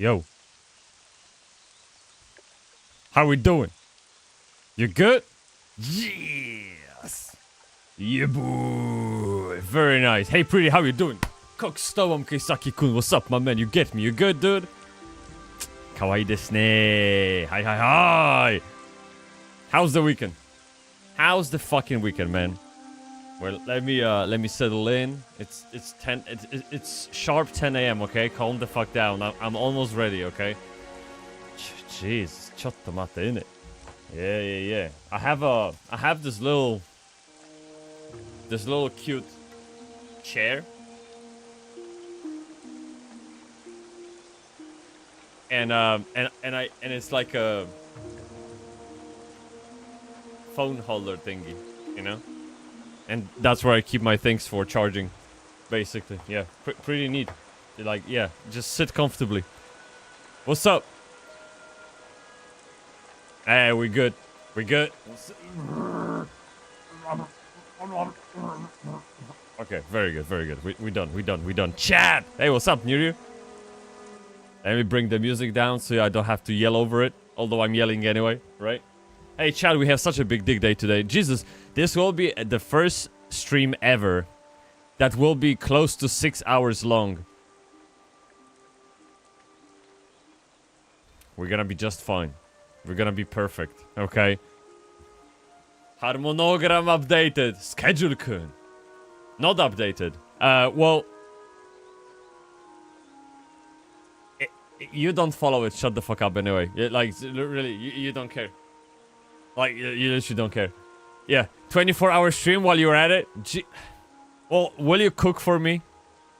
Yo. How we doing? You good? Yes. Yeah, boy. Very nice. Hey, pretty, how you doing? Kokstowam Keisaki-kun. What's up, my man? You get me? You good, dude? Kawaii desu ne. Hi, hi, hi. How's the weekend? How's the fucking weekend, man? Well, let me settle in. It's sharp 10 a.m. Okay, calm the fuck down. I'm almost ready. Okay. Jeez, chotto matte innit. Yeah. I have this little cute chair. And it's like a phone holder thingy, you know? And that's where I keep my things for charging, basically. Yeah, pretty neat. Like, yeah, just sit comfortably. What's up? Hey, we good. We good. Okay, very good, very good. We done. Chat! Hey, what's up, Nuru? Let me bring the music down so I don't have to yell over it. Although I'm yelling anyway, right? Hey, Chad, we have such a big dig day today. Jesus, this will be the first stream ever that will be close to 6 hours long. We're gonna be just fine. We're gonna be perfect, okay? Harmonogram updated. Schedule-kun. Not updated. Well... You don't follow it, shut the fuck up anyway. Like, really, you don't care. Like, you literally don't care. Yeah, 24-hour stream while you're at it. Well, will you cook for me?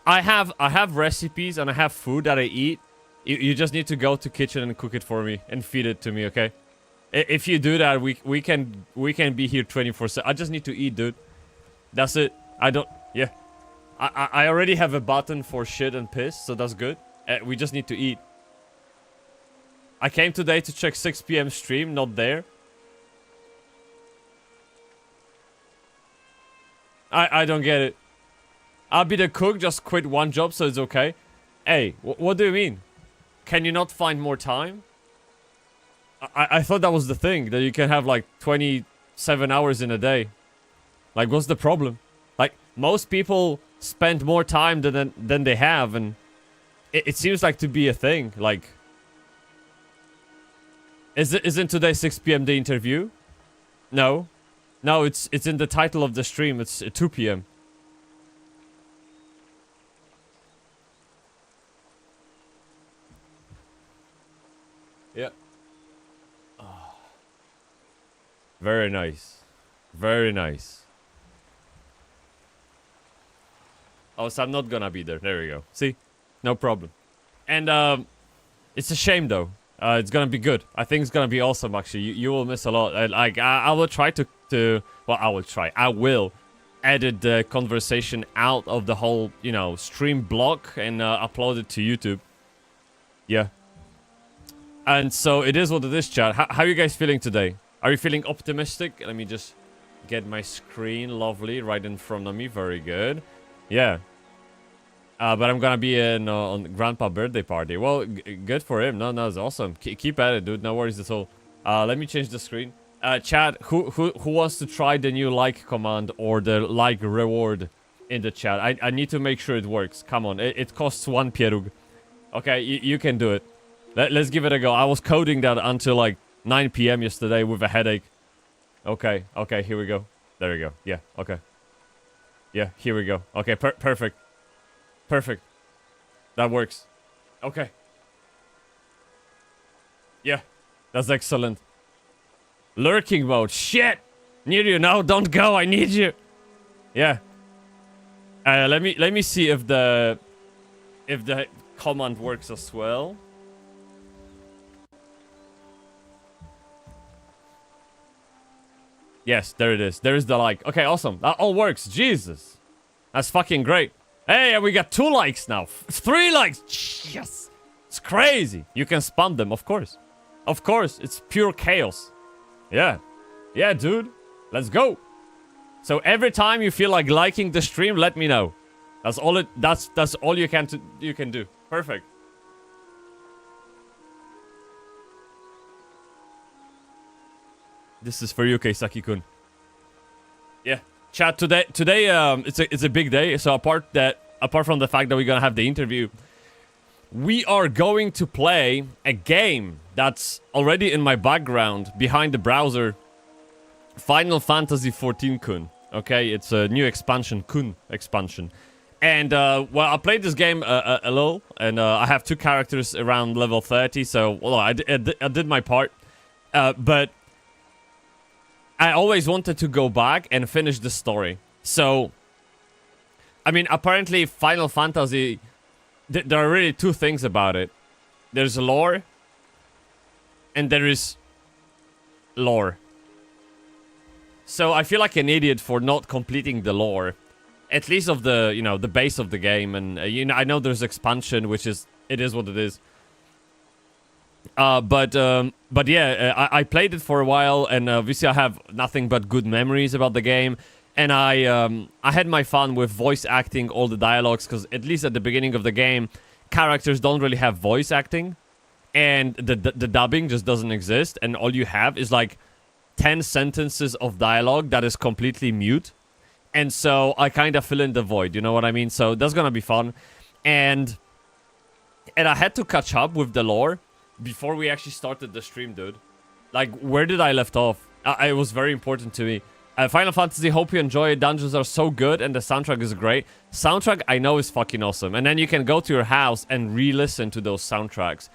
I have recipes and I have food that I eat. You just need to go to kitchen and cook it for me and feed it to me, okay? If you do that, we can be here 24/7. I just need to eat, dude. That's it. I don't. Yeah, I already have a button for shit and piss, so that's good. We just need to eat. I came today to check 6 p.m. stream, not there. I don't get it. I'll be the cook, just quit one job, so it's okay. Hey, what do you mean? Can you not find more time? I thought that was the thing, that you can have like 27 hours in a day. Like, what's the problem? Like, most people spend more time than they have, and it seems like to be a thing. Like, isn't today 6 p.m. the interview? No. No, it's in the title of the stream. It's 2 p.m. Yeah. Oh. Very nice. Very nice. Oh, so I'm not gonna be there. There we go. See? No problem. And, it's a shame, though. It's gonna be good. I think it's gonna be awesome, actually. You will miss a lot. Like, I will try to... Well, I will try. I will edit the conversation out of the whole, you know, stream block and upload it to YouTube. Yeah. And so, it is what it is, chat. How are you guys feeling today? Are you feeling optimistic? Let me just get my screen lovely right in front of me. Very good. Yeah. But I'm gonna be on Grandpa's birthday party. Well, good for him. No, it's awesome. Keep at it, dude. No worries at all. Let me change the screen. Chat, who wants to try the new like command or the like reward in the chat? I need to make sure it works. Come on, it costs 1 pierug. Okay, you can do it. Let's give it a go. I was coding that until like 9 p.m. yesterday with a headache. Okay, here we go. There we go. Yeah, okay. Yeah, here we go. Okay, perfect. Perfect. That works. Okay. Yeah, that's excellent. Lurking mode. Shit! Need you now. Don't go. I need you. Yeah. Let me see if the command works as well. Yes, there it is. There is the like. Okay, awesome. That all works. Jesus. That's fucking great. Hey, we got 2 likes now. 3 likes. Yes. It's crazy. You can spam them, of course. Of course, it's pure chaos. Yeah. Yeah, dude. Let's go. So every time you feel like liking the stream, let me know. That's all you can do. Perfect. This is for you, Keisaki-kun. Yeah, chat. Today, it's a big day. So apart from the fact that we're gonna have the interview, we are going to play a game that's already in my background behind the browser. Final Fantasy XIV Kun. Okay, it's a new expansion, Kun expansion. And, well, I played this game a little, and I have 2 characters around level 30, so, well, I did my part. But I always wanted to go back and finish the story. So, I mean, apparently Final Fantasy, there are really 2 things about it. There's lore, and there is lore. So I feel like an idiot for not completing the lore. At least of the, you know, the base of the game. And, you know, I know there's expansion, which is, it is what it is. But yeah, I played it for a while, and obviously I have nothing but good memories about the game. And I had my fun with voice acting all the dialogues, because at least at the beginning of the game, characters don't really have voice acting. And the dubbing just doesn't exist, and all you have is like 10 sentences of dialogue that is completely mute. And so I kind of fill in the void, you know what I mean? So that's gonna be fun. And I had to catch up with the lore before we actually started the stream, dude. Like, where did I left off? It was very important to me. Final Fantasy, hope you enjoy it. Dungeons are so good and the soundtrack is great. Soundtrack, I know, is fucking awesome. And then you can go to your house and re-listen to those soundtracks.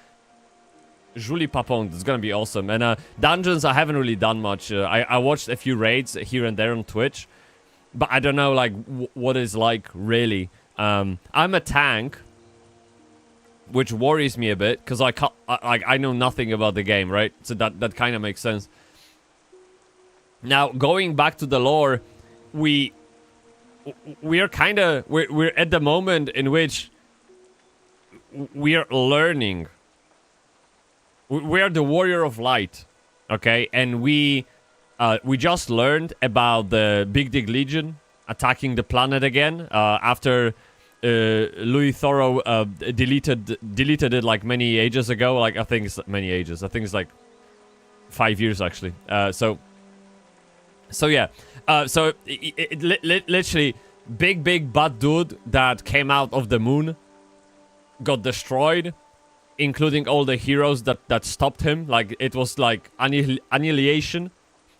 Julie Papon, it's gonna be awesome. And Dungeons, I haven't really done much. I watched a few raids here and there on Twitch. But I don't know, like, what it's like, really. I'm a tank, which worries me a bit, because I know nothing about the game, right? So that kind of makes sense. Now, going back to the lore, we're at the moment in which we're learning. We are the Warrior of Light, okay? And we just learned about the Big Dig Legion attacking the planet again after Louis Thoreau deleted it like many ages ago. Like, I think it's many ages. I think it's like 5 years actually. So yeah. So literally, big bad dude that came out of the moon got destroyed, including all the heroes that stopped him. Like, it was like annihilation.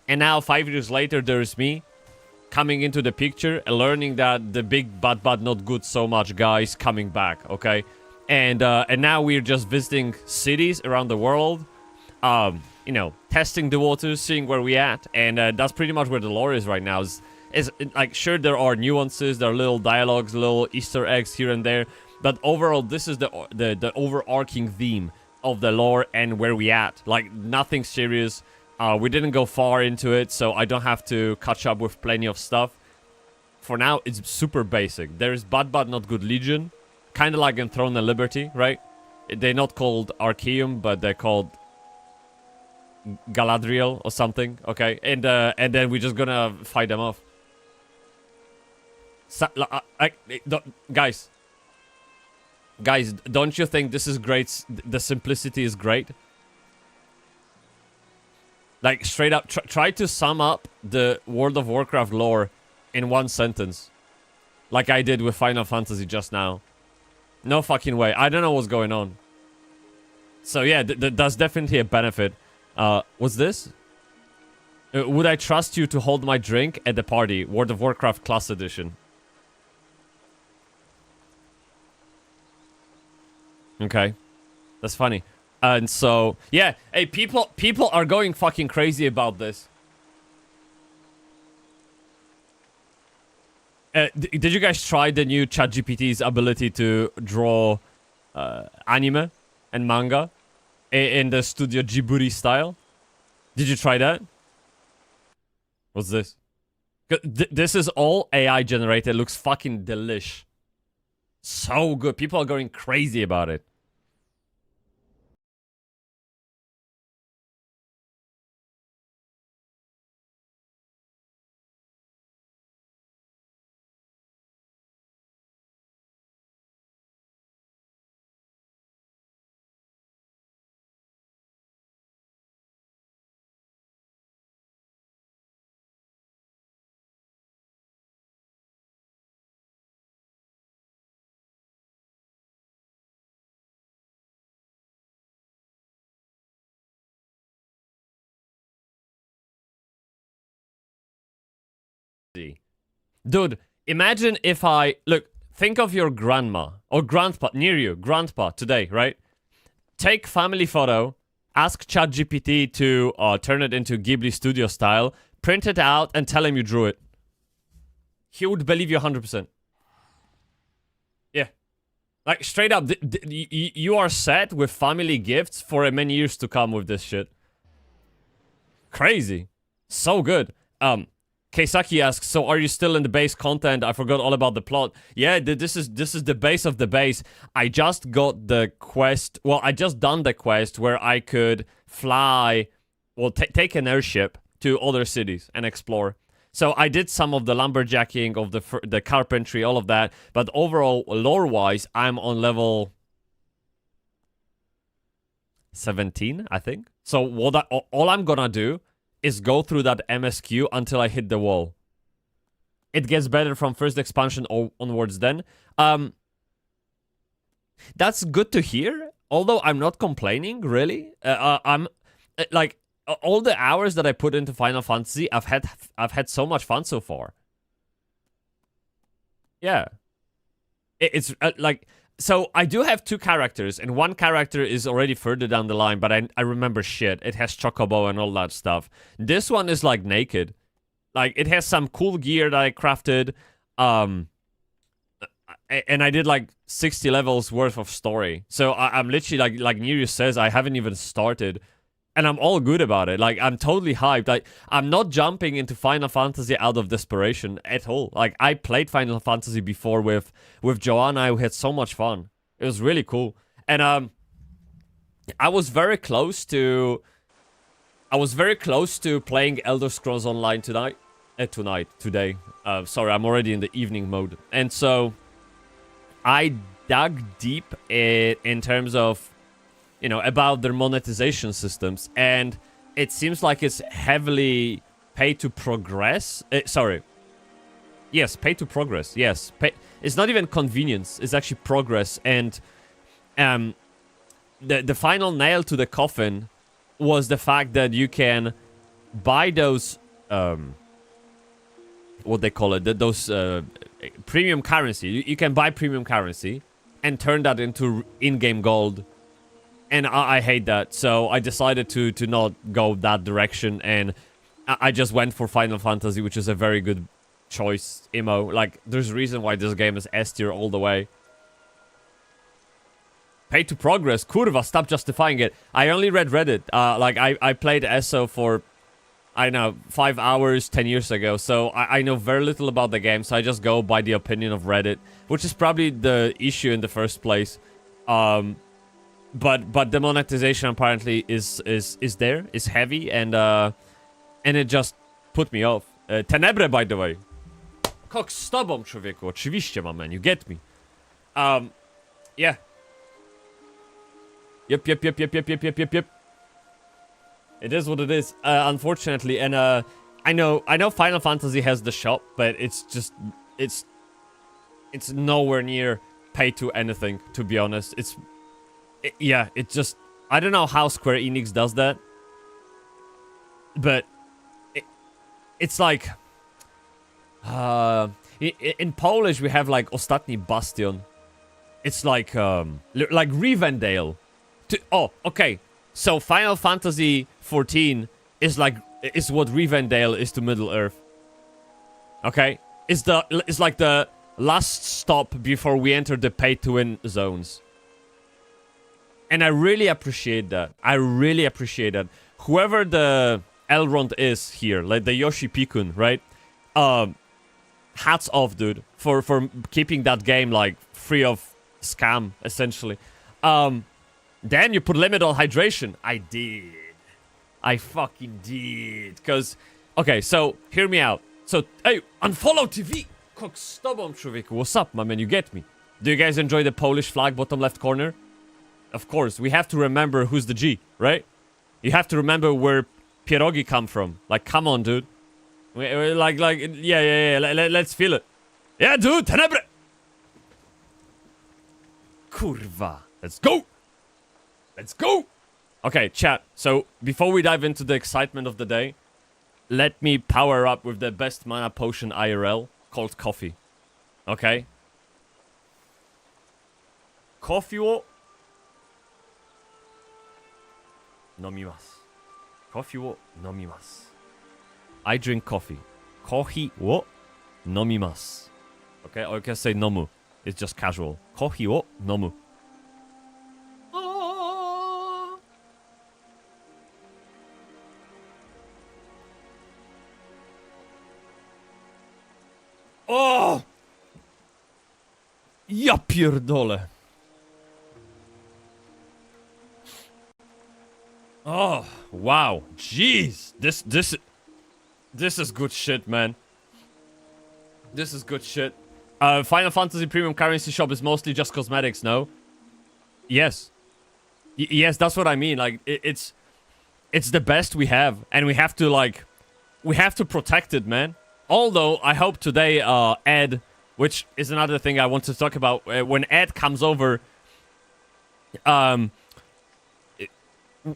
And now 5 years later, there's me coming into the picture and learning that the big bad not good so much guys coming back, okay? And now we're just visiting cities around the world, you know, testing the waters, seeing where we at, and that's pretty much where the lore is right now. Is like, sure, there are nuances, there are little dialogues, little Easter eggs here and there, but overall, this is the overarching theme of the lore and where we at. Like, nothing serious. We didn't go far into it, so I don't have to catch up with plenty of stuff. For now, it's super basic. There's Bad Not Good Legion, kind of like in Throne and Liberty, right? They're not called Arceum, but they're called Galadriel or something, okay? And then we're just gonna fight them off. Guys, don't you think this is great? The simplicity is great. Like, straight up, try to sum up the World of Warcraft lore in one sentence. Like I did with Final Fantasy just now. No fucking way. I don't know what's going on. So yeah, that's definitely a benefit. What's this? Would I trust you to hold my drink at the party? World of Warcraft Class Edition. Okay. That's funny. And so, yeah, hey, people are going fucking crazy about this. Did you guys try the new ChatGPT's ability to draw anime and manga in the Studio Ghibli style? Did you try that? What's this? This is all AI generated. Looks fucking delish. So good. People are going crazy about it. Dude, imagine if look, think of your grandma or grandpa near you, grandpa today, right? Take family photo, ask ChatGPT to turn it into Ghibli Studio style, print it out, and tell him you drew it. He would believe you 100%. Yeah. Like, straight up, you are set with family gifts for many years to come with this shit. Crazy. So good. Keisaki asks, so are you still in the base content? I forgot all about the plot. Yeah, this is the base of the base. I just got the quest. Well, I just done the quest where I could fly, well, take an airship to other cities and explore. So I did some of the lumberjacking, of the carpentry, all of that. But overall, lore-wise, I'm on level 17, I think. So all I'm gonna do is go through that MSQ until I hit the wall. It gets better from first expansion onwards then. That's good to hear, although I'm not complaining, really. I'm, like, all the hours that I put into Final Fantasy, I've had so much fun so far. Yeah. It's, like... So, I do have two characters, and one character is already further down the line, but I remember shit. It has Chocobo and all that stuff. This one is, like, naked. Like, it has some cool gear that I crafted, and I did, like, 60 levels worth of story. So, I'm literally, like Nereus says, I haven't even started, and I'm all good about it. Like, I'm totally hyped. Like, I'm not jumping into Final Fantasy out of desperation at all. Like, I played Final Fantasy before with Joanna. We had so much fun. It was really cool. And I was very close to playing Elder Scrolls Online today. Sorry, I'm already in the evening mode. And so I dug deep in terms of, you know, about their monetization systems, and it seems like it's heavily pay to progress. Yes, pay to progress. Yes, it's not even convenience; it's actually progress. And the final nail to the coffin was the fact that you can buy those what they call it, those premium currency. You can buy premium currency and turn that into in-game gold. And I hate that, so I decided to not go that direction, and I just went for Final Fantasy, which is a very good choice, MMO. Like, there's a reason why this game is S tier all the way. Pay to progress, kurva, stop justifying it. I only read Reddit. Like, I played ESO for, I don't know, 5 hours 10 years ago, so I know very little about the game, so I just go by the opinion of Reddit, which is probably the issue in the first place. But the monetization apparently is heavy, and it just put me off. Tenebre, by the way. Kok z tobą, człowieku. Oczywiście, my man, you get me. Yeah. Yep. It is what it is, unfortunately, and I know Final Fantasy has the shop, but it's nowhere near pay to anything, to be honest. Yeah, it just... I don't know how Square Enix does that. But... It's like... in Polish, we have, like, Ostatni Bastion. It's like Rivendell. Oh, okay. So, Final Fantasy XIV is what Rivendell is to Middle-earth. Okay? It's like the last stop before we enter the pay-to-win zones. And I really appreciate that. Whoever the Elrond is here, like the Yoshi Pikun, right? Hats off, dude, for keeping that game, like, free of scam, essentially. Then you put limit on hydration. I did. I fucking did. Because, okay, so, hear me out. So, hey, unfollow TV! Kok z tobą, człowieku. What's up, my man? You get me? Do you guys enjoy the Polish flag, bottom left corner? Of course, we have to remember who's the G, right? You have to remember where pierogi come from. Like, come on, dude. Yeah. Let's feel it. Yeah, dude, tenebre! Kurwa. Let's go! Okay, chat. So, before we dive into the excitement of the day, let me power up with the best mana potion IRL called coffee. Okay? Coffee wo nomimasu. Coffee wo nomimasu. I drink coffee. Coffee wo nomimasu. Okay, or you can say nomu. It's just casual. Coffee wo nomu. O! Ja pierdolę. Oh, wow. Jeez. This is good shit, man. This is good shit. Final Fantasy Premium Currency Shop is mostly just cosmetics, no? Yes. Yes, that's what I mean. Like, it's the best we have. And we have to, like... We have to protect it, man. Although, I hope today, Ed... Which is another thing I want to talk about. When Ed comes over...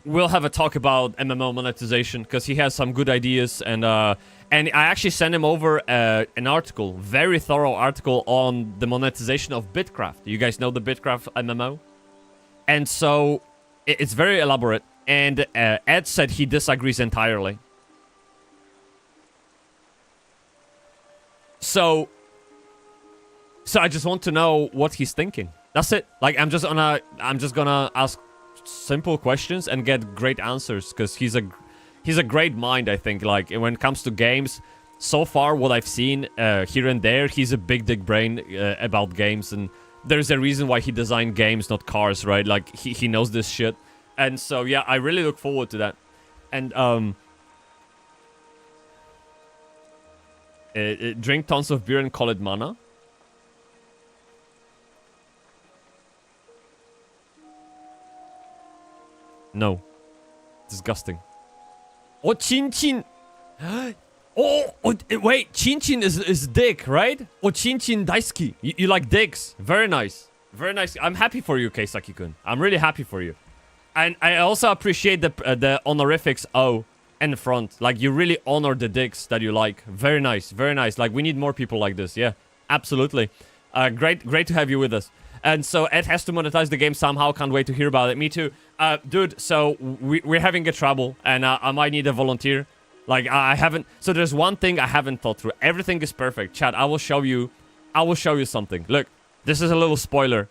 we'll have a talk about MMO monetization. Because he has some good ideas. And I actually sent him over an article. Very thorough article on the monetization of Bitcraft. You guys know the Bitcraft MMO? And so, it's very elaborate. And Ed said he disagrees entirely. So I just want to know what he's thinking. That's it. Like, I'm just gonna ask simple questions and get great answers. Because he's a great mind, I think. Like, when it comes to games, so far what I've seen here and there, he's a big brain about games. And there's a reason why he designed games, not cars, right? Like, he knows this shit. And so, yeah, I really look forward to that. And, drink tons of beer and call it mana. No. Disgusting. Oh, Chin Chin. Oh, wait. Chin Chin is dick, right? Oh, Chin Chin daisuki. You like dicks. Very nice. Very nice. I'm happy for you, Keisaki-kun. I'm really happy for you. And I also appreciate the honorifics O in the front. Like, you really honor the dicks that you like. Very nice. Very nice. Like, we need more people like this. Yeah, absolutely. Great to have you with us. And so Ed has to monetize the game somehow. Can't wait to hear about it. Me too. Dude, so we're having a trouble. And I might need a volunteer. Like, I haven't... So there's one thing I haven't thought through. Everything is perfect. Chat, I will show you something. Look, this is a little spoiler.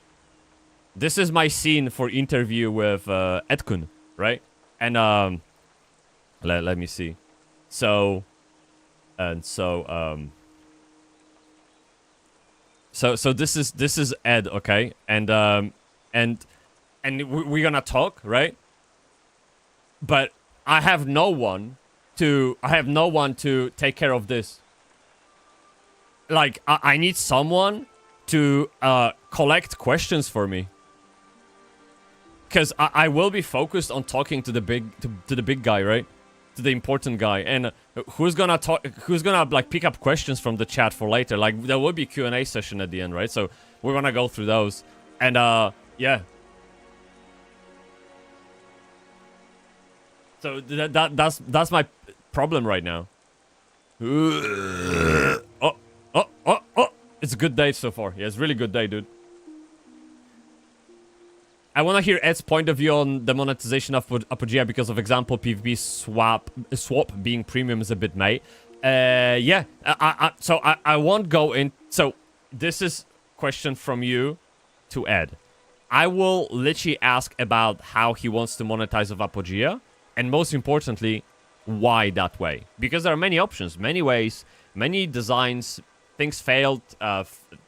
This is my scene for interview with Ed-kun, right? And let me see. So this is Ed, okay? And we're gonna talk, right? But I have no one to take care of this. Like, I need someone to collect questions for me. Because I will be focused on talking to the big guy, right? To the important guy. And who's gonna like pick up questions from the chat for later? Like, there will be Q&A session at the end, right? So we're gonna go through those. And yeah. So that's my problem right now. Oh. It's a good day so far. Yeah, it's a really good day, dude. I want to hear Ed's point of view on the monetization of Apogea because of example PvP swap being premium is a bit meh. Yeah, I won't go in. So this is question from you to Ed. I will literally ask about how he wants to monetize of Apogea, and most importantly, why that way? Because there are many options, many ways, many designs. Things failed.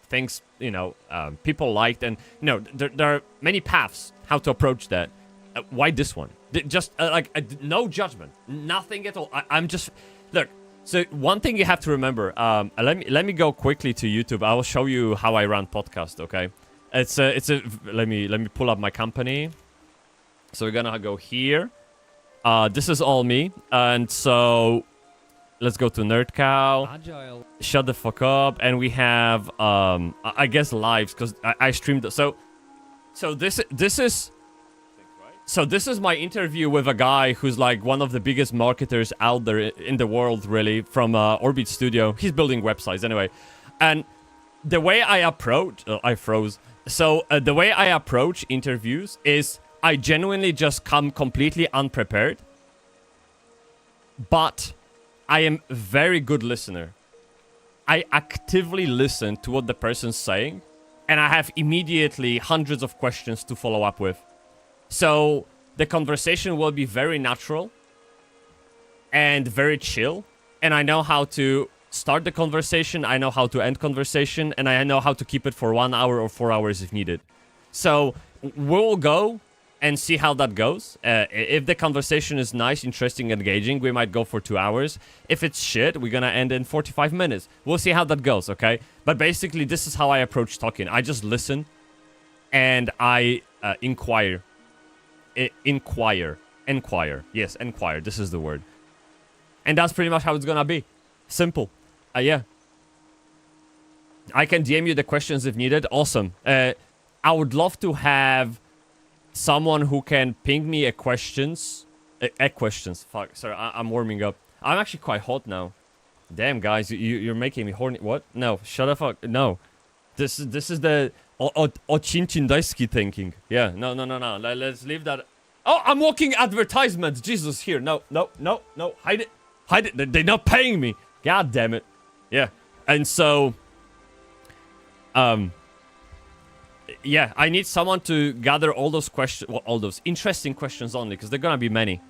Things, you know, people liked, and you know, there are many paths how to approach that. Why this one? Just no judgment, nothing at all. I'm just look. So one thing you have to remember. Let me go quickly to YouTube. I will show you how I run podcast. Okay, let me pull up my company. So we're gonna go here. This is all me, and so. Let's go to Nerd Cow. Agile. Shut the fuck up. And we have, I guess lives, because I streamed. So this is... So this is my interview with a guy who's like one of the biggest marketers out there in the world, really, from Orbit Studio. He's building websites anyway. And the way I approach... I froze. So the way I approach interviews is I genuinely just come completely unprepared. But I am a very good listener. I actively listen to what the person's saying. And I have immediately hundreds of questions to follow up with. So the conversation will be very natural and very chill. And I know how to start the conversation. I know how to end conversation. And I know how to keep it for 1 hour or 4 hours if needed. So we'll go and see how that goes. If the conversation is nice, interesting, engaging, we might go for 2 hours. If it's shit, we're gonna end in 45 minutes. We'll see how that goes, okay? But basically, this is how I approach talking. I just listen and I inquire. Inquire. Yes, inquire. This is the word. And that's pretty much how it's gonna be. Simple. Yeah. I can DM you the questions if needed. Awesome. I would love to have someone who can ping me questions. Questions. Fuck. Sorry, I'm warming up. I'm actually quite hot now. Damn, guys, you're making me horny. What? No, shut the fuck. No. This is the Ochinchindaisky thinking. Yeah, no. Let's leave that. Oh, I'm walking advertisements. Jesus, here. No. Hide it. They're not paying me. God damn it. Yeah. And so, yeah, I need someone to gather all those questions, well, all those interesting questions only, because they're gonna be many,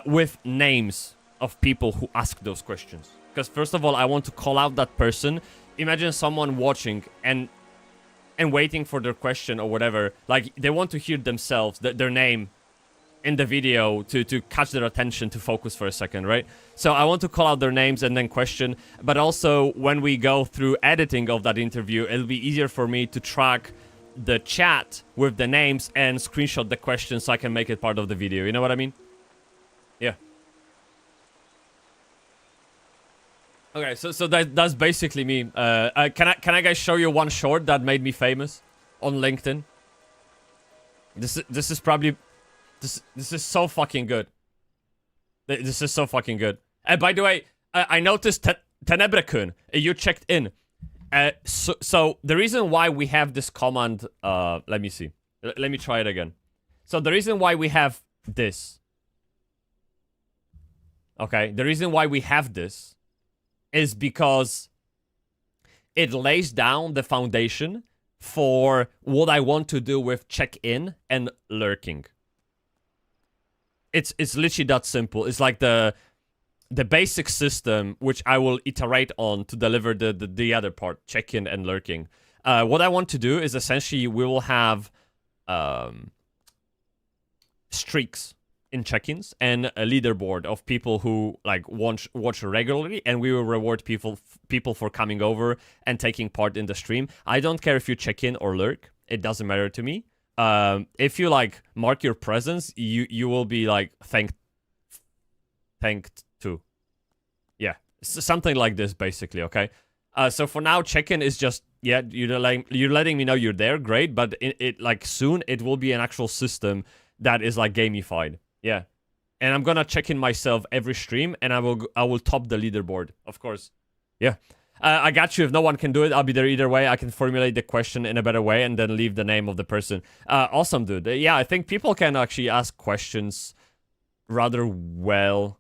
with names of people who ask those questions. Because first of all, I want to call out that person. Imagine someone watching and waiting for their question or whatever. Like, they want to hear themselves, their name in the video to catch their attention, to focus for a second, right? So I want to call out their names and then question. But also, when we go through editing of that interview, it'll be easier for me to track the chat with the names and screenshot the questions so I can make it part of the video. You know what I mean? Yeah. Okay, so that's basically me. Can I guys show you one short that made me famous on LinkedIn? This is probably this is so fucking good. This is so fucking good. And by the way, I noticed Tenebrekun, you checked in. So the reason why we have this command, let me see. Let me try it again. So the reason why we have this. Okay, the reason why we have this is because it lays down the foundation for what I want to do with check-in and lurking. It's literally that simple. It's like the basic system, which I will iterate on to deliver the other part, check-in and lurking. What I want to do is essentially we will have streaks in check-ins and a leaderboard of people who like watch regularly, and we will reward people for coming over and taking part in the stream. I don't care if you check in or lurk; it doesn't matter to me. If you like mark your presence, you will be like thanked to. Yeah, something like this basically. Okay. So for now, check-in is just you're letting me know you're there. Great, but it like soon it will be an actual system that is like gamified. Yeah, and I'm gonna check in myself every stream, and I will top the leaderboard, of course. Yeah, I got you. If no one can do it, I'll be there either way. I can formulate the question in a better way and then leave the name of the person. Awesome, dude. Yeah, I think people can actually ask questions rather well.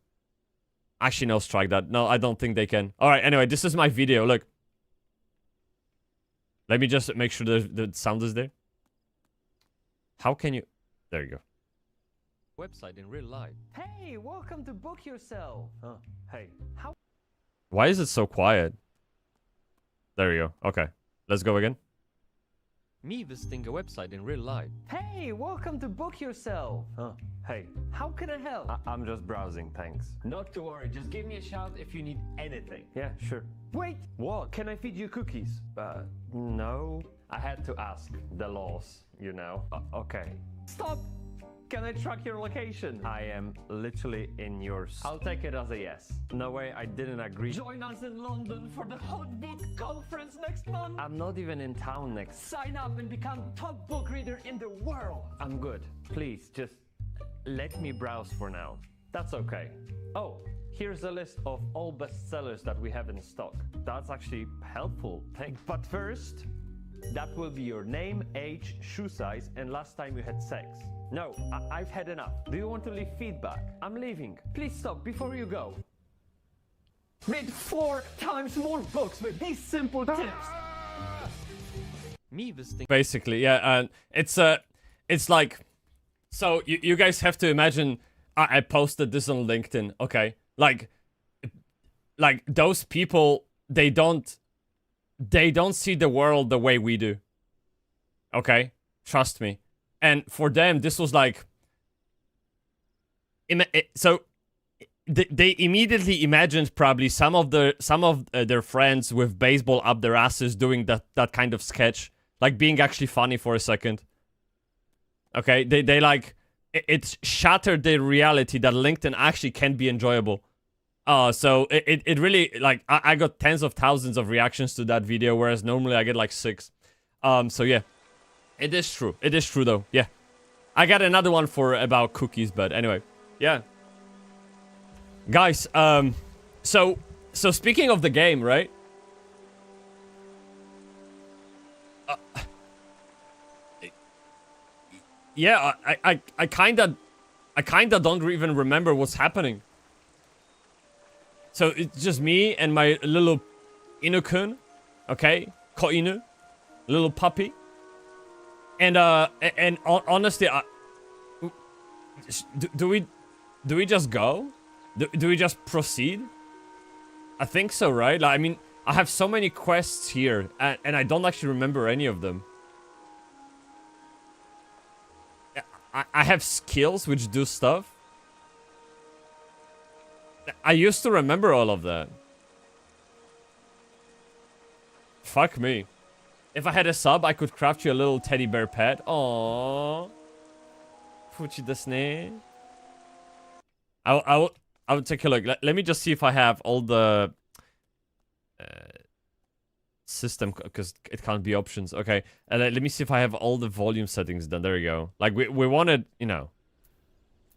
Actually, no, strike that. No, I don't think they can. All right. Anyway, this is my video. Look, let me just make sure the sound is there. How can you? There you go. Website in real life. Hey, welcome to Book Yourself. Oh, hey. How? Why is it so quiet? There you go. Okay, let's go again. Me visiting a website in real life. Hey, welcome to Book Yourself. Oh, hey. How can I help? I'm just browsing, thanks. Not to worry, just give me a shout if you need anything. Yeah, sure. Wait, what? Can I feed you cookies? No. I had to ask. The laws, you know. Okay. Stop! Can I track your location? I am literally in your... I'll take it as a yes. No way, I didn't agree. Join us in London for the Hot Book Conference next month. I'm not even in town next... Sign up and become top book reader in the world. I'm good. Please, just Let me browse for now. That's okay. Oh, here's a list of all bestsellers that we have in stock. That's actually helpful. But first, that will be your name, age, shoe size, and last time you had sex. No, I've had enough. Do you want to leave feedback? I'm leaving. Please stop before you go. Read 4 times more books with these simple tips. Basically, yeah, and it's like, so you guys have to imagine. I posted this on LinkedIn. Okay, like those people, they don't see the world the way we do. Okay, trust me. And for them, this was like, so they immediately imagined probably some of their friends with baseball up their asses doing that kind of sketch, like being actually funny for a second. Okay, they like, it shattered their reality that LinkedIn actually can be enjoyable. So it really, like, I got tens of thousands of reactions to that video, whereas normally I get like 6. So yeah, it is true. It is true though. Yeah, I got another one for about cookies, but anyway, yeah. Guys, so speaking of the game, right? Yeah, I kinda don't even remember what's happening. So it's just me and my little Inu-kun, okay, Ko-inu, little puppy, and honestly, do we just go? Do we just proceed? I think so, right? Like, I mean, I have so many quests here, and I don't actually remember any of them. I have skills which do stuff. I used to remember all of that. Fuck me. If I had a sub, I could craft you a little teddy bear pet. Aww. Fuchi desu ne. I would take a look. Let me just see if I have all the system, because it can't be options. Okay, let me see if I have all the volume settings done. There we go. Like we wanted, you know,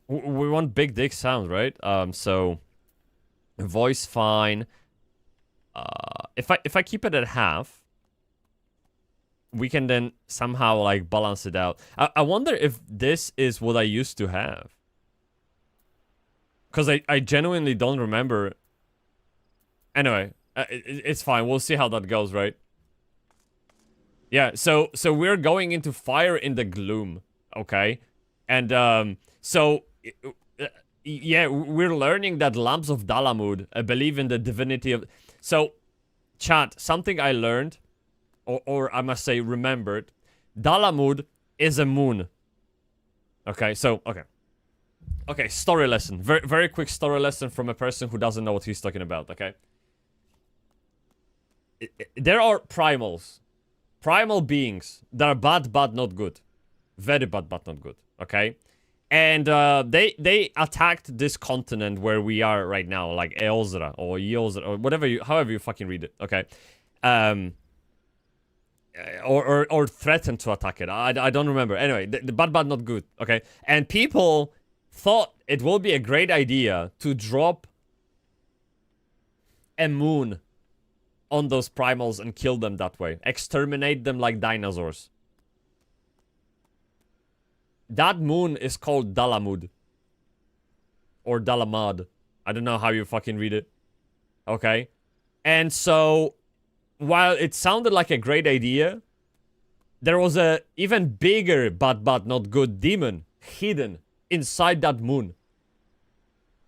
we want big dick sound, right? So voice fine. If I keep it at half, we can then somehow like balance it out. I wonder if this is what I used to have, because I genuinely don't remember. Anyway, it's fine. We'll see how that goes, right? Yeah, so we're going into Fire in the Gloom, okay? And yeah, we're learning that lamps of Dalamud believe in the divinity of... So, chat, something I learned, or I must say remembered, Dalamud is a moon. Okay, so, okay, story lesson. Very, very quick story lesson from a person who doesn't know what he's talking about, okay? There are primals. Primal beings that are bad, but not good. Very bad, but not good, okay? And they attacked this continent where we are right now, like Eozra or Eozra or whatever however you fucking read it, okay? Or threatened to attack it. I don't remember. Anyway, the bad, but not good, okay? And people thought it will be a great idea to drop a moon on those primals and kill them that way. Exterminate them like dinosaurs. That moon is called Dalamud. Or Dalamad. I don't know how you fucking read it. Okay? And so, while it sounded like a great idea, there was a even bigger but not good demon hidden inside that moon.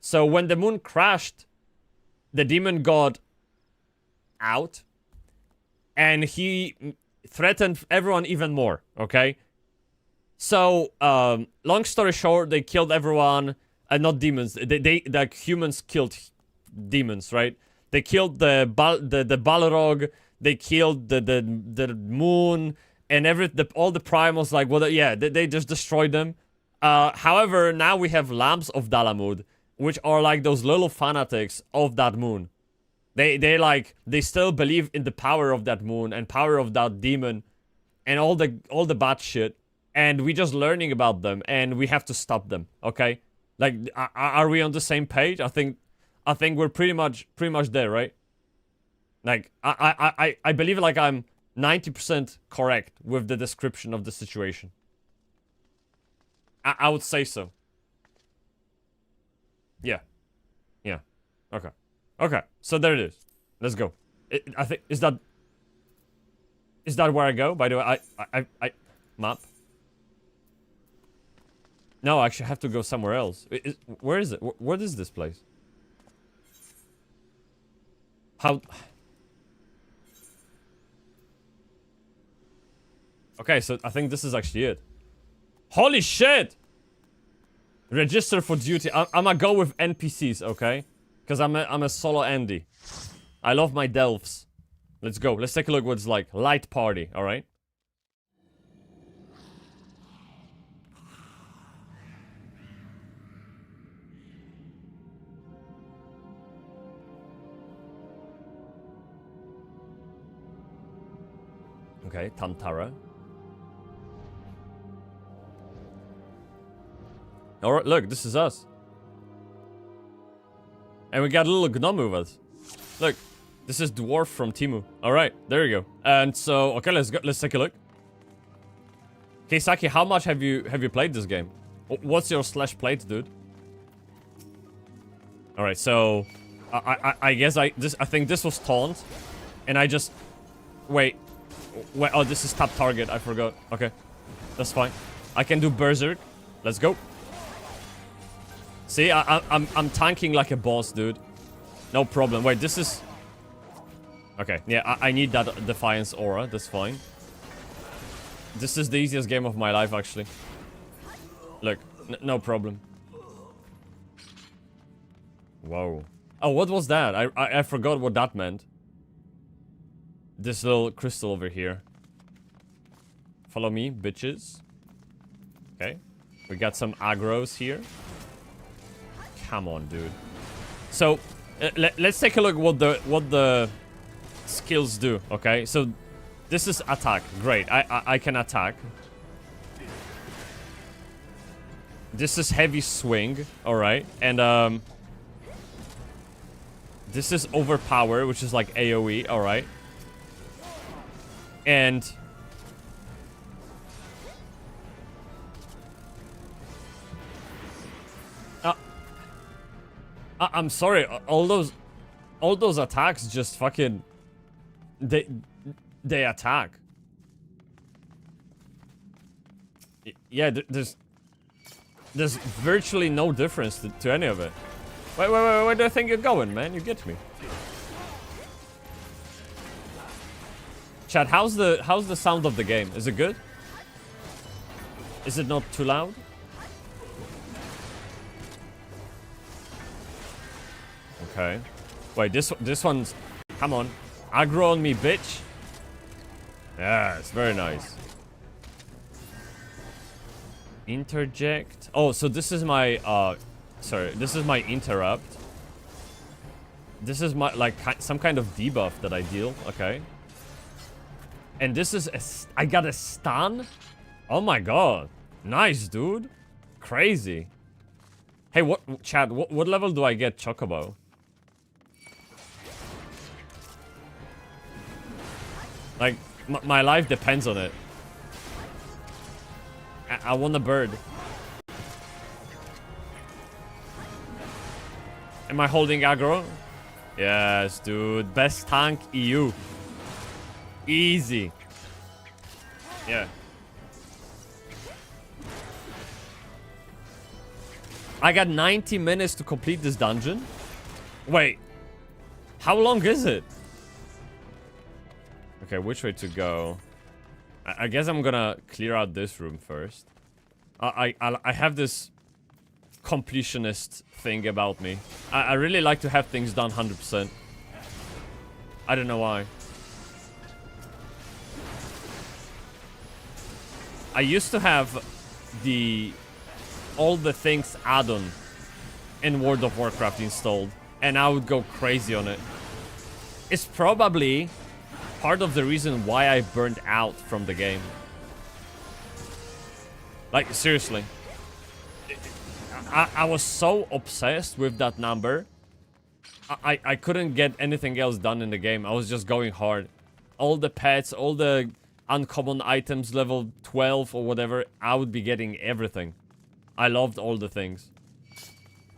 So when the moon crashed, the demon got out, and he threatened everyone even more, okay? So, long story short, they killed everyone, not demons, they like humans killed demons, right? They killed the Balrog, they killed the moon, and all the primals, like, well, yeah, they just destroyed them. However, now we have lamps of Dalamud, which are like those little fanatics of that moon. They still believe in the power of that moon and power of that demon and all the bad shit. and we're just learning about them, and we have to stop them. Okay, like, are we on the same page? I think we're pretty much there, right? Like, I believe like I'm 90% correct with the description of the situation. I would say so. Yeah. Yeah. Okay. Okay. So there it is. Let's go. I think is that where I go? By the way, I map. No, I actually have to go somewhere else. Where is it? What is this place? How? Okay, so I think this is actually it. Holy shit! Register for duty. I'm gonna go with NPCs, okay? Because I'm a solo Andy. I love my delves. Let's go. Let's take a look what's like. Light party, alright? Okay, Tantara. Alright, look, this is us. And we got a little gnome with us. Look, this is Dwarf from Timu. Alright, there you go. And so, okay, let's go. Let's take a look. Okay, Saki, how much have you played this game? What's your /plate, dude? Alright, so I guess I think this was taunt. And I just wait, oh, this is tap target, I forgot. Okay. That's fine. I can do berserk. Let's go. See, I'm tanking like a boss, dude. No problem. Wait, this is... Okay, yeah, I need that Defiance aura. That's fine. This is the easiest game of my life, actually. Look, no problem. Whoa. Oh, what was that? I forgot what that meant. This little crystal over here. Follow me, bitches. Okay. We got some aggros here. Come on, dude. So, let's take a look what the skills do, okay? So, this is attack. Great. I can attack. This is heavy swing, alright. And, this is overpower, which is like AoE, alright. And... I'm sorry, all those attacks just fucking... They attack. Yeah, there's virtually no difference to any of it. Wait, where do you think you're going, man? You get me. Chat, how's the sound of the game? Is it good? Is it not too loud? Okay. Wait, this one's... Come on. Aggro on me, bitch. Yeah, it's very nice. Interject. Oh, so this is my... Sorry, this is my interrupt. This is my, like, some kind of debuff that I deal. Okay. And this is I got a stun? Oh my god. Nice, dude. Crazy. Hey, Chad, what level do I get Chocobo? Like, my life depends on it. I want a bird. Am I holding aggro? Yes, dude. Best tank EU. Easy. Yeah. I got 90 minutes to complete this dungeon. Wait. How long is it? Okay, which way to go? I guess I'm gonna clear out this room first. I have this completionist thing about me. I really like to have things done 100%. I don't know why. I used to have all the things add-on in World of Warcraft installed, and I would go crazy on it. It's probably part of the reason why I burned out from the game. Like, seriously. I was so obsessed with that number. I couldn't get anything else done in the game. I was just going hard. All the pets, all the uncommon items, level 12 or whatever, I would be getting everything. I loved all the things.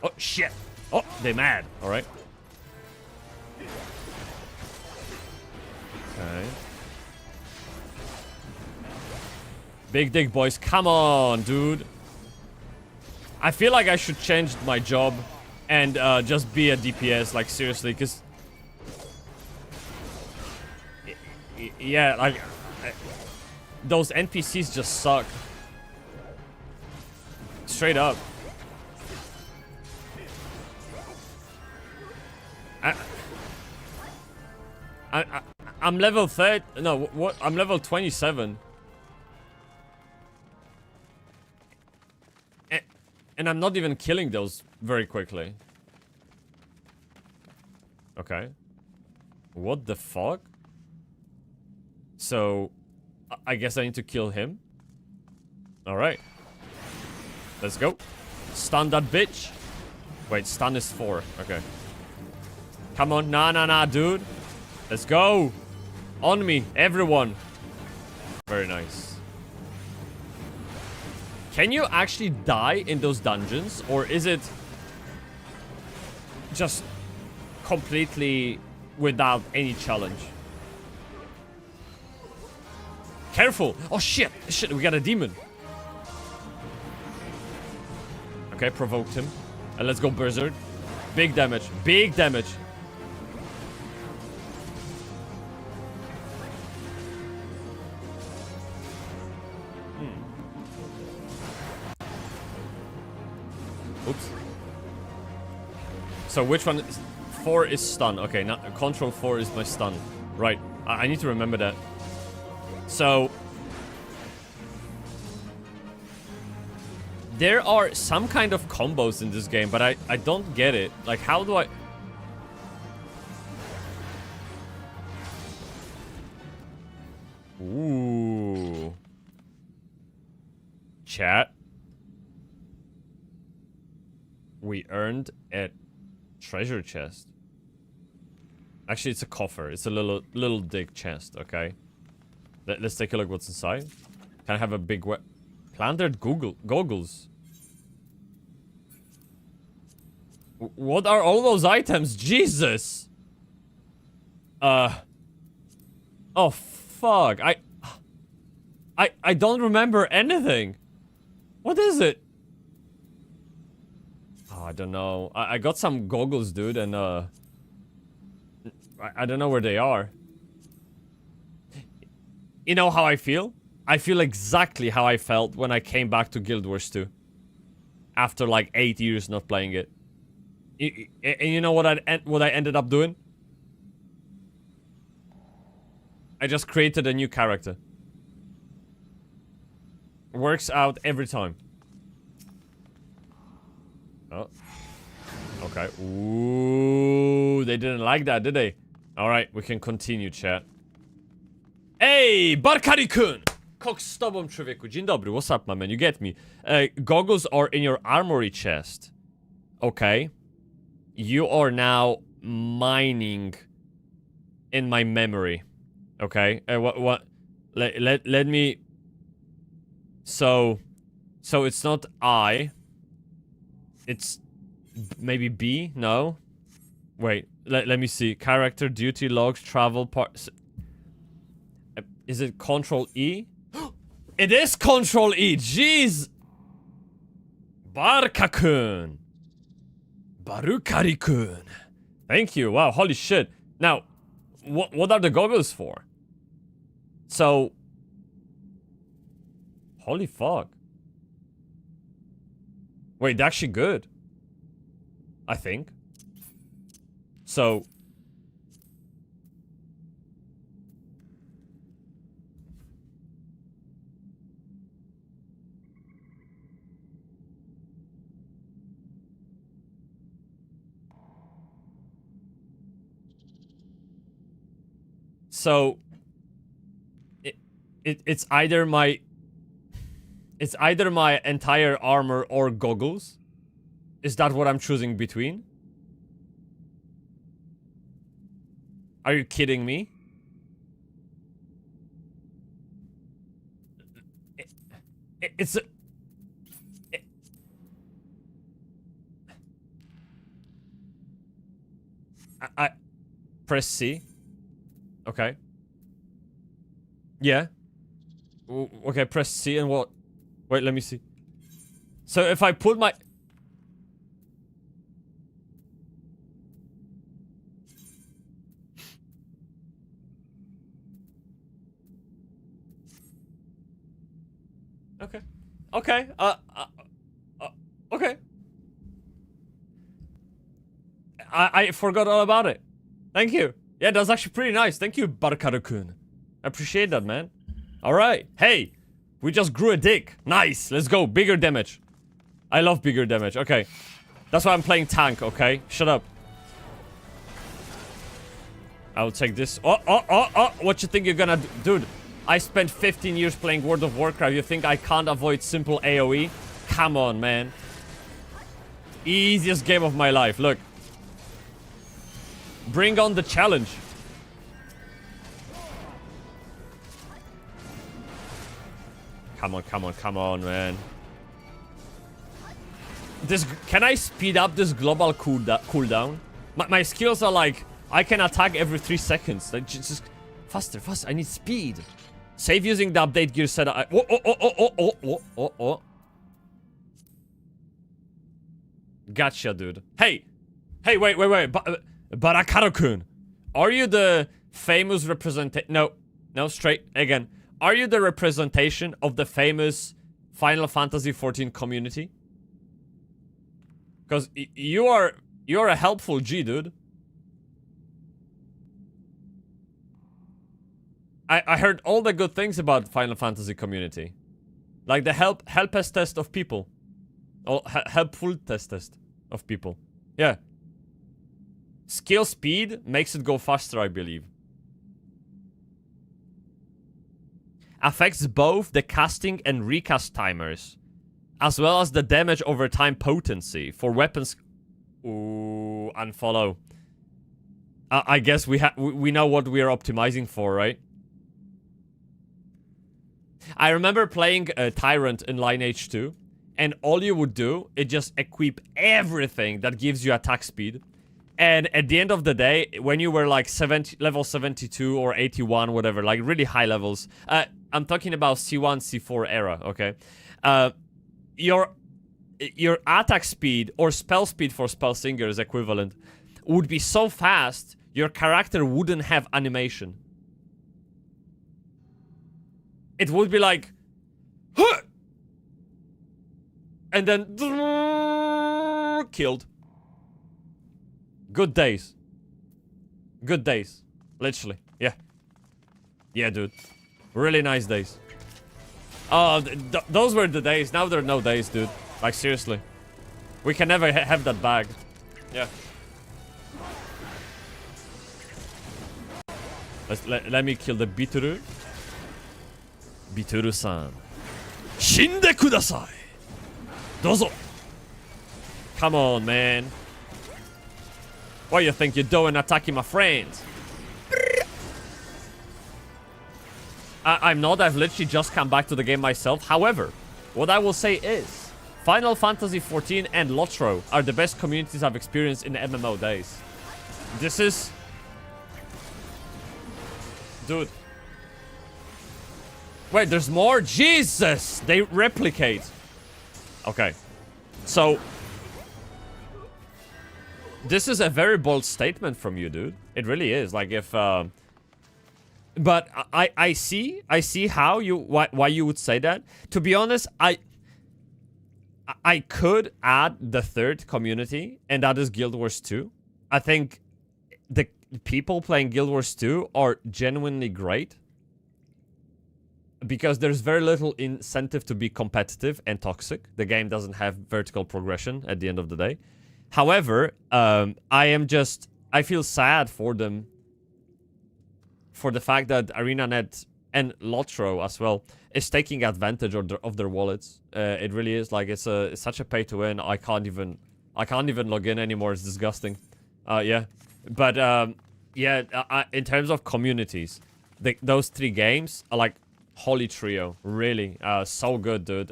Oh, shit. Oh, they're mad. All right. Okay. Big dig, boys. Come on, dude. I feel like I should change my job and just be a DPS, like, seriously, because... Yeah, like... Those NPCs just suck. Straight up. I'm level 30... No, what? I'm level 27. And I'm not even killing those very quickly. Okay. What the fuck? So, I guess I need to kill him. Alright. Let's go. Stun that bitch. Wait, stun is 4. Okay. Come on. Nah, dude. Let's go. On me, everyone. Very nice. Can you actually die in those dungeons? Or is it just completely without any challenge? Careful! Oh shit! Shit, we got a demon. Okay, provoked him. And let's go berserk. Big damage. Big damage. Oops. So which one is... 4 is stun. Okay, now control 4 is my stun. Right. I need to remember that. So... There are some kind of combos in this game, but I don't get it. Like, how do I... Ooh. Chat. We earned a treasure chest. Actually, it's a coffer. It's a little dig chest, okay? Let's take a look what's inside. Can I have a big planted goggles? What are all those items? Jesus! Oh, fuck. I don't remember anything. What is it? Oh, I don't know. I got some goggles, dude, and I don't know where they are. You know how I feel? I feel exactly how I felt when I came back to Guild Wars 2. After like 8 years not playing it. And you know what I ended up doing? I just created a new character. Works out every time. Oh. Okay. Ooh, they didn't like that, did they? Alright, we can continue, chat. Hey, Barkari-kun! Kok z tobą, człowieku. Dzień dobry. What's up, my man? You get me. Goggles are in your armory chest. Okay. You are now mining in my memory. Okay. What? Let me... So it's not I. It's maybe B? No? Wait, let me see. Character, duty logs, travel parts. Is it Control E? It is Control E! Jeez! Barka-kun! Barukari-kun! Thank you. Wow, holy shit. Now, what are the goggles for? So... Holy fuck. Wait, they're actually good. I think. So... So... It's either my... It's either my entire armor or goggles. Is that what I'm choosing between? Are you kidding me? It's a... I press C. Okay. Yeah. Okay, press C and what? Wait, let me see. So if I put my... Okay. Okay. Okay. I forgot all about it. Thank you. Yeah, that's actually pretty nice. Thank you, Barkaru-kun. I appreciate that, man. Alright. Hey, we just grew a dick. Nice. Let's go. Bigger damage. I love bigger damage. Okay. That's why I'm playing tank, okay? Shut up. I'll take this. Oh. What you think you're gonna do? Dude, I spent 15 years playing World of Warcraft. You think I can't avoid simple AoE? Come on, man. Easiest game of my life. Look. Bring on the challenge. Come on, man. This, can I speed up this global cooldown? My skills are like, I can attack every 3 seconds. Like, just faster. I need speed. Save using the update gear set. Oh. Gotcha, dude. Hey, wait. Barakaru-kun, are you the famous representation? No, straight again. Are you the representation of the famous Final Fantasy XIV community? Because you're a helpful G, dude. I heard all the good things about Final Fantasy community. Like the helpest test of people. Or helpful test of people. Yeah. Skill speed makes it go faster, I believe. Affects both the casting and recast timers, as well as the damage over time potency for weapons. Ooh, unfollow. I guess we know what we are optimizing for, right? I remember playing a Tyrant in Lineage 2, and all you would do is just equip everything that gives you attack speed. And at the end of the day, when you were like level 72 or 81, whatever, like really high levels, I'm talking about C1, C4 era, okay? Your attack speed or spell speed for spell singers equivalent would be so fast, your character wouldn't have animation. It would be like, huh! And then killed. Good days. Good days. Literally. Yeah. Yeah, dude. Really nice days. Oh, those were the days. Now there are no days, dude. Like, seriously. We can never have that bag. Yeah. Let me kill the Bituru. Bituru-san. Shinde kudasai! Dozo! Come on, man. What you think you're doing attacking my friends? I'm not. I've literally just come back to the game myself. However, what I will say is Final Fantasy XIV and Lotro are the best communities I've experienced in MMO days. This is... Dude. Wait, there's more? Jesus! They replicate. Okay. So... This is a very bold statement from you, dude. It really is. Like, if... But I see how you... Why you would say that. To be honest, I could add the third community, and that is Guild Wars 2. I think the people playing Guild Wars 2 are genuinely great. Because there's very little incentive to be competitive and toxic. The game doesn't have vertical progression at the end of the day. However, I feel sad for them. For the fact that ArenaNet and Lotro as well is taking advantage of their wallets. It really is. Like, it's such a pay to win. I can't even log in anymore. It's disgusting. Yeah, but yeah. In terms of communities, those 3 games are like holy trio. Really, so good, dude.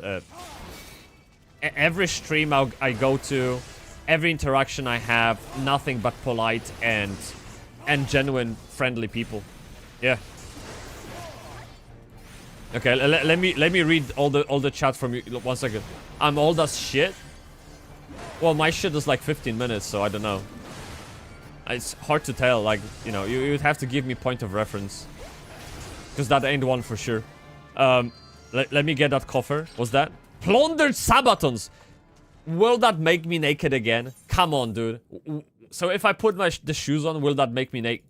Every stream I go to, every interaction I have, nothing but polite and genuine friendly people. Yeah. Okay, let me read all the chat from you. 1 second. I'm old as shit. Well, my shit is like 15 minutes, so I don't know. It's hard to tell. Like, you know, you'd have to give me point of reference, because that ain't one for sure. Let me get that coffer. What's that? Plundered Sabatons. Will that make me naked again? Come on, dude. So if I put the shoes on, will that make me naked?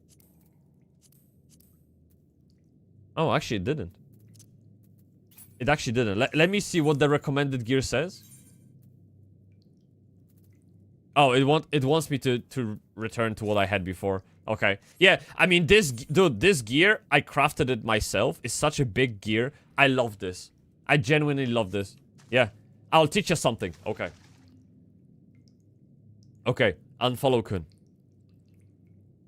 Oh, actually, it didn't. It actually didn't. Let me see what the recommended gear says. Oh, it wants me to return to what I had before. Okay. Yeah, I mean, this gear, I crafted it myself. It's such a big gear. I love this. I genuinely love this. Yeah. I'll teach you something. Okay. Okay. Unfollow Kun.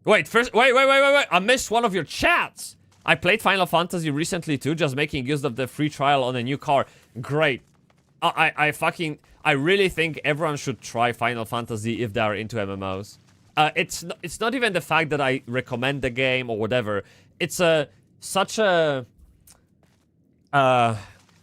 Wait, first... Wait. I missed one of your chats. I played Final Fantasy recently too, just making use of the free trial on a new car. Great. I really think everyone should try Final Fantasy if they are into MMOs. It's not even the fact that I recommend the game or whatever. It's such a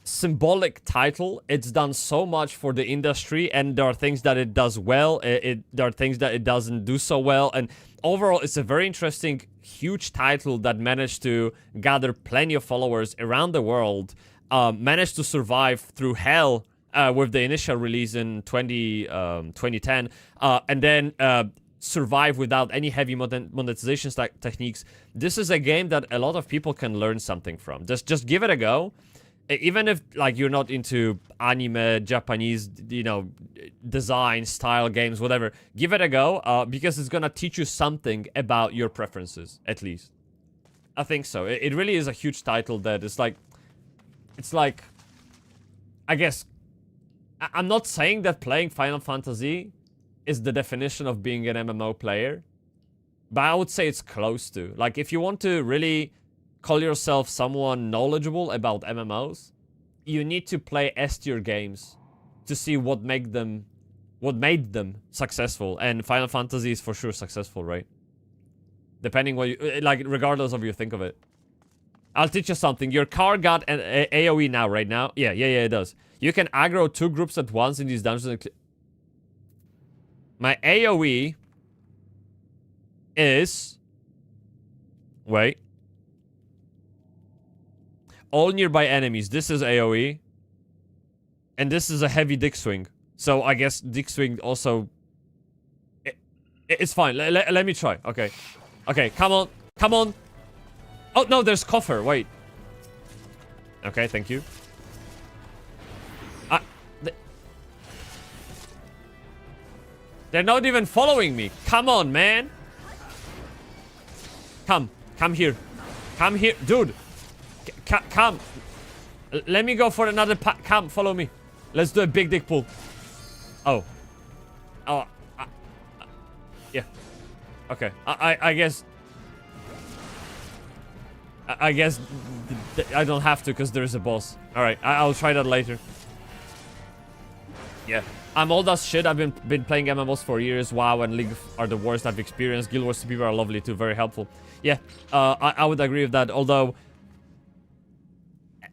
symbolic title. It's done so much for the industry, and there are things that it does well. There are things that it doesn't do so well, and overall, it's a very interesting, huge title that managed to gather plenty of followers around the world. Managed to survive through hell with the initial release in 2010, and then survive without any heavy monetization techniques. This is a game that a lot of people can learn something from. Just give it a go. Even if, like, you're not into anime, Japanese, you know, design, style, games, whatever, give it a go, because it's gonna teach you something about your preferences, at least. I think so. It really is a huge title that is like... It's like... I guess... I'm not saying that playing Final Fantasy is the definition of being an MMO player, but I would say it's close to. Like, if you want to really... call yourself someone knowledgeable about MMOs, you need to play S-tier games to see what made them successful. And Final Fantasy is for sure successful, right? Depending what you like, regardless of you think of it. I'll teach you something. Your car got an AoE now, right now. Yeah, it does. You can aggro 2 groups at once in these dungeons. My AoE is... Wait. All nearby enemies. This is AoE. And this is a heavy dick swing. So I guess dick swing also... It's fine. Let me try. Okay. Okay, come on. Come on. Oh, no, there's coffer. Wait. Okay, thank you. They're not even following me. Come on, man. Come here. Come here. Dude. Come. Let me go for another come, follow me. Let's do a big dick pull. Oh. Oh. Yeah. Okay. I guess... I guess I don't have to because there's a boss. Alright, I'll try that later. Yeah. I'm old as shit. I've been playing MMOs for years. WoW and League are the worst I've experienced. Guild Wars people are lovely too. Very helpful. Yeah. I would agree with that. Although...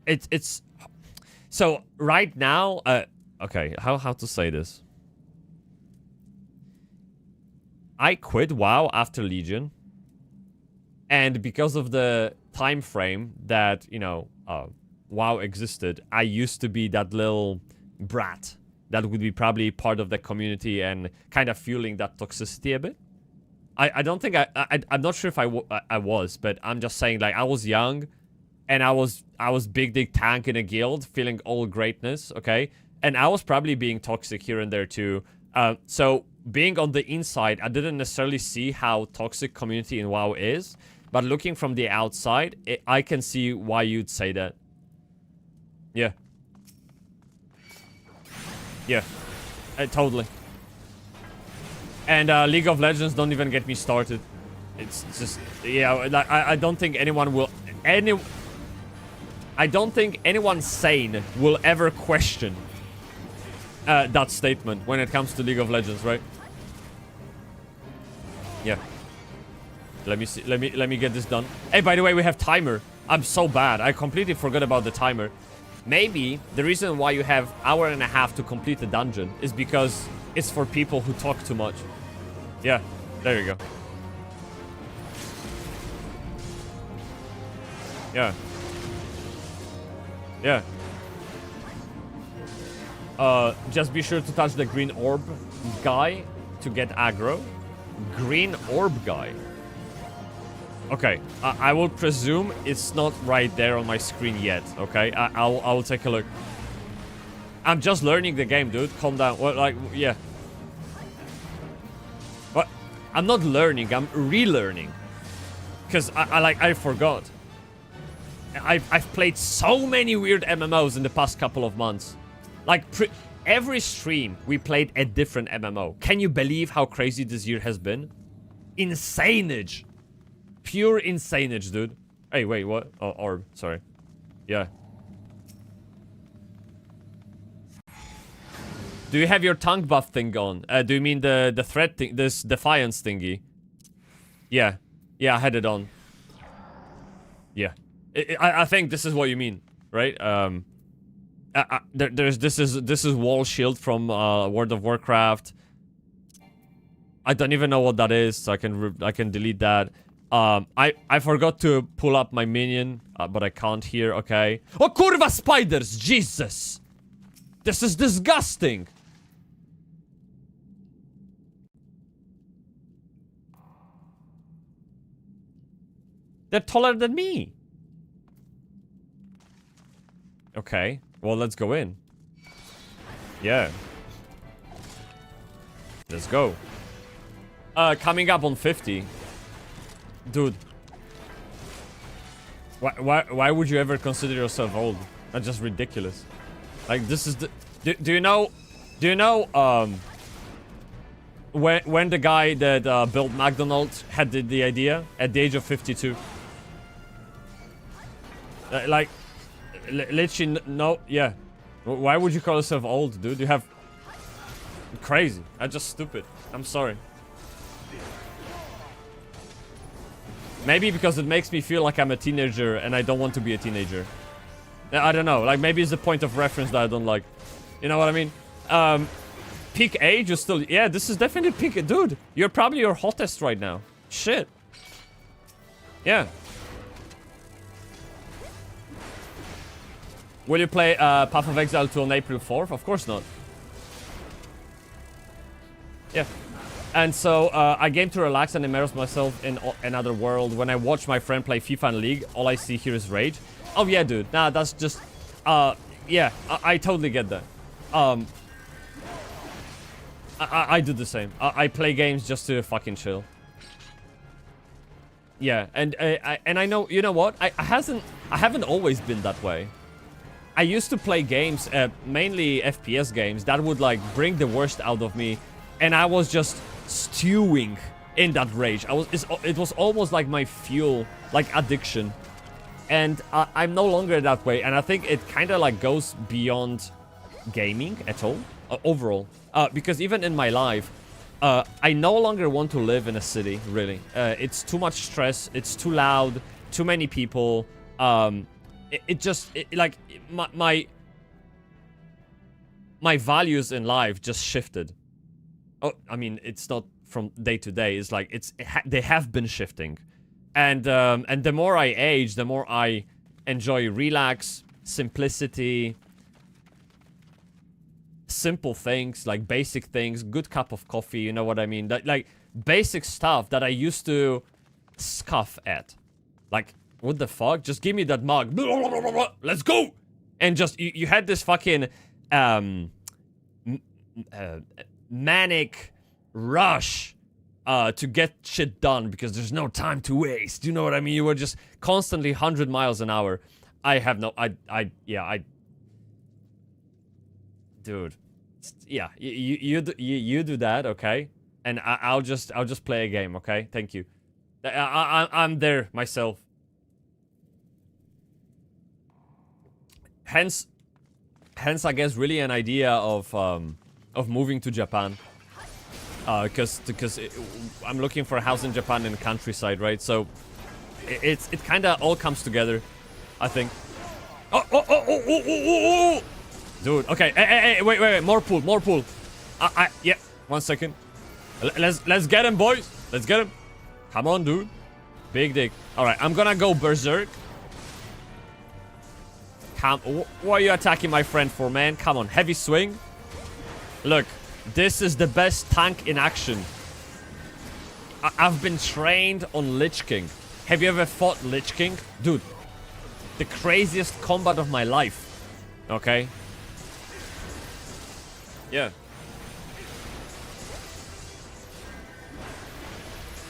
It's... So, right now... okay, how to say this? I quit WoW after Legion. And because of the time frame that, you know, WoW existed, I used to be that little brat that would be probably part of the community and kind of fueling that toxicity a bit. I don't think I'm not sure if I was, but I'm just saying, like, I was young and I was big dick tank in a guild, feeling all greatness, okay? And I was probably being toxic here and there too. So being on the inside, I didn't necessarily see how toxic community in WoW is. but looking from the outside, I can see why you'd say that. Yeah. Yeah. Totally. And League of Legends, don't even get me started. It's just, yeah, like, I don't think anyone will, I don't think anyone sane will ever question that statement when it comes to League of Legends, right? Yeah. Let me see, let me get this done. Hey, by the way, we have timer. I'm so bad. I completely forgot about the timer. Maybe the reason why you have hour and a half to complete the dungeon is because it's for people who talk too much. Yeah, there you go. Yeah. Yeah. Just be sure to touch the green orb guy to get aggro. Green orb guy. Okay, I will presume it's not right there on my screen yet, okay? I will take a look. I'm just learning the game, dude. Calm down. Well, like, yeah. What? I'm not learning, I'm relearning. Because I forgot. I've played so many weird MMOs in the past couple of months. Like, every stream, we played a different MMO. Can you believe how crazy this year has been? Insanage. Pure insanage, dude. Hey, wait, what? Oh, orb, sorry. Yeah. Do you have your tongue buff thing on? Do you mean the threat thing, this defiance thingy? Yeah. Yeah, I had it on. Yeah. I think this is what you mean, right? This is wall shield from World of Warcraft. I don't even know what that is, so I can delete that. I forgot to pull up my minion, but I can't here. Okay. Oh, kurwa spiders! Jesus, this is disgusting. They're taller than me. Okay, well, let's go in. Yeah. Let's go. Coming up on 50. Dude. Why would you ever consider yourself old? That's just ridiculous. Like, this is the... Do you know... When the guy that built McDonald's had the idea? At the age of 52. Like... Literally, no, yeah. Why would you call yourself old, dude? You have... Crazy. I'm just stupid. I'm sorry. Maybe because it makes me feel like I'm a teenager and I don't want to be a teenager. I don't know. Like, maybe it's the point of reference that I don't like. You know what I mean? Peak age is still... Yeah, this is definitely peak... Dude, you're probably your hottest right now. Shit. Yeah. Will you play Path of Exile 2 on April 4th? Of course not. Yeah. And so, I game to relax and immerse myself in another world. When I watch my friend play FIFA and League, all I see here is rage. Oh yeah, dude. Nah, that's just... yeah, I totally get that. I do the same. I play games just to fucking chill. Yeah, and I know... You know what? I haven't always been that way. I used to play games, mainly FPS games, that would like bring the worst out of me, and I was just stewing in that rage. It was almost like my fuel, like addiction, and I'm no longer that way. And I think it kind of like goes beyond gaming at all, overall, because even in my life, I no longer want to live in a city. Really, it's too much stress. It's too loud. Too many people. Like my values in life just shifted. Oh, I mean, it's not from day to day. It's like they have been shifting, and the more I age, the more I enjoy relax, simplicity, simple things, like basic things, good cup of coffee. You know what I mean? Like basic stuff that I used to scoff at, like. What the fuck? Just give me that mug. Let's go! And just, you had this fucking, manic rush to get shit done because there's no time to waste. You know what I mean? You were just constantly 100 miles an hour. I have no, dude, yeah, you do that, okay? And I'll just play a game, okay? Thank you. I'm there myself. Hence, I guess really an idea of moving to Japan. Because I'm looking for a house in Japan in the countryside, right? So it kind of all comes together, I think. Oh! Dude, okay. Hey, wait. More pool. Yeah. 1 second. Let's get him, boys. Let's get him. Come on, dude. Big dick. All right, I'm gonna go berserk. What are you attacking my friend for, man? Come on, heavy swing. Look, this is the best tank in action. I've been trained on Lich King. Have you ever fought Lich King? Dude, the craziest combat of my life. Okay? Yeah.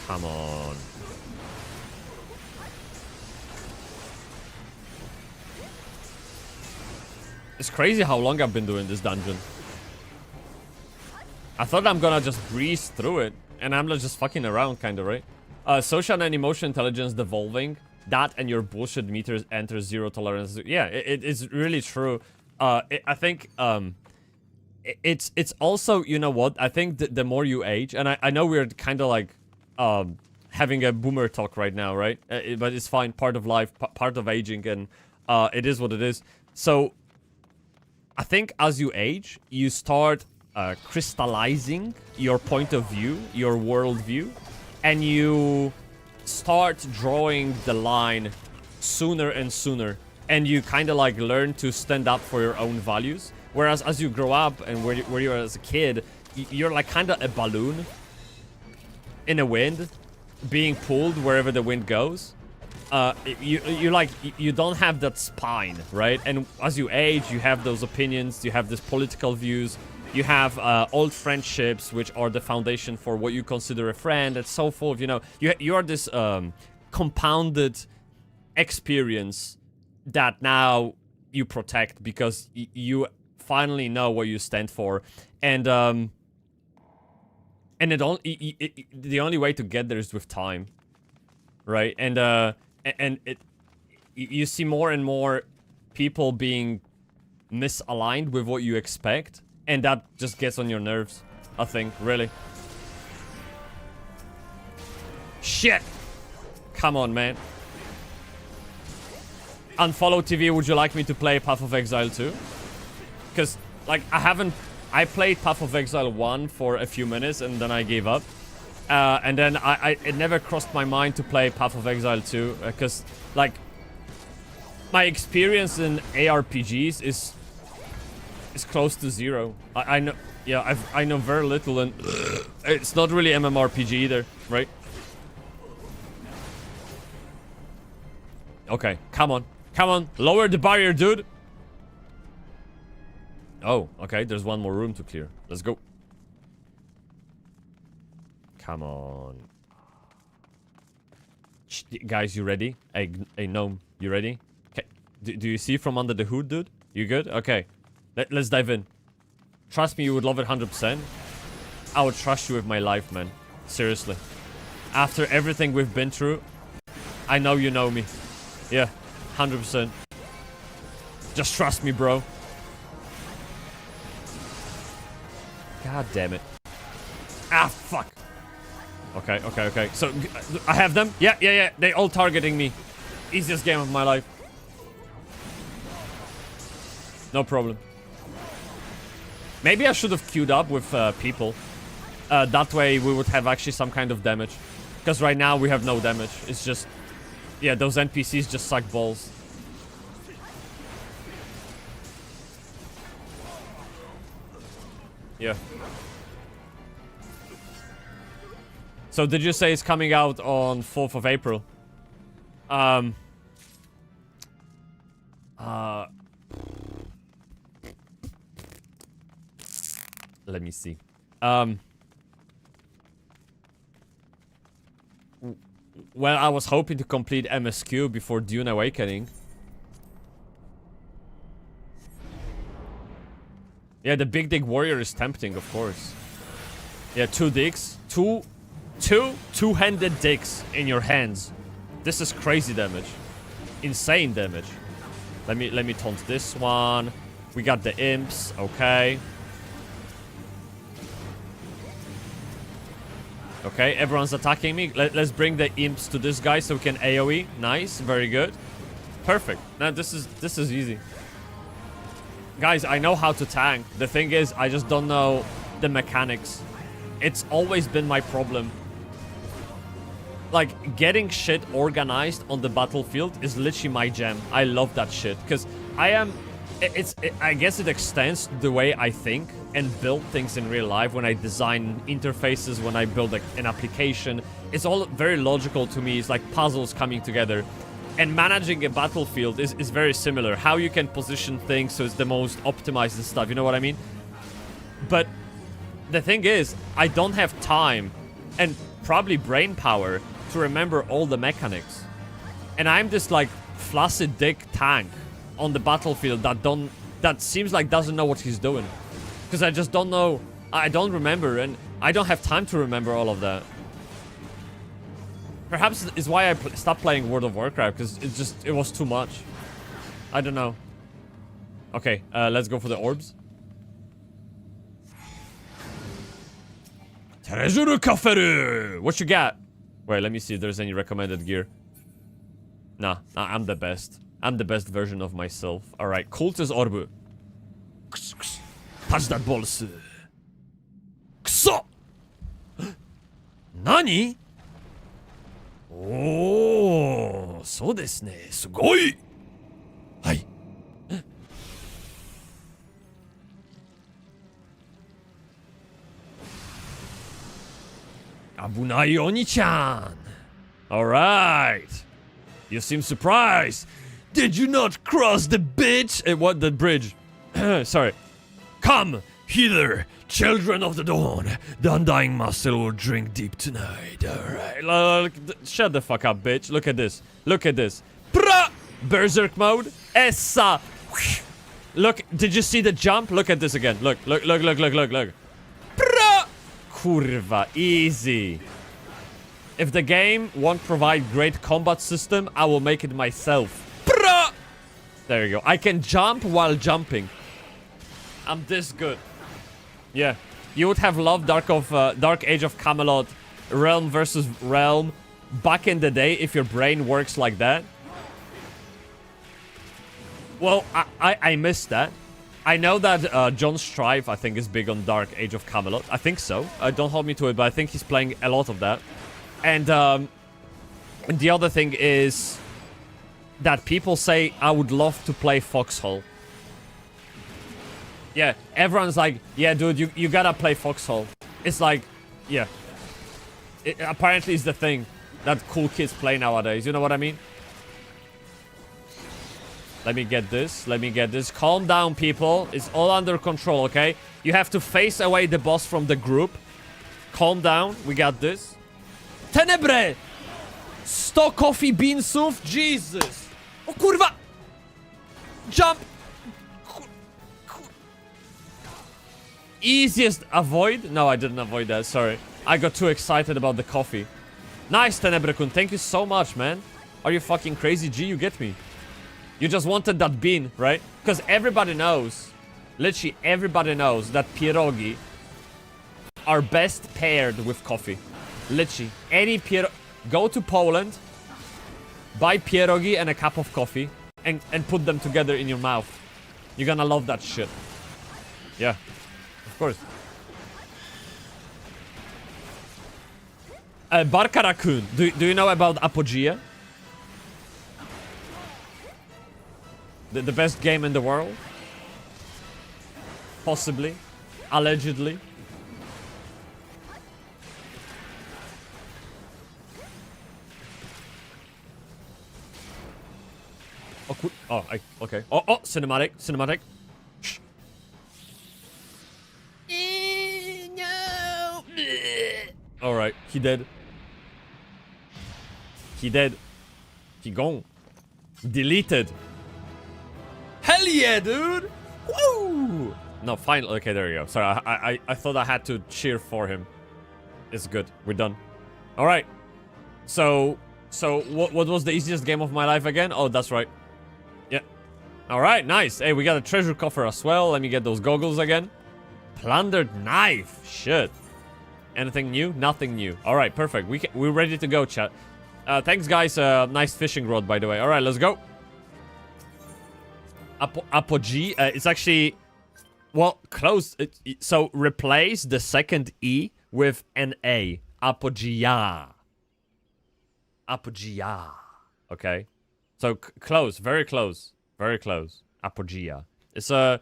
Come on. It's crazy how long I've been doing this dungeon. I thought I'm gonna just breeze through it, and I'm just fucking around, kinda, right? Social and emotional intelligence devolving. That and your bullshit meter enters zero tolerance. Yeah, it's really true. I think it's also, you know what? I think the more you age, and I know we're kind of like having a boomer talk right now, right? But it's fine, part of life, part of aging, and it is what it is. So I think as you age, you start crystallizing your point of view, your worldview, and you start drawing the line sooner and sooner, and you kind of like learn to stand up for your own values. Whereas as you grow up and where you're as a kid, you're like kind of a balloon in a wind, being pulled wherever the wind goes. You don't have that spine, right? And as you age, you have those opinions, you have these political views, you have old friendships, which are the foundation for what you consider a friend, and so forth. You know, you are this compounded experience that now you protect because you finally know what you stand for, and the only way to get there is with time, right? And you see more and more people being misaligned with what you expect, and that just gets on your nerves, I think, really. Shit! Come on, man. Unfollow TV, would you like me to play Path of Exile 2? Because, like, I played Path of Exile 1 for a few minutes, and then I gave up. And then it never crossed my mind to play Path of Exile 2, because, like, my experience in ARPGs is close to zero. I know, yeah, I know very little, and it's not really MMORPG either, right? Okay, come on, lower the barrier, dude. Oh, okay, there's one more room to clear. Let's go. Come on. Guys, you ready? Hey, gnome, you ready? Okay. Do you see from under the hood, dude? You good? Okay. Let's dive in. Trust me, you would love it 100%. I would trust you with my life, man. Seriously. After everything we've been through, I know you know me. Yeah, 100%. Just trust me, bro. God damn it. Ah, fuck. Okay. So, I have them? Yeah. They all targeting me. Easiest game of my life. No problem. Maybe I should have queued up with people. That way we would have actually some kind of damage. Because right now we have no damage. It's just... yeah, those NPCs just suck balls. Yeah. So did you say it's coming out on 4th of April? Let me see. Well, I was hoping to complete MSQ before Dune Awakening. Yeah, the big dig warrior is tempting, of course. Yeah, 2 digs. Two-handed digs in your hands. This is crazy damage. Insane damage. Let me taunt this one. We got the imps, okay. Okay, everyone's attacking me. Let's bring the imps to this guy so we can AoE. Nice, very good. Perfect. Now this is easy. Guys, I know how to tank. The thing is, I just don't know the mechanics. It's always been my problem. Like, getting shit organized on the battlefield is literally my jam. I love that shit. Because I guess it extends the way I think and build things in real life. When I design interfaces, when I build an application, it's all very logical to me. It's like puzzles coming together. And managing a battlefield is very similar. How you can position things so it's the most optimized and stuff. You know what I mean? But the thing is, I don't have time and probably brain power to remember all the mechanics. And I'm this like flaccid dick tank on the battlefield that seems like doesn't know what he's doing. Because I just don't know. I don't remember, and I don't have time to remember all of that. Perhaps is why I stopped playing World of Warcraft, because it was too much. I don't know. Okay, let's go for the orbs. Treasure Kaferu! What you got? Wait, let me see if there's any recommended gear. Nah, I'm the best. I'm the best version of myself. Alright, Cultus Orbu. Touch that balls. Kuso! Nani? Oh, so desu ne. Sugoi! Hai. Abunai Oni-chan. Alright. You seem surprised. Did you not cross the bitch? What, the bridge? Sorry. Come, hither, children of the dawn. The undying muscle will drink deep tonight. Alright. Look, shut the fuck up, bitch. Look at this. Look at this. Pra! Berserk mode. Essa. Look, did you see the jump? Look at this again. Look. Pra! Kurva, easy. If the game won't provide great combat system, I will make it myself. Pra! There you go. I can jump while jumping. I'm this good. Yeah. You would have loved Dark Age of Camelot, Realm versus Realm back in the day if your brain works like that. Well, I missed that. I know that John Strive, I think, is big on Dark Age of Camelot. I think so. Don't hold me to it, but I think he's playing a lot of that. And the other thing is that people say, I would love to play Foxhole. Yeah, everyone's like, yeah, dude, you gotta play Foxhole. It's like, yeah. Apparently it's the thing that cool kids play nowadays. You know what I mean? Let me get this. Let me get this. Calm down, people. It's all under control, okay? You have to face away the boss from the group. Calm down. We got this. Tenebre! 100 coffee beansów? Jesus! O kurwa! Jump! Easiest avoid? No, I didn't avoid that. Sorry. I got too excited about the coffee. Nice, Tenebre-kun. Thank you so much, man. Are you fucking crazy, G? You get me. You just wanted that bean, right? Because everybody knows, literally everybody knows that pierogi are best paired with coffee. Literally, any go to Poland, buy pierogi and a cup of coffee, and put them together in your mouth. You're gonna love that shit. Yeah, of course. Barkara-kun, do you know about Apogea? The best game in the world? Possibly. Allegedly. Oh, cool. Oh, okay. Oh, cinematic. Shh. No. Alright, he dead. He dead. He gone. Deleted. Hell yeah, dude! Woo! No, finally. Okay, there you go. Sorry, I thought I had to cheer for him. It's good. We're done. All right. So what was the easiest game of my life again? Oh, that's right. Yeah. All right, nice. Hey, we got a treasure coffer as well. Let me get those goggles again. Plundered knife. Shit. Anything new? Nothing new. All right, perfect. We're ready to go, chat. Thanks, guys. Nice fishing rod, by the way. All right, let's go. Apogea. It's actually, well, close. So replace the second E with an A. Apogea. Apogea. Okay. So close. Very close. Very close. Apogea. It's a.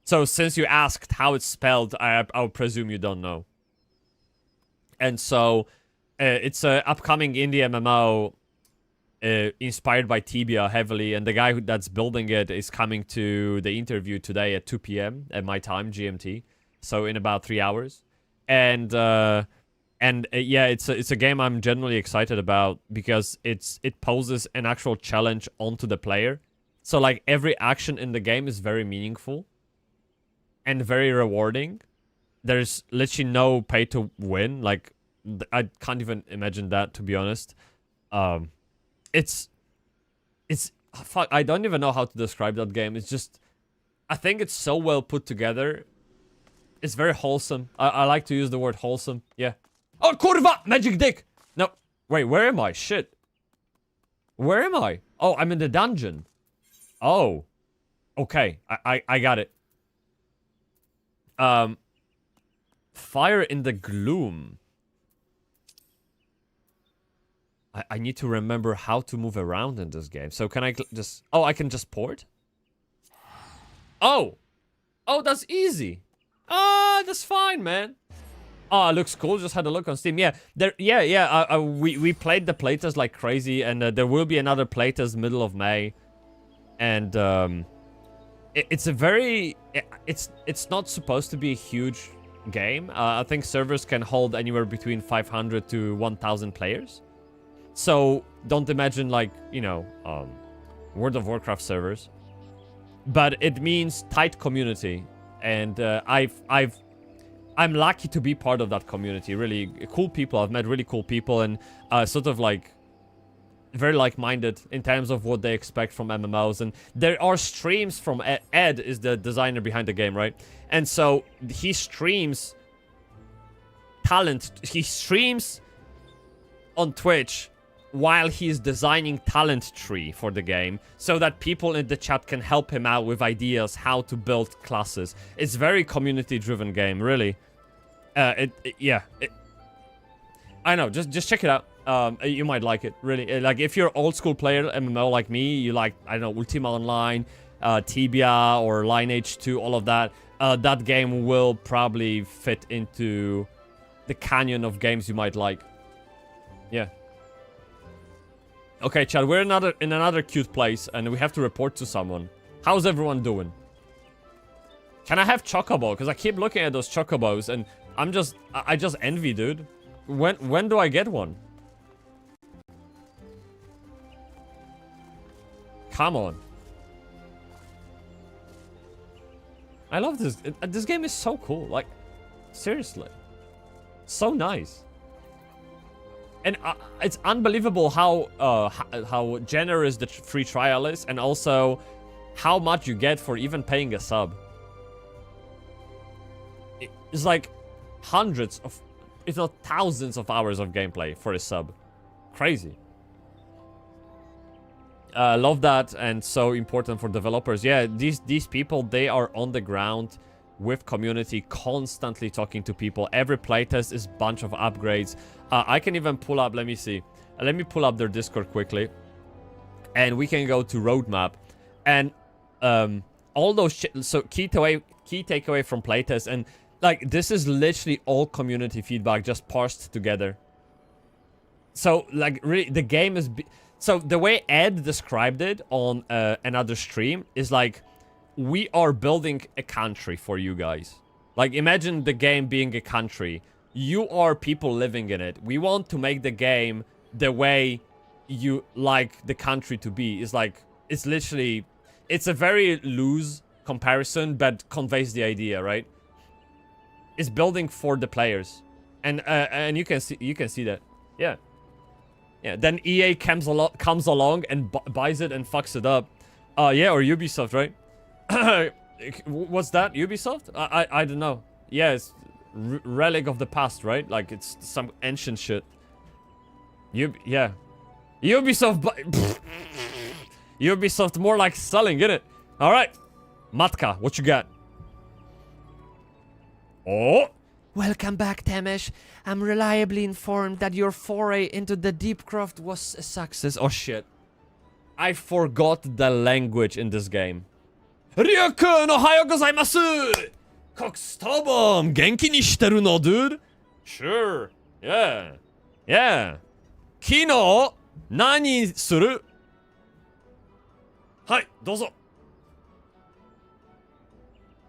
So since you asked how it's spelled, I'll presume you don't know. And so, it's a upcoming indie MMO inspired by Tibia heavily, and the guy that's building it is coming to the interview today at 2 p.m. at my time, GMT. So in about 3 hours. And yeah, it's a game I'm genuinely excited about because it poses an actual challenge onto the player. So like every action in the game is very meaningful and very rewarding. There's literally no pay to win. Like, I can't even imagine that, to be honest. It's fuck, I don't even know how to describe that game. It's just, I think it's so well put together. It's very wholesome. I like to use the word wholesome. Yeah. Oh, kurva! Magic dick! No. Wait, where am I? Shit. Where am I? Oh, I'm in the dungeon. Oh. Okay. I got it. Fire in the gloom. I need to remember how to move around in this game. So can I just... Oh, I can just port? Oh! Oh, that's easy. Ah, that's fine, man. Oh, it looks cool. Just had a look on Steam. Yeah, we played the playtest like crazy, and there will be another playtest middle of May. And it's a very... It's not supposed to be a huge game. I think servers can hold anywhere between 500 to 1,000 players. So don't imagine like, you know, World of Warcraft servers. But it means tight community, and I'm lucky to be part of that community. Really cool people. I've met really cool people, and sort of like very like-minded in terms of what they expect from MMOs. And there are streams from Ed is the designer behind the game, right? And so he streams talent. He streams on Twitch while he's designing talent tree for the game, so that people in the chat can help him out with ideas how to build classes. It's very community-driven game, really. Yeah. I know. Just check it out. You might like it, really. Like if you're old school player MMO like me, you like, I don't know, Ultima Online, Tibia or Lineage 2, all of that. That game will probably fit into the canyon of games you might like. Yeah. Okay, Chad, we're in another cute place, and we have to report to someone. How's everyone doing? Can I have Chocobo? Because I keep looking at those Chocobos, and I just envy, dude. When do I get one? Come on. I love this. This game is so cool. Like, seriously. So nice. And it's unbelievable how generous the free trial is, and also how much you get for even paying a sub. It's like hundreds of, if not thousands of hours of gameplay for a sub. Crazy. Love that, and so important for developers. Yeah, these people, they are on the ground with community, constantly talking to people. Every playtest is a bunch of upgrades. I can even pull up, let me see. Let me pull up their Discord quickly. And we can go to roadmap. And all those so key takeaway from playtest. And like, this is literally all community feedback just parsed together. So like, really, the game is... So the way Ed described it on another stream is like, we are building a country for you guys. Like, imagine the game being a country. You are people living in it. We want to make the game the way you like the country to be. It's like, it's literally, it's a very loose comparison, but conveys the idea, right? It's building for the players, and you can see that, yeah. Then EA comes along and buys it and fucks it up. Yeah, or Ubisoft, right? What's that? Ubisoft? I don't know. Yeah, it's relic of the past, right? Like it's some ancient shit. Yeah. Ubisoft. Ubisoft more like selling, innit? All right, Matka, what you got? Oh. Welcome back, Temesh. I'm reliably informed that your foray into the Deepcroft was a success. Oh shit. I forgot the language in this game. Ryukun, ohayo gozaimasu! Kokstobom, genki ni shiteru no, dude? Sure. Yeah. Yeah. Kino, nani suru? Hai, dozo.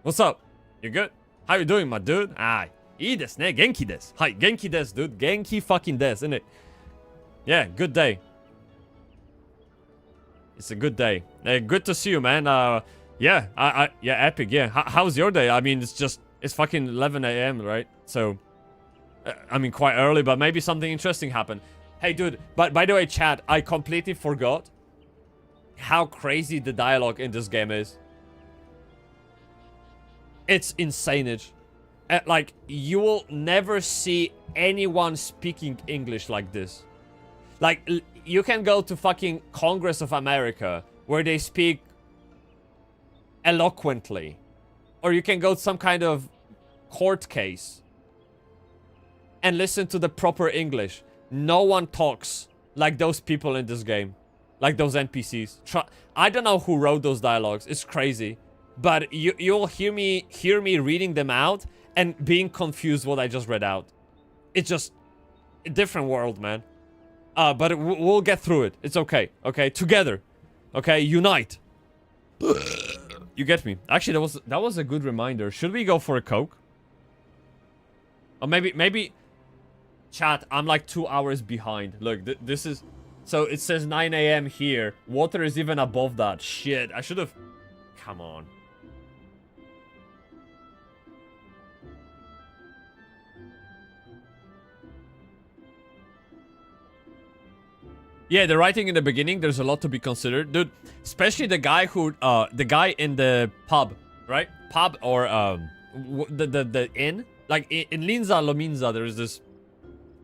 What's up? You good? How you doing, my dude? Ah, ii desu ne, genki desu. Hai, genki desu, dude. Genki fucking desu, innit? Yeah, good day. It's a good day. Good to see you, man. Yeah, yeah, epic, yeah. How's your day? I mean, it's fucking 11 a.m., right? So, I mean, quite early, but maybe something interesting happened. Hey, dude, but by the way, chat, I completely forgot how crazy the dialogue in this game is. It's insanage. Like, you will never see anyone speaking English like this. Like, you can go to fucking Congress of America, where they speak eloquently. Or you can go to some kind of court case and listen to the proper English. No one talks like those people in this game. Like those NPCs. I don't know who wrote those dialogues. It's crazy. But you'll hear me reading them out and being confused what I just read out. It's just a different world, man. But we'll get through it. It's okay. Okay, together. Okay, unite. You get me? Actually, that was a good reminder. Should we go for a Coke? Or maybe. Chat, I'm like 2 hours behind. Look, this is. So it says 9 a.m. here. Water is even above that. Shit, I should have. Come on. Yeah, the writing in the beginning, there's a lot to be considered. Dude, especially the guy who, the guy in the pub, right? Pub or, the inn. Like, in Linza Lominza, there's this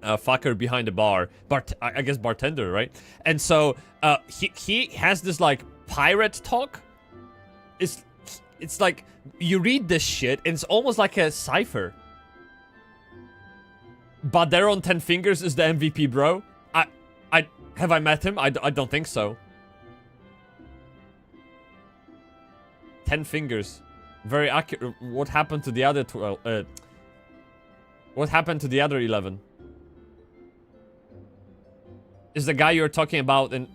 fucker behind the bar. I guess bartender, right? And so, he has this, like, pirate talk. It's like, you read this shit, and it's almost like a cipher. But there on 10 Fingers is the MVP, bro. Have I met him? I don't think so. 10 Fingers. Very accurate. What happened to the other 12? What happened to the other 11? Is the guy you're talking about in...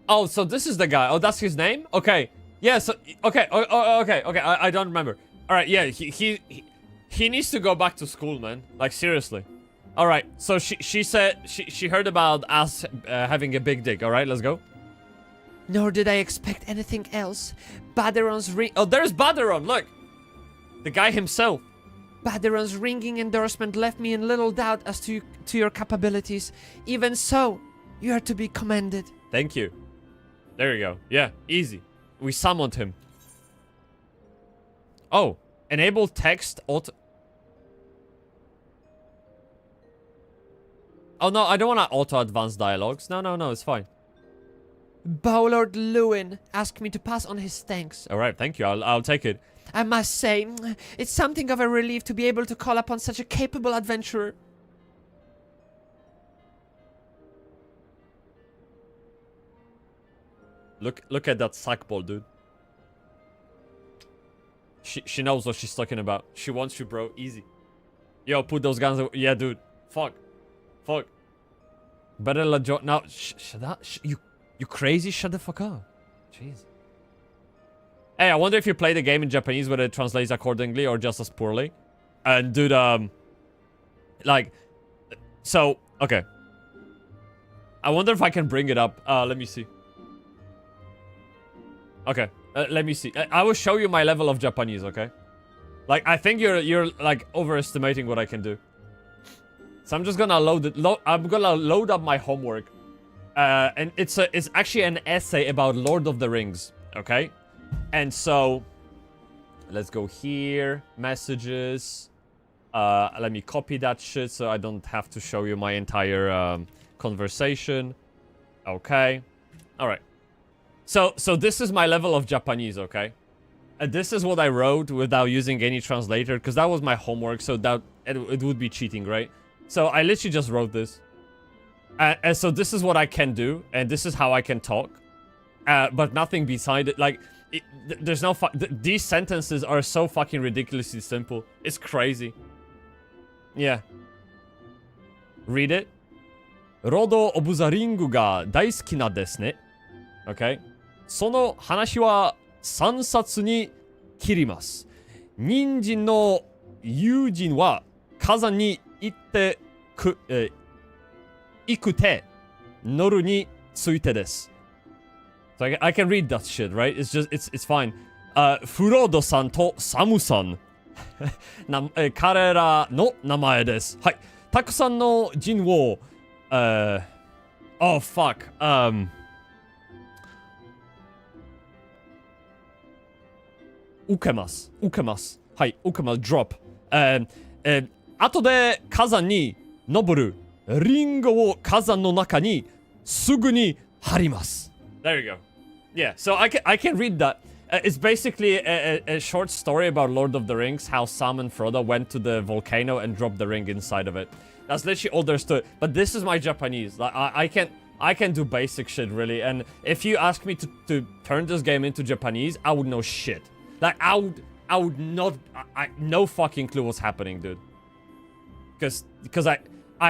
Oh, so this is the guy. Oh, that's his name? Okay. Yeah, so... Okay. Okay. I don't remember. Alright, yeah. He needs to go back to school, man. Like, seriously. Alright, so she said she heard about us having a big dick. Alright, let's go. Nor did I expect anything else. Baderon's ring. Oh, there's Baderon, look! The guy himself. Baderon's ringing endorsement left me in little doubt as to your capabilities. Even so, you are to be commended. Thank you. There you go. Yeah, easy. We summoned him. Oh, enable text auto... Oh, no, I don't want to auto-advance dialogues. No, it's fine. Bowlord Lewin asked me to pass on his thanks. Alright, thank you. I'll take it. I must say, it's something of a relief to be able to call upon such a capable adventurer. Look at that sackball, dude. She knows what she's talking about. She wants you, bro. Easy. Yo, put those guns away. Yeah, dude. Fuck. Better let Joe... Now, shut up. You crazy? Shut the fuck up. Jeez. Hey, I wonder if you play the game in Japanese whether it translates accordingly or just as poorly. And dude, like... So, okay. I wonder if I can bring it up. Let me see. Okay, let me see. I will show you my level of Japanese, okay? Like, I think you're like overestimating what I can do. So I'm just gonna I'm gonna load up my homework. And it's actually an essay about Lord of the Rings, okay? And so let's go here, messages. Let me copy that shit so I don't have to show you my entire conversation. Okay. All right. So this is my level of Japanese, okay? This is what I wrote without using any translator, because that was my homework, so that it would be cheating, right? So I literally just wrote this. And so this is what I can do, and this is how I can talk. But nothing beside it. Like, there's no these sentences are so fucking ridiculously simple. It's crazy. Yeah. Read it. Rodo obuzaringu ga daisuki na desu ne. Okay. その話は3冊に切ります。人参の友人は火山に行くて乗るについてです。So I can read that shit, right? It's just, it's fine. フロードさんとサムさん彼らの名前です。はい。たくさんの人をoh fuck. 受けます。はい、受けます。drop。後で火山に登る。リンゴを火山の中にすぐに貼ります。There you go. Yeah, so I can read that. It's basically a short story about Lord of the Rings, how Sam and Frodo went to the volcano and dropped the ring inside of it. That's literally all there's to it. But this is my Japanese. Like, I can do basic shit, really. And if you ask me to turn this game into Japanese, I would know shit. Like, I would not... no fucking clue what's happening, dude. Because I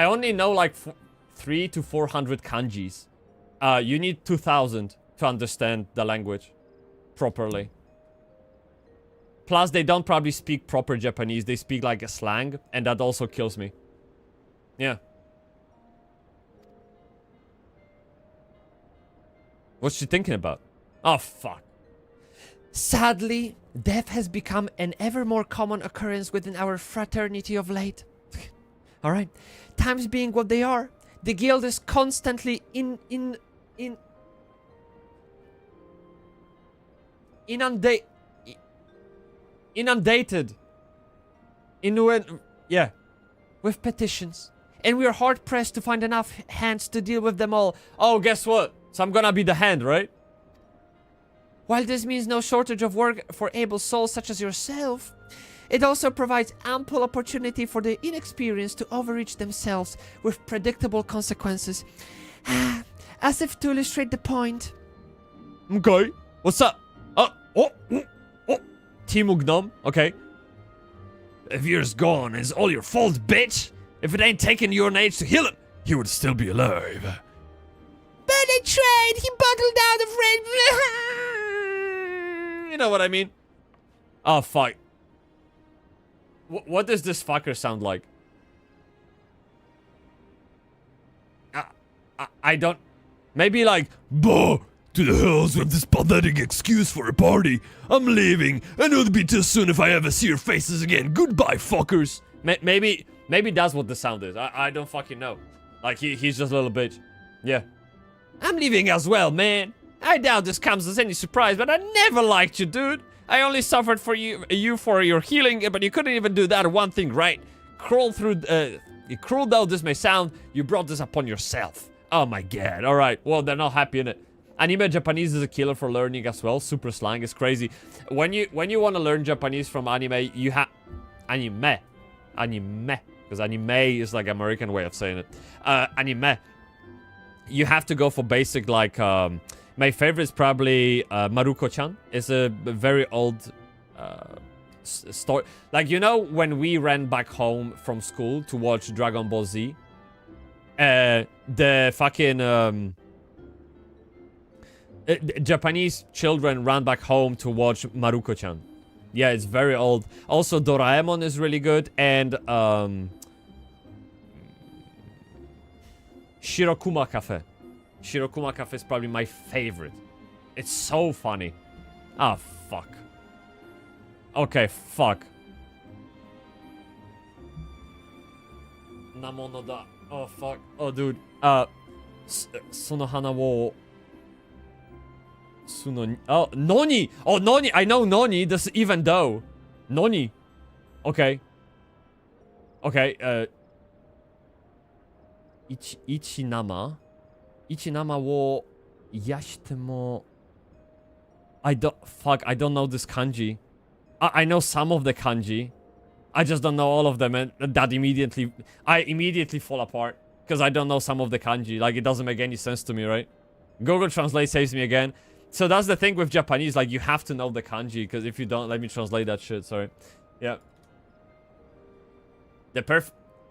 only know, like, 300 to 400 kanjis. You need 2,000 to understand the language properly. Plus, they don't probably speak proper Japanese. They speak, like, a slang, and that also kills me. Yeah. What's she thinking about? Oh, fuck. Sadly, death has become an ever more common occurrence within our fraternity of late. Alright, times being what they are, the guild is constantly inundated with petitions. And we are hard pressed to find enough hands to deal with them all. Oh, guess what? So I'm gonna be the hand, right? While this means no shortage of work for able souls such as yourself, it also provides ample opportunity for the inexperienced to overreach themselves with predictable consequences. As if to illustrate the point. Okay. What's up? Team Ugnam. Okay. If yours gone, it's all your fault, bitch. If it ain't taken your age to heal him, he would still be alive. But I tried. He bottled down the friend. You know what I mean? Oh, fuck. What does this fucker sound like? I don't... Maybe like... Bah! To the hells with this pathetic excuse for a party. I'm leaving, and it'll be too soon if I ever see your faces again. Goodbye, fuckers. Maybe that's what the sound is. I don't fucking know. Like, he's just a little bitch. Yeah. I'm leaving as well, man. I doubt this comes as any surprise, but I never liked you, dude. I only suffered for you for your healing, but you couldn't even do that one thing right. Cruel though this may sound, you brought this upon yourself. Oh my god. Alright, well, they're not happy in it. Anime Japanese is a killer for learning as well. Super slang is crazy. When you want to learn Japanese from anime, you have... Anime. Because anime is like American way of saying it. Anime. You have to go for basic, like... my favorite is probably Maruko-chan. It's a very old story. Like, you know, when we ran back home from school to watch Dragon Ball Z, the fucking Japanese children ran back home to watch Maruko-chan. Yeah, it's very old. Also, Doraemon is really good, and Shirokuma Cafe. Shirokuma Cafe is probably my favorite. It's so funny. Ah, fuck. Okay, fuck. Namono da. Oh, fuck. Oh, dude. Sonohana wo... Oh, Noni! Oh, Noni! I know Noni, this even though. Noni. Okay. Okay, Ichinama. Ichinama wo yashitemo... I don't know this kanji. I know some of the kanji. I just don't know all of them, and that I immediately fall apart. Because I don't know some of the kanji. Like, it doesn't make any sense to me, right? Google Translate saves me again. So that's the thing with Japanese, like, you have to know the kanji, because if you don't, let me translate that shit, sorry. Yeah.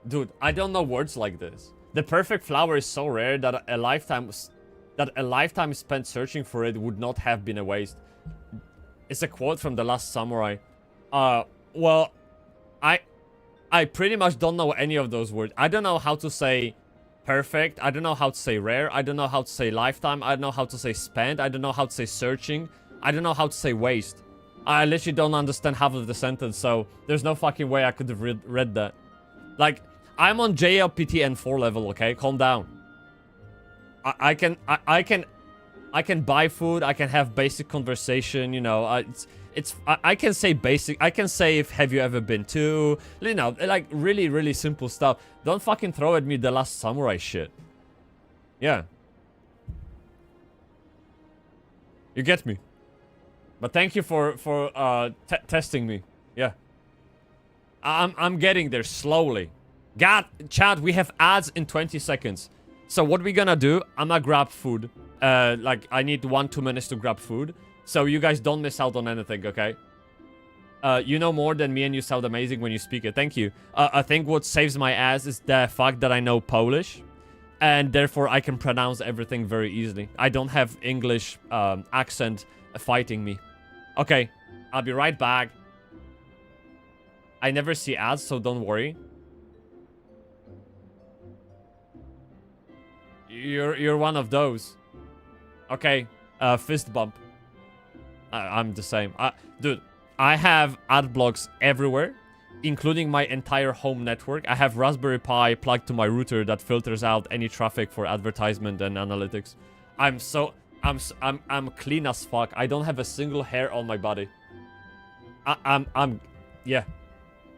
Dude, I don't know words like this. The perfect flower is so rare that a lifetime spent searching for it would not have been a waste. It's a quote from The Last Samurai. Well, I pretty much don't know any of those words. I don't know how to say perfect. I don't know how to say rare. I don't know how to say lifetime. I don't know how to say spent. I don't know how to say searching. I don't know how to say waste. I literally don't understand half of the sentence, so there's no fucking way I could have read that. Like, I'm on JLPT N4 level, okay? Calm down. I can buy food. I can have basic conversation, you know. I can say basic. I can say if have you ever been to, you know, like really, really simple stuff. Don't fucking throw at me The Last Samurai shit. Yeah. You get me. But thank you for testing me. Yeah. I'm getting there slowly. God, chat, we have ads in 20 seconds. So what we gonna do, I'm gonna grab food. Like, I need 1-2 minutes to grab food. So you guys don't miss out on anything, okay? You know more than me and you sound amazing when you speak it. Thank you. I think what saves my ass is the fact that I know Polish. And therefore I can pronounce everything very easily. I don't have English accent fighting me. Okay, I'll be right back. I never see ads, so don't worry. You're one of those. Okay, fist bump. I'm the same. Dude, I have ad blocks everywhere, including my entire home network. I have Raspberry Pi plugged to my router that filters out any traffic for advertisement and analytics. I'm clean as fuck. I don't have a single hair on my body. Yeah.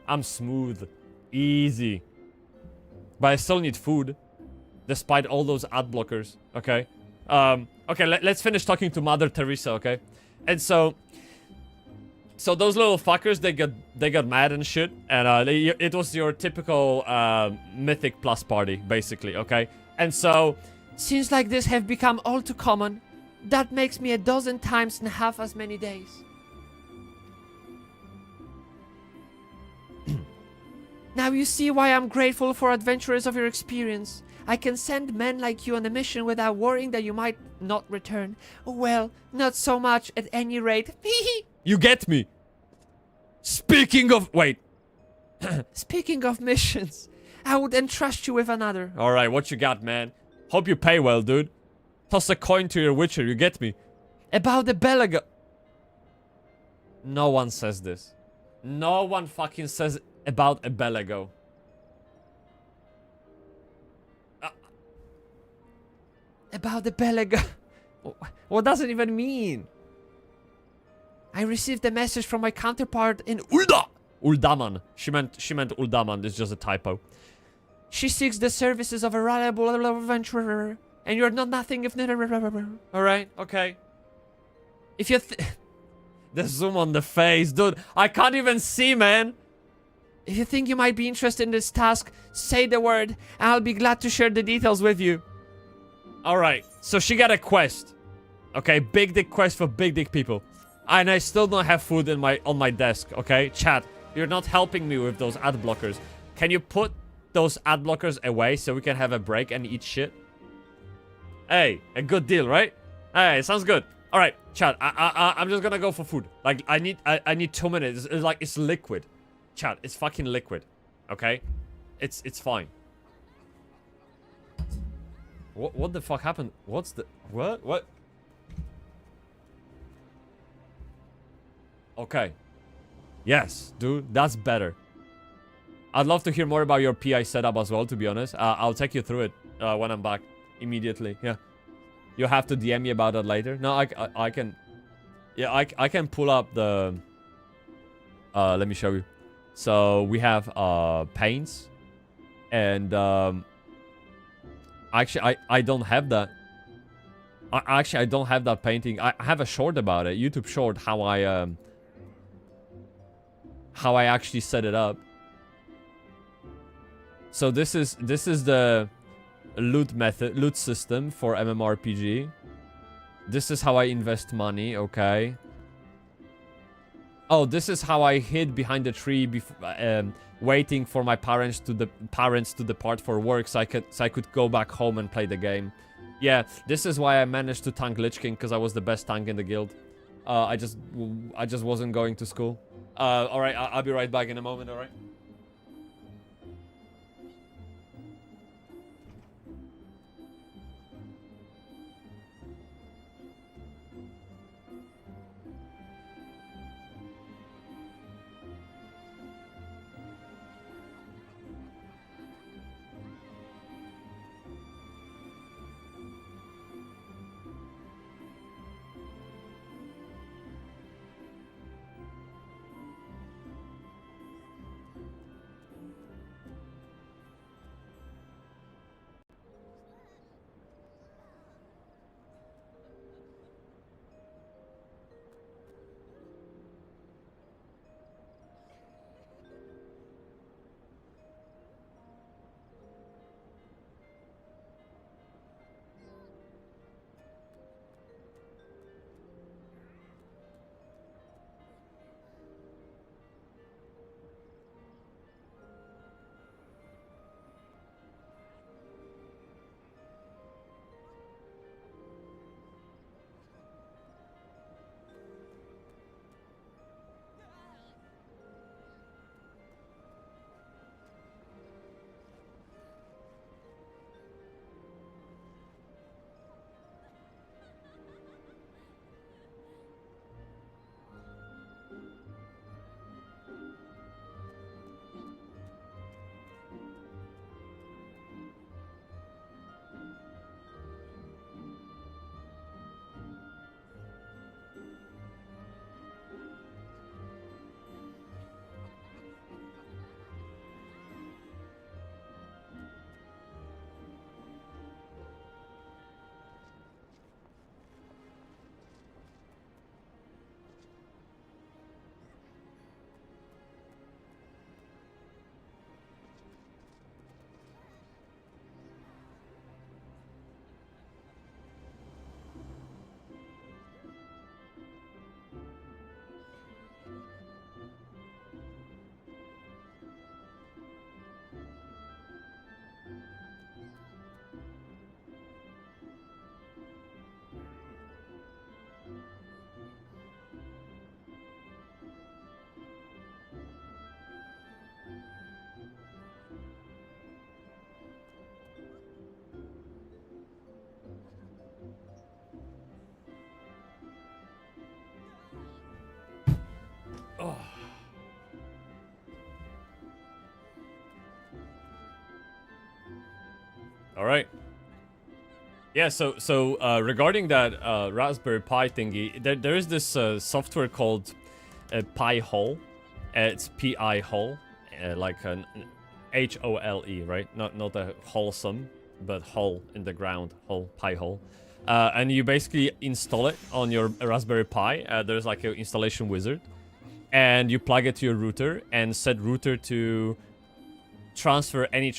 I'm smooth. Easy. But I still need food. Despite all those ad blockers, okay? Okay, let's finish talking to Mother Teresa, okay? And so those little fuckers, they got mad and shit, and it was your typical Mythic Plus party, basically, okay? And so, Scenes like this have become all too common. That makes me 12 times in half as many days. Now you see why I'm grateful for adventurers of your experience. I can send men like you on a mission without worrying that you might not return. Well, not so much at any rate. you get me. Speaking of... Wait. Speaking of missions, I would entrust you with another. Alright, what you got, man? Hope you pay well, dude. Toss a coin to your witcher, you get me? About the Belago... No one says this. No one fucking says about a Belago. About the Belago... What does it even mean? I received a message from my counterpart in Uldaman. She meant Uldaman. It's just a typo. She seeks the services of a reliable adventurer, and you're not nothing if not. Alright, okay. If you the zoom on the face, dude. I can't even see, man. If you think you might be interested in this task, say the word, and I'll be glad to share the details with you. Alright, so she got a quest. Okay, big dick quest for big dick people. And I still don't have food on my desk, okay? Chat, you're not helping me with those ad blockers. Can you put those ad blockers away so we can have a break and eat shit? Hey, a good deal, right? Hey, sounds good. Alright, chat, I'm just gonna go for food. Like, I need 2 minutes. It's like, it's liquid. Chat, it's fucking liquid. Okay? It's fine. What the fuck happened? What's the... What? Okay. Yes, dude, that's better. I'd love to hear more about your PI setup as well, to be honest. I'll take you through it when I'm back immediately. Yeah. You'll have to DM me about that later. No, I can... Yeah, I can pull up the... let me show you. So, we have paints. And, actually, I don't have that. Actually, I don't have that painting. I have a short about it. YouTube short, how I actually set it up. So this is the loot system for MMORPG. This is how I invest money, okay. Oh, this is how I hid behind the tree waiting for my parents to depart for work so I could go back home and play the game. Yeah, this is why I managed to tank Lich King, because I was the best tank in the guild. I just wasn't going to school. Alright, I'll be right back in a moment, alright? Oh. All right. Yeah, so regarding that Raspberry Pi thingy, there is this software called Pi Hole. It's Pi Hole, like an H-O-L-E, right? Not a wholesome, but hole in the ground, hole, Pi Hole. And you basically install it on your Raspberry Pi. There's like an installation wizard. And you plug it to your router and set router to transfer any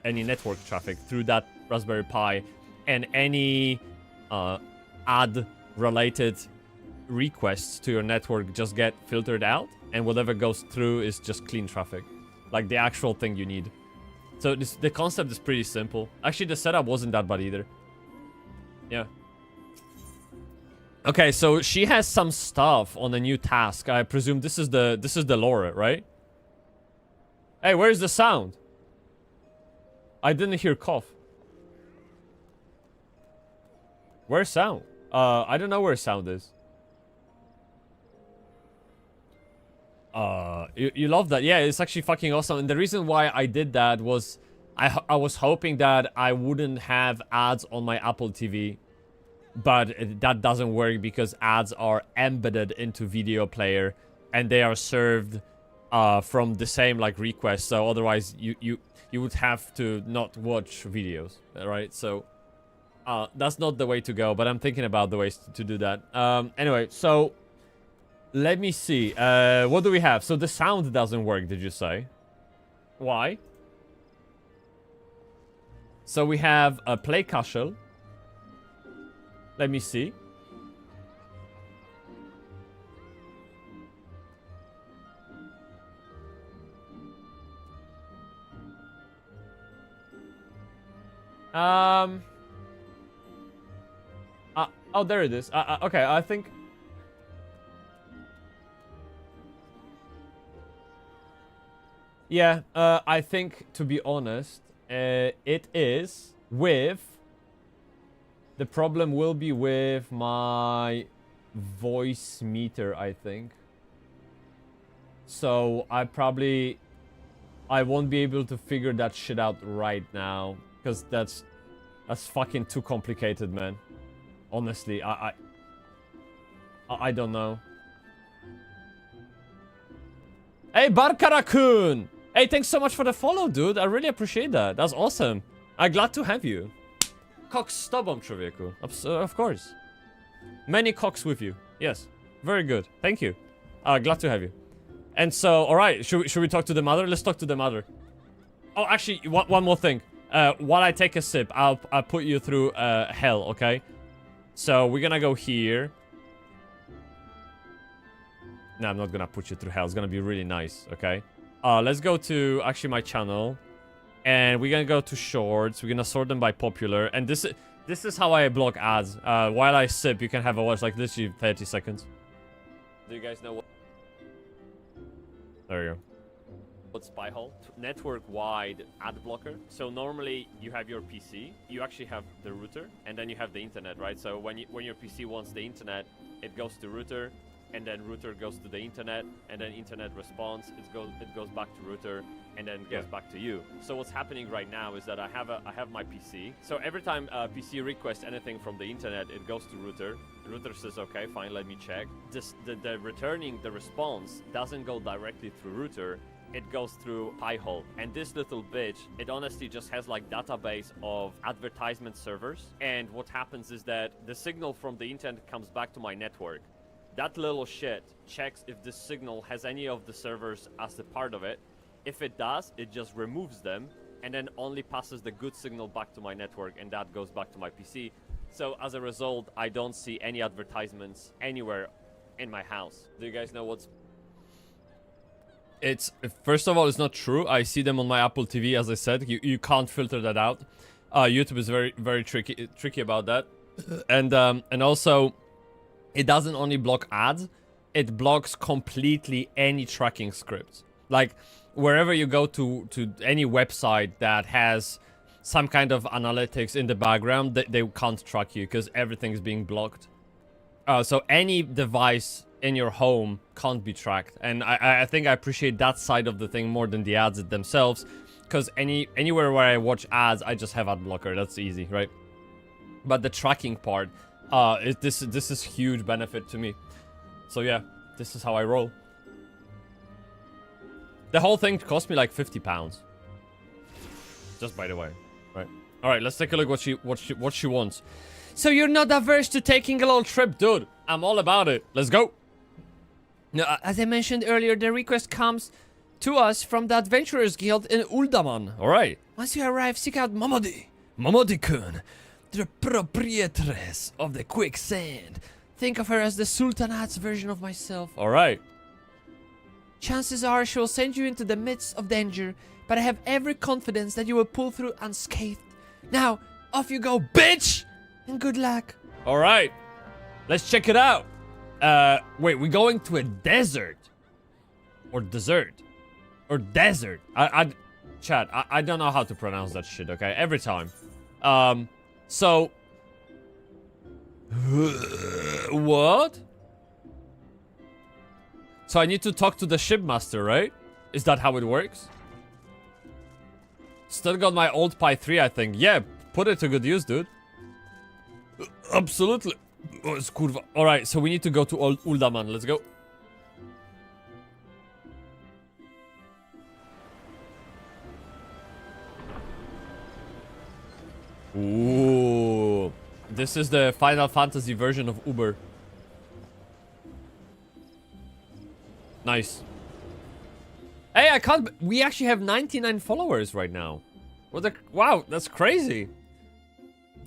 any network traffic through that Raspberry Pi, and any ad related requests to your network just get filtered out, and whatever goes through is just clean traffic, like the actual thing you need. So the concept is pretty simple. Actually, the setup wasn't that bad either. Yeah. Okay, so she has some stuff on a new task. I presume this is the Laura, right? Hey, where's the sound? I didn't hear cough. Where's sound? I don't know where sound is. You love that. Yeah, it's actually fucking awesome. And the reason why I did that was I was hoping that I wouldn't have ads on my Apple TV. But that doesn't work because ads are embedded into video player and they are served from the same like request. So otherwise you would have to not watch videos, right? So that's not the way to go, but I'm thinking about the ways to do that. Anyway, so let me see. What do we have? So the sound doesn't work, did you say? Why? So we have a play casual. Let me see. Oh, there it is. Okay, I think. Yeah, I think, to be honest, it is with. The problem will be with my voice meter, I think. So I won't be able to figure that shit out right now, because that's fucking too complicated, man. Honestly, I don't know. Hey, Barkarakun! Hey, thanks so much for the follow, dude. I really appreciate that. That's awesome. I'm glad to have you. Cocks z tobą, człowieku. Of course. Many cocks with you. Yes. Very good. Thank you. Glad to have you. And so, alright, should we talk to the mother? Let's talk to the mother. Oh, actually, one more thing. While I take a sip, I'll put you through hell, okay? So, we're gonna go here. No, I'm not gonna put you through hell. It's gonna be really nice, okay? Let's go to, actually, my channel. And we're gonna go to shorts. We're gonna sort them by popular. And this is how I block ads. While I sip, you can have a watch like literally 30 seconds. Do you guys know what? There you go. What's Spyhole? Network-wide ad blocker. So normally you have your PC, you actually have the router, and then you have the internet, right? So when your PC wants the internet, it goes to router, and then router goes to the internet, and then internet responds. It goes back to router, and then goes back to you. So what's happening right now is that I have my PC. So every time PC requests anything from the internet, it goes to router. The router says, okay, fine, let me check. The returning the response doesn't go directly through router. It goes through Pi-hole. And this little bitch, it honestly just has like database of advertisement servers. And what happens is that the signal from the internet comes back to my network. That little shit checks if this signal has any of the servers as a part of it. If it does, it just removes them and then only passes the good signal back to my network, and that goes back to my PC. So as a result, I don't see any advertisements anywhere in my house. Do you guys know what's... It's, first of all, it's not true. I see them on my Apple TV, as I said. You can't filter that out. YouTube is very, very tricky about that. And also... It doesn't only block ads, it blocks completely any tracking scripts. Like, wherever you go to any website that has some kind of analytics in the background, they can't track you because everything's being blocked. So any device in your home can't be tracked. And I think I appreciate that side of the thing more than the ads themselves. Because anywhere where I watch ads, I just have ad blocker. That's easy, right? But the tracking part... this is huge benefit to me. So yeah, this is how I roll. The whole thing cost me like £50. Just by the way, right? All right, let's take a look what she wants. So you're not averse to taking a little trip, dude? I'm all about it. Let's go. Now, as I mentioned earlier, the request comes to us from the Adventurers Guild in Uldaman. All right. Once you arrive, seek out Momodi-kun. The proprietress of the quicksand. Think of her as the Sultanat's version of myself. Alright. Chances are she will send you into the midst of danger, but I have every confidence that you will pull through unscathed. Now, off you go, bitch! And good luck. Alright. Let's check it out. Wait, we're going to a desert. Or desert. Or desert. Chat, I don't know how to pronounce that shit, okay? Every time. So, What? So I need to talk to the shipmaster, right? Is that how it works? Still got my old Pi 3, I think. Yeah, put it to good use, dude. Absolutely. Oh, it's kurwa. Alright, so we need to go to Uldaman. Let's go. Ooh. This is the Final Fantasy version of Uber. Nice. Hey, I can't... We actually have 99 followers right now. What the... Wow, that's crazy.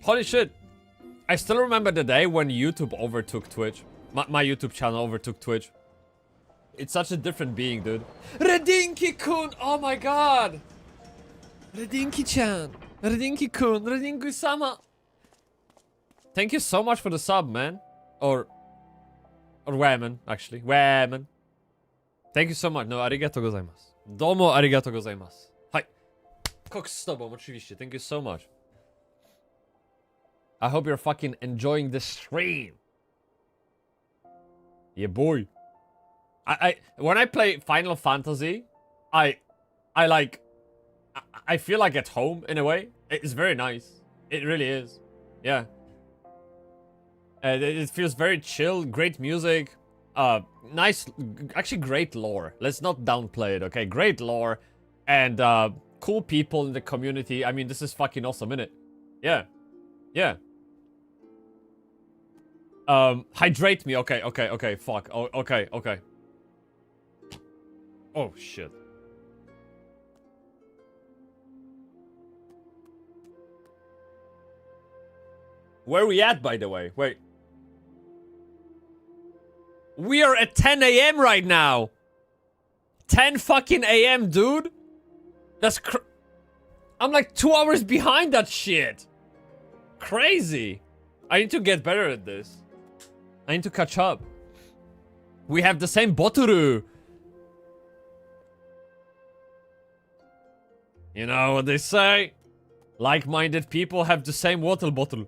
Holy shit. I still remember the day when YouTube overtook Twitch. My YouTube channel overtook Twitch. It's such a different being, dude. Redinki-kun! Oh my god! Redinki-chan! Redinki-kun! Redinki-sama! Thank you so much for the sub, man. Or women, actually. Women. Thank you so much. No, arigato gozaimasu. Domo arigato gozaimasu. Hi. Koks z tobą, oczywiście. Thank you so much. I hope you're fucking enjoying the stream. Yeah, boy. When I play Final Fantasy, I feel like at home in a way. It's very nice. It really is. Yeah. It feels very chill, great music, nice, actually great lore. Let's not downplay it, okay? Great lore, and cool people in the community. I mean, this is fucking awesome, innit? Yeah. Yeah. Hydrate me. Okay, fuck. Oh, okay. Oh, shit. Where are we at, by the way? Wait. We are at 10 a.m. right now. 10 fucking a.m., dude. That's I'm like 2 hours behind that shit. Crazy. I need to get better at this. I need to catch up. We have the same Botoru. You know what they say? Like-minded people have the same water bottle.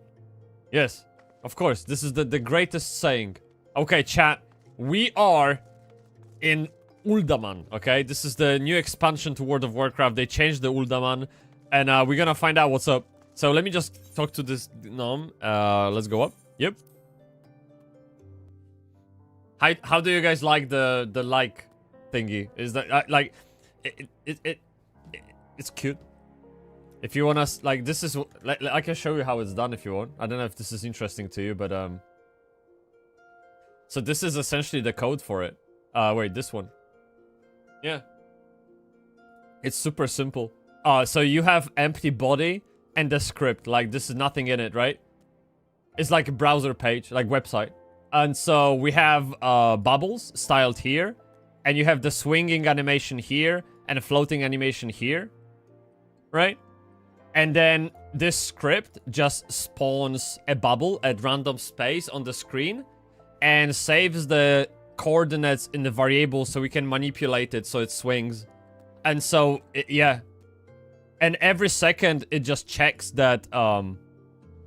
Yes, of course. This is the greatest saying. Okay, chat. We are in Uldaman, okay? This is the new expansion to World of Warcraft. They changed the Uldaman. And we're gonna find out what's up. So let me just talk to this Nom. Let's go up. Yep. How do you guys like the like thingy? Is that like it's cute. If you wanna like, this is like I can show you how it's done if you want. I don't know if this is interesting to you, but so this is essentially the code for it. Wait, this one. Yeah. It's super simple. So you have empty body and the script. Like, this is nothing in it, right? It's like a browser page, like website. And so we have bubbles styled here. And you have the swinging animation here and a floating animation here. Right? And then this script just spawns a bubble at random space on the screen and saves the coordinates in the variable so we can manipulate it so it swings. And so, yeah. And every second, it just checks that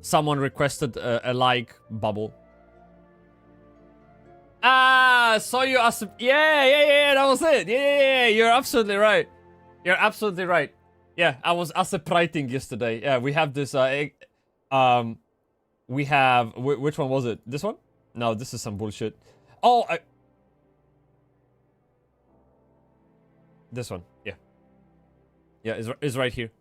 someone requested a like bubble. Ah, saw you as... Yeah, that was it. Yeah, you're absolutely right. You're absolutely right. Yeah, I was writing yesterday. Yeah, we have this, we have... Which one was it? This one? No, this is some bullshit. Oh, this one, yeah. Yeah, it's right here.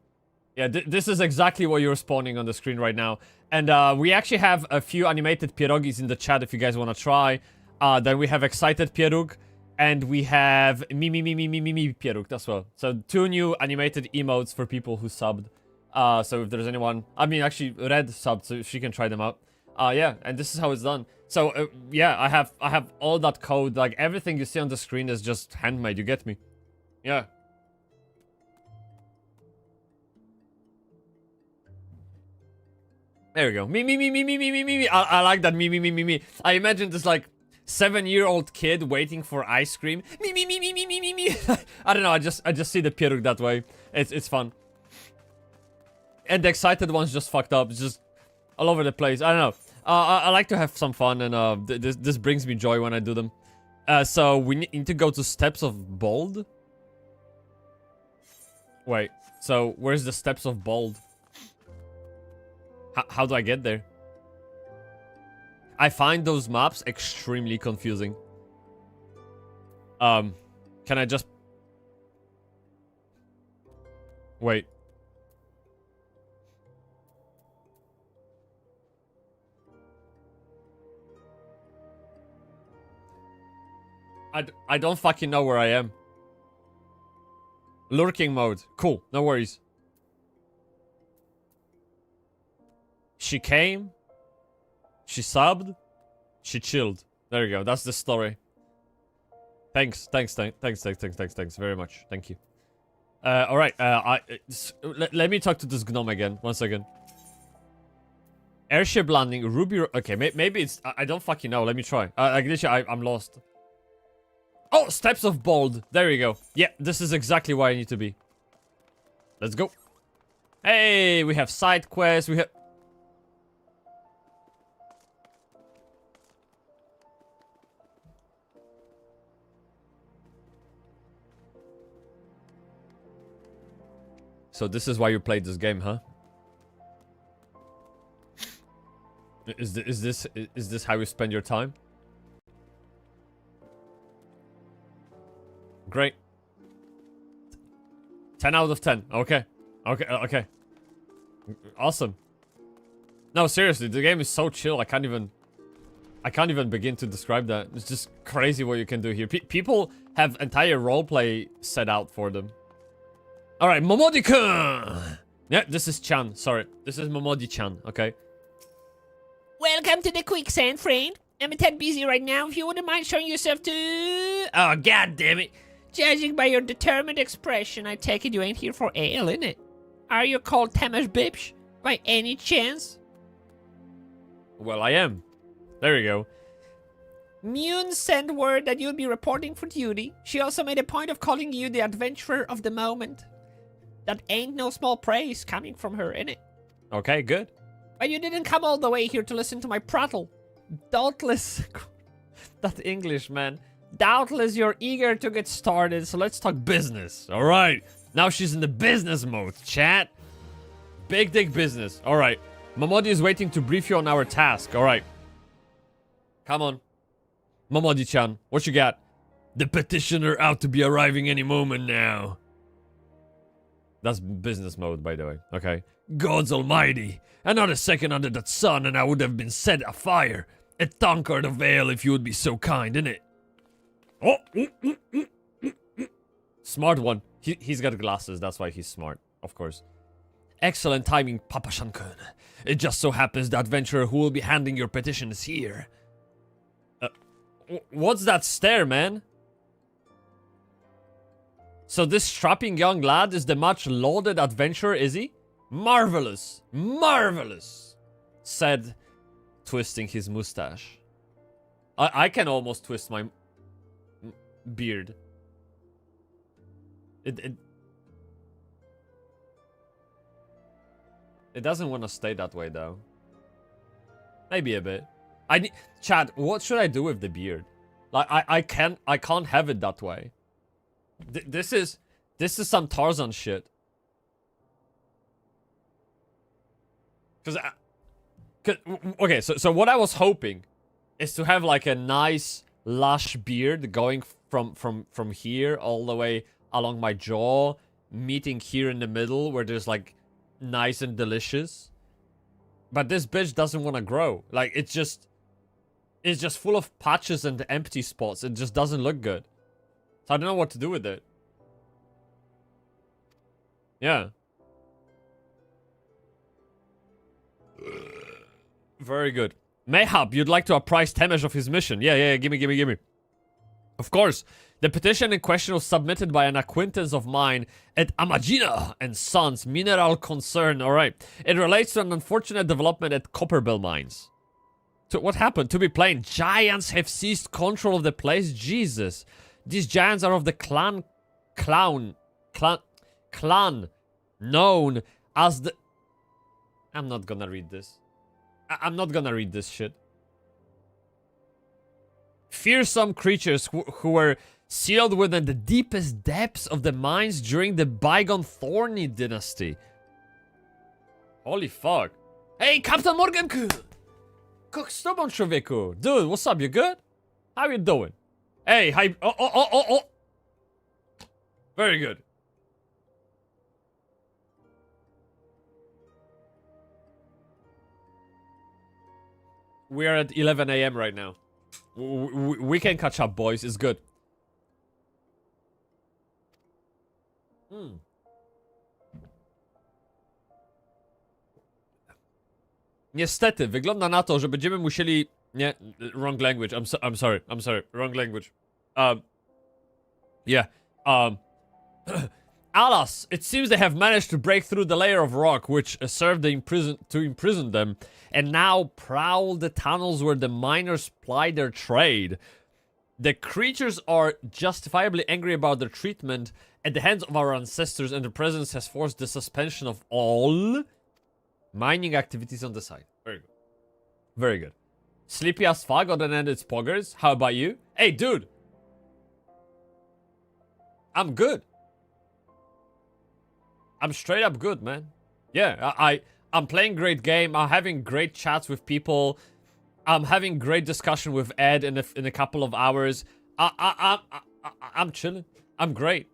Yeah, this is exactly what you're spawning on the screen right now. And we actually have a few animated pierogis in the chat if you guys want to try. Then we have Excited Pierog. And we have me Pierog as well. So 2 new animated emotes for people who subbed. So if there's anyone... I mean, actually, Red subbed, so she can try them out. Yeah, and this is how it's done. So, yeah, I have all that code. Like, everything you see on the screen is just handmade, you get me? Yeah. There we go. Me. I like that me. I imagine this, like, 7-year-old kid waiting for ice cream. Me. I don't know, I just see the Pierog that way. It's fun. And the excited one's just fucked up. It's just all over the place. I don't know. I like to have some fun, and this brings me joy when I do them. So we need to go to Steps of Bold. Wait, so where's the Steps of Bold? How do I get there? I find those maps extremely confusing. Can I just... Wait. I don't fucking know where I am. Lurking mode. Cool, no worries. She came. She subbed. She chilled. There you go. That's the story. Thanks very much. Thank you. Alright, let me talk to this gnome again. 1 second. Airship landing, Ruby... Okay, maybe it's... I don't fucking know. Let me try. I'm lost. Oh, Steps of Bold. There you go. Yeah, this is exactly where I need to be. Let's go. Hey, we have side quests. We have... So this is why you played this game, huh? Is this how you spend your time? Great. 10 out of 10. Okay. Okay. Awesome. No, seriously, the game is so chill. I can't even begin to describe that. It's just crazy what you can do here. People have entire roleplay set out for them. All right, Momodi-kun. Yeah, this is Chan. Sorry, this is Momodi-chan. Okay. Welcome to the quicksand, friend. I'm a tad busy right now. If you wouldn't mind showing yourself to... Oh, god damn it. Judging by your determined expression, I take it you ain't here for ale, innit? Are you called Tamas Bibsh, by any chance? Well, I am. There you go. Mune sent word that you'll be reporting for duty. She also made a point of calling you the adventurer of the moment. That ain't no small praise coming from her, innit? Okay, good. But you didn't come all the way here to listen to my prattle. Doubtless... That English, man. Doubtless you're eager to get started, so let's talk business. Alright. Now she's in the business mode, chat. Big dick business. Alright. Momodi is waiting to brief you on our task. Alright. Come on. Momodi-chan, what you got? The petitioner out to be arriving any moment now. That's business mode, by the way. Okay. Gods almighty. Another second under that sun and I would have been set afire. A tankard of ale if you would be so kind, innit? Oh! Smart one. He's got glasses, that's why he's smart. Of course. Excellent timing, Papa Shankun. It just so happens the adventurer who will be handing your petition is here. What's that stare, man? So this strapping young lad is the much lauded adventurer, is he? Marvelous! Marvelous! Said, twisting his mustache. I can almost twist my beard. It doesn't want to stay that way, though. Maybe a bit. Chad, what should I do with the beard? Like, I can't have it that way. This is some Tarzan shit. Okay, so what I was hoping is to have like a nice lush beard going from here all the way along my jaw, meeting here in the middle where there's like nice and delicious. But this bitch doesn't want to grow. Like it's just full of patches and empty spots. It just doesn't look good. So I don't know what to do with it. Yeah. Very good. Mayhap, you'd like to apprise Temesh of his mission. Yeah, gimme. Of course. The petition in question was submitted by an acquaintance of mine at Amagina and Sons Mineral Concern. Alright. It relates to an unfortunate development at Copperbell Mines. What happened? To be plain, giants have seized control of the place. Jesus. These giants are of the clan known as the... I'm not gonna read this. I'm not gonna read this shit. Fearsome creatures who were sealed within the deepest depths of the mines during the bygone Thorny dynasty. Holy fuck. Hey, Captain Morganku! Stop on człowieku. Dude, what's up? You good? How you doing? Hey, hi. Oh. Very good. We are at 11 a.m. right now. We can catch up, boys. It's good. Niestety, wygląda na to, że będziemy musieli... Nie, wrong language. I'm sorry. Wrong language. Yeah. Alas, it seems they have managed to break through the layer of rock which served to imprison them, and now prowl the tunnels where the miners ply their trade. The creatures are justifiably angry about their treatment at the hands of our ancestors, and their presence has forced the suspension of all mining activities on the site. Very good. Very good. Sleepy as fuck on an end it's poggers. How about you? Hey, dude! I'm good. I'm straight up good, man. Yeah, I'm playing great game. I'm having great chats with people. I'm having great discussion with Ed in a couple of hours. I'm chilling. I'm great.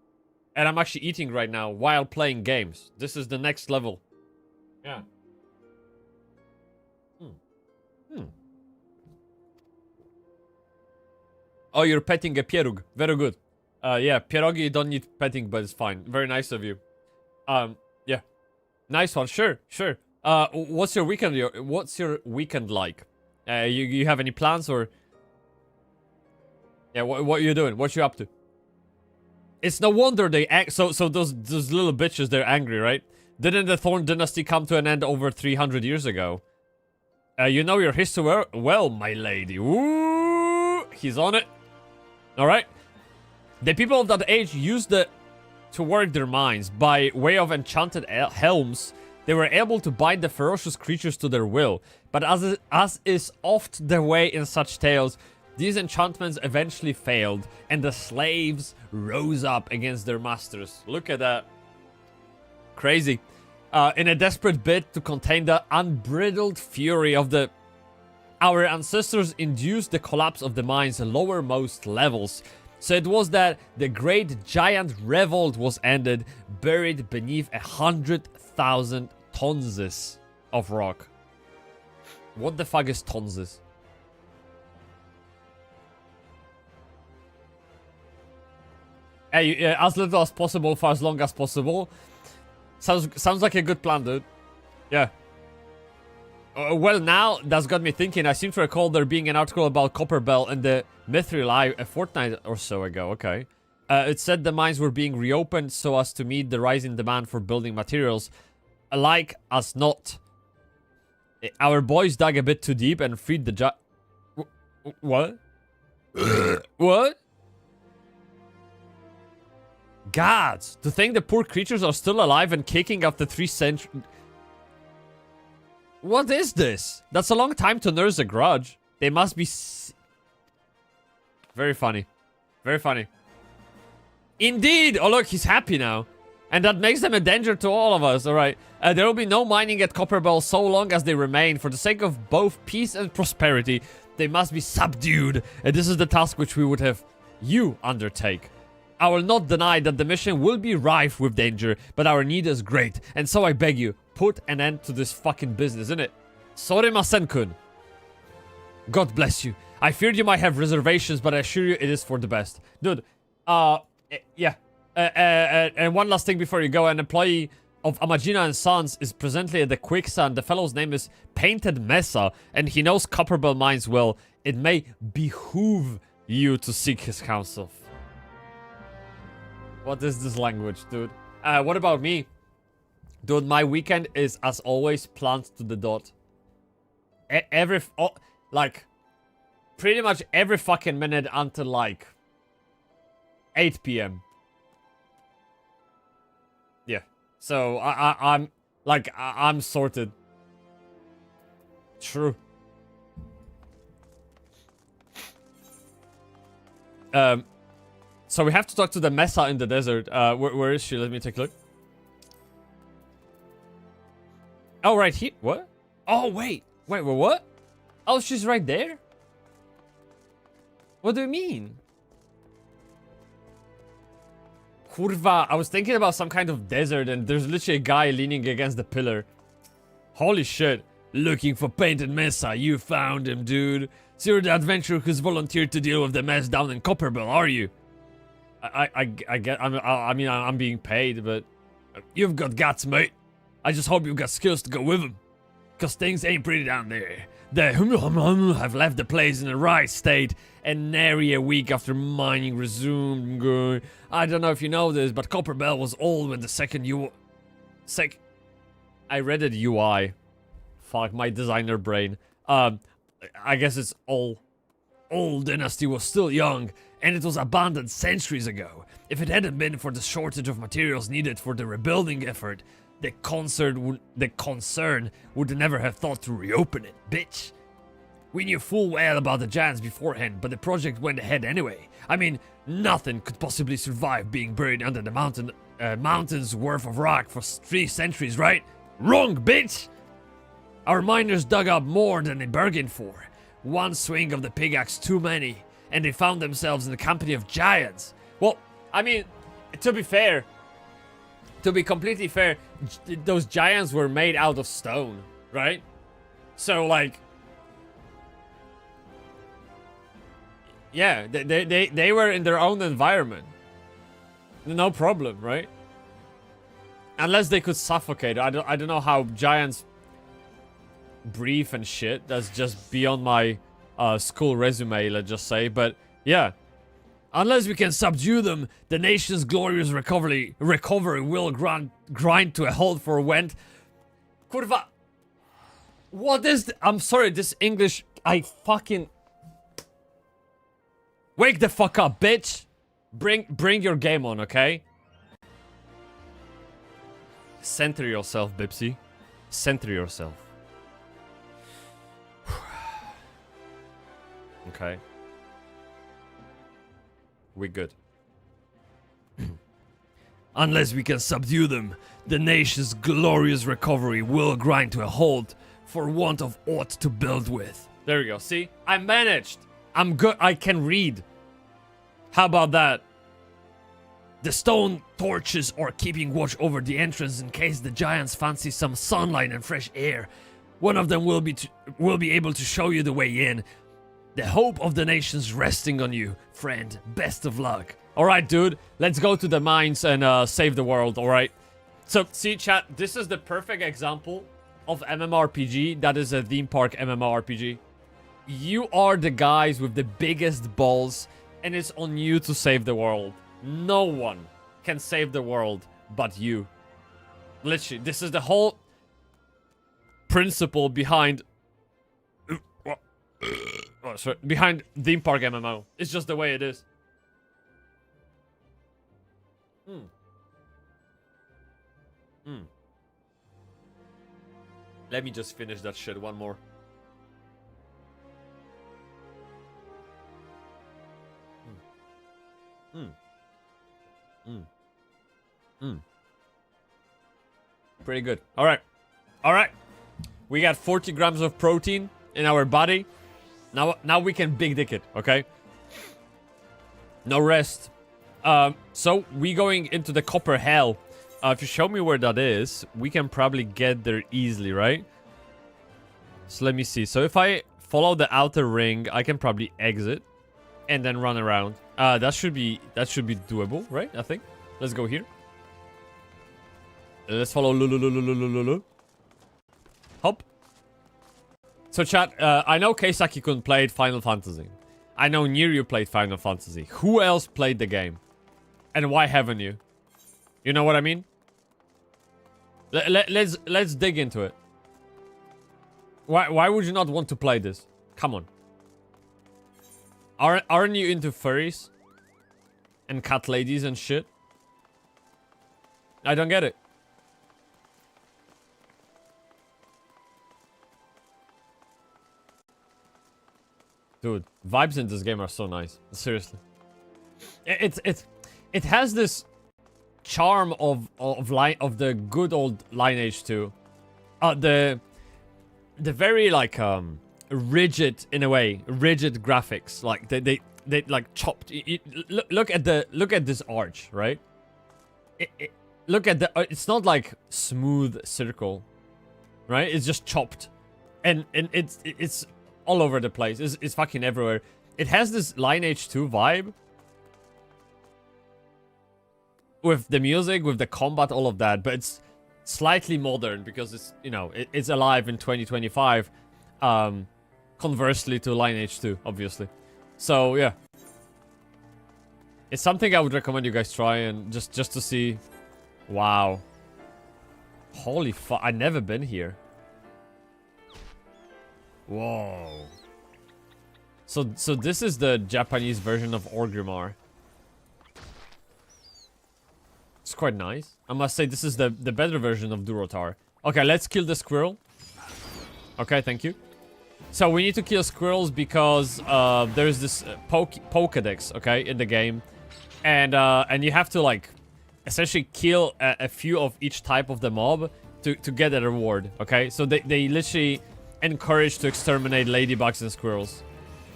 And I'm actually eating right now while playing games. This is the next level. Yeah. Oh, you're petting a pieróg. Very good. Yeah, pierogi don't need petting, but it's fine. Very nice of you. Yeah. Nice one. Sure. What's your weekend like? You have any plans or? Yeah, what are you doing? What you up to? It's no wonder they act so those little bitches, they're angry, right? Didn't the Thorn dynasty come to an end over 300 years ago? You know your history well, my lady. Ooh, he's on it. All right. The people of that age used to work their mines by way of enchanted helms. They were able to bind the ferocious creatures to their will. But as is oft the way in such tales, these enchantments eventually failed, and the slaves rose up against their masters. Look at that. Crazy. In a desperate bid to contain the unbridled fury of our ancestors induced the collapse of the mine's lowermost levels. So it was that the great giant revolt was ended, buried beneath 100,000 tons of rock. What the fuck is tons? Hey, as little as possible for as long as possible. Sounds like a good plan, dude. Yeah. Well, now, that's got me thinking. I seem to recall there being an article about Copperbell in the Mithril Eye a fortnight or so ago. Okay. It said the mines were being reopened so as to meet the rising demand for building materials. Like as not. Our boys dug a bit too deep and freed the What? What? Gods! To think the poor creatures are still alive and kicking after 3 centuries... What is this? That's a long time to nurse a grudge. They must be... Very funny. Very funny. Indeed! Oh look, he's happy now. And that makes them a danger to all of us, alright. There will be no mining at Copperbell so long as they remain. For the sake of both peace and prosperity, they must be subdued. And this is the task which we would have you undertake. I will not deny that the mission will be rife with danger, but our need is great. And so I beg you, put an end to this fucking business, innit? Sorry, Masen-kun. God bless you. I feared you might have reservations, but I assure you it is for the best. Dude, yeah. And one last thing before you go. An employee of Amagina & Sons is presently at the Quicksand. The fellow's name is Painted Mesa, and he knows Copperbell mines well. It may behoove you to seek his counsel. What is this language, dude? What about me? Dude, my weekend is, as always, planned to the dot. Like, pretty much every fucking minute until, like, 8 p.m. Yeah. So, I'm sorted. True. So we have to talk to the Mesa in the desert. Where is she? Let me take a look. Oh, right here. What? Oh, wait. Wait, what? Oh, she's right there? What do you mean? Kurva, I was thinking about some kind of desert and there's literally a guy leaning against the pillar. Holy shit. Looking for Painted Mesa, you found him, dude. So you're the adventurer who's volunteered to deal with the mess down in Copperbell, are you? I get, I mean, I'm being paid, but you've got guts, mate. I just hope you've got skills to go with them. Cause things ain't pretty down there. The have left the place in the right state, and nary a week after mining resumed. I don't know if you know this, but Copperbell was old when the second I read it UI. Fuck, my designer brain. I guess it's old dynasty was still young, and it was abandoned centuries ago. If it hadn't been for the shortage of materials needed for the rebuilding effort, the concern would never have thought to reopen it, bitch. We knew full well about the giants beforehand, but the project went ahead anyway. I mean, nothing could possibly survive being buried under the mountains worth of rock for 3 centuries, right? Wrong, bitch! Our miners dug up more than they bargained for. One swing of the pickaxe too many, and they found themselves in the company of giants. Well, I mean, to be fair, to be completely fair, those giants were made out of stone, right? So, like, yeah, they were in their own environment. No problem, right? Unless they could suffocate. I don't know how giants breathe and shit. That's just beyond my school resume, let's just say. But yeah, unless we can subdue them, the nation's glorious recovery will grind to a halt for Went. Kurva, what is? I'm sorry, this English. I fucking wake the fuck up, bitch. Bring your game on, okay? Center yourself, Bybsie. Center yourself. Okay. We're good. Unless we can subdue them, the nation's glorious recovery will grind to a halt for want of aught to build with. There we go. See? I managed. I'm good. I can read. How about that? The stone torches are keeping watch over the entrance in case the giants fancy some sunlight and fresh air. One of them will be able to show you the way in. The hope of the nation's resting on you, friend. Best of luck. Alright, dude. Let's go to the mines and save the world, alright? So, see, chat, this is the perfect example of MMORPG that is a theme park MMORPG. You are the guys with the biggest balls, and it's on you to save the world. No one can save the world but you. Literally, this is the whole principle behind... Oh, sorry. Behind theme park MMO. It's just the way it is. Let me just finish that shit one more. Pretty good. Alright. Alright. We got 40 grams of protein in our body. Now we can big dick it, okay? No rest. So we going into the copper hell. If you show me where that is, we can probably get there easily, right? So let me see. So if I follow the outer ring, I can probably exit and then run around. That should be doable, right? I think. Let's go here. Let's follow Lulu. Hop. So chat, I know Keisaki-kun played Final Fantasy. I know Niryu played Final Fantasy. Who else played the game? And why haven't you? You know what I mean? Let's dig into it. Why would you not want to play this? Come on. Aren't you into furries? And cat ladies and shit? I don't get it. Dude, vibes in this game are so nice. Seriously. It has this charm of the good old Lineage 2. The very like rigid in a way, rigid graphics. Like they like chopped. Look at this arch, right? Look at the. It's not like smooth circle, right? It's just chopped, and it's all over the place. It's fucking everywhere. It has this Lineage 2 vibe. With the music, with the combat, all of that, but it's slightly modern because it's, you know, it's alive in 2025. Conversely to Lineage 2, obviously. So yeah, it's something I would recommend you guys try and just to see. Wow, holy fuck! I've never been here. Whoa. So this is the Japanese version of Orgrimmar. It's quite nice. I must say this is the better version of Durotar. Okay, let's kill the squirrel. Okay, thank you. So we need to kill squirrels because there's this Pokedex, okay, in the game, and you have to like essentially kill a few of each type of the mob to get a reward. Okay, so they literally encourage to exterminate ladybugs and squirrels.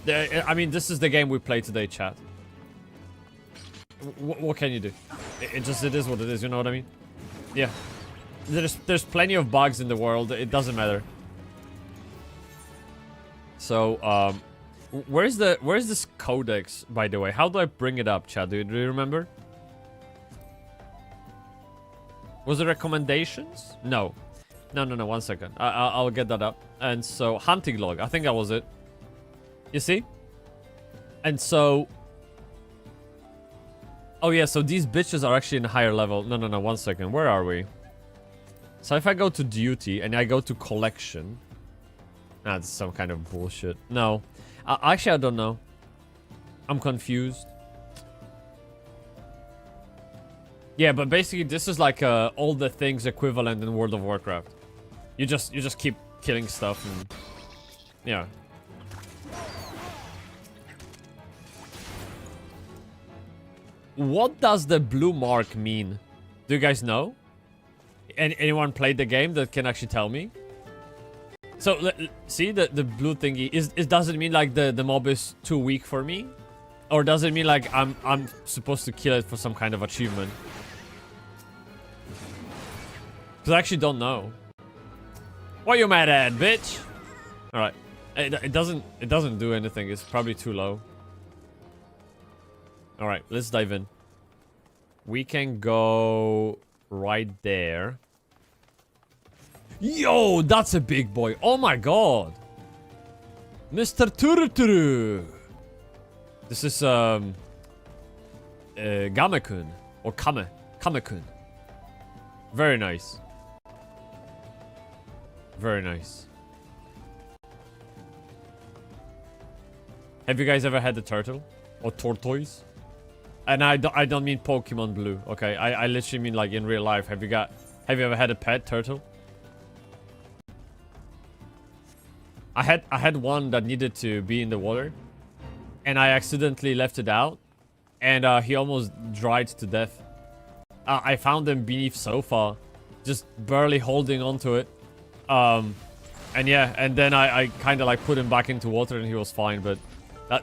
I mean, this is the game we play today, chat. What can you do? It is what it is, you know what I mean? Yeah. There's plenty of bugs in the world, it doesn't matter. So, where's this codex, by the way? How do I bring it up, chat? Do you remember? Was it recommendations? No. No, 1 second. I'll get that up. And so, hunting log. I think that was it. You see? And so... Oh yeah, so these bitches are actually in a higher level. No, 1 second. Where are we? So if I go to duty and I go to collection... That's some kind of bullshit. No. Actually, I don't know. I'm confused. Yeah, but basically this is like all the things equivalent in World of Warcraft. You just keep killing stuff and... Yeah. What does the blue mark mean? Do you guys know? Anyone played the game that can actually tell me? So, see the blue thingy. Does it mean like the mob is too weak for me? Or does it mean like I'm supposed to kill it for some kind of achievement? Because I actually don't know. What you mad at, bitch? Alright. It doesn't do anything. It's probably too low. Alright, let's dive in. We can go right there. Yo, that's a big boy. Oh my god. Mr. Turuturu. This is Gamekun. Or Kamekun. Very nice. Very nice. Have you guys ever had a turtle? Or tortoise? And I don't mean Pokemon Blue, okay? I literally mean like in real life. Have you ever had a pet turtle? I had one that needed to be in the water, and I accidentally left it out, and he almost dried to death. I found him beneath sofa, just barely holding onto it. And yeah, and then I kind of like put him back into water, and he was fine. But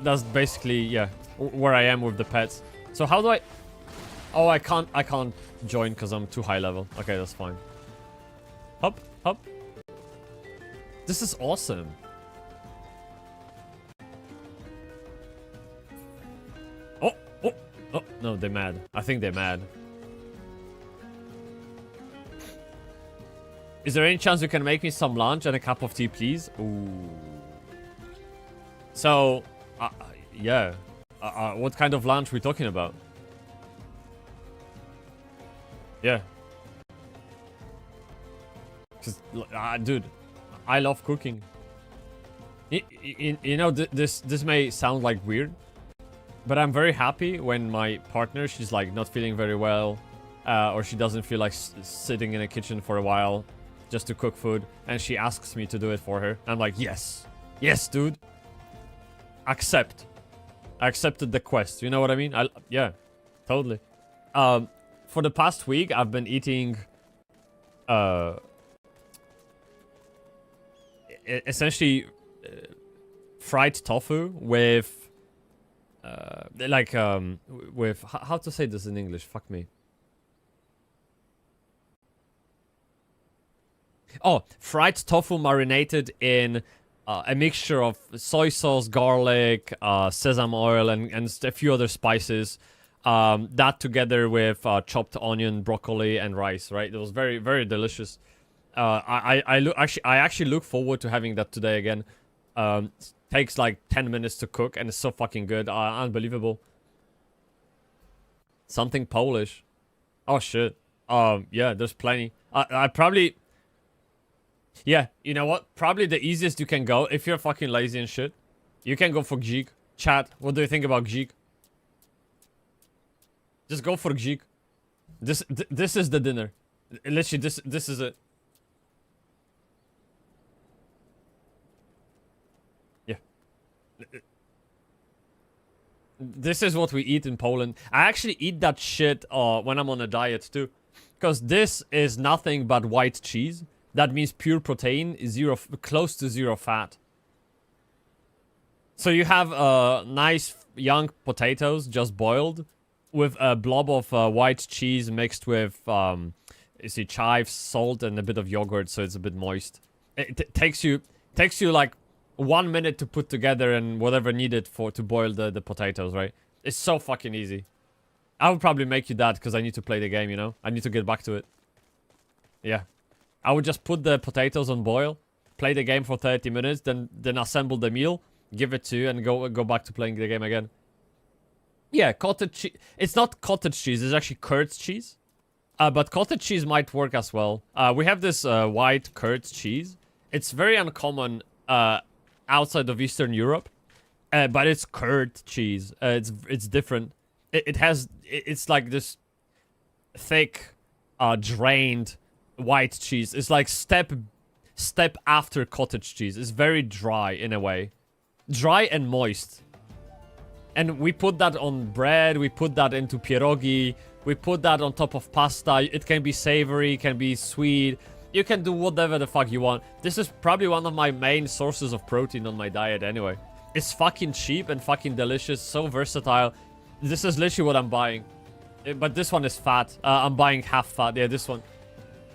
that's basically, yeah, where I am with the pets. So how do I... Oh, I can't join because I'm too high level. Okay, that's fine. Hop. This is awesome. Oh, no, they're mad. I think they're mad. Is there any chance you can make me some lunch and a cup of tea, please? Ooh. So, yeah. What kind of lunch we talking about? Yeah. Cause, dude, I love cooking. You know, this may sound like weird, but I'm very happy when my partner, she's like not feeling very well, or she doesn't feel like sitting in a kitchen for a while just to cook food, and she asks me to do it for her. I'm like, yes, dude. accept. I accepted the quest. You know what I mean? Yeah, totally. For the past week, I've been eating, essentially, fried tofu with, with how to say this in English? Fuck me. Oh, fried tofu marinated in a mixture of soy sauce, garlic, sesame oil, and a few other spices. That together with chopped onion, broccoli, and rice. Right, it was very, very delicious. I actually look forward to having that today again. Takes like 10 minutes to cook, and it's so fucking good. Unbelievable. Something Polish. Oh shit. Yeah, there's plenty. I probably. Yeah, you know what? Probably the easiest you can go, if you're fucking lazy and shit, you can go for Gzik. Chat, what do you think about Gzik? Just go for Gzik. This is the dinner. Literally, this is it. Yeah. This is what we eat in Poland. I actually eat that shit when I'm on a diet too. Because this is nothing but white cheese. That means pure protein, close to zero fat. So you have nice young potatoes just boiled with a blob of white cheese mixed with chives, salt, and a bit of yogurt, so it's a bit moist. It takes you like 1 minute to put together and whatever needed to boil the potatoes, right? It's so fucking easy. I would probably make you that because I need to play the game, you know? I need to get back to it. Yeah. I would just put the potatoes on boil, play the game for 30 minutes, then assemble the meal, give it to you, and go back to playing the game again. Yeah, cottage cheese. It's not cottage cheese, it's actually curd cheese. But cottage cheese might work as well. We have this white curd cheese. It's very uncommon outside of Eastern Europe. But it's curd cheese. It's different. It's like this thick, drained white cheese. It's like step after cottage cheese. It's very dry in a way. Dry and moist. And we put that on bread, we put that into pierogi, we put that on top of pasta. It can be savory, can be sweet. You can do whatever the fuck you want. This is probably one of my main sources of protein on my diet anyway. It's fucking cheap and fucking delicious, so versatile. This is literally what I'm buying. But this one is fat. I'm buying half fat. Yeah, this one.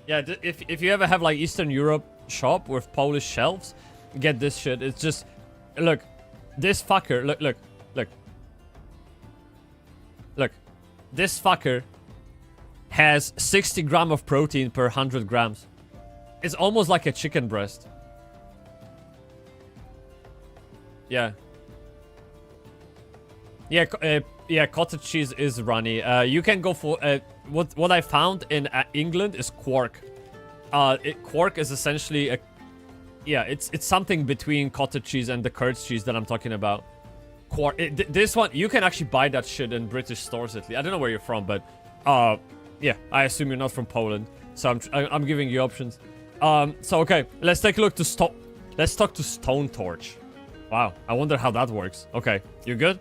Yeah, if you ever have like Eastern Europe shop with Polish shelves, get this shit. It's just, look, this fucker, look. This fucker has 60 grams of protein per 100 grams. It's almost like a chicken breast. Yeah. Yeah, cottage cheese is runny. You can go for what I found in England is quark. Quark is essentially a it's something between cottage cheese and the curd cheese that I'm talking about. Quark. This one you can actually buy that shit in British stores at least. I don't know where you're from, but yeah, I assume you're not from Poland, so I'm giving you options. So okay, let's take a look to Let's talk to Stone Torch. Wow, I wonder how that works. Okay, you good?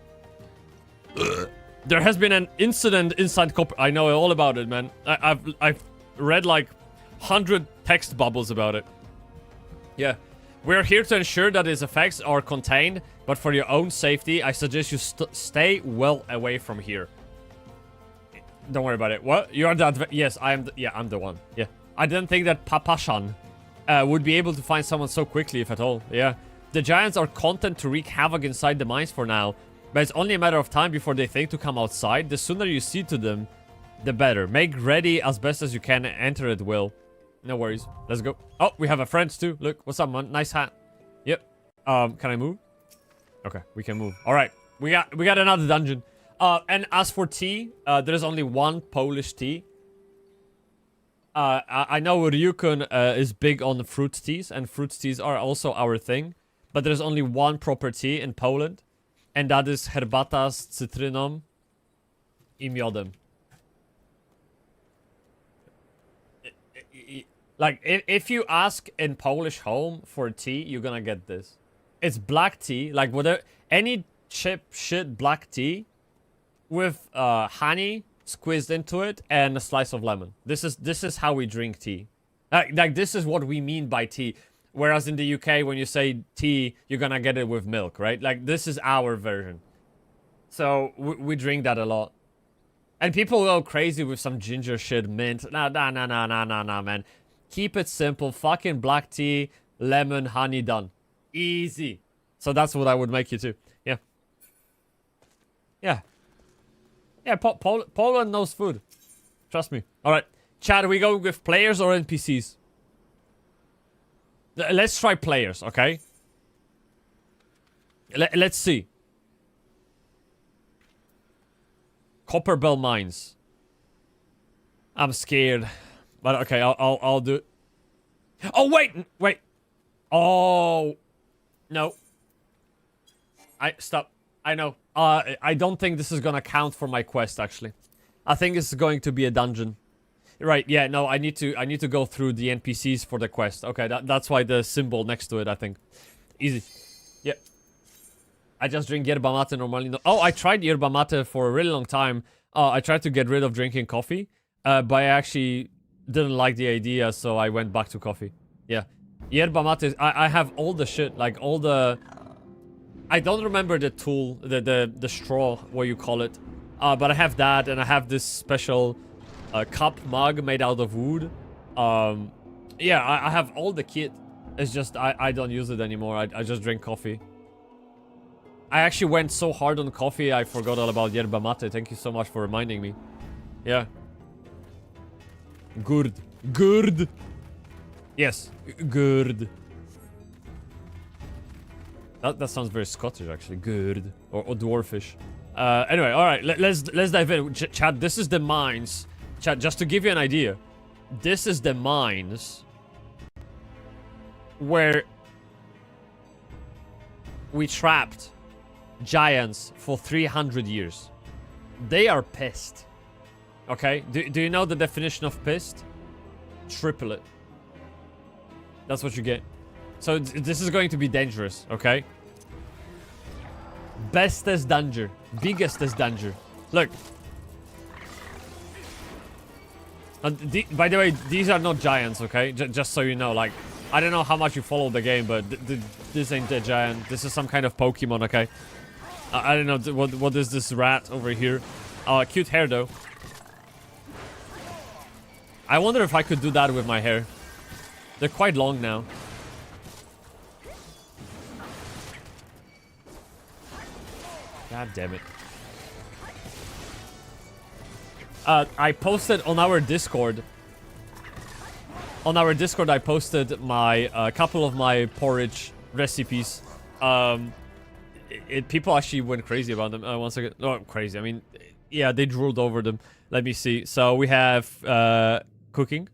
There has been an incident inside I know all about it, man. I've read like 100 text bubbles about it. Yeah. We're here to ensure that its effects are contained, but for your own safety, I suggest you stay well away from here. Don't worry about it. What? You are that? Yes, I am. I'm the one. Yeah. I didn't think that Papashan would be able to find someone so quickly, if at all. Yeah. The giants are content to wreak havoc inside the mines for now, but it's only a matter of time before they think to come outside. The sooner you see to them, the better. Make ready as best as you can. Enter at will. No worries. Let's go. Oh, we have a friend too. Look, what's up, man? Nice hat. Yep. Can I move? Okay, we can move. All right. We got another dungeon. And as for tea, there's only one Polish tea. I know Ryukun is big on fruit teas, and fruit teas are also our thing. But there's only one proper tea in Poland, and that is herbata z cytryną I miodem. Like, if you ask in Polish home for tea, you're gonna get this. It's black tea, like whatever, any shit black tea with honey squeezed into it and a slice of lemon. This is how we drink tea. Like this is what we mean by tea. Whereas in the UK, when you say tea, you're gonna get it with milk, right? Like this is our version. So we drink that a lot. And people go crazy with some ginger shit, mint. Nah, man. Keep it simple. Fucking black tea, lemon, honey, done. Easy. So that's what I would make you too. Yeah. Yeah. Yeah, Poland knows food. Trust me. Alright. Chad, we go with players or NPCs? Let's try players, okay? Let's see. Copperbell Mines. I'm scared. But okay, I'll do it. Oh, wait. Oh. No. Stop. I know. I don't think this is gonna count for my quest, actually. I think it's going to be a dungeon. Right, yeah, no, I need to go through the NPCs for the quest. Okay, that's why the symbol next to it, I think. Easy. Yeah. I just drink yerba mate normally. No. Oh, I tried yerba mate for a really long time. I tried to get rid of drinking coffee, but I actually didn't like the idea, so I went back to coffee. Yeah. Yerba mate, I have all the shit, like all the... I don't remember the tool, the straw, what you call it. But I have that, and I have this special cup mug made out of wood. Yeah, I have all the kit. It's just, I don't use it anymore. I just drink coffee. I actually went so hard on coffee, I forgot all about yerba mate. Thank you so much for reminding me. Yeah. Good. Yes, good. That sounds very Scottish, actually. Good. Or dwarfish. Anyway, alright, let's dive in. Chad, this is the mines. Chad, just to give you an idea, this is the mines where we trapped giants for 300 years. They are pissed. Okay? Do you know the definition of pissed? Triple it. That's what you get. So this is going to be dangerous, okay? Bestest danger. Biggestest danger. Look. By the way, these are not giants, okay? Just so you know, like, I don't know how much you follow the game, but this ain't a giant. This is some kind of Pokemon, okay? I don't know, what is this rat over here? Cute hair, though. I wonder if I could do that with my hair. They're quite long now. God damn it. I posted on our Discord. On our Discord, I posted my couple of my porridge recipes. People actually went crazy about them. One second. No, crazy. I mean, yeah, they drooled over them. Let me see. So we have cooking.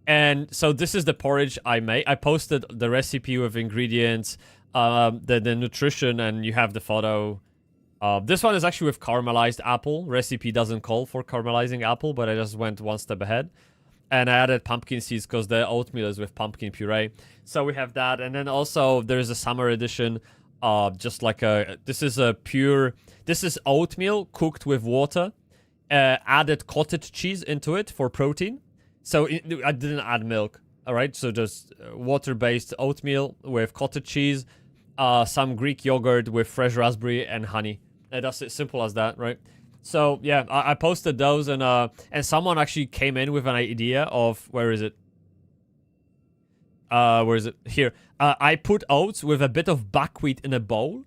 And so this is the porridge I made. I posted the recipe with ingredients, the nutrition, and you have the photo. This one is actually with caramelized apple. Recipe doesn't call for caramelizing apple, but I just went one step ahead. And I added pumpkin seeds because the oatmeal is with pumpkin puree. So we have that. And then also there's a summer edition. Just like this is oatmeal cooked with water. Added cottage cheese into it for protein. So I didn't add milk. All right. So just water-based oatmeal with cottage cheese. Some Greek yogurt with fresh raspberry and honey. And that's it, simple as that, right? So yeah, I posted those, and someone actually came in with an idea of where is it? Here. I put oats with a bit of buckwheat in a bowl,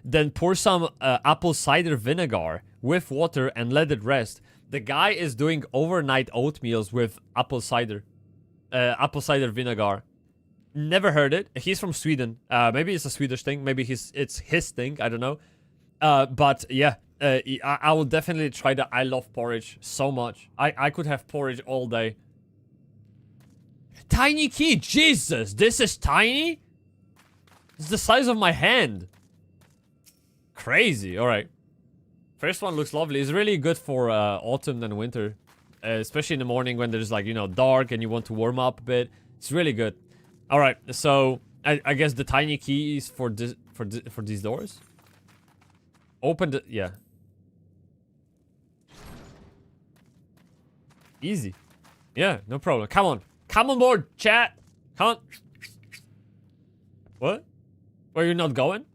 then pour some apple cider vinegar with water and let it rest. The guy is doing overnight oatmeals with apple cider vinegar. Never heard it. He's from Sweden. Maybe it's a Swedish thing. Maybe it's his thing. I don't know. But yeah, I will definitely try that. I love porridge so much. I could have porridge all day. Tiny key. Jesus, this is tiny? It's the size of my hand. Crazy. All right. First one looks lovely. It's really good for autumn and winter. Especially in the morning when there's like, you know, dark and you want to warm up a bit. It's really good. Alright, so I guess the tiny key is for for these doors? Open the... Yeah. Easy. Yeah, no problem. Come on. Come on board, chat. Come on. What? Where you not going?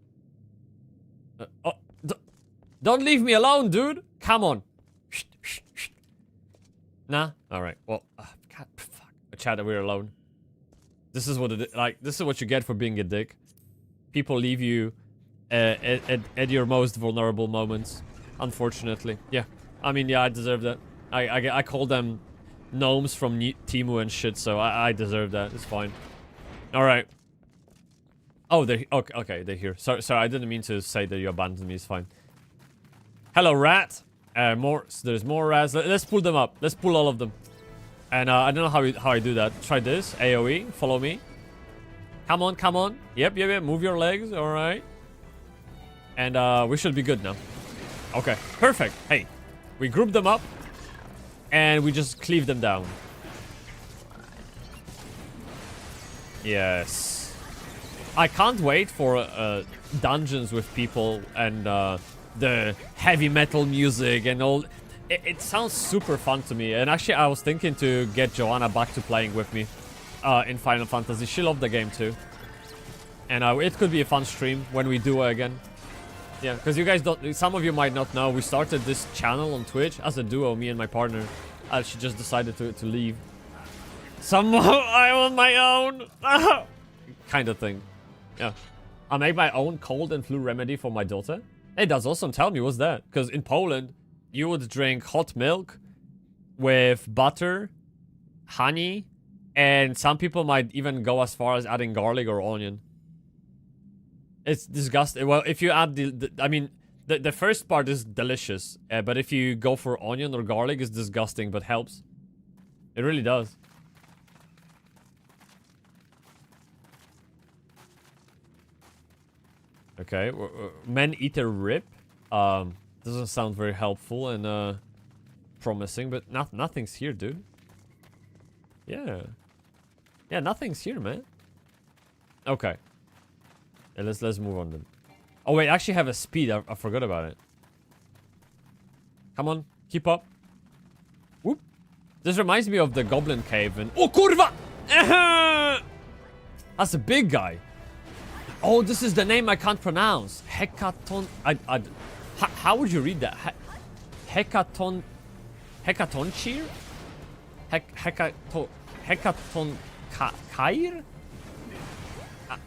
Oh, don't leave me alone, dude. Come on. Nah. All right. Well, God, fuck. Chat, we're alone. This is what this is what you get for being a dick. People leave you at your most vulnerable moments. Unfortunately. Yeah. I mean, yeah, I deserve that. I call them gnomes from Timu and shit, so I deserve that. It's fine. All right. Oh, they okay. They're here. Sorry, I didn't mean to say that you abandoned me. It's fine. Hello, rat. There's more rats. Let's pull them up. Let's pull all of them. And I don't know how I do that. Try this. AOE. Follow me. Come on, come on. Yep. Move your legs. All right. And we should be good now. Okay. Perfect. Hey, we group them up, and we just cleave them down. Yes. I can't wait for dungeons with people and the heavy metal music and all. It sounds super fun to me. And actually, I was thinking to get Joanna back to playing with me in Final Fantasy. She loved the game too. And it could be a fun stream when we do it again. Yeah, because you guys don't... Some of you might not know. We started this channel on Twitch as a duo, me and my partner. She just decided to leave. I'm on my own. Kind of thing. Yeah. I made my own cold and flu remedy for my daughter. Hey, that's awesome. Tell me, what's that? Because in Poland, you would drink hot milk with butter, honey, and some people might even go as far as adding garlic or onion. It's disgusting. Well, if you add the first part is delicious, but if you go for onion or garlic, it's disgusting, but helps. It really does. Okay, man-eater rip. Doesn't sound very helpful and promising, but nothing's here, dude. Yeah, nothing's here, man. Okay. Yeah, let's move on then. Oh wait, I actually have a speed. I forgot about it. Come on, keep up. Whoop. This reminds me of the Goblin Cave and... Oh, kurva! That's a big guy. Oh, this is the name I can't pronounce. Hecaton... how would you read that? Hecaton... Hecatonchir? Hecaton... Kair?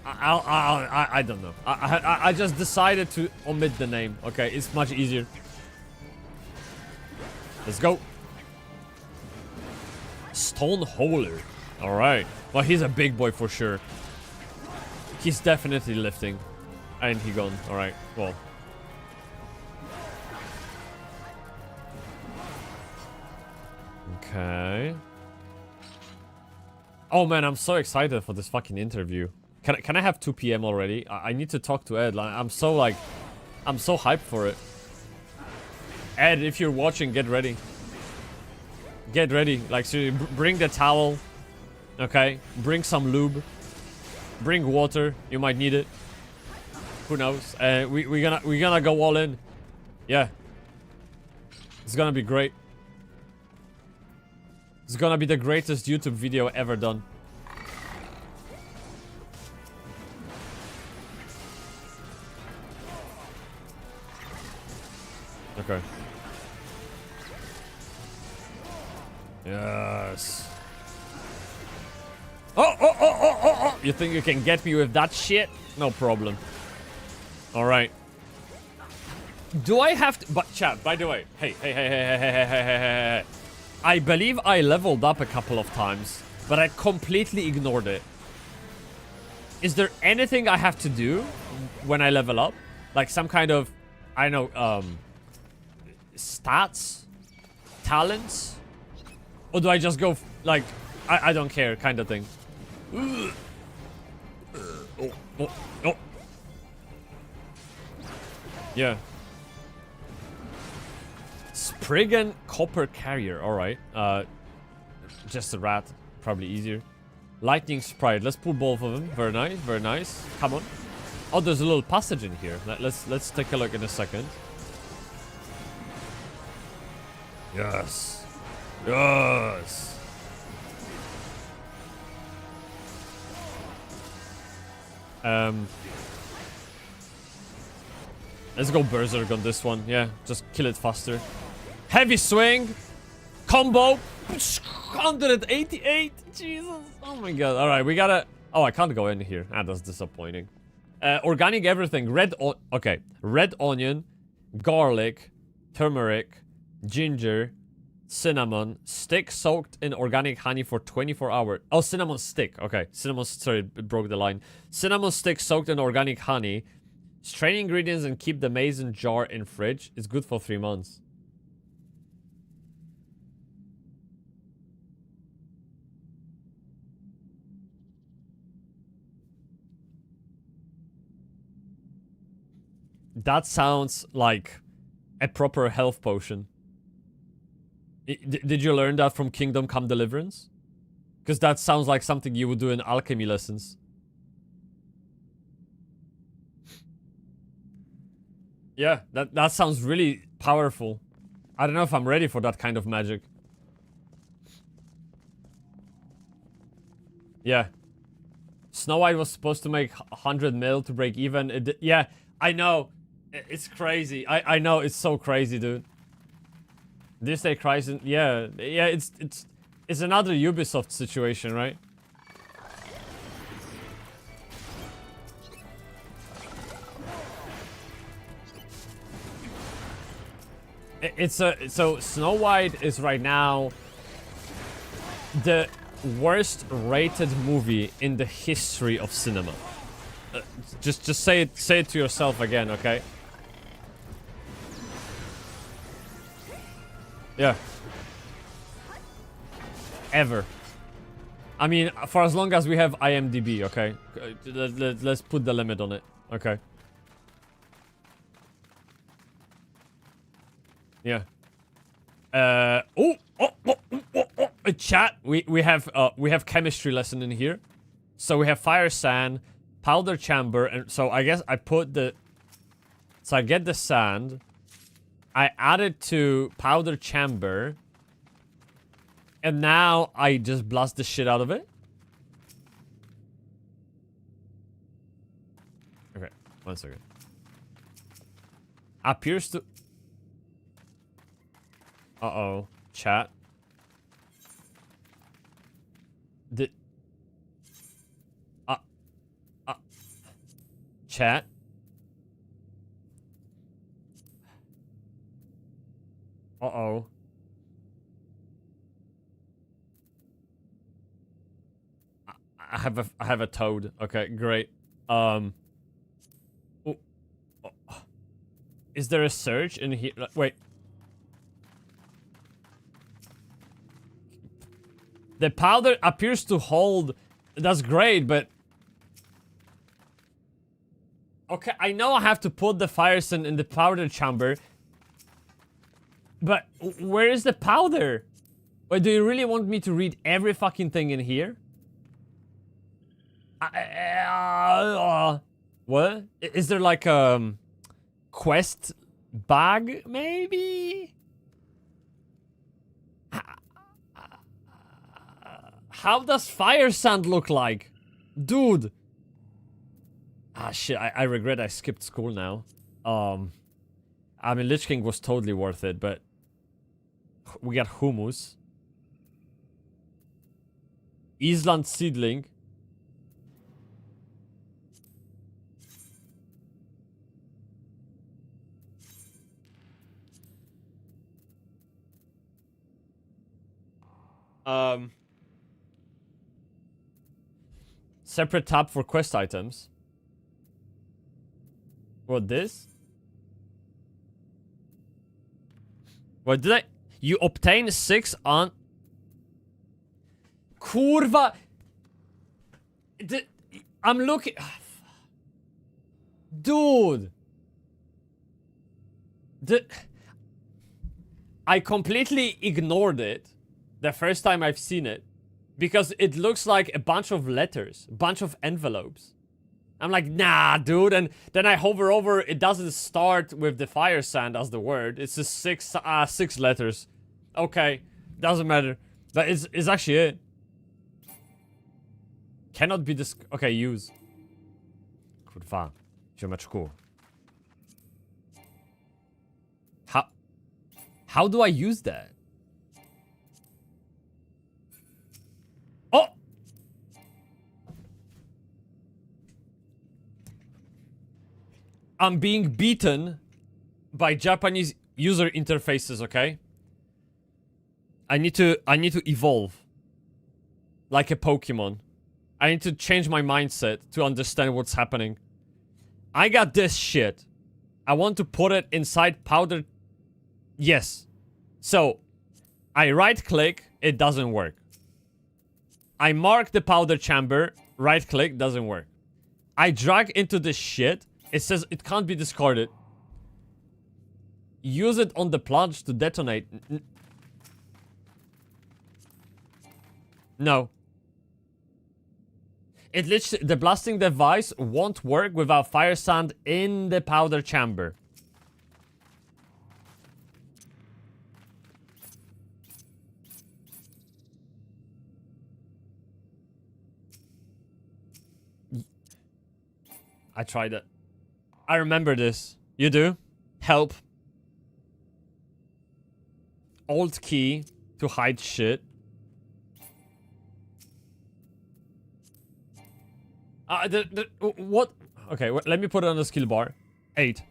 I don't know. I just decided to omit the name. Okay, it's much easier. Let's go. Stoneholer. Alright. Well, he's a big boy for sure. He's definitely lifting. And he gone. Alright, well. Okay. Oh man, I'm so excited for this fucking interview. Can I have 2 PM already? I need to talk to Ed. I'm so hyped for it. Ed, if you're watching, get ready. Get ready. Like, so bring the towel. Okay? Bring some lube. Bring water. You might need it. Who knows? We're gonna go all in. Yeah. It's gonna be great. It's gonna be the greatest YouTube video ever done. Okay. Yes. Oh! You think you can get me with that shit? No problem. Alright. Do I have to... But chat, by the way. Hey. I believe I leveled up a couple of times, but I completely ignored it. Is there anything I have to do when I level up? Like some kind of... I don't know, stats? Talents? Or do I just go, like, I don't care kind of thing? Oh. Yeah. Spriggan Copper Carrier, alright. Just a rat, probably easier. Lightning Sprite, let's pull both of them. Very nice, very nice. Come on. Oh, there's a little passage in here. Let's take a look in a second. Yes. Yes. Let's go berserk on this one. Yeah, just kill it faster. Heavy swing. Combo. 188. Jesus. Oh my god. Alright, we gotta... Oh, I can't go in here. Ah, that's disappointing. Organic everything. Okay. Red onion. Garlic. Turmeric. Ginger. Cinnamon. Stick soaked in organic honey for 24 hours. Oh, cinnamon stick. Okay. Cinnamon... Sorry, it broke the line. Cinnamon stick soaked in organic honey. Strain ingredients and keep the mason jar in fridge. It's good for 3 months. That sounds like a proper health potion. Did you learn that from Kingdom Come Deliverance? Because that sounds like something you would do in alchemy lessons. Yeah, that sounds really powerful. I don't know if I'm ready for that kind of magic. Yeah. Snow White was supposed to make 100 mil to break even. Yeah, I know. It's crazy. I know, it's so crazy, dude. This Day Crisis, yeah, it's another Ubisoft situation, right? So Snow White is right now the worst rated movie in the history of cinema. Just say it to yourself again, okay? Yeah. Ever. I mean, for as long as we have IMDb, okay? Let's put the limit on it, okay? Yeah. Chat. We have chemistry lesson in here. So we have fire sand, powder chamber, and so I guess I put the... So I get the sand. I add it to powder chamber. And now I just blast the shit out of it. Okay, 1 second. Appears to... Uh-oh. Chat. Chat. Uh-oh. I have a toad. Okay, great. Is there a surge in here? Wait. The powder appears to hold. That's great, but... Okay, I know I have to put the fire sand in the powder chamber. But where is the powder? Wait, do you really want me to read every fucking thing in here? What? Is there like a quest bag, maybe? How does fire sand look like? Dude. Ah, shit, I regret I skipped school now. I mean, Lich King was totally worth it, but... We got hummus. Island seedling. Separate tab for quest items. What, this? What did I... You obtain 6 on... Kurwa! I'm looking... Dude! I completely ignored it the first time I've seen it. Because it looks like a bunch of letters. A bunch of envelopes. I'm like, nah, dude. And then I hover over. It doesn't start with the fire sand as the word. It's just six letters. Okay, doesn't matter. But it's actually it. Cannot be this. Okay, use. Kurwa, ziomeczku. How do I use that? Oh! I'm being beaten by Japanese user interfaces, okay? I need to evolve. Like a Pokemon. I need to change my mindset to understand what's happening. I got this shit. I want to put it inside powder. Yes. So, I right click, it doesn't work. I mark the powder chamber, right click, doesn't work. I drag into this shit, it says it can't be discarded. Use it on the plunge to detonate. No. It literally, the blasting device won't work without fire sand in the powder chamber. I tried it. I remember this. You do? Help. Alt key to hide shit. What? Okay, let me put it on the skill bar. 8.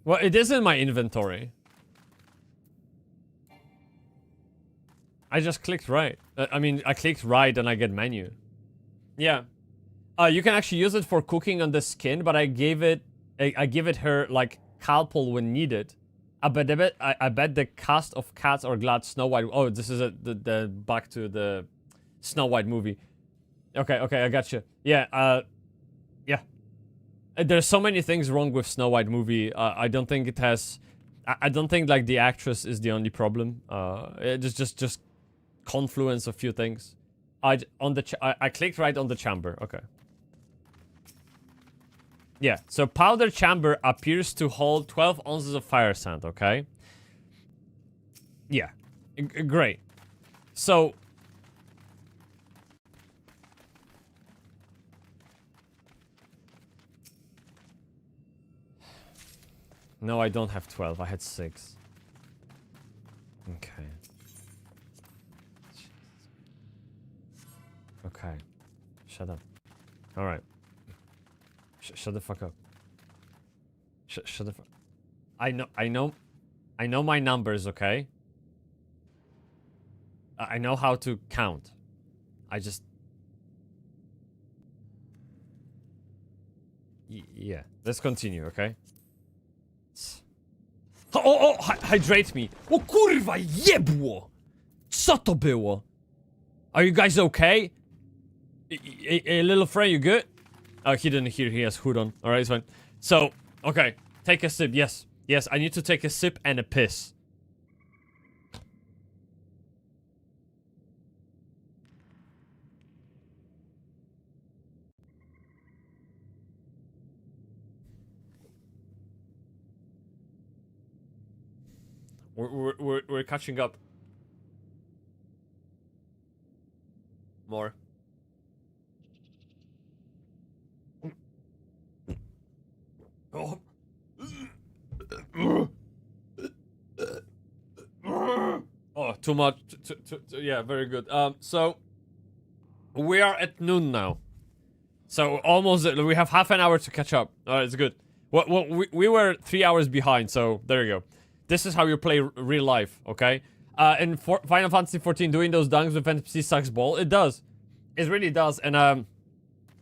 Well, it is in my inventory. I just clicked right. I clicked right and I get menu. Yeah. You can actually use it for cooking on the skin, but I give it her like calpol when needed. I bet the cast of cats are glad Snow White. Oh, this is the back to the Snow White movie. Okay, I got you. Yeah. Yeah. There's so many things wrong with Snow White movie. I don't think it has. I don't think like the actress is the only problem. It's just confluence of few things. I clicked right on the chamber. Okay. Yeah. So powder chamber appears to hold 12 ounces of fire sand. Okay. Yeah. Great. So. No, I don't have 12. I had 6. Okay. Okay. Shut up. Alright. Shut the fuck up. Shut the fuck. I know my numbers, okay? I know how to count. I just... yeah. Let's continue, okay? Hydrate me. O kurwa, jebło! Co to było? Are you guys okay? A little friend, you good? Oh, he didn't hear. He has hood on. Alright, it's fine. So, okay. Take a sip. Yes. Yes, I need to take a sip and a piss. We're catching up. More. Oh. Oh, too much. Yeah, very good. So we are at noon now. So almost, we have half an hour to catch up. It's good. Well, we were 3 hours behind, so there you go. This is how you play real life, okay? In Final Fantasy XIV, doing those dunks with NPC sucks ball. It does. It really does. And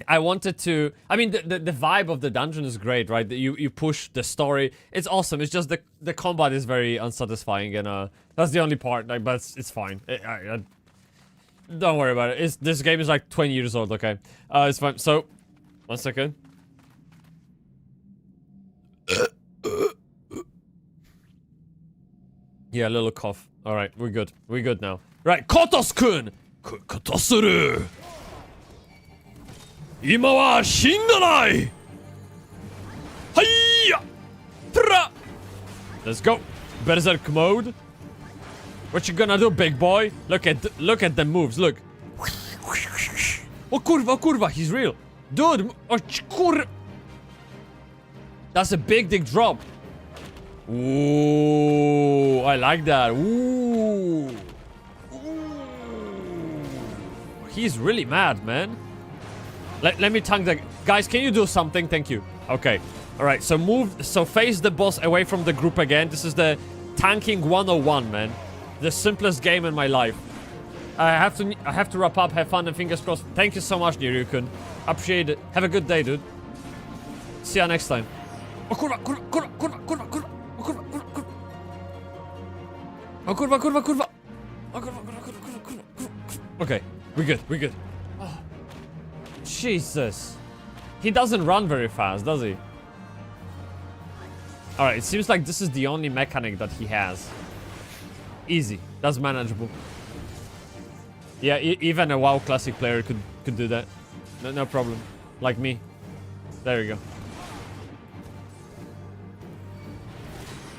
I wanted to... I mean, the vibe of the dungeon is great, right? You push the story. It's awesome. It's just the combat is very unsatisfying, and that's the only part. Like, but it's fine. Don't worry about it. This game is like 20 years old, okay? It's fine. So, 1 second. Yeah, a little cough. Alright, we're good. We're good now. Right, Kotos-kun! Kotosuru! Ima wa shindanai! Hiya! Tra! Let's go. Berserk mode. What you gonna do, big boy? Look at the moves, look. Oh kurva, he's real. Dude, oh kurva. That's a big dick drop. Ooh, I like that. Ooh. He's really mad, man. Let me tank the... Guys, can you do something? Thank you. Okay. Alright, so face the boss away from the group again. This is the tanking 101, man. The simplest game in my life. I have to wrap up. Have fun and fingers crossed. Thank you so much, Niryukun. Appreciate it. Have a good day, dude. See ya next time. Oh, kurva. Oh, kurva. Oh, kurva. Okay, we're good. Oh. Jesus. He doesn't run very fast, does he? Alright, it seems like this is the only mechanic that he has. Easy. That's manageable. Yeah, even a WoW Classic player could do that. No problem. Like me. There we go.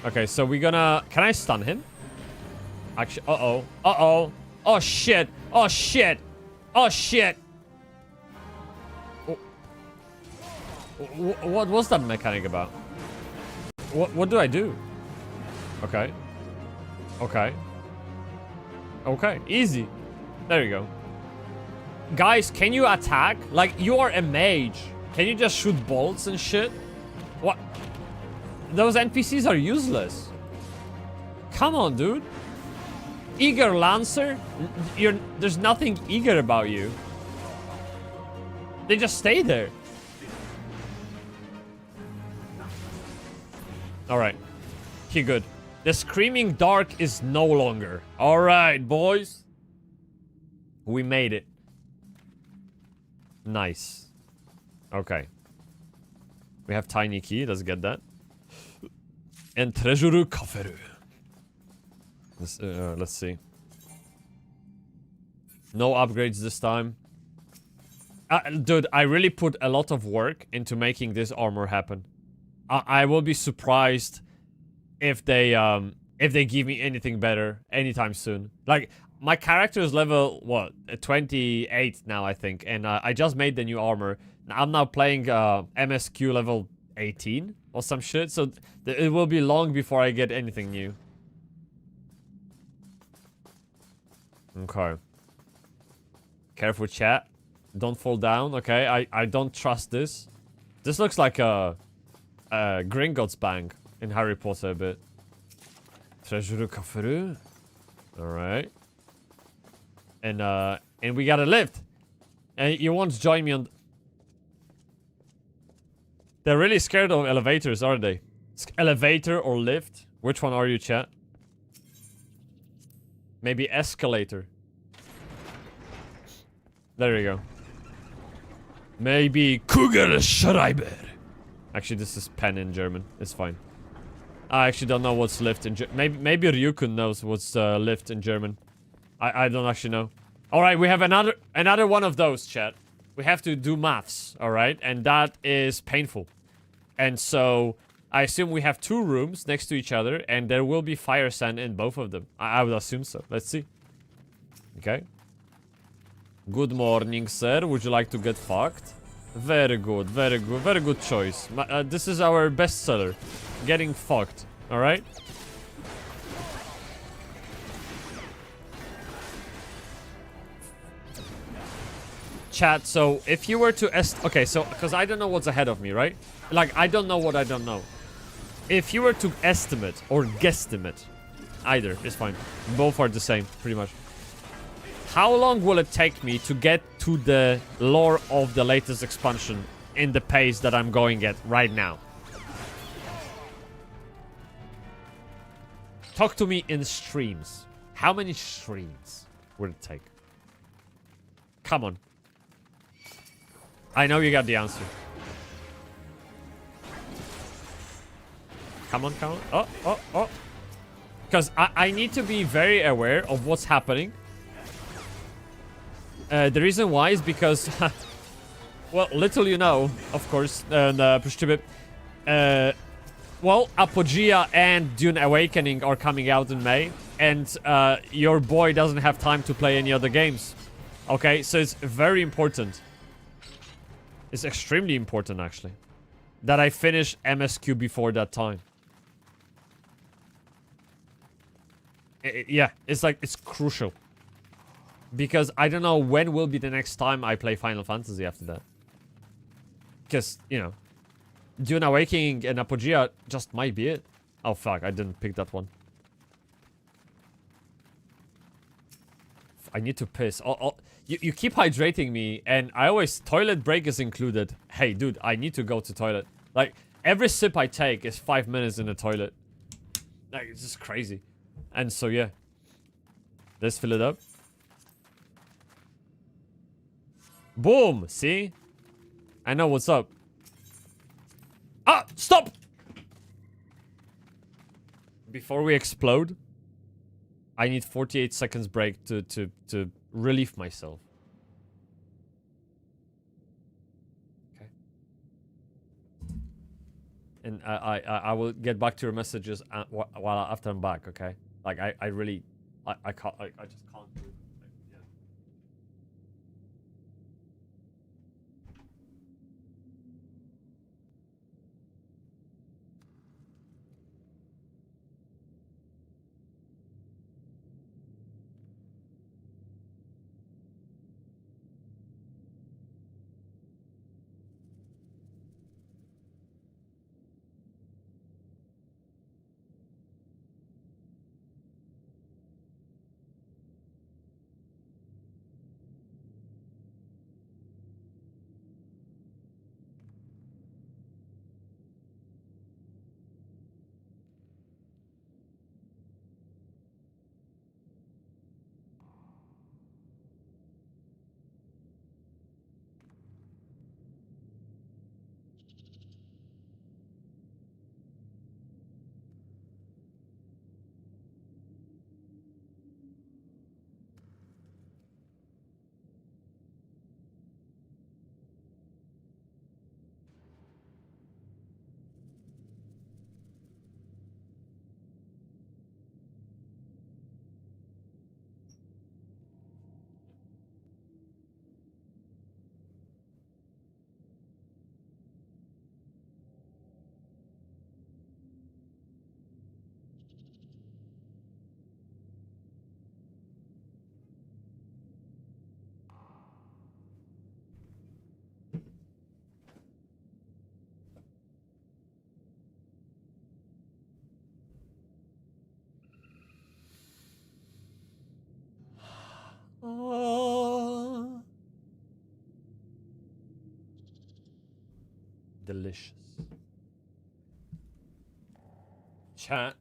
Okay, so we're gonna... Can I stun him? Actually, uh-oh. Oh, shit. What was that mechanic about? What do I do? Okay. Easy. There you go. Guys, can you attack? Like, you are a mage. Can you just shoot bolts and shit? What? Those NPCs are useless. Come on, dude. Eager Lancer? There's nothing eager about you. They just stay there. Alright. He good. The Screaming Dark is no longer. Alright, boys. We made it. Nice. Okay. We have Tiny Key. Let's get that. And Treasure Kaferu. Let's see. No upgrades this time. Dude, I really put a lot of work into making this armor happen. I will be surprised if they give me anything better anytime soon. Like, my character is level, what, 28 now, I think. And I just made the new armor. I'm now playing MSQ level 18 or some shit. So it will be long before I get anything new. Okay. Careful, chat. Don't fall down, okay? I don't trust this. This looks like a Gringotts Bank in Harry Potter a bit. Treasure Kaferu. Alright. And we got a lift. And you won't join me on... They're really scared of elevators, aren't they? Elevator or lift? Which one are you, chat? Maybe escalator. There we go. Maybe Kugelschreiber. Actually, this is pen in German. It's fine. I actually don't know what's lift in German. Maybe Ryukun knows what's lift in German. I don't actually know. Alright, we have another one of those, chat. We have to do maths, alright? And that is painful. And so, I assume we have 2 rooms next to each other, and there will be fire sand in both of them. I would assume so. Let's see. Okay. Good morning, sir. Would you like to get fucked? Very good, very good, very good choice. This is our bestseller. Getting fucked. Alright? Chat, so if you were to okay, so because I don't know what's ahead of me, right? Like, I don't know what I don't know. If you were to estimate or guesstimate, either is fine. Both are the same, pretty much. How long will it take me to get to the lore of the latest expansion in the pace that I'm going at right now? Talk to me in streams. How many streams would it take? Come on. I know you got the answer. Come on, come on. Oh. Because I need to be very aware of what's happening. The reason why is because... well, little you know, of course, well, Apogea and Dune Awakening are coming out in May. And your boy doesn't have time to play any other games. Okay, so it's very important. It's extremely important, actually, that I finish MSQ before that time. Yeah, it's like, it's crucial. Because I don't know when will be the next time I play Final Fantasy after that. Because, you know, Dune Awakening and Apogea just might be it. Oh, fuck, I didn't pick that one. I need to piss. You keep hydrating me, and I always... Toilet break is included. Hey, dude, I need to go to toilet. Like, every sip I take is 5 minutes in the toilet. Like, it's just crazy. And so, yeah. Let's fill it up. Boom! See? I know what's up. Ah! Stop! Before we explode, I need 48 seconds break to relieve myself. Okay. And I will get back to your messages while after I'm back, okay? Like, I really... I can't... I just can't do it. Like, yeah. Oh. Delicious. Chat.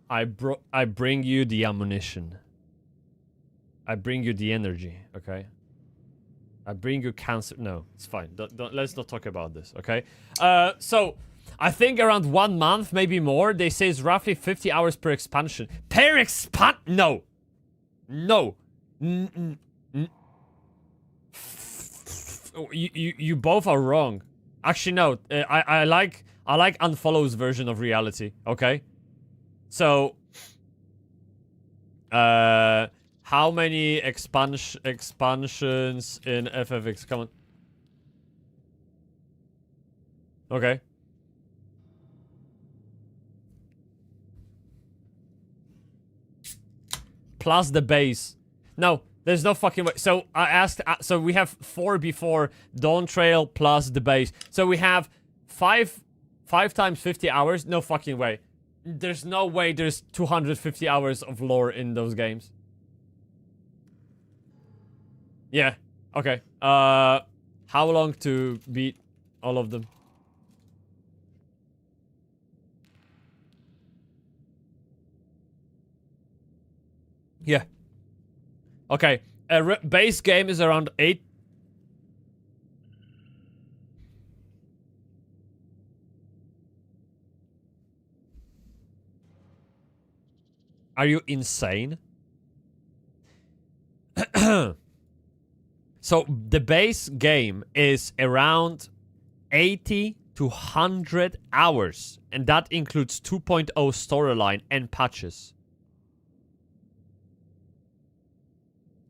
I bring you the ammunition. I bring you the energy, okay? I bring you cancer. No, it's fine. Let's not talk about this, okay? So, I think around 1 month, maybe more. They say it's roughly 50 hours per expansion. Per expand? No. No. You both are wrong. Actually, no. I like Unfollow's version of reality, okay? So, how many expansions in FFX? Come on. Okay. Plus the base. No, there's no fucking way. So I asked. So we have 4 before Dawn Trail plus the base. So we have 5 times 50 hours. No fucking way. There's no way there's 250 hours of lore in those games. Yeah. Okay. How long to beat all of them? Yeah. Okay. base game is around 8. Are you insane? So the base game is around 80 to 100 hours, and that includes 2.0 storyline and patches.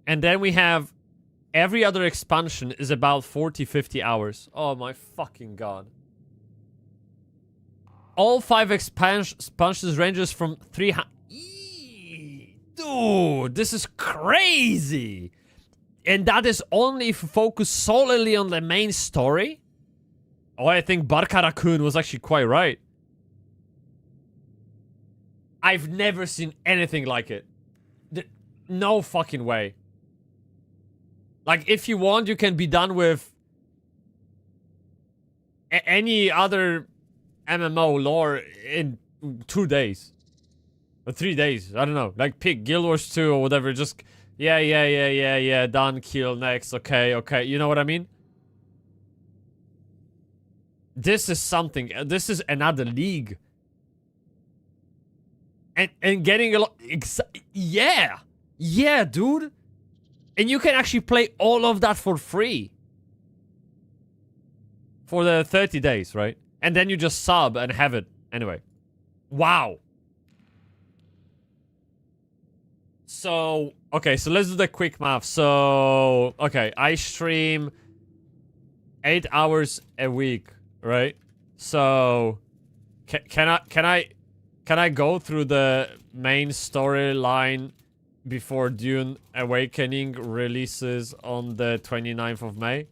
And then we have every other expansion is about 40-50 hours. Oh my fucking god. All 5 expansions ranges from 300. Dude, this is crazy. And that is only if you focus solely on the main story. Oh, I think Barka-Raccoon was actually quite right. I've never seen anything like it. No fucking way. Like, if you want, you can be done with any other MMO lore in 2 days. Or 3 days. I don't know. Like, pick Guild Wars 2 or whatever. Just, yeah. Done, kill, next. Okay. You know what I mean? This is something. This is another league. And getting a lot. Yeah. Yeah, dude. And you can actually play all of that for free. For the 30 days, right? And then you just sub and have it. Anyway. Wow. So, okay, so let's do the quick math. So, okay, I stream 8 hours a week, right? So, can I go through the main storyline before Dune Awakening releases on the 29th of May?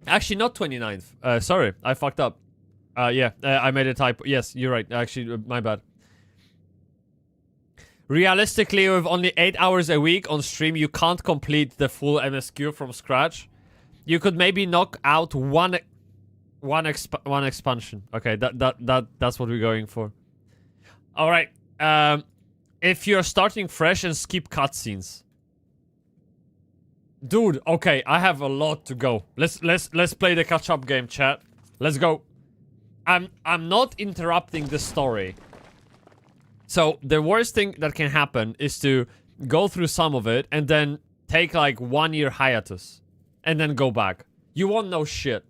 Actually, not 29th. Sorry, I fucked up. Yeah, I made a typo. Yes, you're right. Actually, my bad. Realistically, with only 8 hours a week on stream, you can't complete the full MSQ from scratch. You could maybe knock out one expansion. Okay, that's what we're going for. All right. If you're starting fresh and skip cutscenes. Dude, okay, I have a lot to go. Let's play the catch-up game, chat. Let's go. I'm not interrupting the story. So the worst thing that can happen is to go through some of it and then take like 1 year hiatus and then go back. You won't know shit.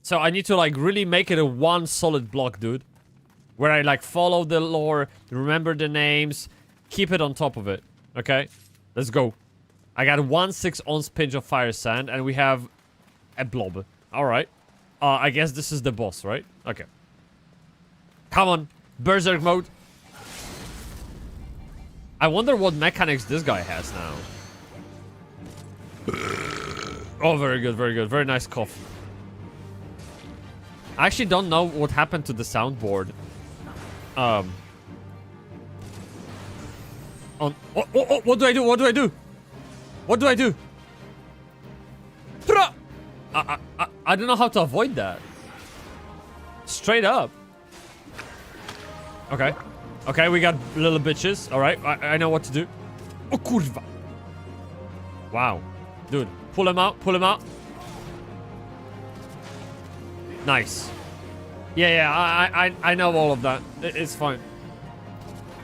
So I need to like really make it a one solid block, dude. Where I like follow the lore, remember the names, keep it on top of it. Okay? Let's go. I got 1/6 ounce pinch of fire sand, and we have a blob. Alright. I guess this is the boss, right? Okay. Come on. Berserk mode. I wonder what mechanics this guy has now. Oh, very good, very good. Very nice cough. I actually don't know what happened to the soundboard. What do I do? What do I do? What do I do? I don't know how to avoid that. Straight up. Okay. Okay, we got little bitches. Alright, I know what to do. Oh, kurwa. Wow. Dude, pull him out, pull him out. Nice. Yeah, I know all of that. It's fine.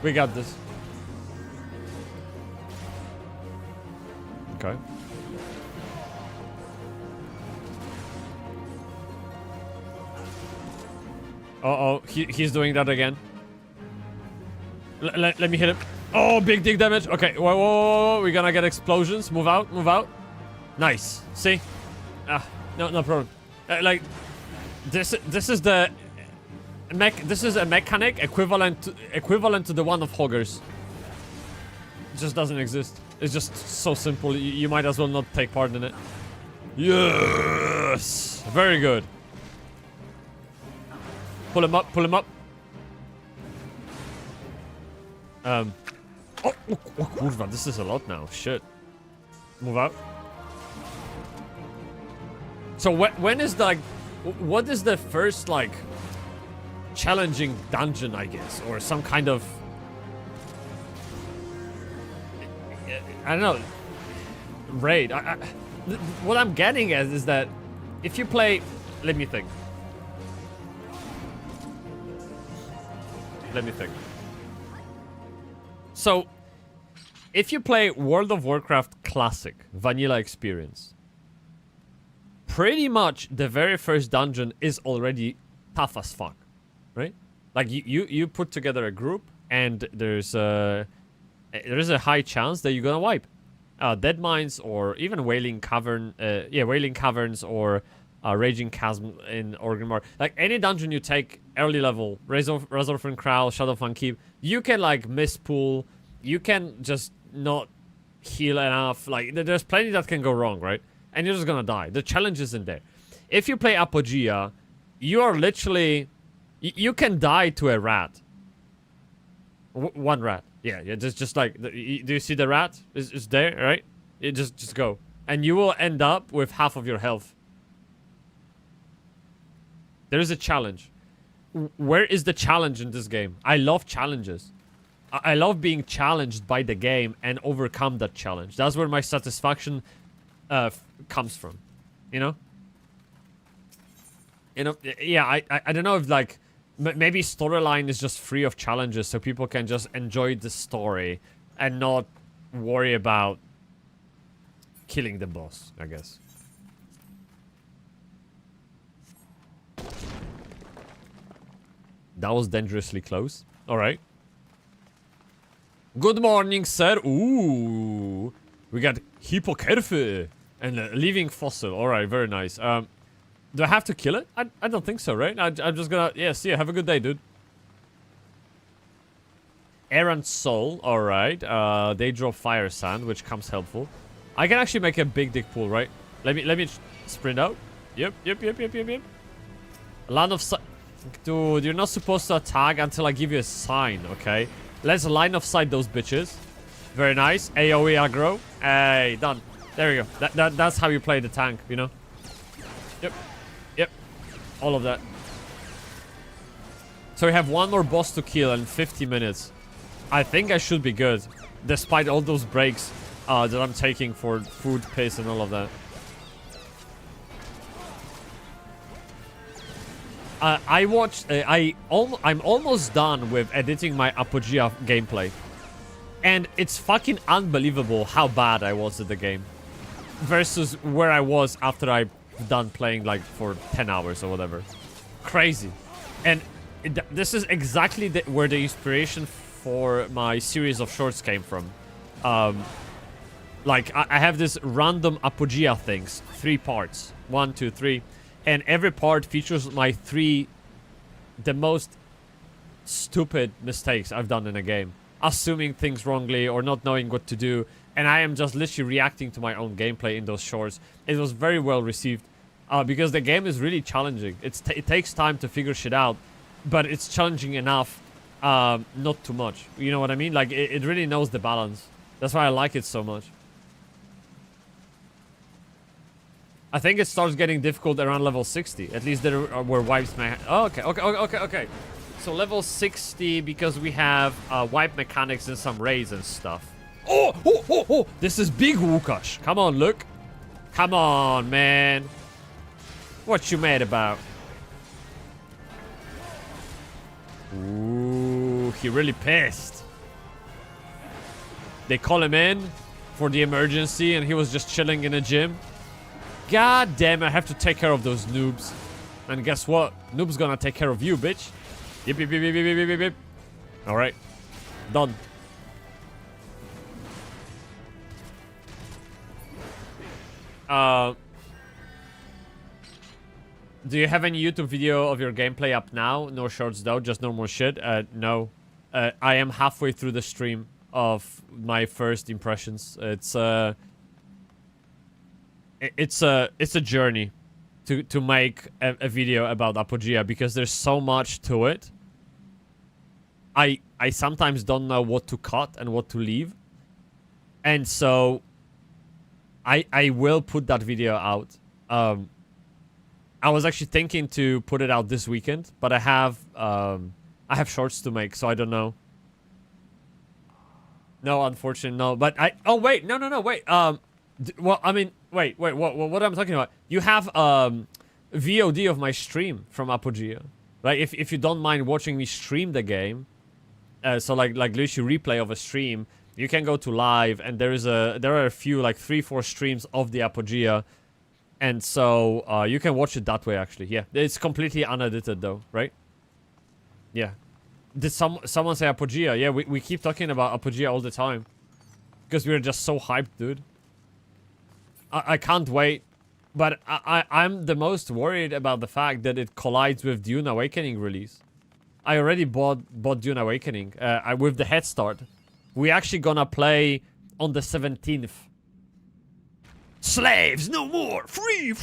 We got this. Okay. Uh-oh, he's doing that again. Let me hit him. Oh, big dig damage. Okay, whoa. We're gonna get explosions. Move out, move out. Nice. See? No problem. Like, this is the this is a mechanic equivalent to the one of Hoggers. It just doesn't exist. It's just so simple. You might as well not take part in it. Yes! Very good. Pull him up, pull him up. Oh, kurwa, this is a lot now. Shit. Move out. So when is like, what is the first like challenging dungeon, I guess, or some kind of, I don't know, raid. What I'm getting at is that if you play, let me think. So, if you play World of Warcraft Classic Vanilla Experience, pretty much the very first dungeon is already tough as fuck, right? Like you put together a group, and there's a high chance that you're gonna wipe. Dead Mines or even Wailing Cavern, Wailing Caverns or Raging Chasm in Orgrimmar. Like any dungeon you take early level, Razorfen Kraul, Shadowfang Keep, you can like mispool, you can just not heal enough. Like there's plenty that can go wrong, right? And you're just gonna die. The challenge isn't there. If you play Apogea, you are literally, you can die to a rat. One rat. Yeah, just like, do you see the rat? It's there, right? You just go. And you will end up with half of your health. There is a challenge. Where is the challenge in this game? I love challenges. I love being challenged by the game and overcome that challenge. That's where my satisfaction comes from. You know? You know, yeah, I don't know if like, maybe storyline is just free of challenges so people can just enjoy the story and not worry about killing the boss, I guess. That was dangerously close. Alright. Good morning, sir. Ooh. We got Hippokerfe and a living fossil. Alright, very nice. Do I have to kill it? I don't think so, right? I'm just gonna... Yeah, see ya. Have a good day, dude. Errant Soul. Alright. They drop Fire Sand, which comes helpful. I can actually make a big dick pool, right? Let me sprint out. Yep. Line of sight. Dude, you're not supposed to attack until I give you a sign, okay? Let's line of sight those bitches. Very nice. AoE aggro. Hey, done. There we go. That's how you play the tank, you know? Yep. All of that. So we have one more boss to kill in 50 minutes. I think I should be good. Despite all those breaks that I'm taking for food, pace, and all of that. I'm almost done with editing my Apogea gameplay. And it's fucking unbelievable how bad I was at the game. Versus where I was after I done playing like for 10 hours or whatever. Crazy. And this is exactly where the inspiration for my series of shorts came from. Like I have this random Apogea things, 3 parts, 1, 2, 3, and every part features my 3 the most stupid mistakes I've done in a game, assuming things wrongly or not knowing what to do. And I am just literally reacting to my own gameplay in those shorts. It was very well received because the game is really challenging. It takes time to figure shit out, but it's challenging enough, not too much. You know what I mean? Like, it really knows the balance. That's why I like it so much. I think it starts getting difficult around level 60. At least there were wipes. Oh, okay. So level 60 because we have wipe mechanics and some raids and stuff. Oh! This is big Wukash. Come on, look. Come on, man. What you mad about? Ooh, he really pissed. They call him in for the emergency and he was just chilling in a gym. God damn, I have to take care of those noobs. And guess what? Noob's gonna take care of you, bitch. Yip. Alright. Done. Do you have any YouTube video of your gameplay up now? No shorts though, just normal shit. No. I am halfway through the stream of my first impressions. It's a journey to make a video about Apogea because there's so much to it. I sometimes don't know what to cut and what to leave. And so I will put that video out. I was actually thinking to put it out this weekend, but I have shorts to make, so I don't know. No, unfortunately, no. But oh wait, no, wait. Well, I mean, wait. What am I talking about? You have VOD of my stream from Apogea, right? If you don't mind watching me stream the game, so like literally replay of a stream, you can go to live, and there are a few, like 3-4 streams of the Apogea, and so you can watch it that way. Actually, yeah, it's completely unedited though, right? Yeah. Did someone say Apogea? Yeah, we keep talking about Apogea all the time. Because we're just so hyped, dude. I can't wait. But I'm the most worried about the fact that it collides with Dune Awakening release. I already bought Dune Awakening with the head start. We're actually gonna play on the 17th. Slaves, no more! Free!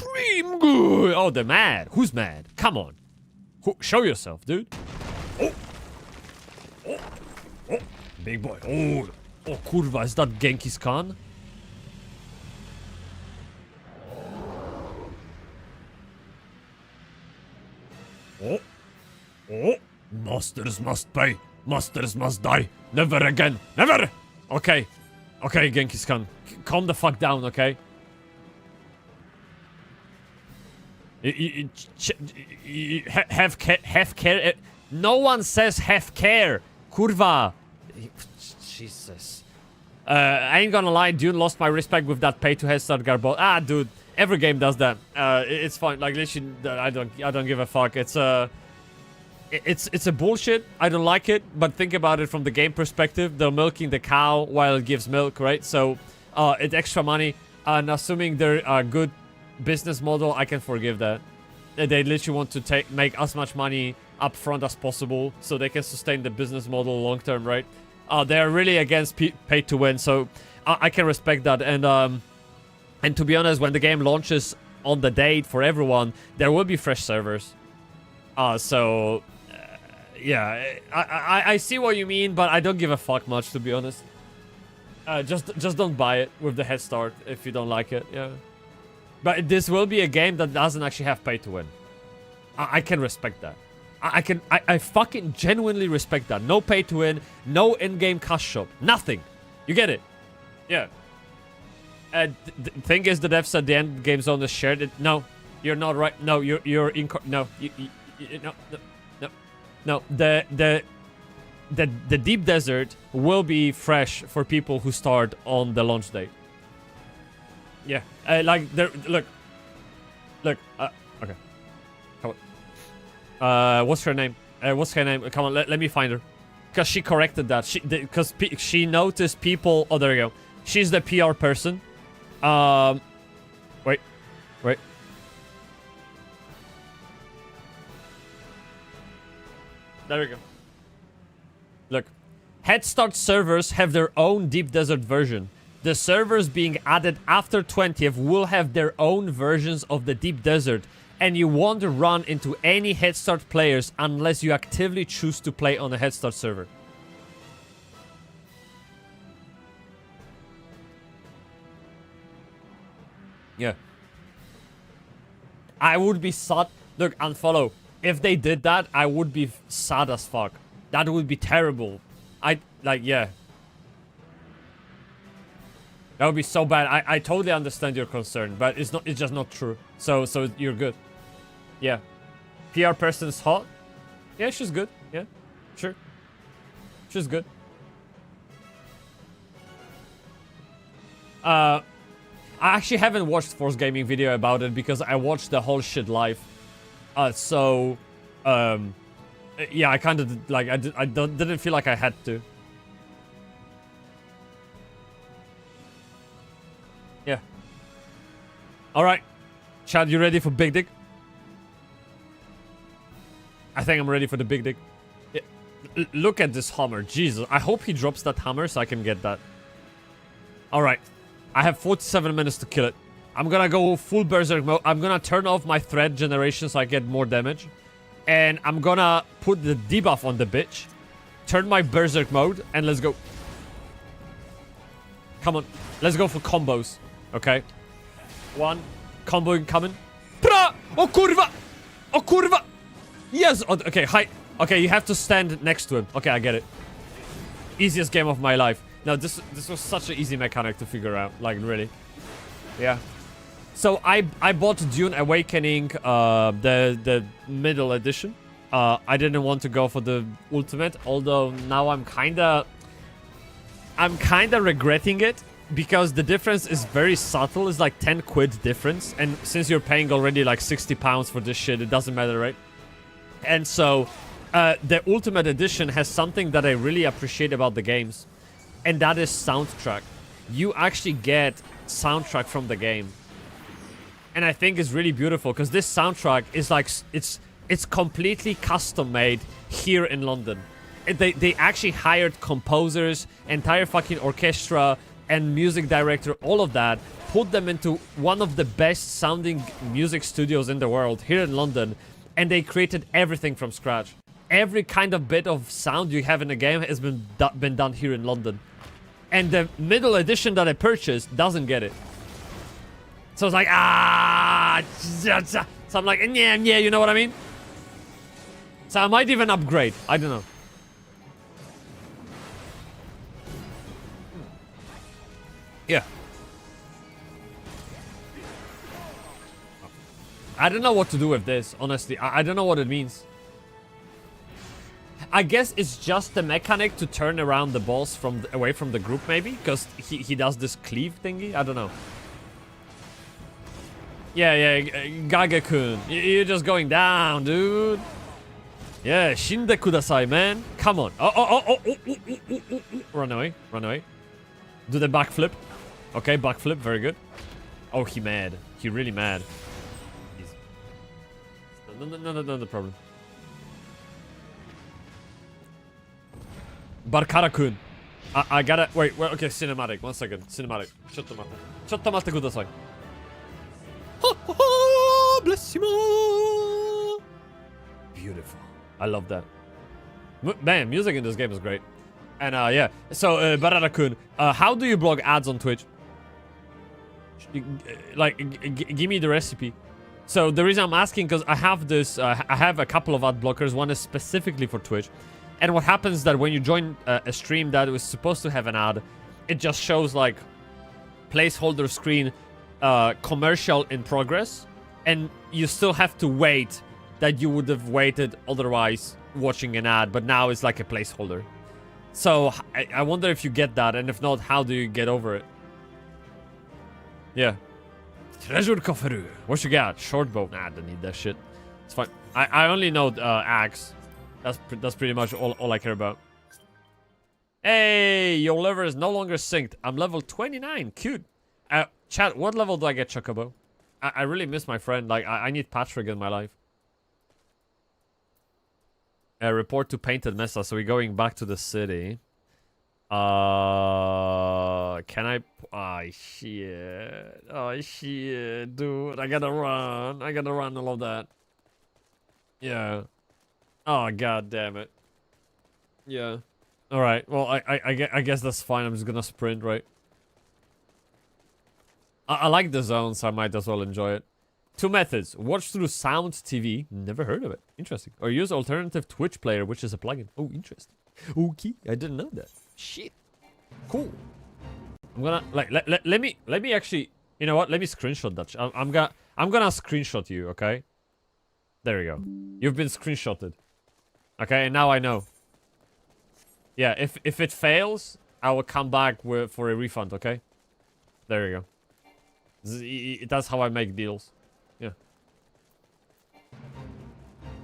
Oh, they're mad. Who's mad? Come on. Show yourself, dude. Oh! Big boy. Oh, kurwa, is that Genghis Khan? Oh, masters must pay. Masters must die. Never again. Never! Okay, Genghis Khan. Calm the fuck down, okay? Have care. No one says have care. Kurwa. Jesus. I ain't gonna lie, Dune lost my respect with that pay to head start garbo. Ah, dude, every game does that. It's fine. Like literally, I don't give a fuck. It's a bullshit. I don't like it. But think about it from the game perspective. They're milking the cow while it gives milk, right? So, it's extra money. And assuming they're a good business model, I can forgive that. They literally want to make as much money up front as possible so they can sustain the business model long term, right? They're really against pay to win, so I can respect that. And to be honest, when the game launches on the date for everyone, there will be fresh servers. Yeah, I see what you mean, but I don't give a fuck much, to be honest. Just don't buy it with the head start if you don't like it. Yeah. But this will be a game that doesn't actually have pay to win. I can respect that. I fucking genuinely respect that. No pay to win, no in-game cash shop, nothing. You get it? Yeah. The thing is, the dev said the end game zone is shared. No, you're not right. No, you're no. No. The deep desert will be fresh for people who start on the launch date. Yeah, like there. Look. Okay. Come on. What's her name? Come on, let me find her. Because she corrected that. Because she noticed people. Oh, there you go. She's the PR person. Wait. There we go. Look. Head Start servers have their own Deep Desert version. The servers being added after 20th will have their own versions of the Deep Desert, and you won't run into any Head Start players unless you actively choose to play on a Head Start server. Yeah. I would be sad. Look, unfollow. If they did that, I would be sad as fuck. That would be terrible. Yeah. That would be so bad. I totally understand your concern, but it's just not true. So you're good. Yeah. PR person's hot? Yeah, she's good. Yeah. Sure. She's good. I actually haven't watched Force Gaming video about it because I watched the whole shit live. Yeah, I kind of like I didn't feel like I had to. Yeah. All right, Chad, you ready for Big Dick? I think I'm ready for the Big Dick. Yeah. Look at this hammer, Jesus! I hope he drops that hammer so I can get that. All right, I have 47 minutes to kill it. I'm gonna go full berserk mode. I'm gonna turn off my thread generation so I get more damage. And I'm gonna put the debuff on the bitch. Turn my berserk mode and let's go. Come on, let's go for combos. Okay. One combo incoming. Oh kurwa! Oh kurwa! Yes! Okay, hi. Okay, you have to stand next to him. Okay, I get it. Easiest game of my life. No, this was such an easy mechanic to figure out. Like, really. Yeah. So I bought Dune Awakening, the middle edition. I didn't want to go for the ultimate, although now I'm kinda regretting it because the difference is very subtle. It's like 10 quid difference, and since you're paying already like 60 pounds for this shit, it doesn't matter, right? And so the ultimate edition has something that I really appreciate about the games, and that is soundtrack. You actually get soundtrack from the game, and I think it's really beautiful because this soundtrack is like it's completely custom made here in London. They actually hired composers, entire fucking orchestra, and music director, all of that, put them into one of the best sounding music studios in the world here in London, and they created everything from scratch. Every kind of bit of sound you have in the game has been done here in London. And the middle edition that I purchased doesn't get it. So it's like, so I'm like, yeah, you know what I mean? So I might even upgrade. I don't know. Yeah. I don't know what to do with this, honestly. I don't know what it means. I guess it's just the mechanic to turn around the boss away from the group, maybe? Because he does this cleave thingy? I don't know. Yeah, Gaga-kun. You're just going down, dude. Yeah, shinde kudasai, man. Come on. Oh. Run away. Do the backflip. Okay, backflip. Very good. Oh, he mad. He really mad. No problem. Barkara-kun. I gotta... Wait, okay, cinematic. 1 second. Cinematic. Chottomate kudasai. Blessimo. Beautiful. I love that. Man, music in this game is great. And yeah. So, Barara-kun, how do you block ads on Twitch? Like, give me the recipe. So the reason I'm asking, because I have this, I have a couple of ad blockers. One is specifically for Twitch. And what happens is that when you join a stream that was supposed to have an ad, it just shows like placeholder screen, commercial in progress, and you still have to wait that you would have waited otherwise watching an ad, but now it's like a placeholder. So I wonder if you get that, and if not, how do you get over it? Yeah. Treasure coffer. What you got? Short bow. Nah, I don't need that shit. It's fine. I only know axe. That's pretty much all I care about. Hey, your level is no longer synced. I'm level 29. Cute. Chat, what level do I get Chocobo? I really miss my friend. Like, I need Patrick in my life. Report to Painted Mesa. So we're going back to the city. Can I... Oh, shit. Oh, shit. Dude, I gotta run. All of that. Yeah. Oh, god damn it. Yeah. Alright, well, I guess that's fine. I'm just gonna sprint, right? I like the zone, so I might as well enjoy it. 2 methods. Watch through Sound TV. Never heard of it. Interesting. Or use alternative Twitch player, which is a plugin. Oh, interesting. Okay, I didn't know that. Shit. Cool. I'm gonna let me actually, you know what? Let me screenshot that. I'm gonna screenshot you, okay? There we go. You've been screenshotted. Okay, and now I know. Yeah, if it fails, I will come back for a refund, okay? There you go. That's how I make deals. Yeah.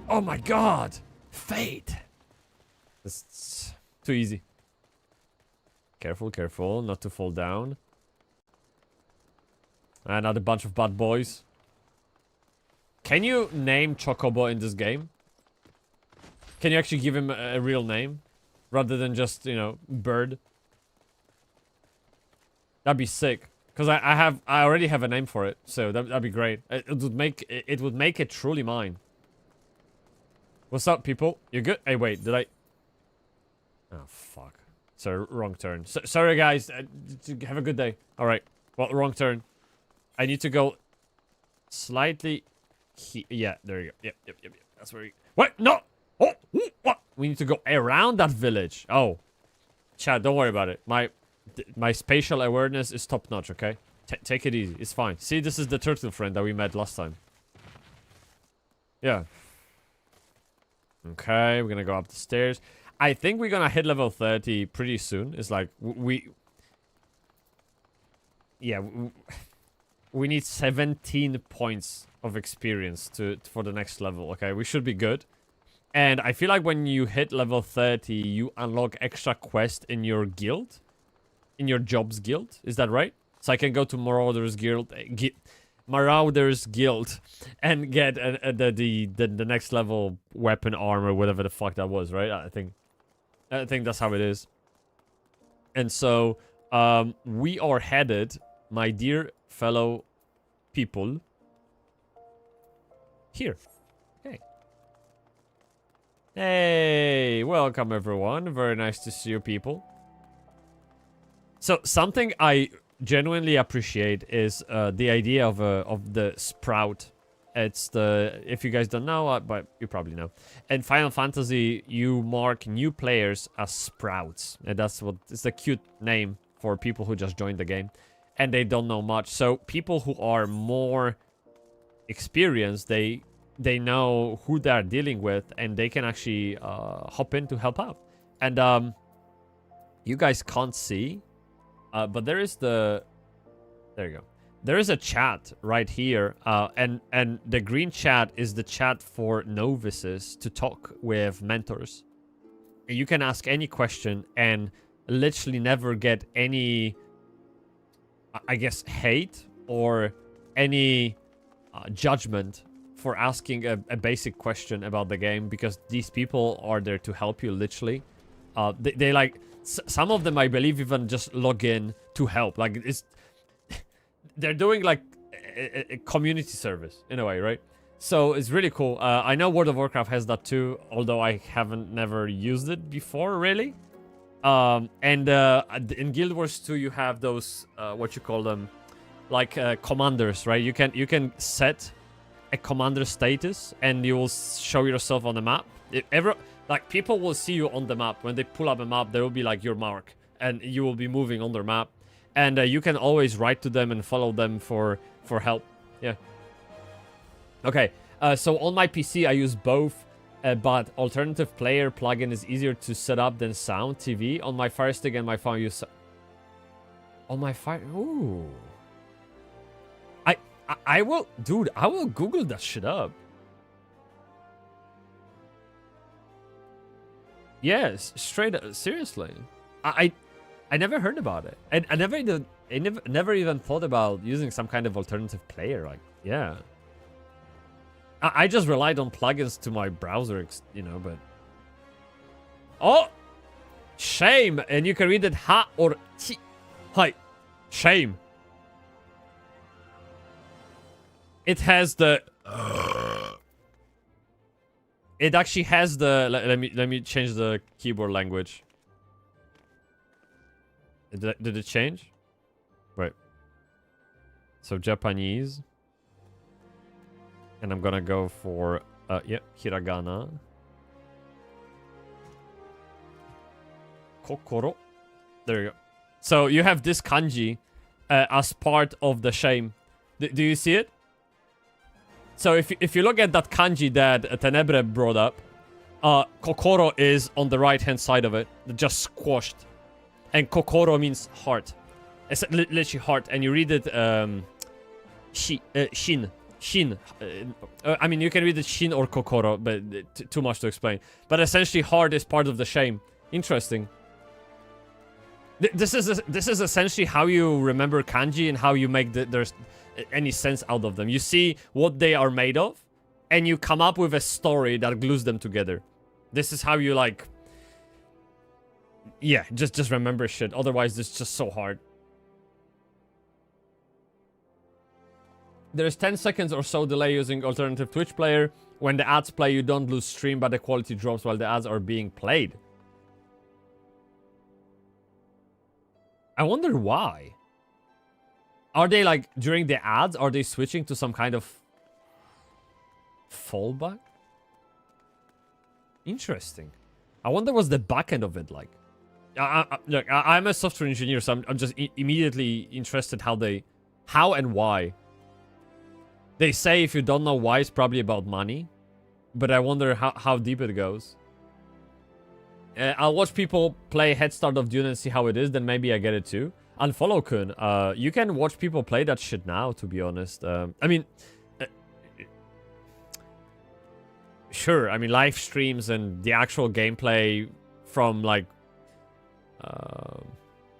Oh my god! Fate! It's too easy. Careful, not to fall down. Another bunch of bad boys. Can you name Chocobo in this game? Can you actually give him a real name? Rather than just, you know, bird? That'd be sick. Because I already have a name for it, so that'd be great. It would make it truly mine. What's up, people? You good? Hey, wait, did I... Oh, fuck. Sorry, wrong turn. Sorry, guys. Have a good day. Alright. Well, wrong turn. I need to go slightly Yeah, there you go. Yep. That's where you... What? No! Oh, what? We need to go around that village. Oh. Chad, don't worry about it. My spatial awareness is top notch, okay? Take it easy. It's fine. See, this is the turtle friend that we met last time. Yeah. Okay, we're gonna go up the stairs. I think we're gonna hit level 30 pretty soon. It's like, yeah, we need 17 points of experience for the next level, okay? We should be good. And I feel like when you hit level 30, you unlock extra quest in your guild. In your jobs guild. Is that right? So I can go to Marauders Guild... Marauders Guild and get the next level weapon armor, whatever the fuck that was, right? I think that's how it is. And so we are headed, my dear fellow people, here. Hey, welcome everyone. Very nice to see you people. So something I genuinely appreciate is the idea of the sprout. It's the, if you guys don't know, but you probably know. In Final Fantasy, you mark new players as sprouts, and that's what it's a cute name for people who just joined the game and they don't know much. So people who are more experienced, they know who they're dealing with, and they can actually hop in to help out. And you guys can't see. But there is there you go. There is a chat right here, and the green chat is the chat for novices to talk with mentors. You can ask any question and literally never get any, I guess, hate or any judgment for asking a basic question about the game, because these people are there to help you, literally. They like... Some of them, I believe, even just log in to help. Like, it's... They're doing, like, a community service, in a way, right? So, it's really cool. I know World of Warcraft has that too, although I haven't never used it before, really. And in Guild Wars 2, you have those, what you call them, like, commanders, right? You can set a commander status, and you will show yourself on the map. Like, people will see you on the map. When they pull up a map, there will be, like, your mark. And you will be moving on their map. And you can always write to them and follow them for help. Yeah. Okay. So on my PC, I use both. But alternative player plugin is easier to set up than Sound TV. On my Fire Stick and my phone, use... On my Fire... Ooh. I will... Dude, I will Google that shit up. Yes, straight up, seriously. I never heard about it. I never even thought about using some kind of alternative player. Like, yeah. I just relied on plugins to my browser, you know, but... Oh! Shame! And you can read it ha or chi. Hi. Shame. It has the... It actually has the... Let me change the keyboard language. Did it change? Wait. So Japanese. And I'm gonna go for... yeah, hiragana. Kokoro. There you go. So you have this kanji as part of the shame. Do you see it? So if you look at that kanji that Tenebre brought up, Kokoro is on the right-hand side of it, just squashed. And Kokoro means heart. It's literally heart, and you read it shin. Shin. I mean, you can read it shin or Kokoro, but too much to explain. But essentially, heart is part of the shame. Interesting. This is essentially how you remember kanji and how you make there's any sense out of them. You see what they are made of, and you come up with a story that glues them together. This is how you, like... Yeah, just remember shit. Otherwise, it's just so hard. There's 10 seconds or so delay using alternative Twitch player. When the ads play, you don't lose stream, but the quality drops while the ads are being played. I wonder why. Are they, like, during the ads, are they switching to some kind of fallback? Interesting. I wonder what's the back end of it like. Look, I'm a software engineer, so I'm just immediately interested how and why. They say if you don't know why, it's probably about money. But I wonder how deep it goes. I'll watch people play Head Start of Dune and see how it is, then maybe I get it too. Unfollow Kun. You can watch people play that shit now, to be honest. I mean... sure, I mean, live streams and the actual gameplay from, like...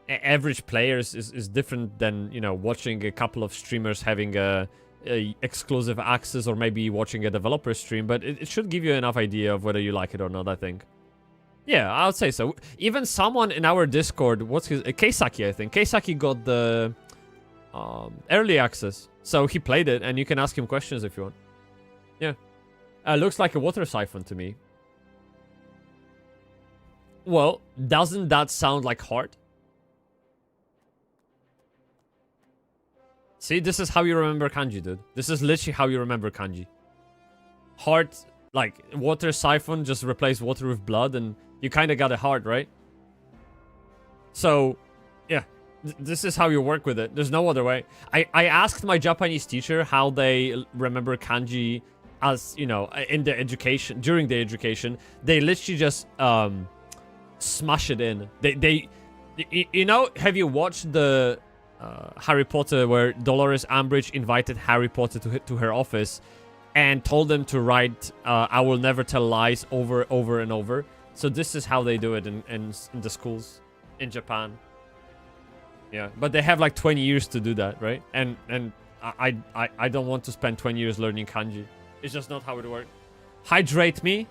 average players is different than, you know, watching a couple of streamers having a exclusive access, or maybe watching a developer stream, but it should give you enough idea of whether you like it or not, I think. Yeah, I would say so. Even someone in our Discord, what's his... Keisaki, I think. Keisaki got the early access, so he played it, and you can ask him questions if you want. Yeah. Looks like a water siphon to me. Well, doesn't that sound like heart? See, this is how you remember kanji, dude. This is literally how you remember kanji. Heart, like, water siphon, just replace water with blood, and you kind of got a heart, right? So, yeah. This is how you work with it. There's no other way. I asked my Japanese teacher how they remember kanji as, you know, in the education, during the education. They literally just, smash it in. You know, have you watched the Harry Potter where Dolores Umbridge invited Harry Potter to her office and told him to write I will never tell lies over and over? So this is how they do it in the schools in Japan. Yeah, but they have like 20 years to do that, right? And I don't want to spend 20 years learning kanji. It's just not how it works. Hydrate me.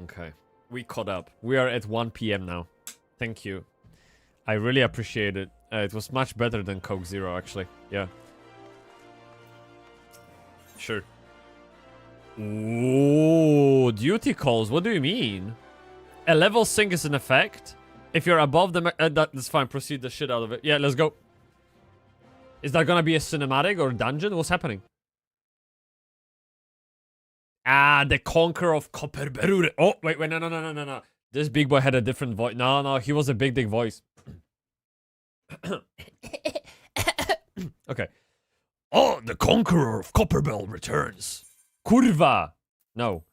Okay, we caught up. We are at 1 PM now. Thank you. I really appreciate it. It was much better than Coke Zero, actually. Yeah. Sure. Ooh, duty calls. What do you mean? A level sync is an effect. If you're above the... that's fine. Proceed the shit out of it. Yeah, let's go. Is that gonna be a cinematic or dungeon? What's happening? Ah, the Conqueror of Copperberure. Oh, wait, no. This big boy had a different voice. No, he was a big dick voice. Okay. Oh, the Conqueror of Copperbell returns. Kurva. No.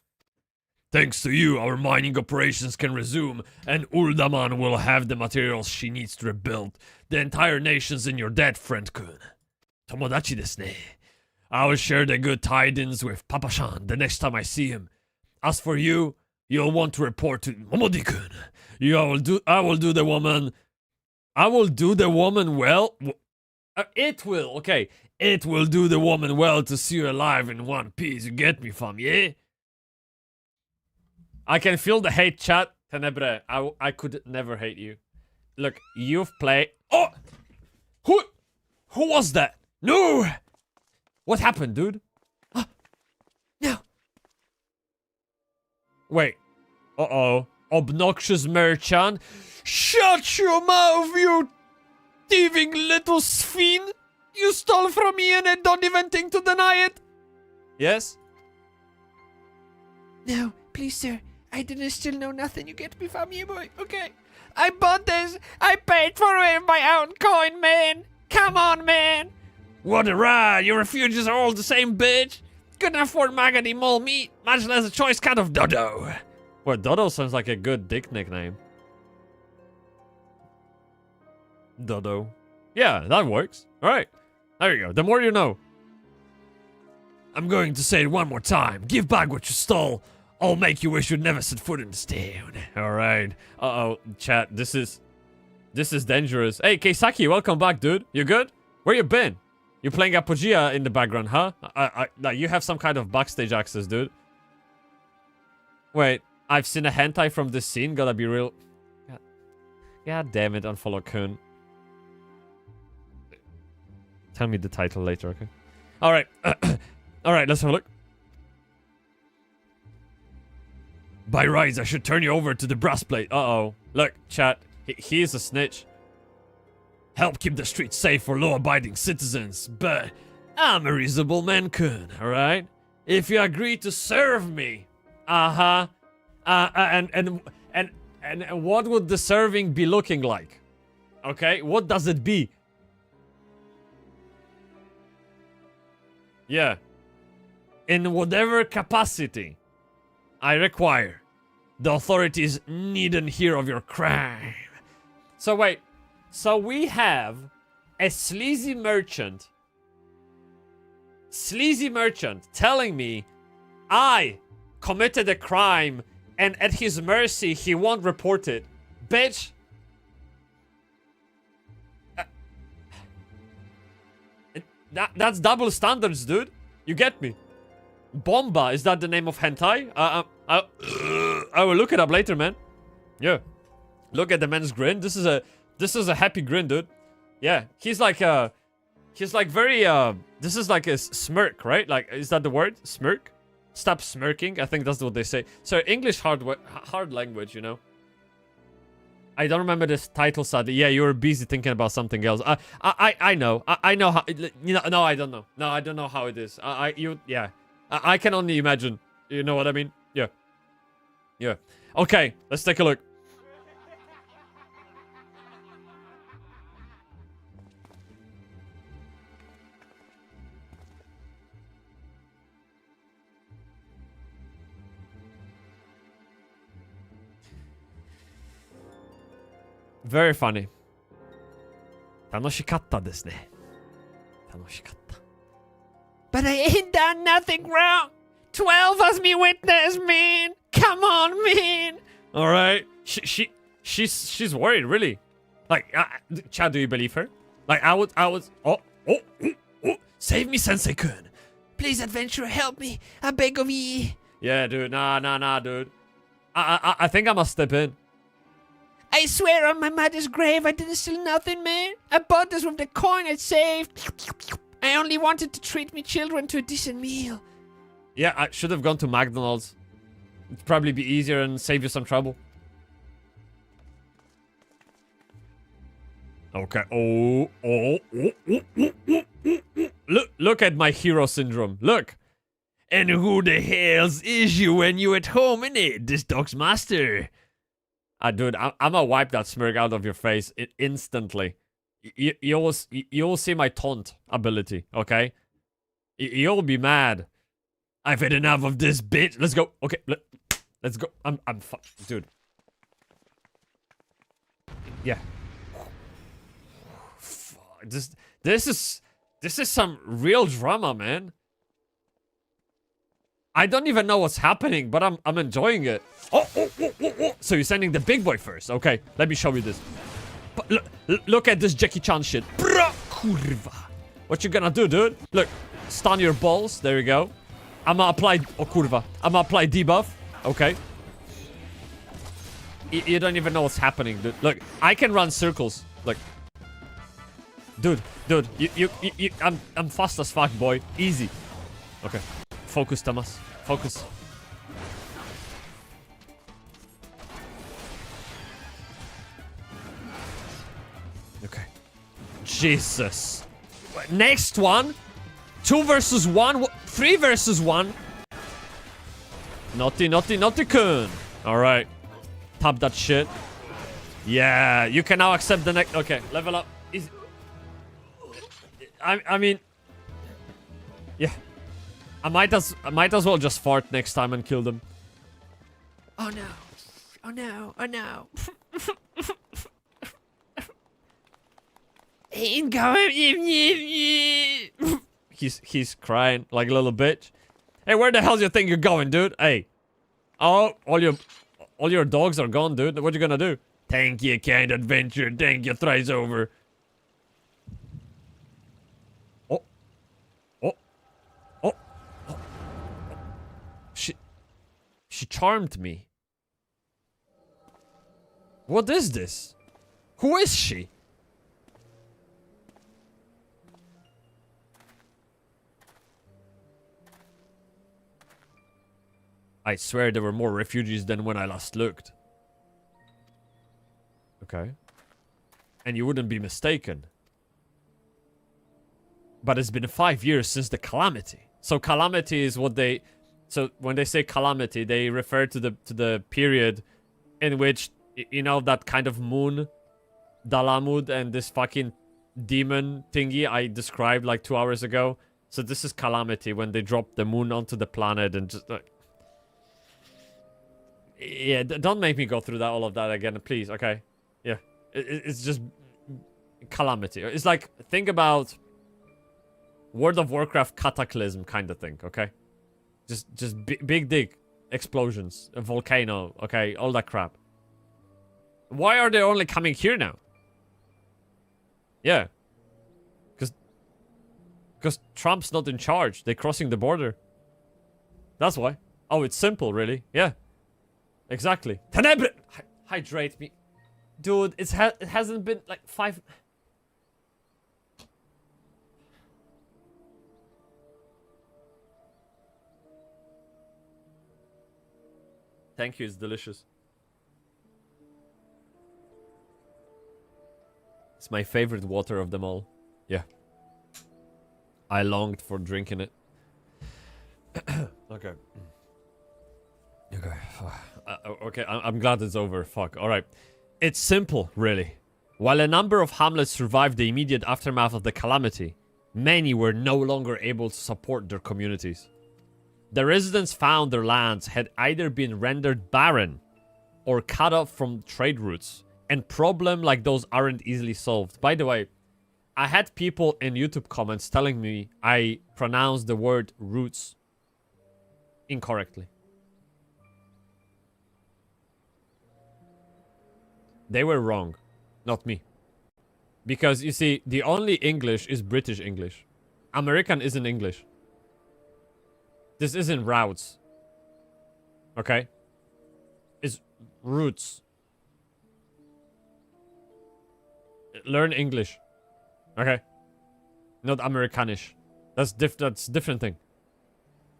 Thanks to you, our mining operations can resume, and Uldaman will have the materials she needs to rebuild. The entire nation's in your debt, friend Kun. Tomodachi desu ne. I will share the good tidings with Papa-chan the next time I see him. As for you, you'll want to report to Momodi-kun. I will do the woman well. It will, okay. It will do the woman well to see you alive in one piece. You get me, fam, yeah? I can feel the hate, chat. Tenebre, I could never hate you. Look, you've played... Oh! Who was that? No! What happened, dude? No. Wait. Uh-oh. Obnoxious merchant. Shut your mouth, you thieving little sphin! You stole from me and I don't even think to deny it. Yes? No, please, sir. I didn't still know nothing. You get me from you, boy. Okay. I bought this. I paid for it with my own coin, man. Come on, man. What a ride! Your refugees are all the same, bitch! Couldn't afford maggoty mole meat, much less a choice cut of Dodo. Well, Dodo sounds like a good dick nickname. Dodo. Yeah, that works. Alright. There you go. The more you know. I'm going to say it one more time. Give back what you stole. I'll make you wish you'd never set foot in this town. Alright. Uh-oh. Chat, this is dangerous. Hey, Keisaki, welcome back, dude. You good? Where you been? You playing Apogea in the background, huh? Like, you have some kind of backstage access, dude. Wait, I've seen a hentai from this scene. Gotta be real. God damn it, unfollow Kun. Tell me the title later, okay? Alright. Alright, let's have a look. By rights, I should turn you over to the brass plate. Uh-oh. Look, chat. He is a snitch. Help keep the streets safe for law-abiding citizens. But I'm a reasonable man-kun, alright? If you agree to serve me. Uh-huh. And what would the serving be looking like? Okay, what does it be? Yeah. In whatever capacity I require. The authorities needn't hear of your crime. So wait. So we have a sleazy merchant. Sleazy merchant telling me I committed a crime and at his mercy he won't report it. Bitch. That's double standards, dude. You get me? Bomba, is that the name of hentai? I will look it up later, man. Yeah. Look at the man's grin. This is a happy grin, dude. Yeah. He's like very this is like a smirk, right? Like, is that the word? Smirk? Stop smirking. I think that's what they say. So English hard language, you know. I don't remember this title, sadly. Yeah, you were busy thinking about something else. I know. I know how. You know, no, I don't know. No, I don't know how it is. Yeah. I can only imagine. You know what I mean? Yeah. Yeah. Okay, let's take a look. Very funny. 楽しかったですね。楽しかった。But I ain't done nothing wrong. 12 as me witness, man. Come on, man. All right. She's worried, really. Like, Chad, do you believe her? Like, I was. Oh. Save me, Sensei-kun. Please, adventurer, help me. I beg of ye. Yeah, dude. Nah, dude. I think I must step in. I swear on my mother's grave I didn't steal nothing, man. I bought this with the coin I saved. I only wanted to treat me children to a decent meal. Yeah, I should have gone to McDonald's. It'd probably be easier and save you some trouble. Okay. Look at my hero syndrome. Look. And who the hell's is you when you at home, innit? This dog's master. Dude, I'm gonna wipe that smirk out of your face instantly. You will see my taunt ability, okay? You'll be mad. I've had enough of this bitch. Let's go. Okay, let's go. I'm dude. Yeah. This is some real drama, man. I don't even know what's happening, but I'm enjoying it. Oh. So you're sending the big boy first. Okay, let me show you this. But look at this Jackie Chan shit. Bra kurva. What you gonna do, dude? Look, stun your balls. There you go. I'm gonna apply... Oh, kurva. I'm gonna apply debuff. Okay. You don't even know what's happening, dude. Look, I can run circles. Look. Dude. I'm fast as fuck, boy. Easy. Okay. Focus, Thomas. Focus. Okay. Jesus. Next one. 2 versus 1. 3 versus 1. Naughty kun. Alright. Tap that shit. Yeah. You can now accept the next. Okay. Level up. Easy. I mean. Yeah. I might as well just fart next time and kill them. Oh no. Oh no. Oh no. Ain't going. He's crying like a little bitch. Hey, where the hell do you think you're going, dude? Hey. Oh, all your dogs are gone, dude. What you gonna do? Thank you, kind adventure. Thank you, thrice over. She charmed me. What is this? Who is she? I swear there were more refugees than when I last looked. Okay. And you wouldn't be mistaken. But it's been 5 years since the calamity. So calamity is what they... So when they say calamity, they refer to the period in which, you know, that kind of moon, Dalamud, and this fucking demon thingy I described like 2 hours ago. So this is calamity, when they drop the moon onto the planet and just like... Yeah, don't make me go through that all of that again, please, okay? Yeah, it's just calamity. It's like, think about World of Warcraft cataclysm kind of thing, okay? Just big dig, explosions, a volcano, okay, all that crap. Why are they only coming here now? Yeah. Because Trump's not in charge. They're crossing the border. That's why. Oh, it's simple, really. Yeah. Exactly. Tenebre! Hydrate me. Dude, it hasn't been like 5... Thank you, it's delicious. It's my favorite water of them all. Yeah. I longed for drinking it. Okay. Okay. Okay, I'm glad it's over. Fuck. Alright. It's simple, really. While a number of hamlets survived the immediate aftermath of the calamity, many were no longer able to support their communities. The residents found their lands had either been rendered barren or cut off from trade routes, and problems like those aren't easily solved. By the way, I had people in YouTube comments telling me I pronounced the word roots incorrectly. They were wrong, not me. Because, you see, the only English is British English. American isn't English. This isn't routes. Okay? It's roots. Learn English. Okay? Not Americanish. That's different thing.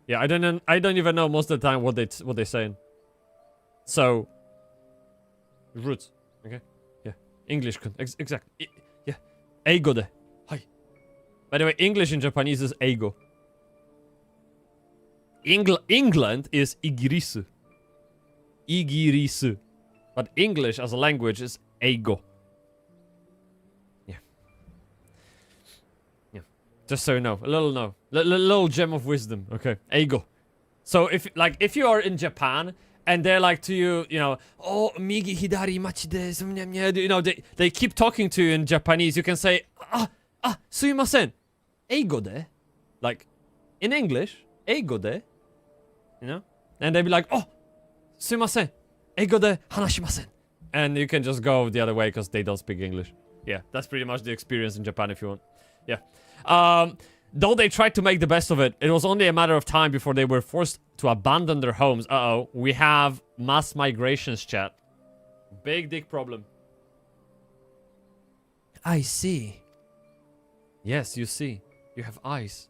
Yeah, I don't even know most of the time what they're saying. So, roots. Okay? Yeah. English. Exactly. Yeah. Eigo de. Hi. By the way, English in Japanese is eigo. England is igirisu. Igirisu. But English as a language is eigo. Yeah. Yeah. Just so you know. A little little gem of wisdom. Okay. Eigo. So if you are in Japan and they're like to you, you know, oh, migi hidari machi desu, you know, they keep talking to you in Japanese, you can say, suimasen. Eigo de. Like, in English, eigo de. You know? And they'd be like, oh, sumimasen, eigo de hanashimasen. And you can just go the other way because they don't speak English. Yeah, that's pretty much the experience in Japan if you want. Yeah. Though they tried to make the best of it, it was only a matter of time before they were forced to abandon their homes. Uh-oh, we have mass migrations, chat. Big dick problem. I see. Yes, you see. You have eyes.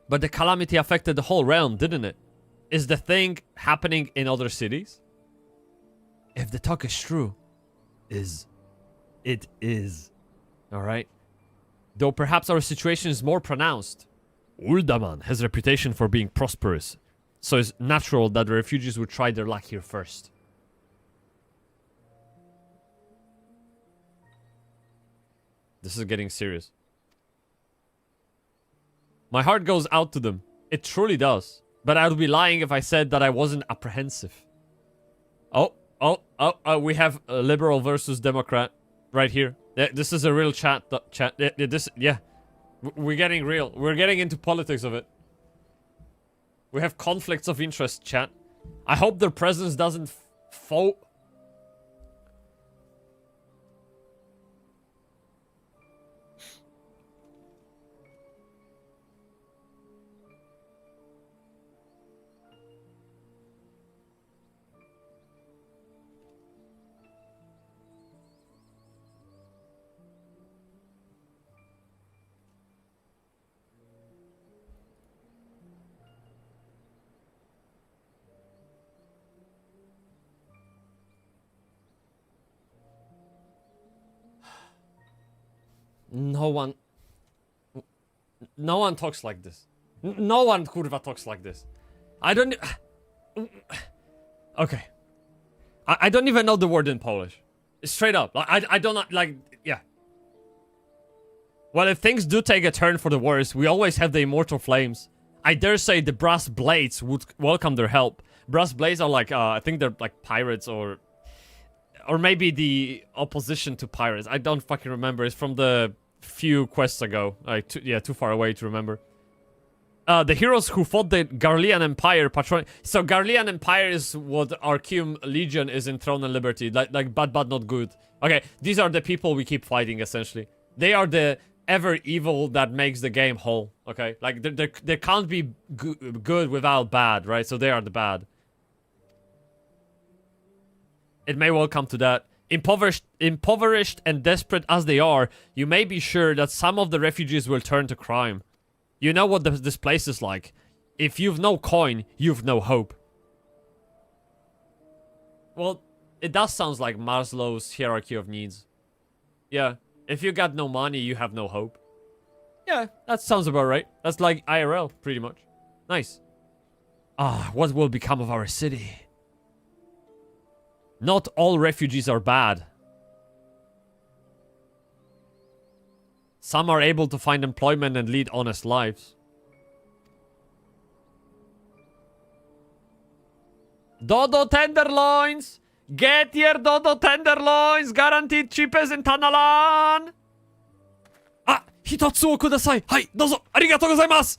But the calamity affected the whole realm, didn't it? Is the thing happening in other cities? If the talk is true, it is. Alright? Though perhaps our situation is more pronounced. Uldaman has a reputation for being prosperous, so it's natural that the refugees would try their luck here first. This is getting serious. My heart goes out to them. It truly does. But I would be lying if I said that I wasn't apprehensive. Oh, we have a liberal versus Democrat right here. This is a real chat. Yeah. We're getting real. We're getting into politics of it. We have conflicts of interest, chat. I hope their presence doesn't fall. No one talks like this. No one kurwa talks like this. I don't... Okay. I don't even know the word in Polish. Straight up. I don't... Like, yeah. Well, if things do take a turn for the worse, we always have the immortal flames. I dare say the brass blades would welcome their help. Brass blades are like, I think they're like pirates or maybe the opposition to pirates. I don't fucking remember. It's from the few quests ago. Like, too far away to remember. The heroes who fought the Garlean Empire patron. So Garlean Empire is what Arceum Legion is in Throne and Liberty. Like bad but not good. Okay, these are the people we keep fighting essentially. They are the ever evil that makes the game whole. Okay, like there can't be good without bad, right? So they are the bad. It may well come to that. Impoverished and desperate as they are, you may be sure that some of the refugees will turn to crime. You know what this place is like. If you've no coin, you've no hope. Well, it does sound like Maslow's hierarchy of needs. Yeah, if you got no money, you have no hope. Yeah, that sounds about right. That's like IRL, pretty much. Nice. Ah, what will become of our city? Not all refugees are bad. Some are able to find employment and lead honest lives. Dodo tenderloins! Get your Dodo tenderloins! Guaranteed cheapest in Tanalan! Ah! Hitotsu o kudasai! Hai! Dozo! Arigatou gozaimasu!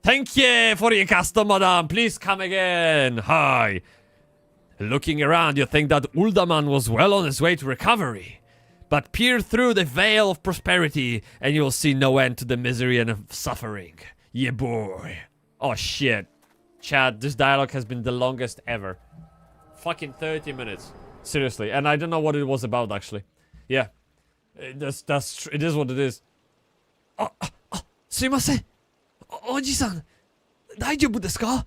Thank you for your custom, madam! Please come again! Hi! Looking around, you think that Uldaman was well on his way to recovery. But peer through the veil of prosperity, and you'll see no end to the misery and suffering. Yeah, boy. Oh, shit. Chad, this dialogue has been the longest ever. Fucking 30 minutes. Seriously. And I don't know what it was about, actually. Yeah. It is what it is. Sumimasen. Oji-san. Daijoubu desu ka?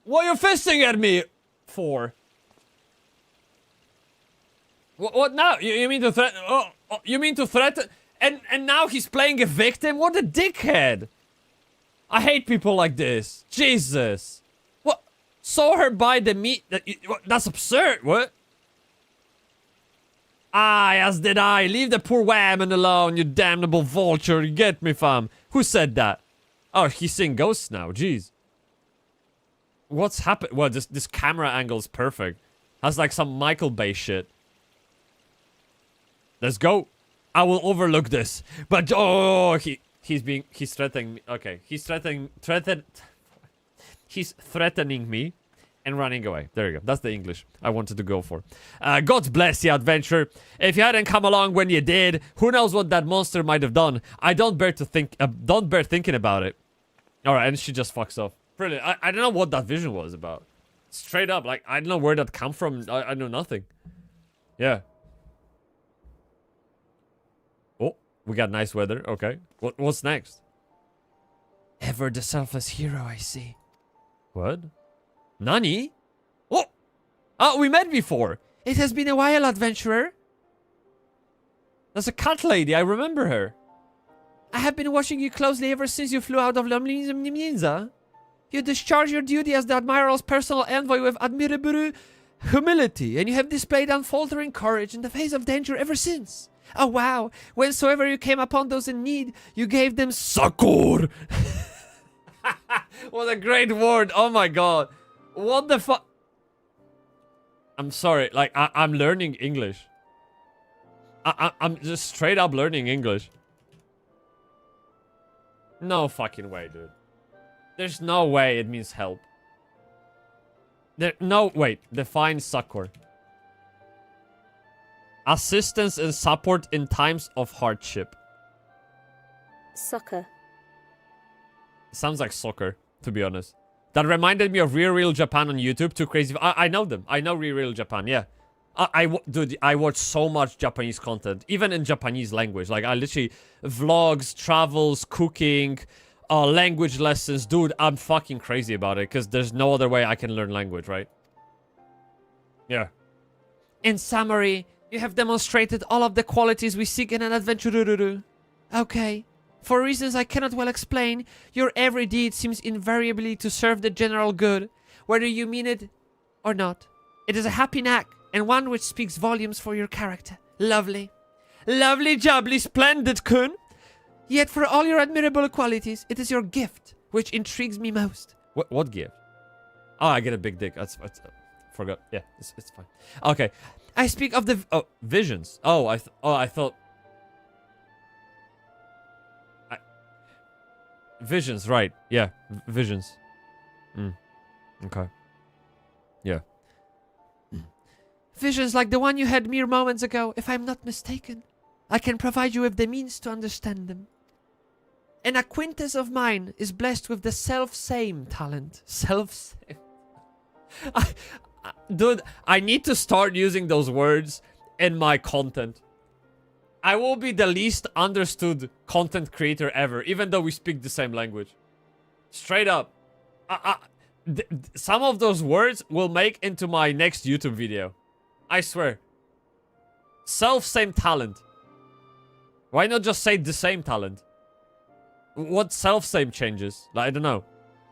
What are you fisting at me for? What now? You mean to threaten? You mean to threaten? And now he's playing a victim? What a dickhead! I hate people like this. Jesus. What? Saw her buy the meat? That's absurd. What? Aye, as did I. Leave the poor woman alone, you damnable vulture. You get me, fam? Who said that? Oh, he's seeing ghosts now. Jeez. What's happened? Well, this camera angle is perfect. Has like some Michael Bay shit. Let's go. I will overlook this. But he's threatening me. Okay, he's threatening me and running away. There you go. That's the English I wanted to go for. God bless you, adventure. If you hadn't come along when you did, who knows what that monster might have done? I don't bear thinking about it. All right, and she just fucks off. Brilliant. I don't know what that vision was about. Straight up, like, I don't know where that come from. I know nothing. Yeah. Oh, we got nice weather. Okay. What's next? Ever the selfless hero, I see. What? Nani? Oh, we met before. It has been a while, adventurer. That's a cat lady. I remember her. I have been watching you closely ever since you flew out of Lamlinza. You discharged your duty as the Admiral's personal envoy with admirable humility, and you have displayed unfaltering courage in the face of danger ever since. Oh wow, whensoever you came upon those in need, you gave them succor. What a great word. Oh my god. What the fuck? I'm sorry, like, I'm learning English. I'm just straight up learning English. No fucking way, dude. There's no way it means help. Wait. Define succor. Assistance and support in times of hardship. Soccer. Sounds like soccer, to be honest. That reminded me of Real Japan on YouTube. Too crazy. I know them. I know Real Japan, yeah. Dude, I watch so much Japanese content, even in Japanese language. Like, I literally... Vlogs, travels, cooking... language lessons. Dude, I'm fucking crazy about it, because there's no other way I can learn language, right? Yeah. In summary, you have demonstrated all of the qualities we seek in an adventurer. Okay. For reasons I cannot well explain, your every deed seems invariably to serve the general good, whether you mean it or not. It is a happy knack, and one which speaks volumes for your character. Lovely. Lovely jubbly, splendid, Kun. Yet for all your admirable qualities, it is your gift which intrigues me most. What gift? Oh, I get a big dick. That's forgot. Yeah, it's fine. Okay. I speak of the... Visions. Oh, I thought... Visions, right. Yeah, visions. Okay. Yeah. Visions like the one you had mere moments ago, if I'm not mistaken. I can provide you with the means to understand them. An acquaintance of mine is blessed with the self-same talent. Self-same. Dude, I need to start using those words in my content. I will be the least understood content creator ever, even though we speak the same language. Straight up. Some of those words will make into my next YouTube video. I swear. Self-same talent. Why not just say the same talent? What self-same changes? Like, I don't know.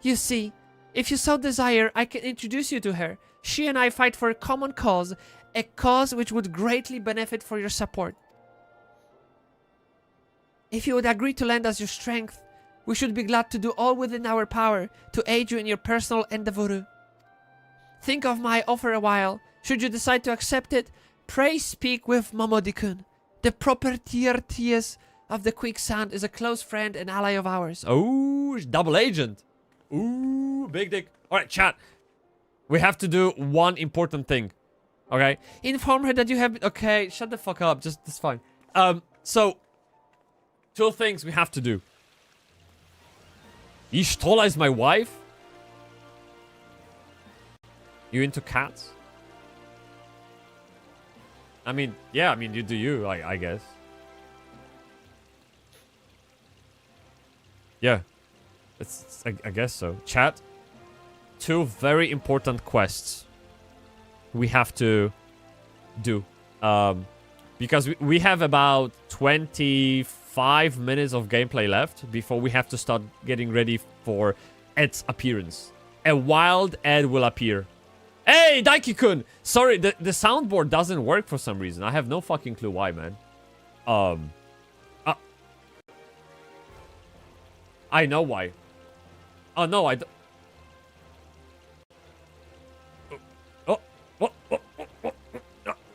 You see, if you so desire, I can introduce you to her. She and I fight for a common cause, a cause which would greatly benefit for your support. If you would agree to lend us your strength, we should be glad to do all within our power to aid you in your personal endeavor. Think of my offer a while. Should you decide to accept it, pray speak with Momodikun. The proprietress of the Quicksand is a close friend and ally of ours. Oh, double agent. Ooh, big dick. Alright, chat. We have to do one important thing. Okay? Inform her that you have... Okay, shut the fuck up. Just, it's fine. So... Two things we have to do. Ishtola is my wife? You into cats? I mean, yeah, I mean, you do you, I guess. Yeah. I guess so. Chat. Two very important quests we have to do. Because we have about 25 minutes of gameplay left before we have to start getting ready for Ed's appearance. A wild Ed will appear. Hey, Daiki-kun! Sorry, the soundboard doesn't work for some reason. I have no fucking clue why, man. I know why. Oh, no, I don't...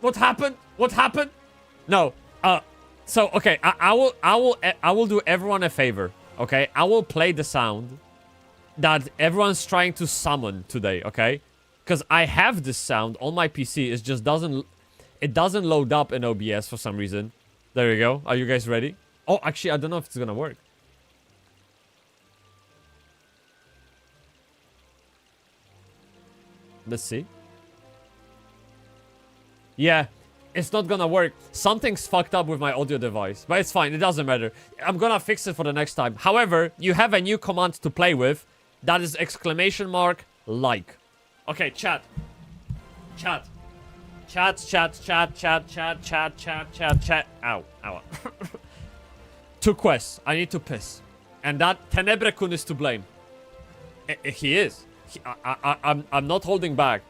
What happened? What happened? No. So okay, I will do everyone a favor. Okay, I will play the sound that everyone's trying to summon today. Okay, because I have this sound on my PC. It just doesn't load up in OBS for some reason. There you go. Are you guys ready? Oh, actually, I don't know if it's gonna work. Let's see. Yeah. It's not gonna work. Something's fucked up with my audio device. But it's fine. It doesn't matter. I'm gonna fix it for the next time. However, you have a new command to play with. That is !like. Okay, chat. Chat. Chat. Ow. Ow. Two quests. I need to piss. And that Tenebre-kun is to blame. He is. I'm not holding back.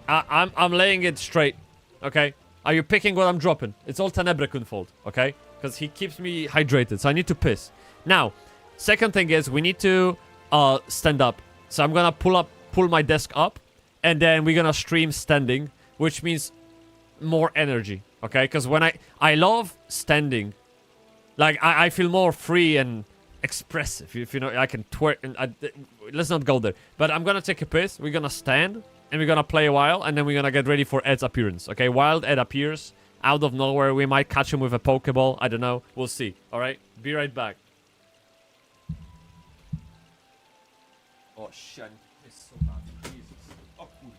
I'm laying it straight. Okay? Are you picking what I'm dropping? It's all Tenebre-kun fault, okay? Because he keeps me hydrated, so I need to piss. Now, second thing is we need to stand up. So I'm gonna pull my desk up, and then we're gonna stream standing, which means more energy, okay? Because when I love standing, like I feel more free and expressive. If you know, I can twerk. And let's not go there. But I'm gonna take a piss. We're gonna stand. And we're gonna play a while, and then we're gonna get ready for Ed's appearance. Okay, wild Ed appears out of nowhere. We might catch him with a Pokeball. I don't know. We'll see. Alright? Be right back. Oh shit. It's so bad. Jesus. Oh, cool.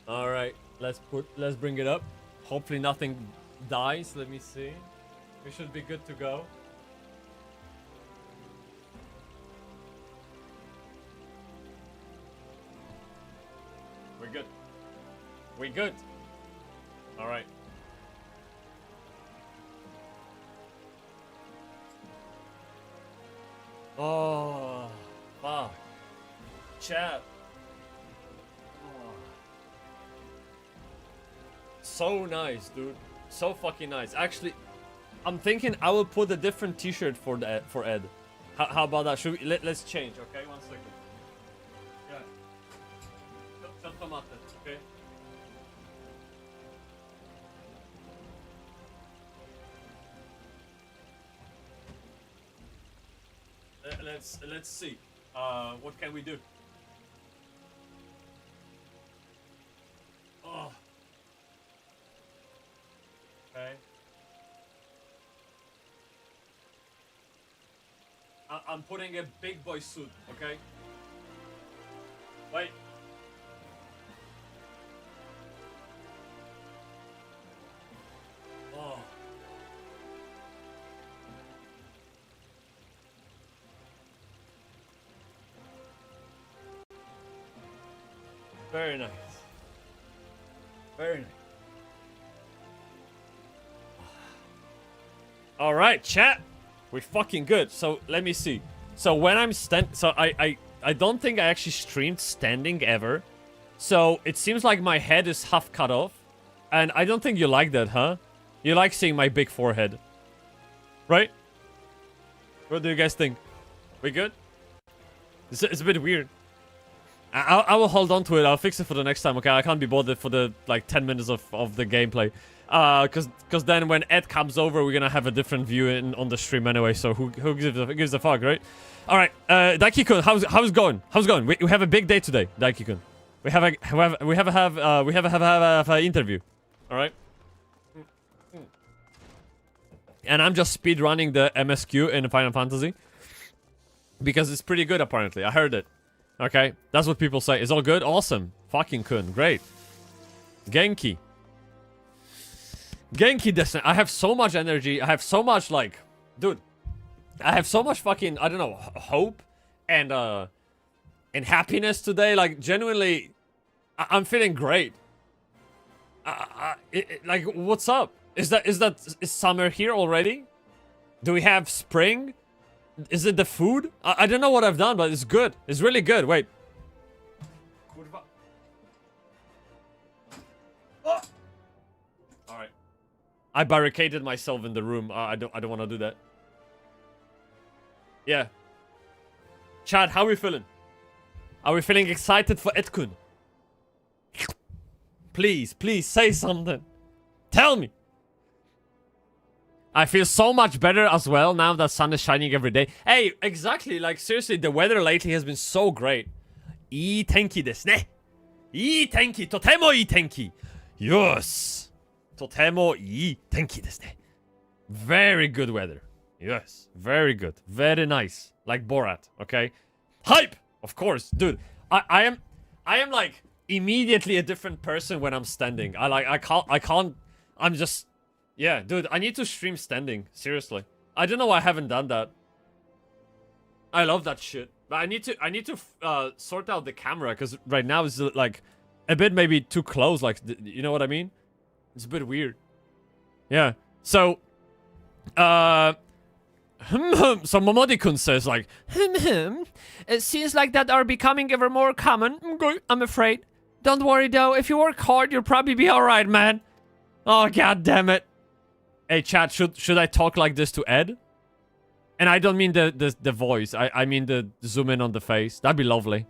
All right, let's bring it up. Hopefully nothing dies. Let me see. We should be good to go. We're good. We good. All right. Oh, fuck. Chat. Oh. So nice, dude. So fucking nice. Actually, I'm thinking I will put a different T-shirt for Ed. How about that? Should we? Let's change. Okay, 1 second. Yeah. Some tomate. Okay. Let's see. What can we do? Oh. Okay. I'm putting a big boy suit. Okay. Wait. Oh. Very nice. Very nice. All right, chat. We're fucking good. So let me see. So when I'm I don't think I actually streamed standing ever. So it seems like my head is half cut off, and I don't think you like that, huh? You like seeing my big forehead, right? What do you guys think? We good? It's a bit weird. I will hold on to it. I'll fix it for the next time, okay? I can't be bothered for the, like, 10 minutes of the gameplay. Cause then when Ed comes over, we're gonna have a different view on the stream anyway, so who gives a fuck, right? Alright, Daiki-kun, how's it going? How's it going? We have a big day today, Daiki-kun. We have a interview. Alright? And I'm just speed running the MSQ in Final Fantasy. Because it's pretty good, apparently. I heard it. Okay, that's what people say. It's all good? Awesome. Fucking kun. Great. Genki. Genki desu. I have so much energy. I have so much, like... Dude. I have so much fucking, I don't know, hope and happiness today. Like, genuinely, I'm feeling great. Like, what's up? Is summer here already? Do we have spring? Is it the food? I don't know what I've done, but it's good. It's really good. Wait. Oh! Alright. I barricaded myself in the room. I don't want to do that. Yeah. Chad, how are we feeling? Are we feeling excited for Edkun? Please say something. Tell me. I feel so much better as well now that sun is shining every day. Hey, exactly. Like, seriously, the weather lately has been so great. いい天気ですね。いい天気。とてもいい天気。Yes. とてもいい天気ですね。Very good weather. Yes. Very good. Very nice. Like Borat, okay? Hype! Of course. Dude, I am like immediately a different person when I'm standing. I can't. I'm just... Yeah, dude, I need to stream standing. Seriously. I don't know why I haven't done that. I love that shit. But I need to sort out the camera, because right now it's like a bit maybe too close. Like, you know what I mean? It's a bit weird. Yeah. So, so Momodi-kun says like, it seems like that are becoming ever more common. I'm afraid. Don't worry though. If you work hard, you'll probably be alright, man. Oh, god damn it. Hey, chat, should I talk like this to Ed? And I don't mean the voice. I mean the zoom in on the face. That'd be lovely.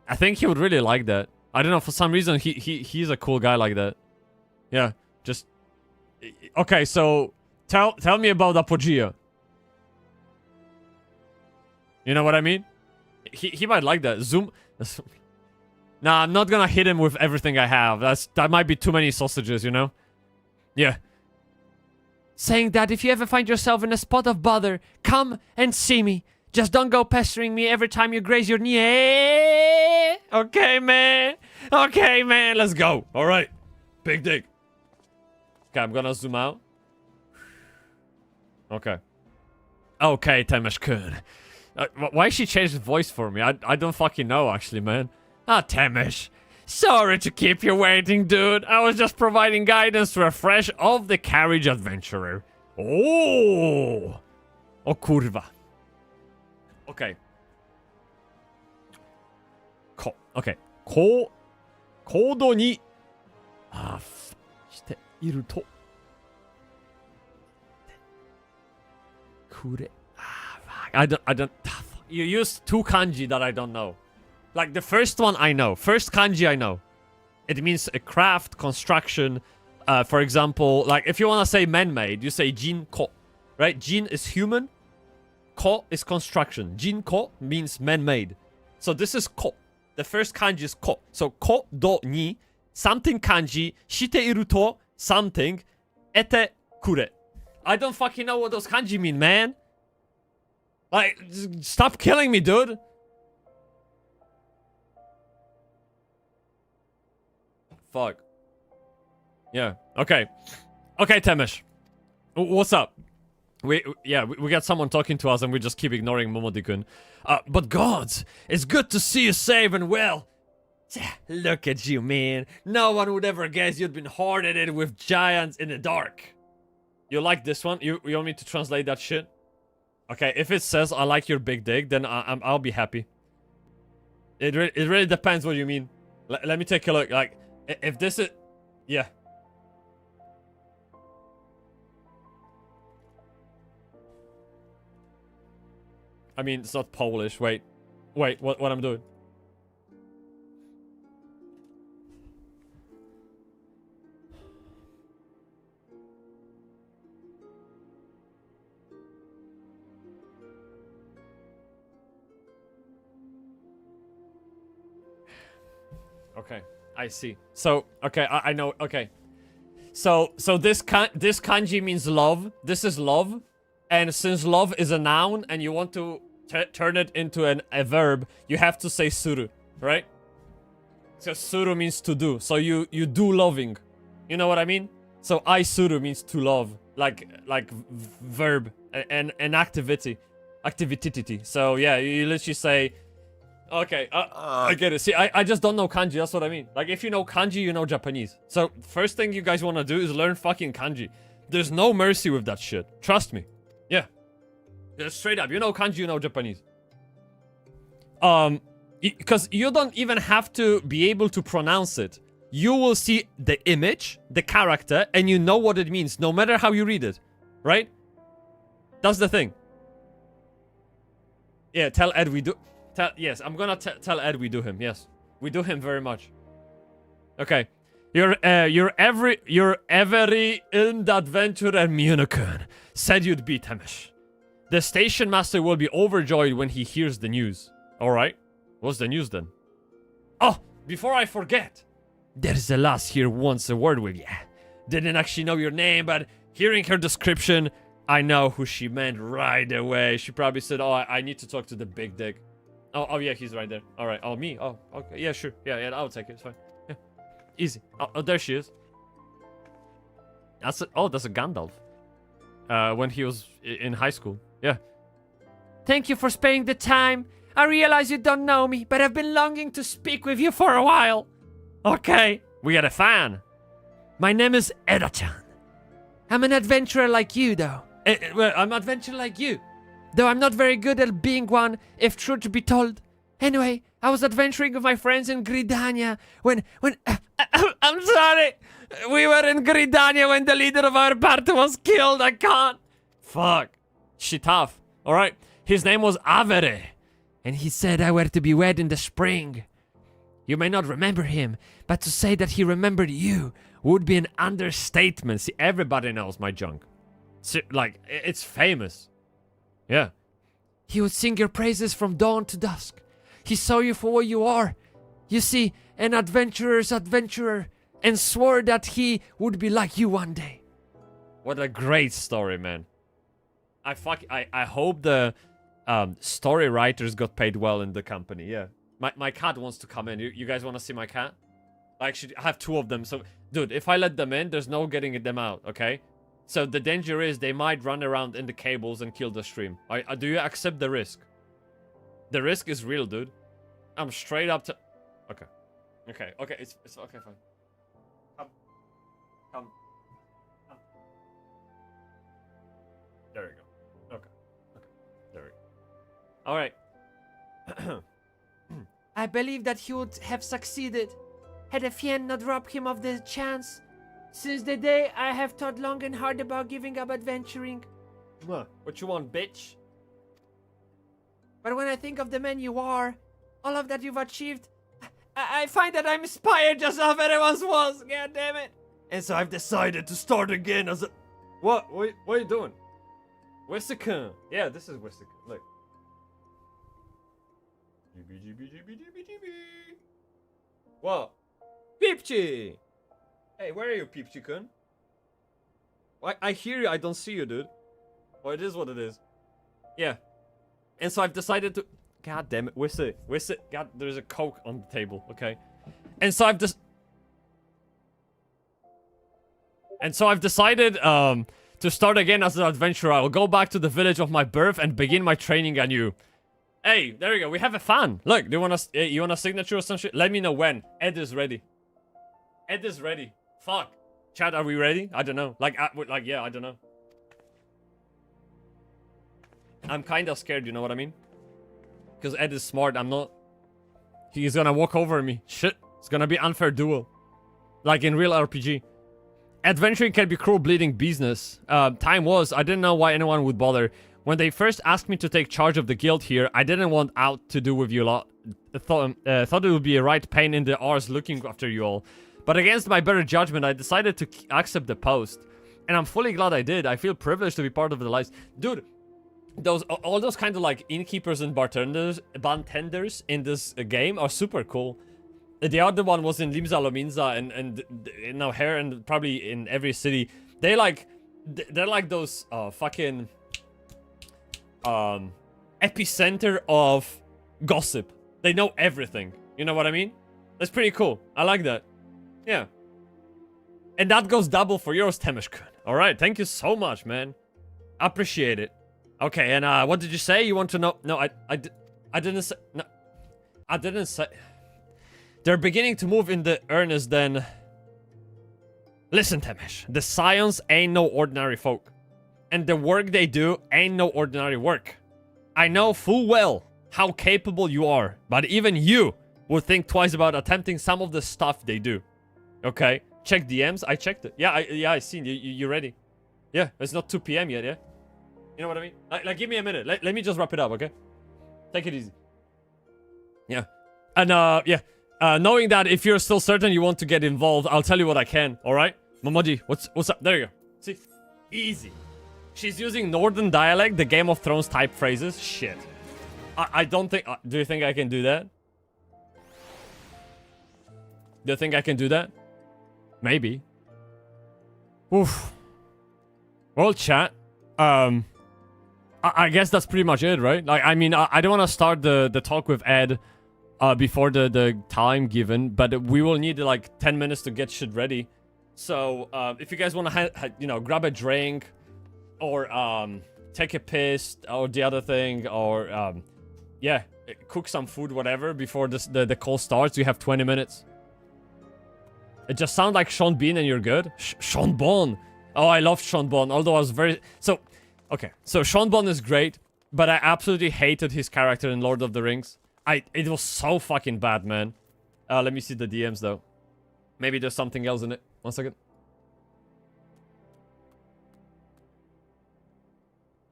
I think he would really like that. I don't know, for some reason he's a cool guy like that. Yeah, just... Okay, so tell me about Apogea. You know what I mean? He might like that. Zoom... Nah, I'm not gonna hit him with everything I have. That might be too many sausages, you know? Yeah. Saying that if you ever find yourself in a spot of bother, come and see me. Just don't go pestering me every time you graze your knee. Okay, man? Okay, man, let's go. All right. Big dick. Okay, I'm gonna zoom out. Okay. Okay, Temesh-kun. Why she changed the voice for me? I don't fucking know, actually, man. Ah, Temesh. Sorry to keep you waiting, dude. I was just providing guidance to a fresh of the carriage adventurer. Oh! Oh, kurwa. Okay. Okay. 行動にしているとくれ I don't you used two kanji that I don't know. Like the first one I know. First kanji I know. It means a craft, construction. For example, like if you want to say man-made, you say jin ko. Right? Jin is human. Ko is construction. Jin ko means man-made. So this is ko. The first kanji is ko. So ko do ni something kanji shite iru to something ete kure. I don't fucking know what those kanji mean, man. Like, stop killing me, dude. Fuck. Yeah. Okay. Okay, Temesh. What's up? We got someone talking to us and we just keep ignoring Momodi-kun. But gods, it's good to see you safe and well. Look at you, man. No one would ever guess you'd been hard-headed with giants in the dark. You like this one? You want me to translate that shit? Okay, if it says I like your big dick, then I'll be happy. It really depends what you mean. Let me take a look. Like, if this is... Yeah. I mean, it's not Polish. Wait, what I'm doing? Okay, I see. So, okay, I know. Okay, so this kanji means love. This is love, and since love is a noun, and you want to turn it into a verb, you have to say suru, right? So suru means to do. So you do loving. You know what I mean? So I suru means to love, like verb and activity. So yeah, you literally say. Okay, I get it. See, I just don't know kanji, that's what I mean. Like, if you know kanji, you know Japanese. So, first thing you guys want to do is learn fucking kanji. There's no mercy with that shit. Trust me. Yeah. Just straight up, you know kanji, you know Japanese. Because you don't even have to be able to pronounce it. You will see the image, the character, and you know what it means, no matter how you read it. Right? That's the thing. Yeah, tell Ed we do... Yes, I'm gonna tell Ed we do him. Yes, we do him very much. Okay, you're every in the adventurer Munich-kun said you'd be Temesh. The station master will be overjoyed when he hears the news. All right, what's the news then? Oh, before I forget, there's a lass here wants a word with ya. Didn't actually know your name, but hearing her description, I know who she meant right away. She probably said, "Oh, I need to talk to the big dick." Oh yeah, he's right there. All right. Oh, me. Oh, okay. Yeah, sure. Yeah, I'll take it. It's fine. Yeah, easy. Oh, there she is. That's a Gandalf. When he was in high school. Yeah. Thank you for sparing the time. I realize you don't know me, but I've been longing to speak with you for a while. Okay, we got a fan. My name is Eda-chan. I'm an adventurer like you, though. Well, I'm an adventurer like you. Though I'm not very good at being one, if truth to be told. Anyway, I was adventuring with my friends in Gridania when I'm sorry. We were in Gridania when the leader of our party was killed. I can't. Fuck. She tough. Alright. His name was Avere. And he said I were to be wed in the spring. You may not remember him, but to say that he remembered you would be an understatement. See, everybody knows my junk. See, like, it's famous. Yeah. He would sing your praises from dawn to dusk. He saw you for what you are. You see, an adventurer's adventurer, and swore that he would be like you one day. What a great story, man. I hope the story writers got paid well in the company. Yeah. My cat wants to come in. You guys want to see my cat? I have 2 of them. So, dude, if I let them in, there's no getting them out, okay? So the danger is they might run around in the cables and kill the stream. Do you accept the risk? The risk is real, dude. I'm straight up to... Okay. Okay, it's okay, fine. Come. There we go. Okay. There we go. Alright. I believe that he would have succeeded had Fian not robbed him of the chance. Since the day I have thought long and hard about giving up adventuring. What you want, bitch? But when I think of the man you are, all of that you've achieved, I find that I'm inspired just as I once was. God damn it. And so I've decided to start again as a... What are you doing? Whissican. Yeah, this is Whissican. Look. GB. What? Bybsie! Hey, where are you, Bybsie-kun? I hear you, I don't see you, dude. Well, it is what it is. Yeah. And so I've decided to... God damn it, Whistle. God, there's a Coke on the table, okay? And so I've decided to start again as an adventurer. I'll go back to the village of my birth and begin my training anew. Hey, there we go. We have a fan. Look, you want a signature or some shit? Let me know when. Ed is ready. Ed is ready. Fuck. Chat, are we ready? I don't know. Yeah, I don't know. I'm kind of scared, you know what I mean? Because Ed is smart, I'm not. He's gonna walk over me. Shit. It's gonna be unfair duel. Like in real RPG. Adventuring can be cruel bleeding business. Time was, I didn't know why anyone would bother. When they first asked me to take charge of the guild here, I didn't want out to do with you lot. Thought it would be a right pain in the arse looking after you all. But against my better judgment, I decided to accept the post. And I'm fully glad I did. I feel privileged to be part of the lives. Dude, all those kind of like innkeepers and bartenders in this game are super cool. The other one was in Limsa Lominsa and now here and probably in every city. They're like those fucking epicenter of gossip. They know everything. You know what I mean? That's pretty cool. I like that. Yeah. And that goes double for yours, Temeshkun. Alright, thank you so much, man. Appreciate it. Okay, and what did you say? You want to know? No, I didn't say. No, I didn't say. They're beginning to move in the earnest then. Listen, Temesh. The Scions ain't no ordinary folk. And the work they do ain't no ordinary work. I know full well how capable you are, but even you would think twice about attempting some of the stuff they do. Okay? Check DMs. I checked it. Yeah, I seen you. You ready? Yeah, it's not 2 PM yet, yeah? You know what I mean? Like give me a minute. Let me just wrap it up, okay? Take it easy. Yeah. And, yeah. Knowing that if you're still certain you want to get involved, I'll tell you what I can, alright? Momoji, what's up? There you go. See? Easy. She's using Northern dialect, the Game of Thrones type phrases. Shit. I don't think... do you think I can do that? Do you think I can do that? Maybe. Oof. Well, chat. I guess that's pretty much it, right? Like, I mean, I don't want to start the talk with Ed before the time given, but we will need like 10 minutes to get shit ready. So if you guys want to, you know, grab a drink or take a piss or the other thing, or yeah, cook some food, whatever, before the call starts, you have 20 minutes. It just sounds like Sean Bean and you're good. Sean Bon. Oh, I love Sean Bon, although I was very... So, okay. So, Sean Bon is great, but I absolutely hated his character in Lord of the Rings. It was so fucking bad, man. Let me see the DMs, though. Maybe there's something else in it. 1 second.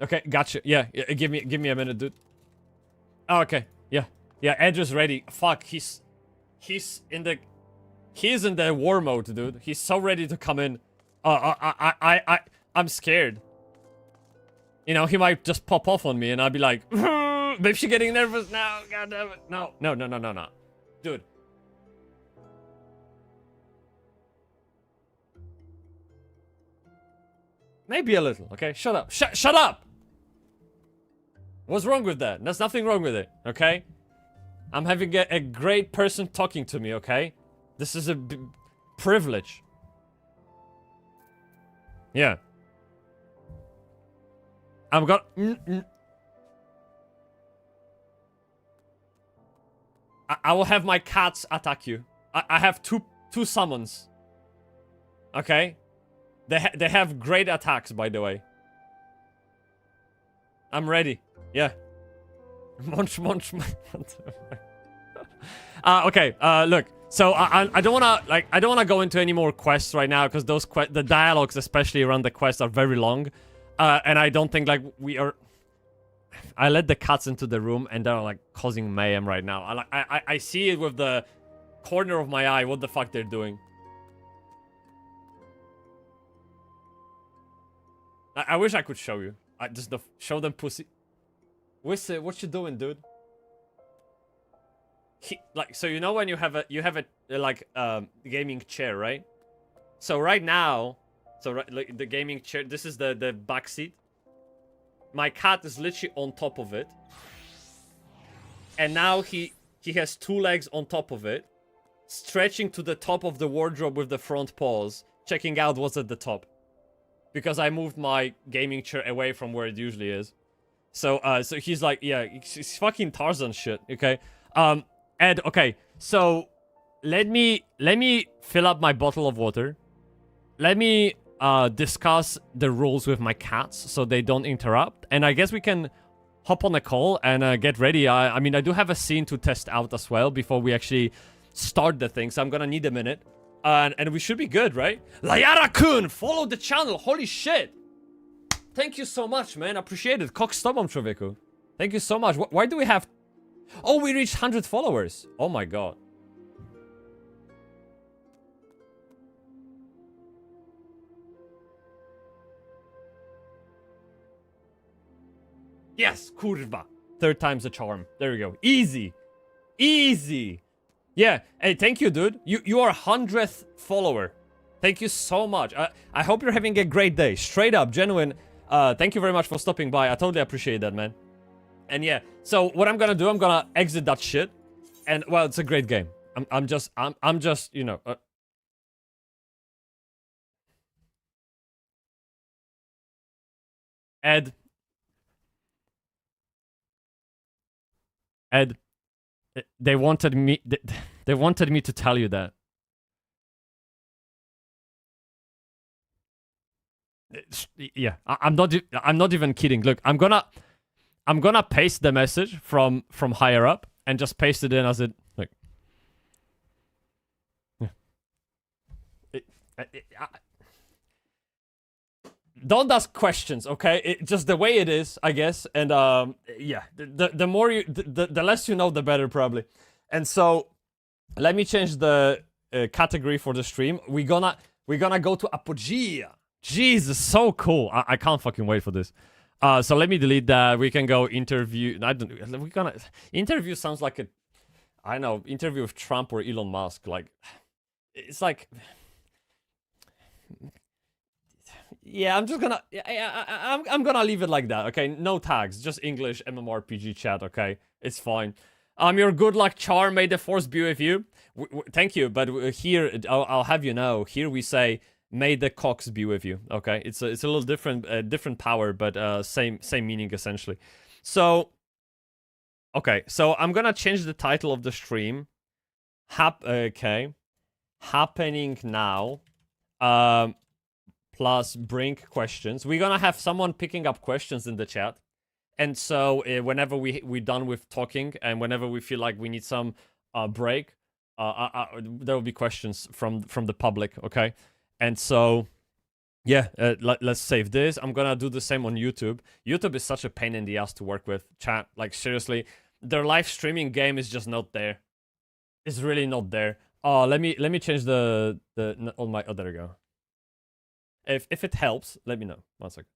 Okay, gotcha. Yeah, give me a minute, dude. Oh, okay. Yeah. Yeah, Edge is ready. Fuck, he's in the war mode, dude. He's so ready to come in. I'm scared. You know, he might just pop off on me and I'll be like, maybe she's getting nervous now. God damn it. No. Dude. Maybe a little, okay? Shut up. Shut up! What's wrong with that? There's nothing wrong with it, okay? I'm having a great person talking to me, okay? This is a privilege. Yeah. I'm gonna... I will have my cats attack you. I have two summons. Okay? They have great attacks, by the way. I'm ready. Yeah. Munch. Okay, look. So I don't wanna go into any more quests right now because the dialogues, especially around the quests, are very long, and I don't think like we are. I let the cats into the room and they're like causing mayhem right now. I see it with the corner of my eye. What the fuck they're doing? I wish I could show you. Show them pussy. What you doing, dude? So you know when you have a gaming chair, right? So right now, like the gaming chair, this is the back seat. My cat is literally on top of it, and now he has two legs on top of it, stretching to the top of the wardrobe with the front paws, checking out what's at the top. Because I moved my gaming chair away from where it usually is. So he's like, yeah, he's fucking Tarzan shit, okay? Ed, okay, so let me fill up my bottle of water. Let me discuss the rules with my cats so they don't interrupt. And I guess we can hop on a call and get ready. I mean, I do have a scene to test out as well before we actually start the thing, so I'm gonna need a minute. And we should be good, right? Layara-kun, follow the channel. Holy shit. Thank you so much, man. Appreciate it. Kok z tobą, człowieku. Thank you so much. Why do we have... Oh, we reached 100 followers. Oh my god. Yes, kurwa. Third time's a charm. There we go. Easy. Easy. Yeah, hey, thank you, dude. You are 100th follower. Thank you so much. I hope you're having a great day. Straight up, genuine. Thank you very much for stopping by. I totally appreciate that, man. And yeah, so what I'm gonna do, I'm gonna exit that shit. And well, it's a great game. I'm just, you know. Ed, they wanted me. They wanted me to tell you that. Yeah, I'm not even kidding. Look, I'm gonna paste the message from higher up and just paste it in as it like. Don't ask questions, okay? Just the way it is, I guess. And yeah, the more you, the less you know, the better probably. And so, let me change the category for the stream. We're gonna go to Apogea. Jesus, so cool! I can't fucking wait for this. So let me delete that. We can go interview. Interview sounds like a, I don't know, interview with Trump or Elon Musk. Like, it's like. Yeah, I'm just gonna... I'm gonna leave it like that, okay? No tags, just English MMORPG chat, okay? It's fine. Your good luck charm, may the force be with you. Thank you, but here, I'll have you know, here we say, may the cocks be with you, okay? It's a little different, different power, but same meaning, essentially. So, okay, so I'm gonna change the title of the stream. Okay. Happening now. Plus bring questions. We're gonna have someone picking up questions in the chat, and so whenever we're done with talking and whenever we feel like we need some break, there will be questions from the public, okay? And so yeah, let's save this. I'm gonna do the same on YouTube. YouTube is such a pain in the ass to work with, chat. Like, seriously, their live streaming game is just not there. It's really not there. Let me change the on my, oh, there we go. If it helps, let me know. 1 second.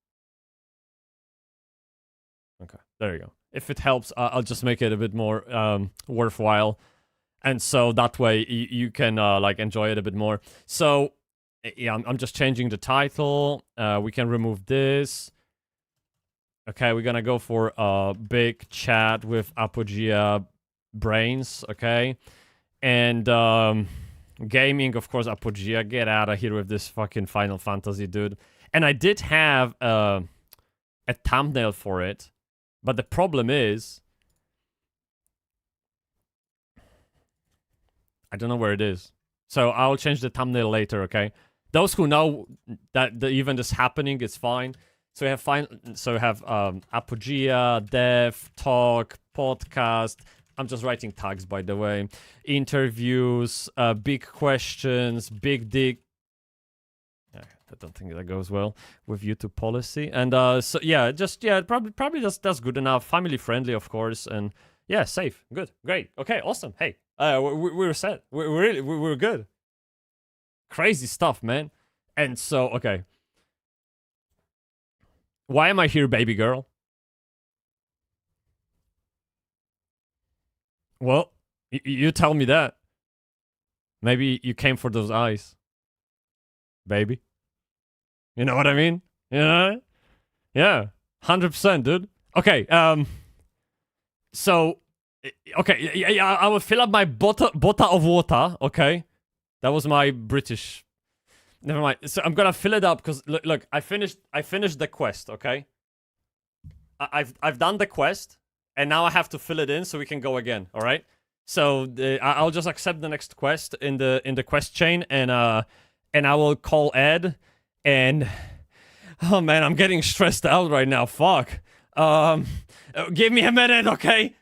Okay, there you go. If it helps, I'll just make it a bit more worthwhile, and so that way you can like enjoy it a bit more. So yeah, I'm just changing the title. We can remove this. Okay, we're gonna go for a big chat with Apogea brains. Okay, and Gaming, of course, Apogea. Get out of here with this fucking Final Fantasy, dude. And I did have a thumbnail for it, but the problem is I don't know where it is. So I'll change the thumbnail later, okay? Those who know that the event is happening, it's fine. So we have Apogea, Dev, Talk, Podcast. I'm just writing tags, by the way. Interviews, big questions, big dick. I don't think that goes well with YouTube policy. And so yeah, probably that's good enough. Family friendly, of course, and yeah, safe, good, great, okay, awesome. Hey, we were set. We were good. Crazy stuff, man. And so okay, why am I here, baby girl? Well, you tell me that. Maybe you came for those eyes, baby. You know what I mean? You know? Yeah, 100%, dude. Okay, so, okay, yeah, I will fill up my bottle of water, okay? That was my British. Never mind. So I'm gonna fill it up because look, I finished the quest, okay? I've done the quest. And now I have to fill it in so we can go again. All right. So I'll just accept the next quest in the quest chain, and I will call Ed. And oh man, I'm getting stressed out right now. Fuck. Give me a minute, okay?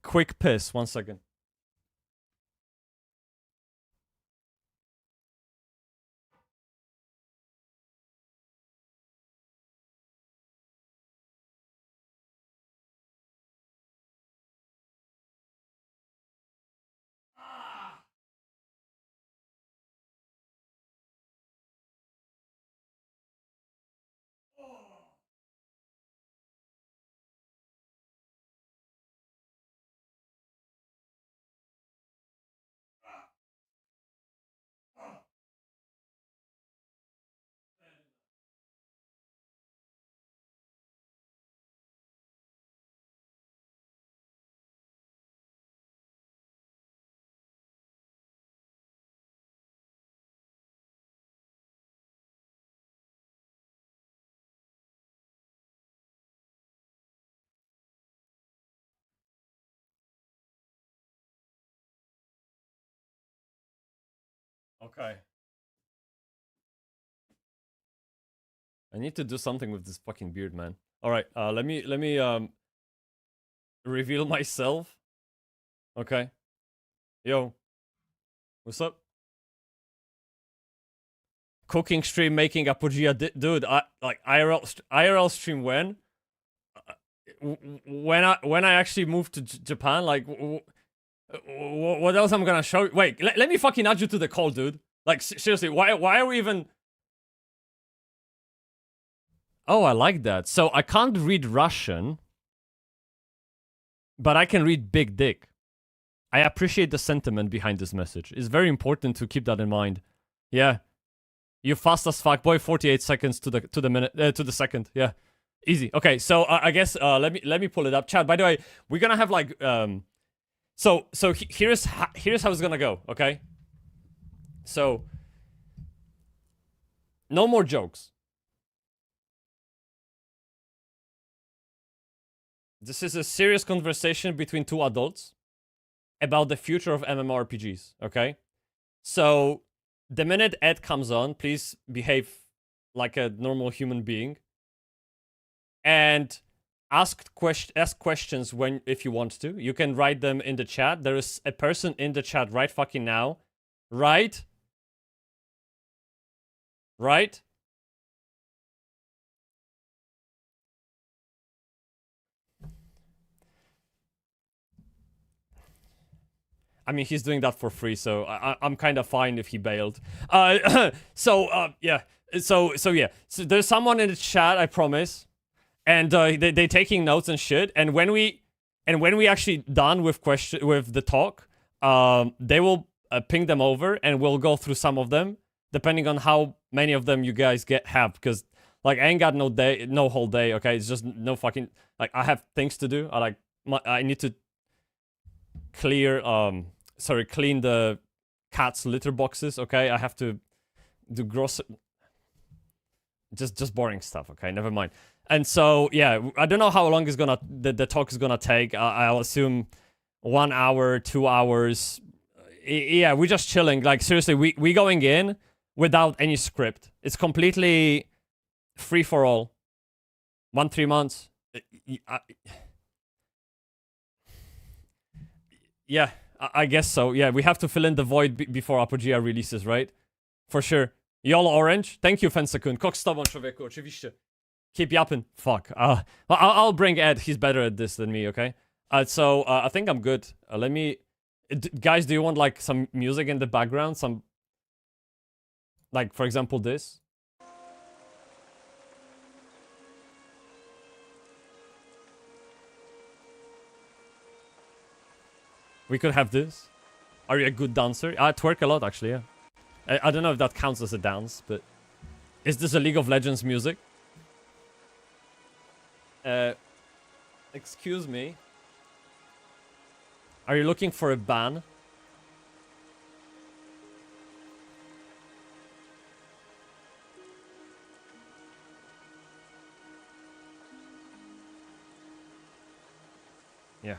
Quick piss. 1 second. Okay. I need to do something with this fucking beard, man. All right. Let me reveal myself. Okay. Yo. What's up? Cooking stream, making Apogea, dude. I like IRL stream when? When I actually moved to Japan, like. What else I'm gonna show you? Wait, let me fucking add you to the call, dude. Like, seriously, why are we even... Oh, I like that. So, I can't read Russian, but I can read big dick. I appreciate the sentiment behind this message. It's very important to keep that in mind. Yeah. You fast as fuck, boy. 48 seconds to the minute, to the second. Yeah. Easy. Okay, so I guess let me pull it up. Chat, by the way, we're gonna have like So here's how it's gonna go, okay? So, no more jokes. This is a serious conversation between two adults about the future of MMORPGs, okay? So, the minute Ed comes on, please behave like a normal human being. And ask questions if you want to. You can write them in the chat. There is a person in the chat right fucking now. Right? Right? I mean, he's doing that for free, so I'm kind of fine if he bailed. Yeah. So yeah. So there's someone in the chat, I promise, and they taking notes and shit. And when we actually done with the talk, they will ping them over, and we'll go through some of them, depending on how many of them you guys have. Because like I ain't got no whole day. Okay, it's just no fucking like I have things to do. I need to clean the cat's litter boxes. Okay, I have to do just boring stuff. Okay, never mind. And so yeah, I don't know how long the talk is gonna take. I'll assume 1 hour, 2 hours. Yeah, we're just chilling. Like seriously, we going in without any script. It's completely free for all. 3 months. Yeah, I guess so. Yeah, we have to fill in the void before Apogea releases, right? For sure. Y'all orange? Thank you, Fensekun. Kok z tobą, człowieku, oczywiście. Keep yapping. Fuck. I'll bring Ed. He's better at this than me, okay? So I think I'm good. Let me... guys, do you want, like, some music in the background? Some... like, for example, this? We could have this. Are you a good dancer? I twerk a lot, actually, yeah. I don't know if that counts as a dance, but... is this a League of Legends music? Excuse me. Are you looking for a ban? Yeah.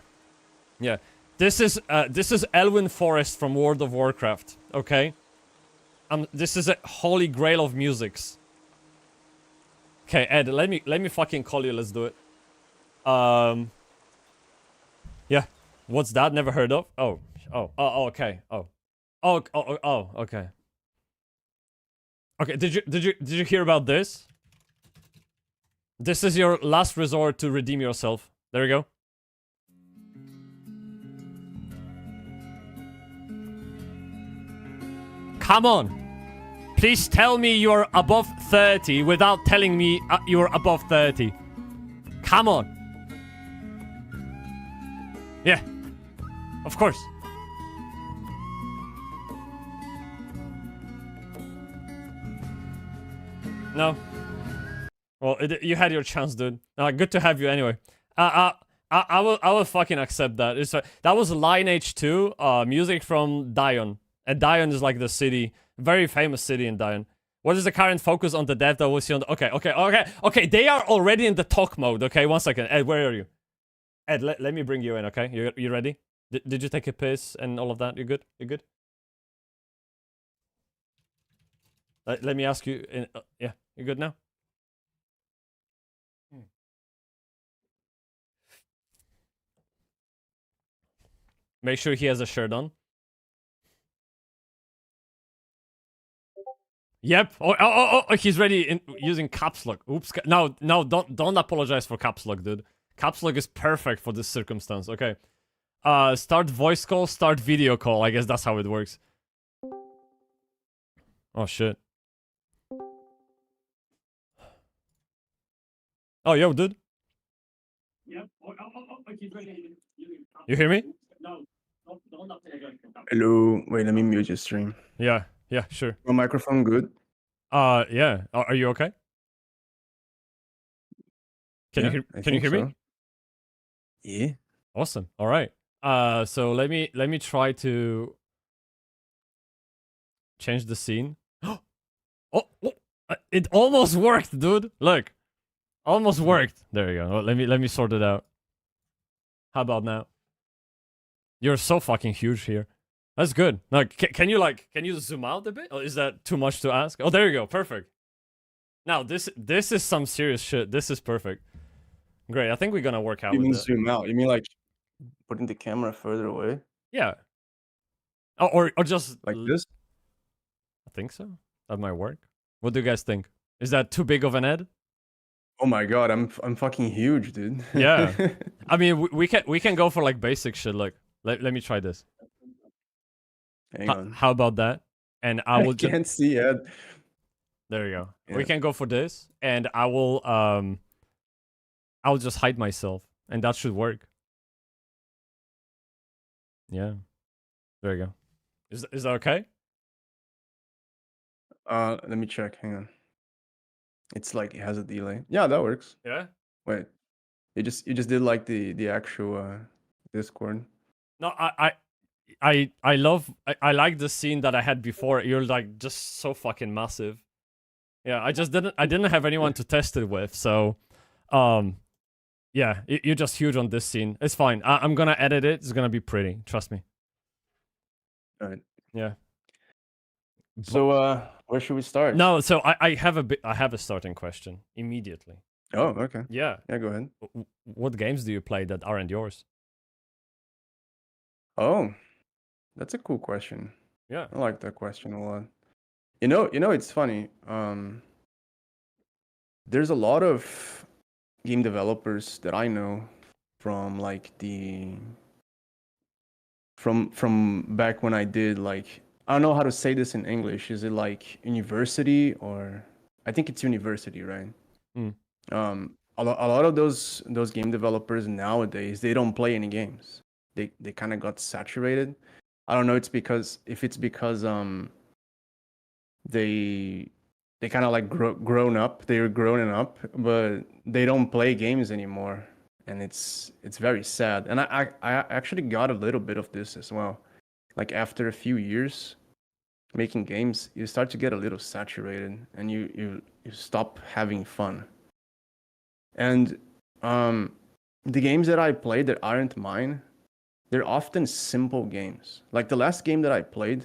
Yeah. This is Elwyn Forest from World of Warcraft, okay? This is a holy grail of musics. Okay, Ed, let me fucking call you, let's do it. Yeah. What's that? Never heard of? Oh, okay. Oh, okay. Okay, did you hear about this? This is your last resort to redeem yourself. There you go. Come on. Please tell me you're above 30 without telling me you're above 30. Come on. Yeah. Of course. No. Well, you had your chance, dude. Good to have you anyway. I will fucking accept that. That was Lineage 2, music from Dion. And Dion is like the city, very famous city in Dion. What is the current focus on the dev that we'll see on the... Okay, they are already in the talk mode, okay? 1 second. Ed, where are you? Ed, let me bring you in, okay? You ready? Did you take a piss and all of that? You good? You good? Let me ask you... yeah, you good now? Make sure he has a shirt on. Yep. Oh, he's ready using caps lock. Oops. No, don't apologize for caps lock, dude. Caps lock is perfect for this circumstance. Okay. Start voice call, start video call. I guess that's how it works. Oh, shit. Oh, yo, dude. Yep. You hear me? Hello. Wait, let me mute your stream. Yeah, sure. Your microphone good? Yeah. Are you okay? Can you hear me? Yeah. Awesome. All right. So let me try to change the scene. Oh, it almost worked, dude. Look. Almost worked. There you go. Let me sort it out. How about now? You're so fucking huge here. That's good. Now, can you zoom out a bit? Or is that too much to ask? Oh, there you go. Perfect. Now, this is some serious shit. This is perfect. Great. I think we're gonna work out You with mean it. zoom out? You mean like putting the camera further away? Yeah. Oh, or just... Like this? I think so. That might work. What do you guys think? Is that too big of an ad? Oh my god, I'm fucking huge, dude. Yeah. I mean, we can go for like basic shit. Like, let me try this. Hang on. How about that? And I will can't see it. There you go. Yeah. We can go for this, and I'll just hide myself, and that should work. Yeah. There you go. Is that okay? Let me check. Hang on. It's like it has a delay. Yeah, that works. Yeah. Wait, you just did like the actual Discord. No, I like the scene that I had before. You're like just so fucking massive. Yeah, I didn't have anyone to test it with, so yeah, you're just huge on this scene. It's fine. I'm gonna edit it. It's gonna be pretty. Trust me. All right. Yeah. So where should we start? No, so I have a starting question immediately. Oh, okay. Yeah. Yeah, go ahead. What games do you play that aren't yours? Oh, that's a cool question. Yeah. I like that question a lot. You know, it's funny. There's a lot of game developers that I know from like from back when I did like, I don't know how to say this in English. Is it like university, or I think it's university, right? Mm. A lot of those game developers nowadays, they don't play any games. They kind of got saturated. I don't know. It's because they kind of like grown up. They're growing up, but they don't play games anymore, and it's very sad. And I actually got a little bit of this as well. Like after a few years making games, you start to get a little saturated, and you stop having fun. And the games that I play that aren't mine, they're often simple games. Like the last game that I played,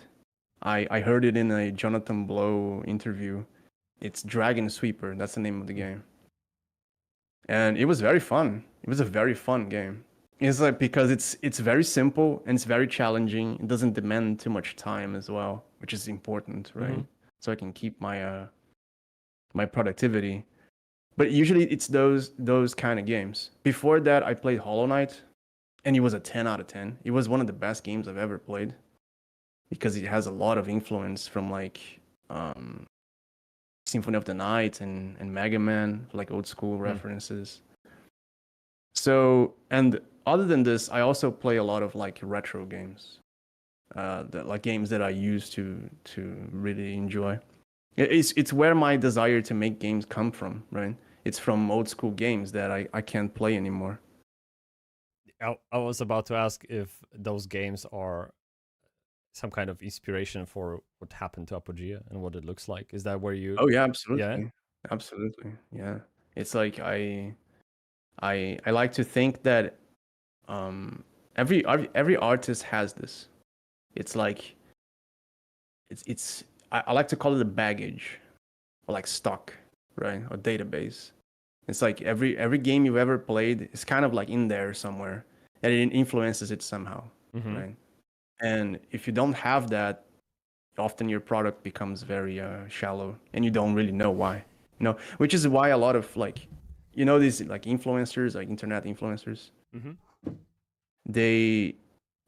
I heard it in a Jonathan Blow interview. It's Dragon Sweeper. That's the name of the game. And it was very fun. It was a very fun game. It's like because it's very simple and it's very challenging. It doesn't demand too much time as well, which is important, right? Mm-hmm. So I can keep my my productivity. But usually it's those kind of games. Before that, I played Hollow Knight, and it was a 10 out of 10. It was one of the best games I've ever played because it has a lot of influence from like Symphony of the Night and Mega Man, like old school references. So, and other than this, I also play a lot of like retro games, like games that I used to really enjoy. It's where my desire to make games come from, right? It's from old school games that I can't play anymore. I was about to ask if those games are some kind of inspiration for what happened to Apogea and what it looks like. Is that where you? Oh yeah, absolutely. Yeah? Absolutely. Yeah. It's like I like to think that every artist has this. It's like it's I like to call it a baggage, or like stock, right? Or database. It's like every game you've ever played is kind of like in there somewhere, and it influences it somehow, right? And if you don't have that, often your product becomes very shallow, and you don't really know why. You know, which is why a lot of like, you know, these like influencers, like internet influencers, they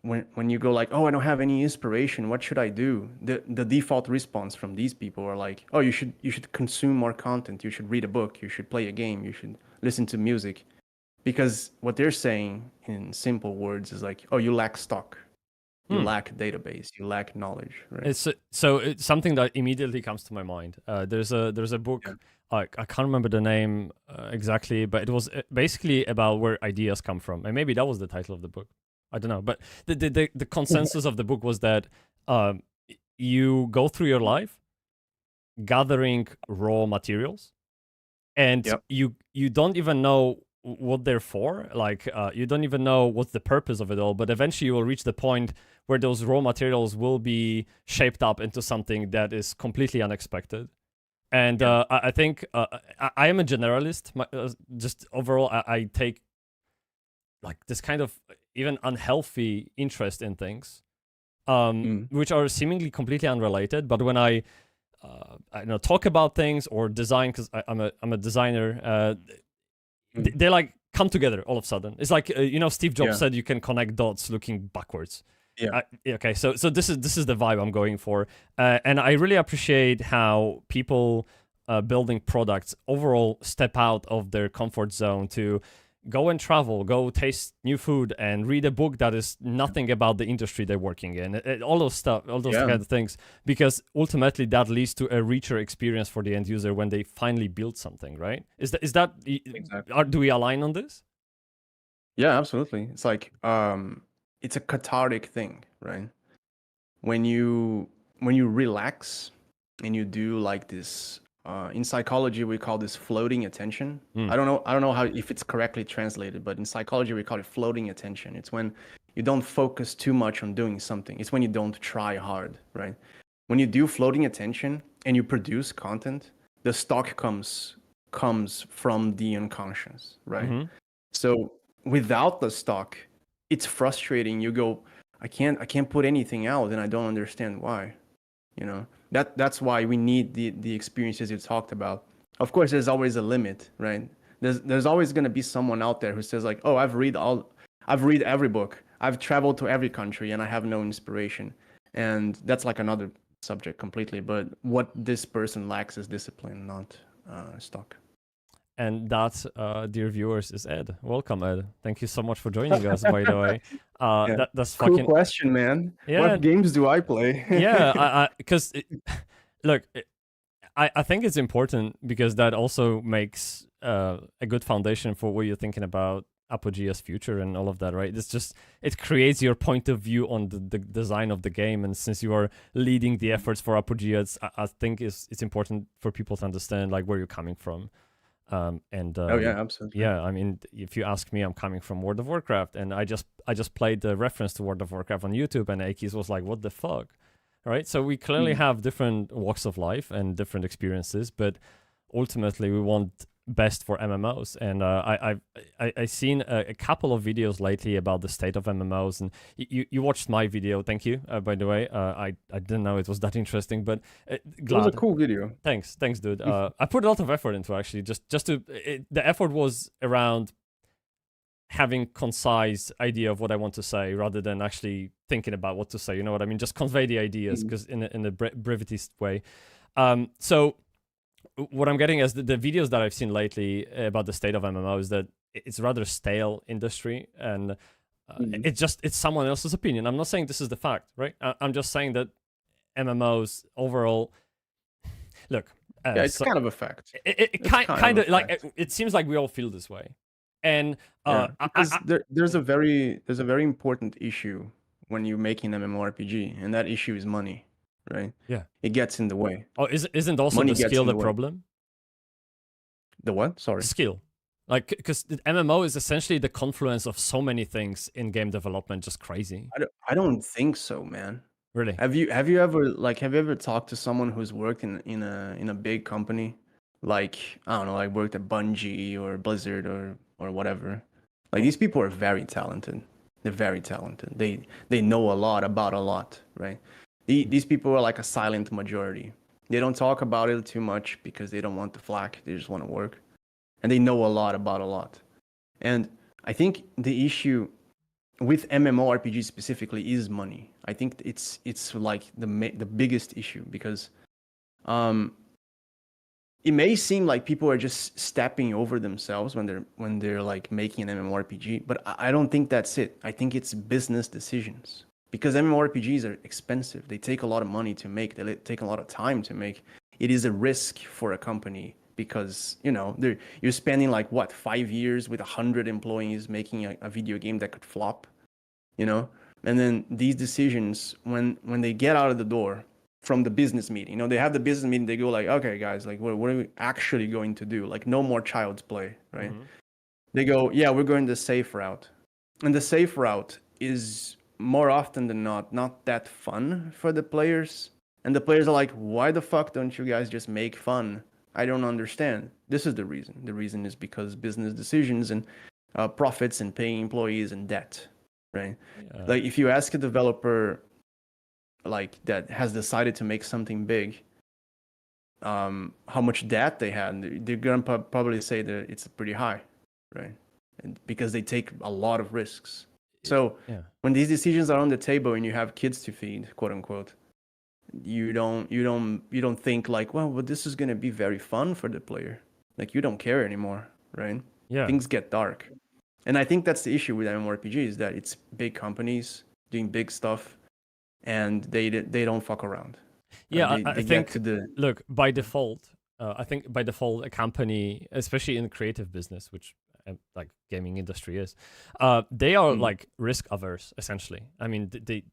when you go like, oh, I don't have any inspiration, what should I do? The default response from these people are like, oh, you should consume more content, you should read a book, you should play a game, you should listen to music, because what they're saying in simple words is like, oh, you lack stock, you lack database, you lack knowledge, right? It's something that immediately comes to my mind. There's a book. Yeah. I can't remember the name exactly, but it was basically about where ideas come from, and maybe that was the title of the book. I don't know, but the consensus of the book was that you go through your life gathering raw materials, and you don't even know what they're for. Like you don't even know what's the purpose of it all. But eventually, you will reach the point where those raw materials will be shaped up into something that is completely unexpected. And I think I am a generalist. Just overall, I take like this kind of even unhealthy interest in things, which are seemingly completely unrelated. But when I talk about things or design, because I'm a designer, they like come together all of a sudden. It's like Steve Jobs said you can connect dots looking backwards. Yeah. Okay. So this is the vibe I'm going for, and I really appreciate how people building products overall step out of their comfort zone to go and travel, go taste new food, and read a book that is nothing about the industry they're working in. All those stuff, all those kind of things, because ultimately that leads to a richer experience for the end user when they finally build something, right? Is that Exactly. do we align on this? Yeah, absolutely. It's like it's a cathartic thing, right? When you relax and you do like this in psychology we call this floating attention. I don't know how if it's correctly translated, but in psychology we call it floating attention. It's when you don't focus too much on doing something. It's when you don't try hard, right? When you do floating attention and you produce content, the stock comes from the unconscious, right? So without the stock, it's frustrating. You go, I can't put anything out, and I don't understand why. You know, that's why we need the experiences you talked about. Of course, there's always a limit, right? There's always gonna be someone out there who says like, oh, I've read every book, I've traveled to every country, and I have no inspiration. And that's like another subject completely. But what this person lacks is discipline, not stock. And that, dear viewers, is Ed. Welcome, Ed. Thank you so much for joining us, by the way. Yeah. That's Cool fucking question, man. Yeah. What games do I play? yeah. Because look, I think it's important because that also makes a good foundation for what you're thinking about Apogea's future and all of that, right? It creates your point of view on the design of the game, and since you are leading the efforts for Apogea, I think it's important for people to understand like where you're coming from. Oh yeah, absolutely. Yeah, I mean, if you ask me, I'm coming from World of Warcraft, and I just played the reference to World of Warcraft on YouTube, and Akis was like, "What the fuck?" Right? So we clearly have different walks of life and different experiences, but ultimately we want best for MMOs. And I've seen a couple of videos lately about the state of MMOs, and you watched my video. Thank you, by the way. I didn't know it was that interesting, but It was a cool video. Thanks, dude. I put a lot of effort into actually the effort was around having concise idea of what I want to say rather than actually thinking about what to say. You know what I mean? Just convey the ideas because in a brevity way. So what I'm getting is the videos that I've seen lately about the state of MMO is that it's rather stale industry, and it's someone else's opinion. I'm not saying this is the fact, right? I'm just saying that MMOs overall. Look, yeah, it's kind of a fact. It kind of like it seems like we all feel this way, and because there's a very important issue when you're making MMORPG, and that issue is money, right? Yeah, it gets in the way. Oh, isn't also Money the gets skill in the the way. problem? The what? Sorry. Skill. Like, because MMO is essentially the confluence of so many things in game development, just crazy. I don't think so, man. Really? Have you ever talked to someone who's worked in a big company, like I don't know, like worked at Bungie or Blizzard or whatever? Like these people are very talented. They're very talented. They know a lot about a lot, right? These people are like a silent majority. They don't talk about it too much because they don't want the flack. They just want to work, and they know a lot about a lot. And I think the issue with MMORPG specifically is money. I think it's like the biggest issue because it may seem like people are just stepping over themselves when they're like making an MMORPG, but I don't think that's it. I think it's business decisions because MMORPGs are expensive. They take a lot of money to make. They take a lot of time to make. It is a risk for a company because you're spending like 5 years with 100 employees making a video game that could flop, and then these decisions when they get out of the door from the business meeting, they have the business meeting, they go like, okay guys, like what are we actually going to do? Like no more child's play, right? They go, yeah, we're going the safe route, and the safe route is more often than not that fun for the players, and the players are like, why the fuck don't you guys just make fun? I don't understand. This is the reason. The reason is because business decisions and profits and paying employees and debt, right? Yeah. Like if you ask a developer like that has decided to make something big, how much debt they had, they're gonna probably say that it's pretty high, right? And because they take a lot of risks. So when these decisions are on the table and you have kids to feed, quote unquote, you don't think like, well, this is gonna be very fun for the player. Like you don't care anymore, right? Yeah. Things get dark. And I think that's the issue with MMORPG is that it's big companies doing big stuff, and they don't fuck around. Yeah, They I get think, to the look, by default, I think by default, a company, especially in the creative business, which like gaming industry is, they are like risk averse, essentially. I mean,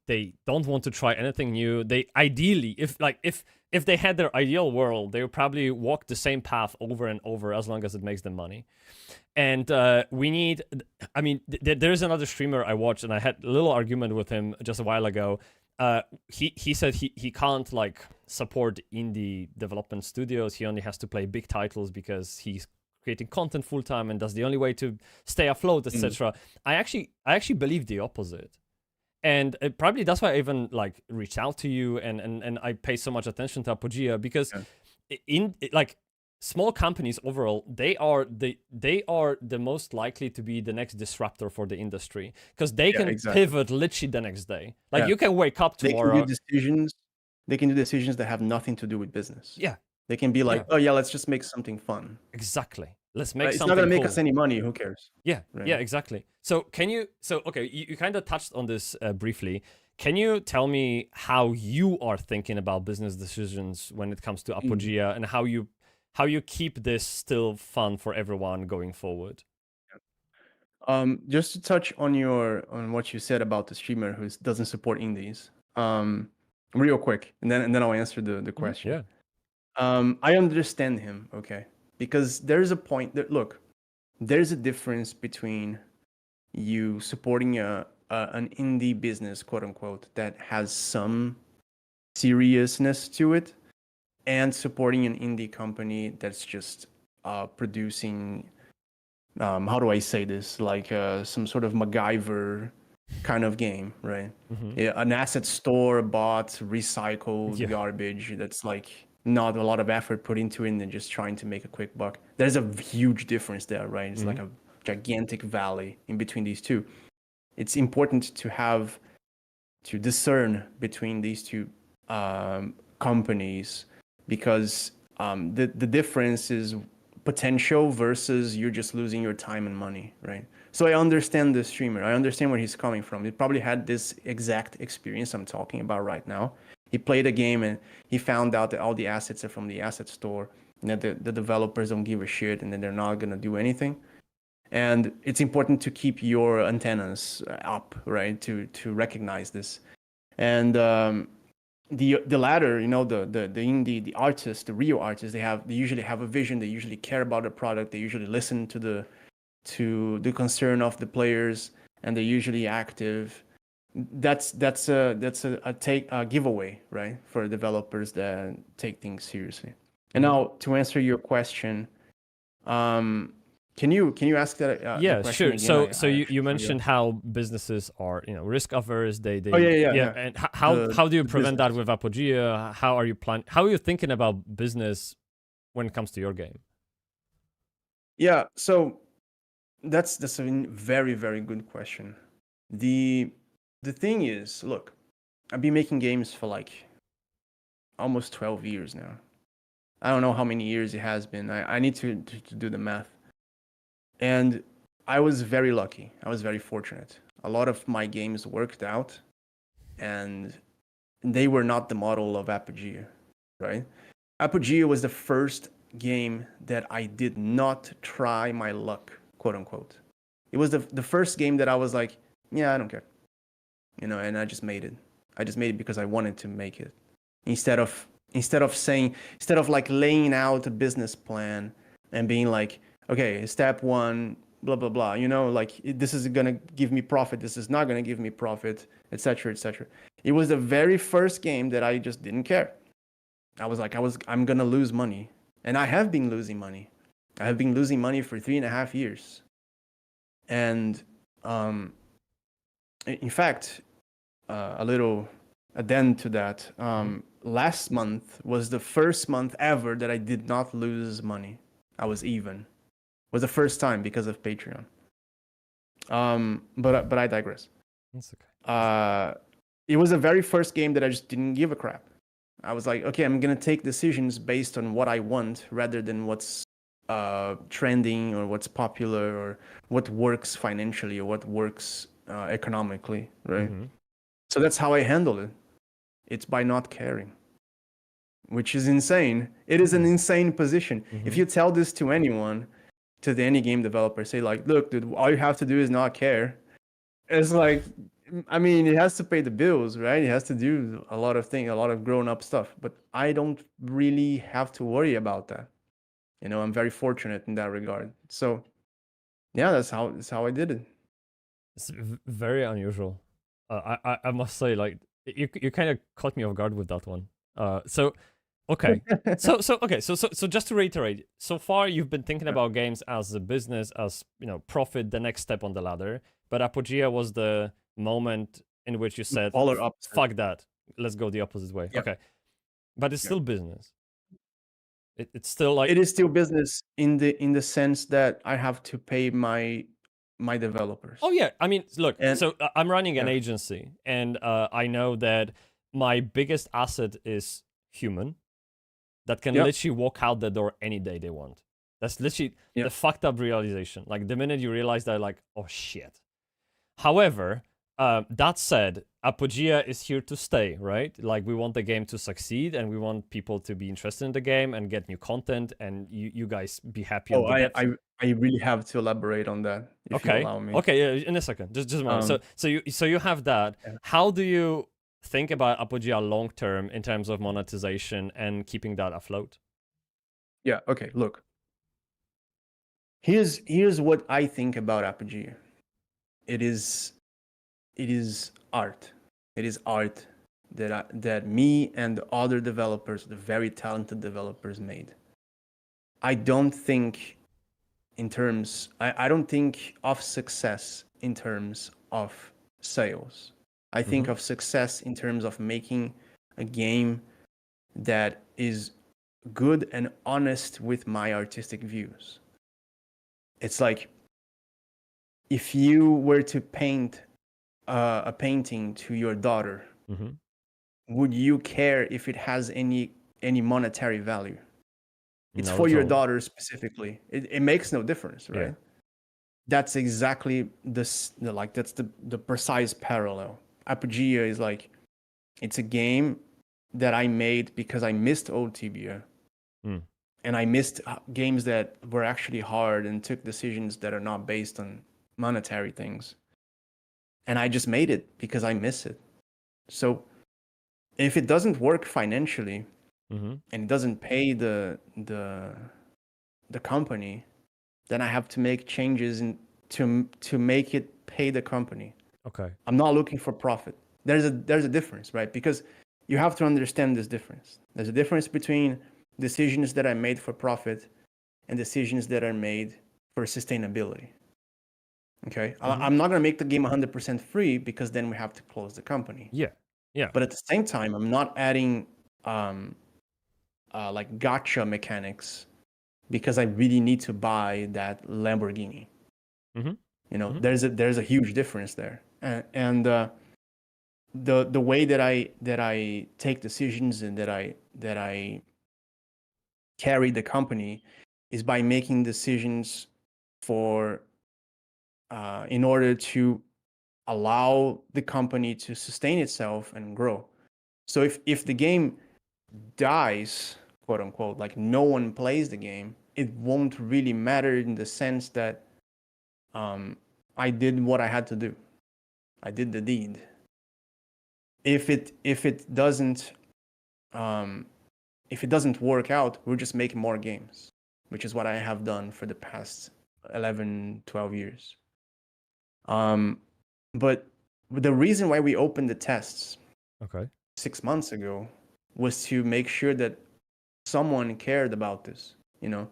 they don't want to try anything new. They ideally, if they had their ideal world, they would probably walk the same path over and over as long as it makes them money. And we need, I mean, there's another streamer I watched, and I had a little argument with him just a while ago. He said he can't like support indie development studios. He only has to play big titles because he's creating content full time, and that's the only way to stay afloat, etc. I actually believe the opposite, and probably that's why I even like reached out to you and I pay so much attention to Apogea, because like small companies overall, they are the most likely to be the next disruptor for the industry, because they can pivot literally the next day. Like you can wake up tomorrow. They can do decisions that have nothing to do with business. Yeah. They can be like, oh yeah, let's just make something fun. Exactly. Let's make it's something not gonna make cool. us any money. Who cares? Yeah. Right? Yeah. Exactly. So okay, you kind of touched on this briefly. Can you tell me how you are thinking about business decisions when it comes to Apogea, and how you keep this still fun for everyone going forward? Just to touch on what you said about the streamer who doesn't support indies, real quick, and then I'll answer the question. Yeah. I understand him, okay, because there's a point that, look, there's a difference between you supporting an indie business, quote unquote, that has some seriousness to it, and supporting an indie company that's just producing, how do I say this, like some sort of MacGyver kind of game, right? Yeah, an asset store bought recycled garbage that's like not a lot of effort put into it, and then just trying to make a quick buck. There's a huge difference there, right? It's like a gigantic valley in between these two. It's important to discern between these two companies, because the difference is potential versus you're just losing your time and money, right? So I understand the streamer. I understand where he's coming from. He probably had this exact experience I'm talking about right now. He played a game and he found out that all the assets are from the asset store, and that the developers don't give a shit, and then they're not going to do anything. And it's important to keep your antennas up, right? To recognize this. And the latter, you know, the indie, the artists, the real artists, they usually have a vision. They usually care about the product. They usually listen to the concern of the players, and they're usually active. That's a giveaway, right, for developers that take things seriously. And now to answer your question, can you ask that? Yeah, sure. Again? So you mentioned how businesses are, risk averse. They Oh yeah. And how do you prevent that with Apogea? How are you thinking about business when it comes to your game? Yeah, so that's a very, very good question. The thing is, look, I've been making games for like almost 12 years now. I don't know how many years it has been. I need to do the math. And I was very lucky. I was very fortunate. A lot of my games worked out, and they were not the model of Apogea, right? Apogea was the first game that I did not try my luck, quote unquote. It was the first game that I was like, yeah, I don't care. And I just made it. I just made it because I wanted to make it. Instead of like laying out a business plan and being like, okay, step one, blah, blah, blah, like this is going to give me profit. This is not going to give me profit, etc., etc. It was the very first game that I just didn't care. I was like, I'm going to lose money. And I have been losing money. I have been losing money for 3.5 years. And in fact, a little addend to that, last month was the first month ever that I did not lose money. I was even. It was the first time because of Patreon. But I digress. That's okay. It was the very first game that I just didn't give a crap. I was like, okay, I'm gonna take decisions based on what I want rather than what's trending or what's popular or what works financially or what works economically, right? Mm-hmm. So that's how I handle it. It's by not caring, which is insane. It is an insane position. Mm-hmm. If you tell this to anyone, to any game developer, say like, look, dude, all you have to do is not care. It's like, I mean, it has to pay the bills, right? It has to do a lot of things, a lot of grown-up stuff. But I don't really have to worry about that. You know, I'm very fortunate in that regard. So, yeah, that's how I did it. It's very unusual. I must say, like, you kind of caught me off guard with that one. So okay. So just to reiterate, so far you've been thinking about games as a business, as, you know, profit, the next step on the ladder. But Apogea was the moment in which you said, Polar opposite. fuck that. Let's go the opposite way. Yeah. Okay. But it's still business. It's still like, It is still business in the sense that I have to pay my developers. oh yeah, I mean, look, And- so I'm running an yeah. agency, and I know that my biggest asset is human that can Yep. literally walk out the door any day they want. That's literally Yep. the fucked up realization. Like, the minute you realize that, like, oh shit. However, that said, Apogea is here to stay, right? Like, we want the game to succeed, and we want people to be interested in the game and get new content, and you guys be happy. Oh, on the depth. I really have to elaborate on that if you Okay. allow me. Okay. Yeah. In a second. Just a moment. So you have that. Yeah. How do you think about Apogea long term in terms of monetization and keeping that afloat? Yeah, okay, look. Here's what I think about Apogea. It is art. It is art that me and the other developers, the very talented developers, made. I don't think in terms I don't think of success in terms of sales. I think of success in terms of making a game that is good and honest with my artistic views. It's like if you were to paint a painting to your daughter, Mm-hmm. would you care if it has any monetary value? It's Not for at your all. daughter specifically. It makes no difference, right? Yeah. That's exactly that's the precise parallel. Apogea is like, it's a game that I made because I missed old Tibia. Mm. And I missed games that were actually hard and took decisions that are not based on monetary things. And I just made it because I miss it. So if it doesn't work financially, Mm-hmm. and it doesn't pay the company, then I have to make changes to make it pay the company. Okay. I'm not looking for profit. There's a difference, right? Because you have to understand this difference. There's a difference between decisions that are made for profit and decisions that are made for sustainability. Okay? I'm not going to make the game 100% free because then we have to close the company. Yeah. Yeah. But at the same time, I'm not adding like gotcha mechanics because I really need to buy that Lamborghini. Mm-hmm. You know, there's a huge difference there, and the way that I take decisions and that I carry the company is by making decisions for in order to allow the company to sustain itself and grow. So if the game dies, quote unquote, like no one plays the game, it won't really matter in the sense that I did what I had to do. I did the deed. If it doesn't work out, we're just making more games, which is what I have done for the past 11, 12 years. But the reason why we opened the tests Okay. 6 months ago was to make sure that someone cared about this. You know,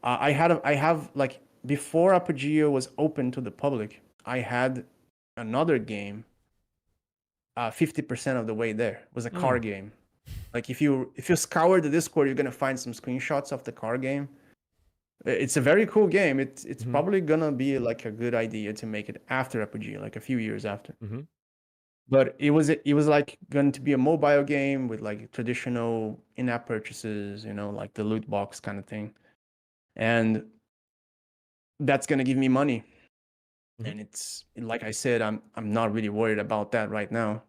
I have like, before Apogea was open to the public, I had another game 50% of the way there. It was a car game. Like if you scour the Discord, you're gonna find some screenshots of the car game. It's a very cool game. It's probably gonna be like a good idea to make it after Apogea, like a few years after. Mm-hmm. But it was like going to be a mobile game with like traditional in-app purchases, like the loot box kind of thing. And that's gonna give me money. Mhm. And it's like I said, I'm not really worried about that right now.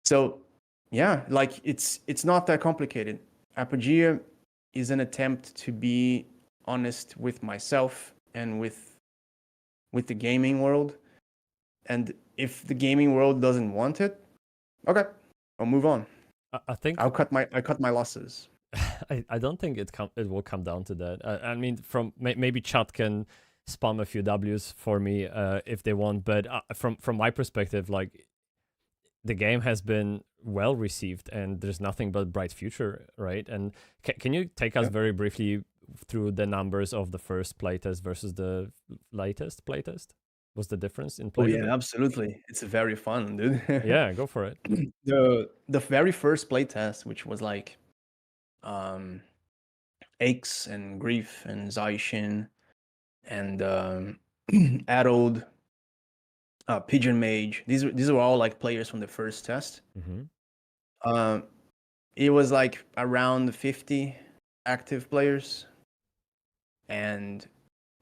So yeah, like it's not that complicated. Apogea is an attempt to be honest with myself and with the gaming world. And if the gaming world doesn't want it, okay, I'll move on. I think I cut my losses. I don't think it will come down to that. I mean, from maybe chat can spam a few W's for me if they want, but from my perspective, like the game has been well received and there's nothing but bright future, right? And can you take us Yeah. very briefly through the numbers of the first playtest versus the latest playtest? What's the difference in Oh playtest? yeah, absolutely. It's very fun, dude. Yeah, go for it. The very first playtest, which was like Aches and Grief and Zaishin and Addled, Pigeon Mage. These were all like players from the first test. Mm-hmm. It was like around 50 active players, and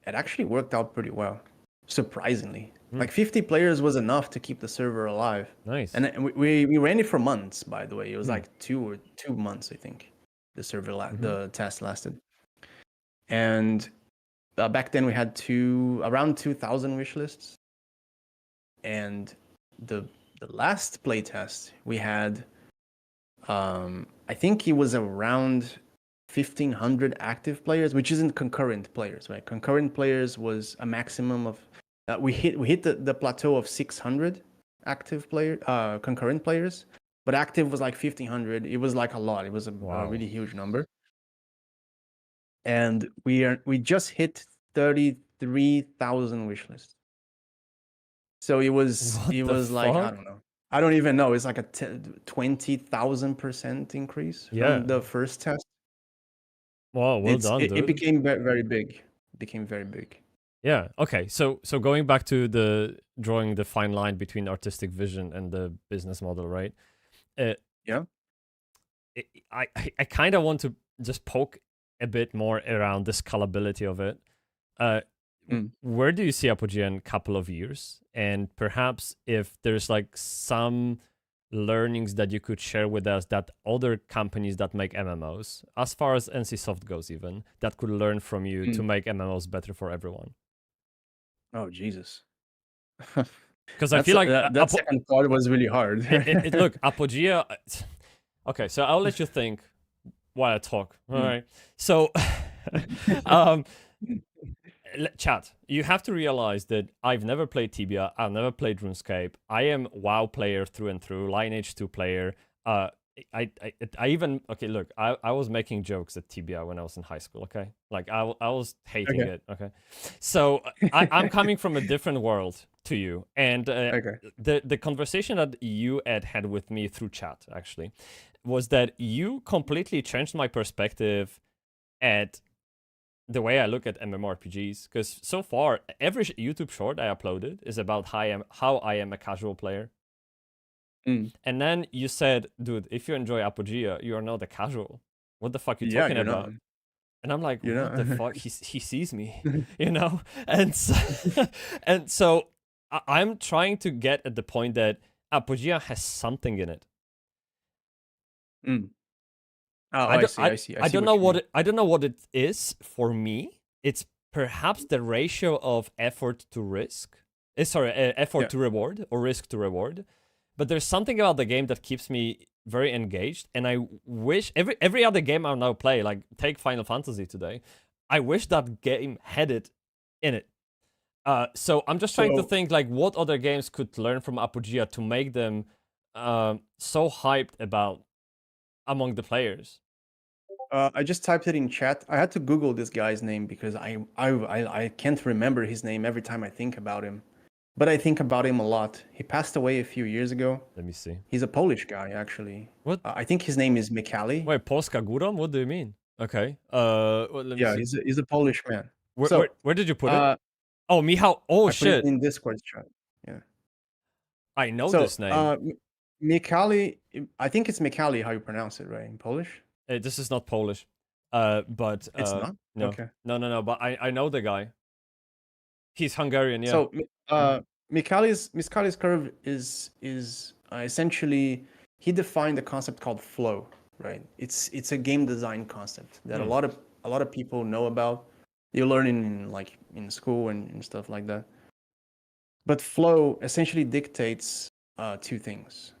it actually worked out pretty well, surprisingly. Like 50 players was enough to keep the server alive. Nice. And we ran it for months, by the way. It was like 2 months, I think. The server the test lasted. And back then we had around 2,000 wish lists. And the last playtest we had, I think it was around 1,500 active players, which isn't concurrent players, right? Concurrent players was a maximum of we hit the plateau of 600 active concurrent players, but active was like 1,500. It was like a lot. It was a really huge number. And we just hit 33,000 wish lists. So it was like, I don't know. I don't even know. It's like a 20,000% increase from the first test. Wow, well done, dude. It became very big. It became very big. Yeah. Okay. So going back to the drawing the fine line between artistic vision and the business model, right? Yeah. I kind of want to just poke a bit more around the scalability of it. Where do you see Apogea in a couple of years? And perhaps if there's like some learnings that you could share with us that other companies that make MMOs, as far as NCSoft goes even, that could learn from you to make MMOs better for everyone. Oh, Jesus. Because I feel like that second part was really hard. Look, Apogea. Okay, so I'll let you think while I talk. All right. So, chat, you have to realize that I've never played Tibia. I've never played RuneScape. I am WoW player through and through. Lineage 2 player. I even look. I was making jokes at Tibia when I was in high school. Okay, like I was hating it. Okay, so I'm coming from a different world to you, and the conversation that you had with me through chat actually was that you completely changed my perspective at the way I look at MMORPGs. Because so far, every YouTube short I uploaded is about how I am a casual player. And then you said, dude, if you enjoy Apogea, you are not a casual. What the fuck are you talking about? Not. And I'm like, what the fuck? He sees me, you know? And so I'm trying to get at the point that Apogea has something in it. Oh, I see. I don't know what it is for me. It's perhaps the ratio of effort to risk. Effort to reward or risk to reward. But there's something about the game that keeps me very engaged, and I wish every other game I now play, like take Final Fantasy today, I wish that game had it in it. So I'm just trying to think like what other games could learn from Apogea to make them so hyped about among the players. I just typed it in chat. I had to Google this guy's name because I can't remember his name every time I think about him. But I think about him a lot. He passed away a few years ago. Let me see. He's a Polish guy, actually. What? I think his name is Mikali. Wait, Polska Góra? What do you mean? Okay. Let me see. He's a Polish man. Where did you put it? Oh, Michał. Oh, I shit. put it in Discord chat. Yeah. I know So, this name. Mikali, I think it's Mikali how you pronounce it, right? In Polish? This is not Polish. But It's not? no, Okay. no. But I know the guy. He's Hungarian, yeah. So, Mikali's curve is essentially, he defined a concept called flow, right? It's a game design concept that a lot of people know about. You learn in school and stuff like that. But flow essentially dictates two things.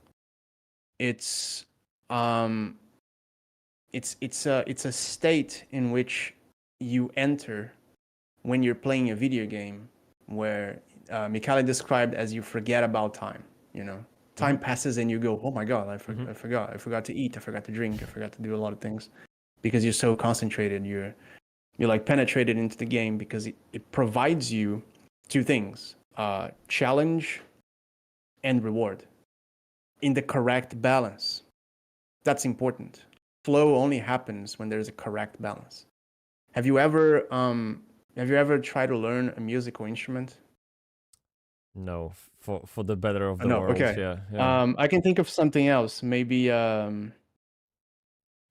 It's a state in which you enter when you're playing a video game, where Mikhail described as you forget about time. You know, time passes and you go, oh my god, I forgot to eat, I forgot to drink, I forgot to do a lot of things, because you're so concentrated. You're like penetrated into the game because it provides you two things: challenge and reward in the correct balance. That's important. Flow only happens when there's a correct balance. Have you ever tried to learn a musical instrument? No, for the better of the No, world. okay. Yeah. I can think of something else. Maybe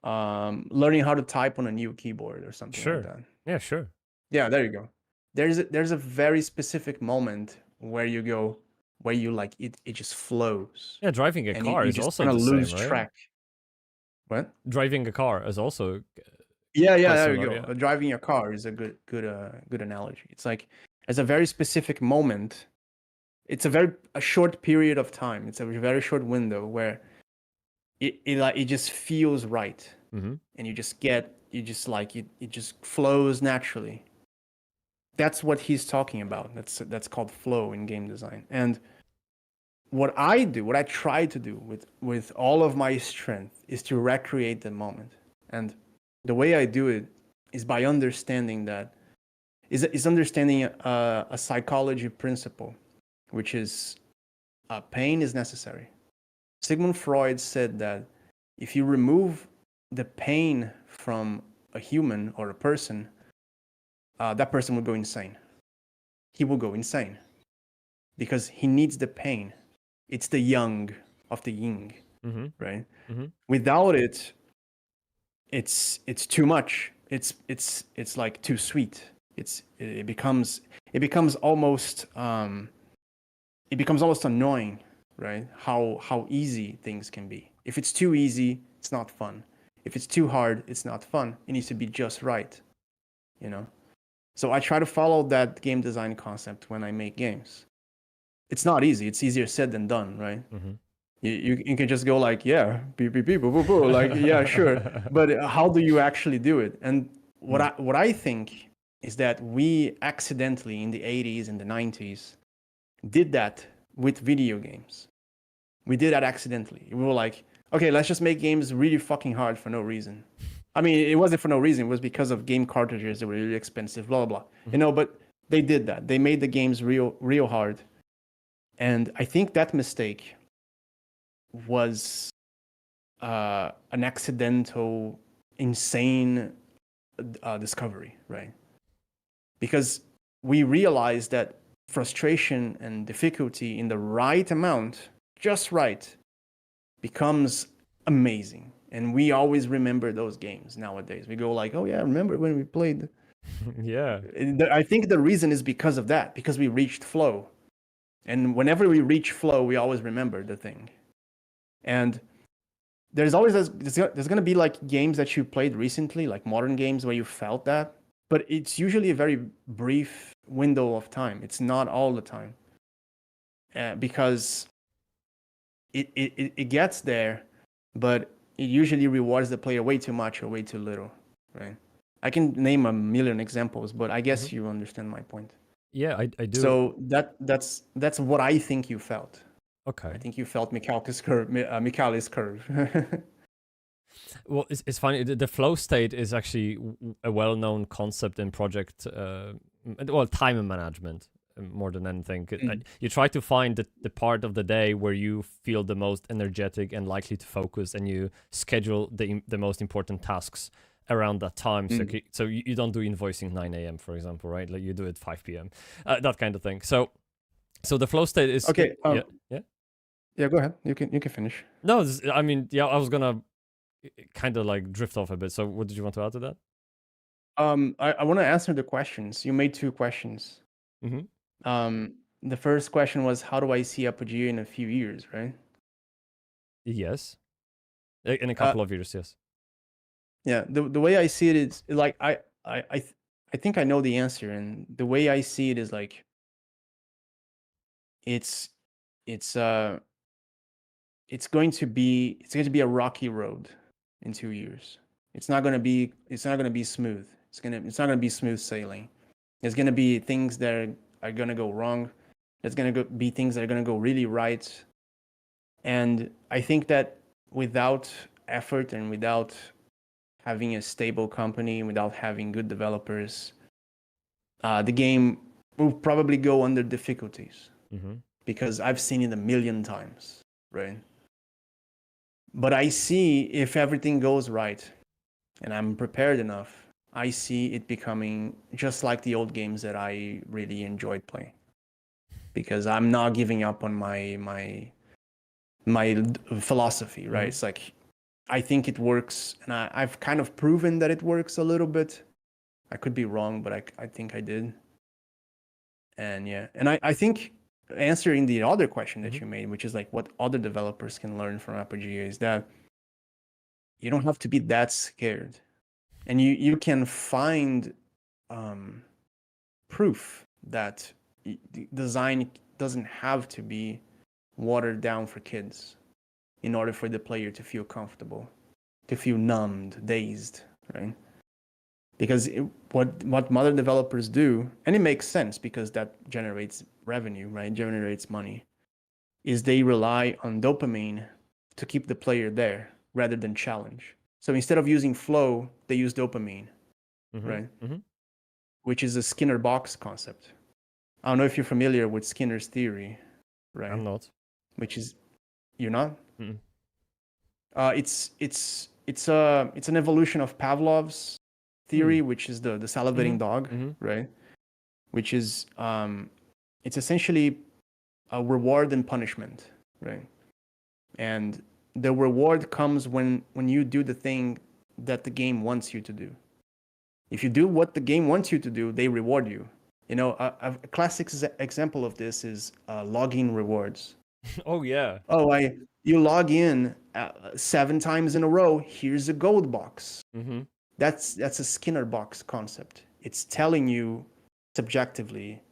learning how to type on a new keyboard or something Sure. like that. Yeah, sure. Yeah, there you go. There's a very specific moment where you like it just flows. Yeah, driving a And car you is just also kind the of lose same, right? track. What? Driving a car is also Yeah, quite there you similar, go. yeah. Driving your car is a good analogy. It's like there's a very specific moment. It's a short period of time. It's a very short window where it just feels right, Mm-hmm. and you just like it just flows naturally. That's what he's talking about. That's called flow in game design. And what I try to do with all of my strength is to recreate the moment. And the way I do it is by understanding understanding a psychology principle, which is pain is necessary. Sigmund Freud said that if you remove the pain from a human or a person, that person will go insane. He will go insane because he needs the pain. It's the yang of the yin, right? Mm-hmm. Without it, it's too much. It's like too sweet. It becomes almost annoying, right? How easy things can be. If it's too easy, it's not fun. If it's too hard, it's not fun. It needs to be just right, you know? So I try to follow that game design concept when I make games. It's not easy. It's easier said than done, right? Mm-hmm. You can just go like, yeah, beep, beep, beep, boo, boo, boo, like, yeah, sure. But how do you actually do it? And what I think is that we accidentally in the 80s and the 90s did that with video games. We did that accidentally. We were like, okay, let's just make games really fucking hard for no reason. I mean, it wasn't for no reason. It was because of game cartridges that were really expensive, blah, blah, blah. You know, but they did that. They made the games real hard. And I think that mistake was an accidental, insane discovery, right? Because we realized that frustration and difficulty in the right amount, just right, becomes amazing. And we always remember those games nowadays. We go like, oh yeah, remember when we played? Yeah. I think the reason is because of that, because we reached flow. And whenever we reach flow, we always remember the thing. And there's always there's going to be like games that you played recently, like modern games where you felt that, but it's usually a very brief window of time. It's not all the time, because it gets there, but it usually rewards the player way too much or way too little, right? I can name a million examples, but I guess you understand my point. Yeah, I do. So that's what I think you felt. Okay. I think you felt Michalis curve. Well, it's funny. The flow state is actually a well-known concept in project, time management more than anything. You try to find the part of the day where you feel the most energetic and likely to focus, and you schedule the most important tasks around that time. So you don't do invoicing 9 a.m., for example, right? Like you do it 5 p.m., that kind of thing. So the flow state is okay. Yeah. Yeah, go ahead. You can finish. No, I mean, yeah, I was gonna kind of like drift off a bit. So what did you want to add to that? I want to answer the questions. You made 2 questions. Mm-hmm. The first question was, how do I see Apogea in a few years, right? Yes. In a couple of years, yes. Yeah, the way I see it is like I think I know the answer, and the way I see it is like it's it's uh it's going to be a rocky road in 2 years. It's not going to be smooth. It's not going to be smooth sailing. There's going to be things that are going to go wrong. There's going to be things that are going to go really right. And I think that without effort and without having a stable company, without having good developers, the game will probably go under difficulties, because I've seen it a million times, right? But I see, if everything goes right and I'm prepared enough, I see it becoming just like the old games that I really enjoyed playing, because I'm not giving up on my philosophy, right? It's like, I think it works, and I've kind of proven that it works a little bit. I could be wrong, but I think I did. And yeah, and I think answering the other question that you made, which is like what other developers can learn from Apogea, is that you don't have to be that scared, and you can find proof that design doesn't have to be watered down for kids in order for the player to feel comfortable, to feel numbed, dazed, right? Because what modern developers do, and it makes sense because that generates revenue, right? Generates money, is they rely on dopamine to keep the player there rather than challenge. So instead of using flow, they use dopamine, right? Which is a Skinner box concept. I don't know if you're familiar with Skinner's theory, right? I'm not. Which is, you're not? Mm-mm. It's an evolution of Pavlov's theory, which is the salivating dog, right? Which is it's essentially a reward and punishment, right? And the reward comes when you do the thing that the game wants you to do. If you do what the game wants you to do, they reward you. You know, a classic example of this is login rewards. Oh yeah. Oh, you log in 7 times in a row. Here's a gold box. That's a Skinner box concept. It's telling you subjectively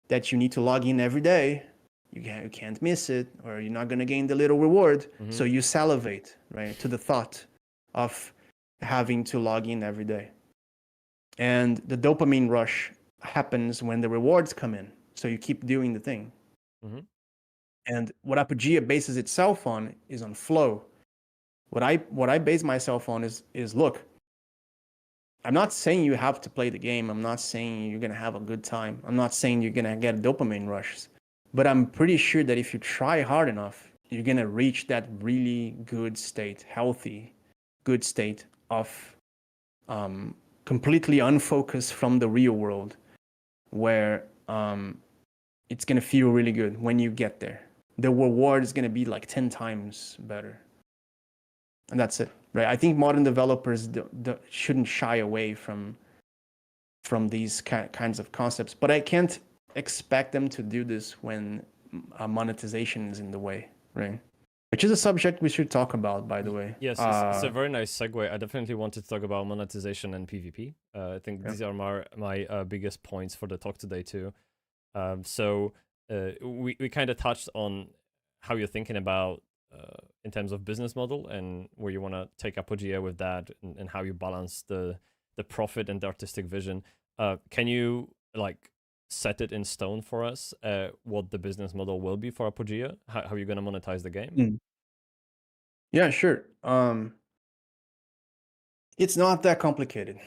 that you need to log in every day. You can't miss it, or you're not gonna gain the little reward. So you salivate, right, to the thought of having to log in every day. And the dopamine rush happens when the rewards come in. So you keep doing the thing. And what Apogea bases itself on is on flow. What I base myself on is look, I'm not saying you have to play the game. I'm not saying you're going to have a good time. I'm not saying you're going to get dopamine rushes. But I'm pretty sure that if you try hard enough, you're going to reach that really good state, healthy, good state of completely unfocused from the real world, where it's going to feel really good when you get there. The reward is going to be like 10 times better. And that's it, right? I think modern developers shouldn't shy away from these kinds of concepts, but I can't expect them to do this when monetization is in the way, right? Which is a subject we should talk about, by the way. Yes, it's a very nice segue. I definitely wanted to talk about monetization and PvP. I think these are my biggest points for the talk today too. So we kind of touched on how you're thinking about in terms of business model and where you want to take Apogea with that, and how you balance the profit and the artistic vision. Can you like set it in stone for us what the business model will be for Apogea? How you're going to monetize the game? Yeah, sure. It's not that complicated.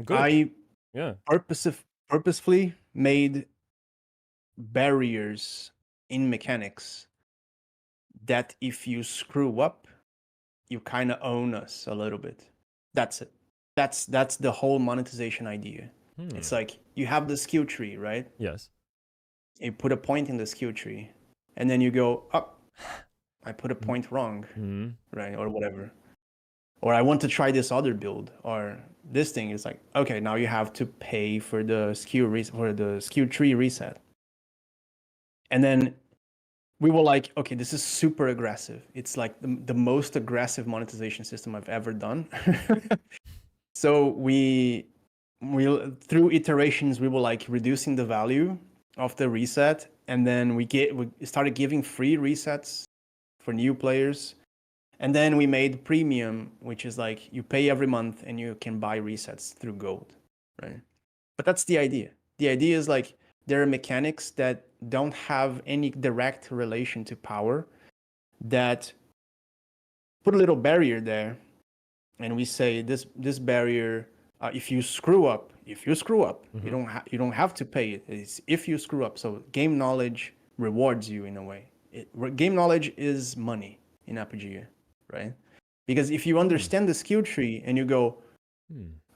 Good. I purposefully made barriers in mechanics that if you screw up, you kind of own us a little bit. That's it. That's the whole monetization idea. It's like you have the skill tree, right? Yes. You put a point in the skill tree, and then you go up. I put a point wrong, Hmm. right, or whatever. Or I want to try this other build, or this thing is like, okay, now you have to pay for the SKU tree reset. And then we were like, okay, this is super aggressive. It's like the most aggressive monetization system I've ever done. So we through iterations, we were like reducing the value of the reset, and then we started giving free resets for new players. And then we made premium, which is like you pay every month and you can buy resets through gold, right? But that's the idea. The idea is like there are mechanics that don't have any direct relation to power that put a little barrier there. And we say this barrier, if you screw up, Mm-hmm. you don't have to pay it. It's if you screw up. So game knowledge rewards you in a way. Game knowledge is money in Apogea, right? Because if you understand the skill tree and you go,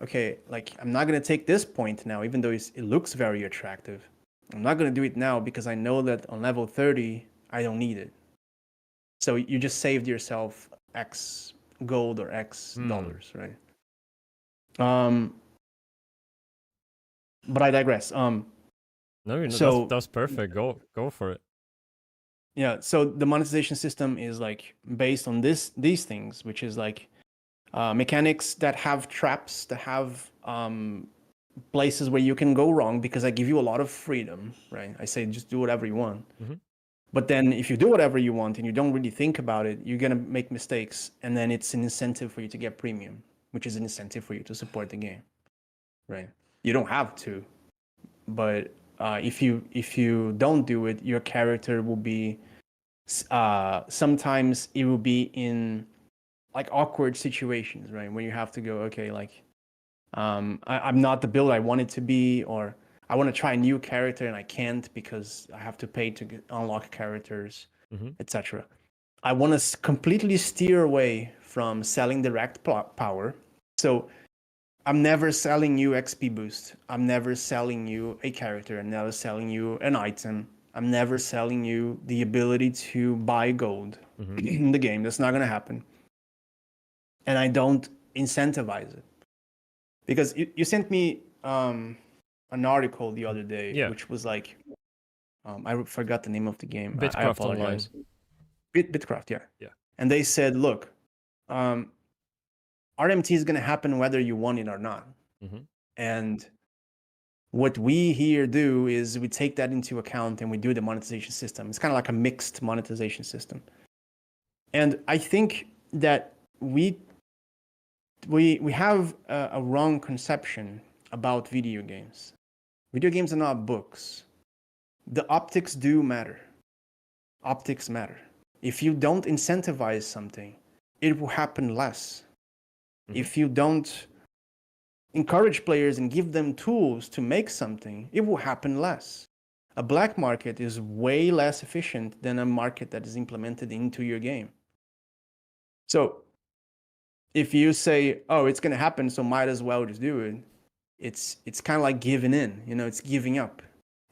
okay, like I'm not gonna take this point now, even though it looks very attractive. I'm not gonna do it now because I know that on level 30 I don't need it. So you just saved yourself X gold or X dollars, right? But I digress. No, So- that's perfect. Go for it. Yeah, so the monetization system is like based on these things, which is like mechanics that have traps, that have places where you can go wrong, because I give you a lot of freedom, right? I say just do whatever you want. Mhm. But then if you do whatever you want and you don't really think about it, you're gonna make mistakes, and then it's an incentive for you to get premium, which is an incentive for you to support the game, right? You don't have to, but if you don't do it, your character will be sometimes it will be in like awkward situations, right? When you have to go, okay, like I'm not the build I wanted to be, or I want to try a new character and I can't because I have to pay to unlock characters, etc. I want to completely steer away from selling direct power. So I'm never selling you XP boost. I'm never selling you a character. I'm never selling you an item. I'm never selling you the ability to buy gold in the game. That's not going to happen. And I don't incentivize it. Because you sent me an article the other day, which was like, I forgot the name of the game. I Bitcraft apologize. Online. Bitcraft, yeah. Yeah. And they said, look, RMT is going to happen whether you want it or not. And what we here do is we take that into account and we do the monetization system. It's kind of like a mixed monetization system. And I think that we have a wrong conception about video games. Video games are not books. The optics do matter. Optics matter. If you don't incentivize something, it will happen less. If you don't encourage players and give them tools to make something, it will happen less. A black market is way less efficient than a market that is implemented into your game. So if you say, oh, it's going to happen, so might as well just do it, it's kind of like giving in, it's giving up.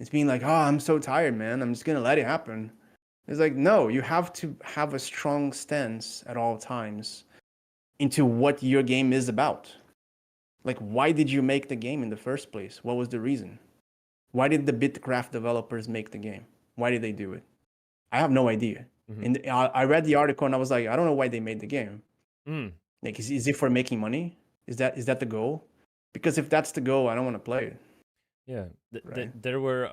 It's being like, oh, I'm so tired, man. I'm just going to let it happen. It's like, no, you have to have a strong stance at all times into what your game is about. Like, why did you make the game in the first place? What was the reason? Why did the Bitcraft developers make the game? Why did they do it? I have no idea. And I read the article and I was like, I don't know why they made the game. Like, is it for making money? Is that the goal? Because if that's the goal, I don't want to play it. Yeah, Right. there were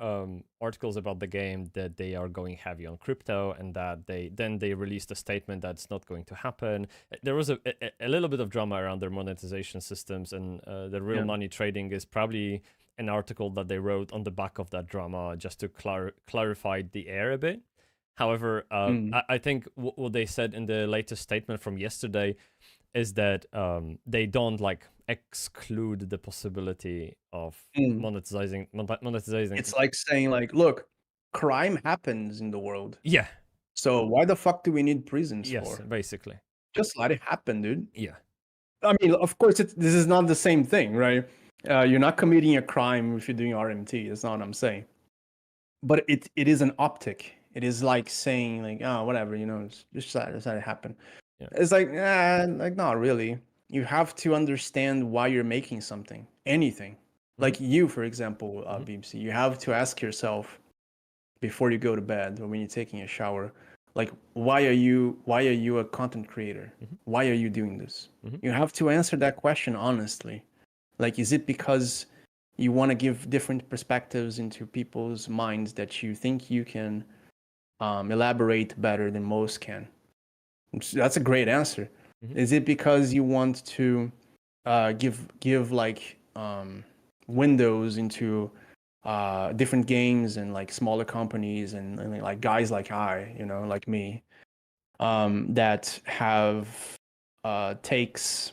articles about the game that they are going heavy on crypto, and that they released a statement that's not going to happen. There was a little bit of drama around their monetization systems, and the real money trading is probably an article that they wrote on the back of that drama just to clarify the air a bit. However, I think what they said in the latest statement from yesterday is that they don't exclude the possibility of monetizing. It's like saying, like, look, crime happens in the world. Yeah. So why the fuck do we need prisons Yes, for? basically. Just let it happen, dude. Yeah. I mean, of course, this is not the same thing, right? You're not committing a crime if you're doing RMT. That's not what I'm saying. But it is an optic. It is like saying like, oh, whatever, it's just that it happened. Yeah. It's like, like not really. You have to understand why you're making something, anything. Like you, for example, Bybsie, you have to ask yourself before you go to bed or when you're taking a shower, like, why are you a content creator? Why are you doing this? You have to answer that question honestly. Like, is it because you want to give different perspectives into people's minds that you think you can elaborate better than most can? That's a great answer. Is it because you want to give like windows into different games and like smaller companies and like guys like like me, that have takes,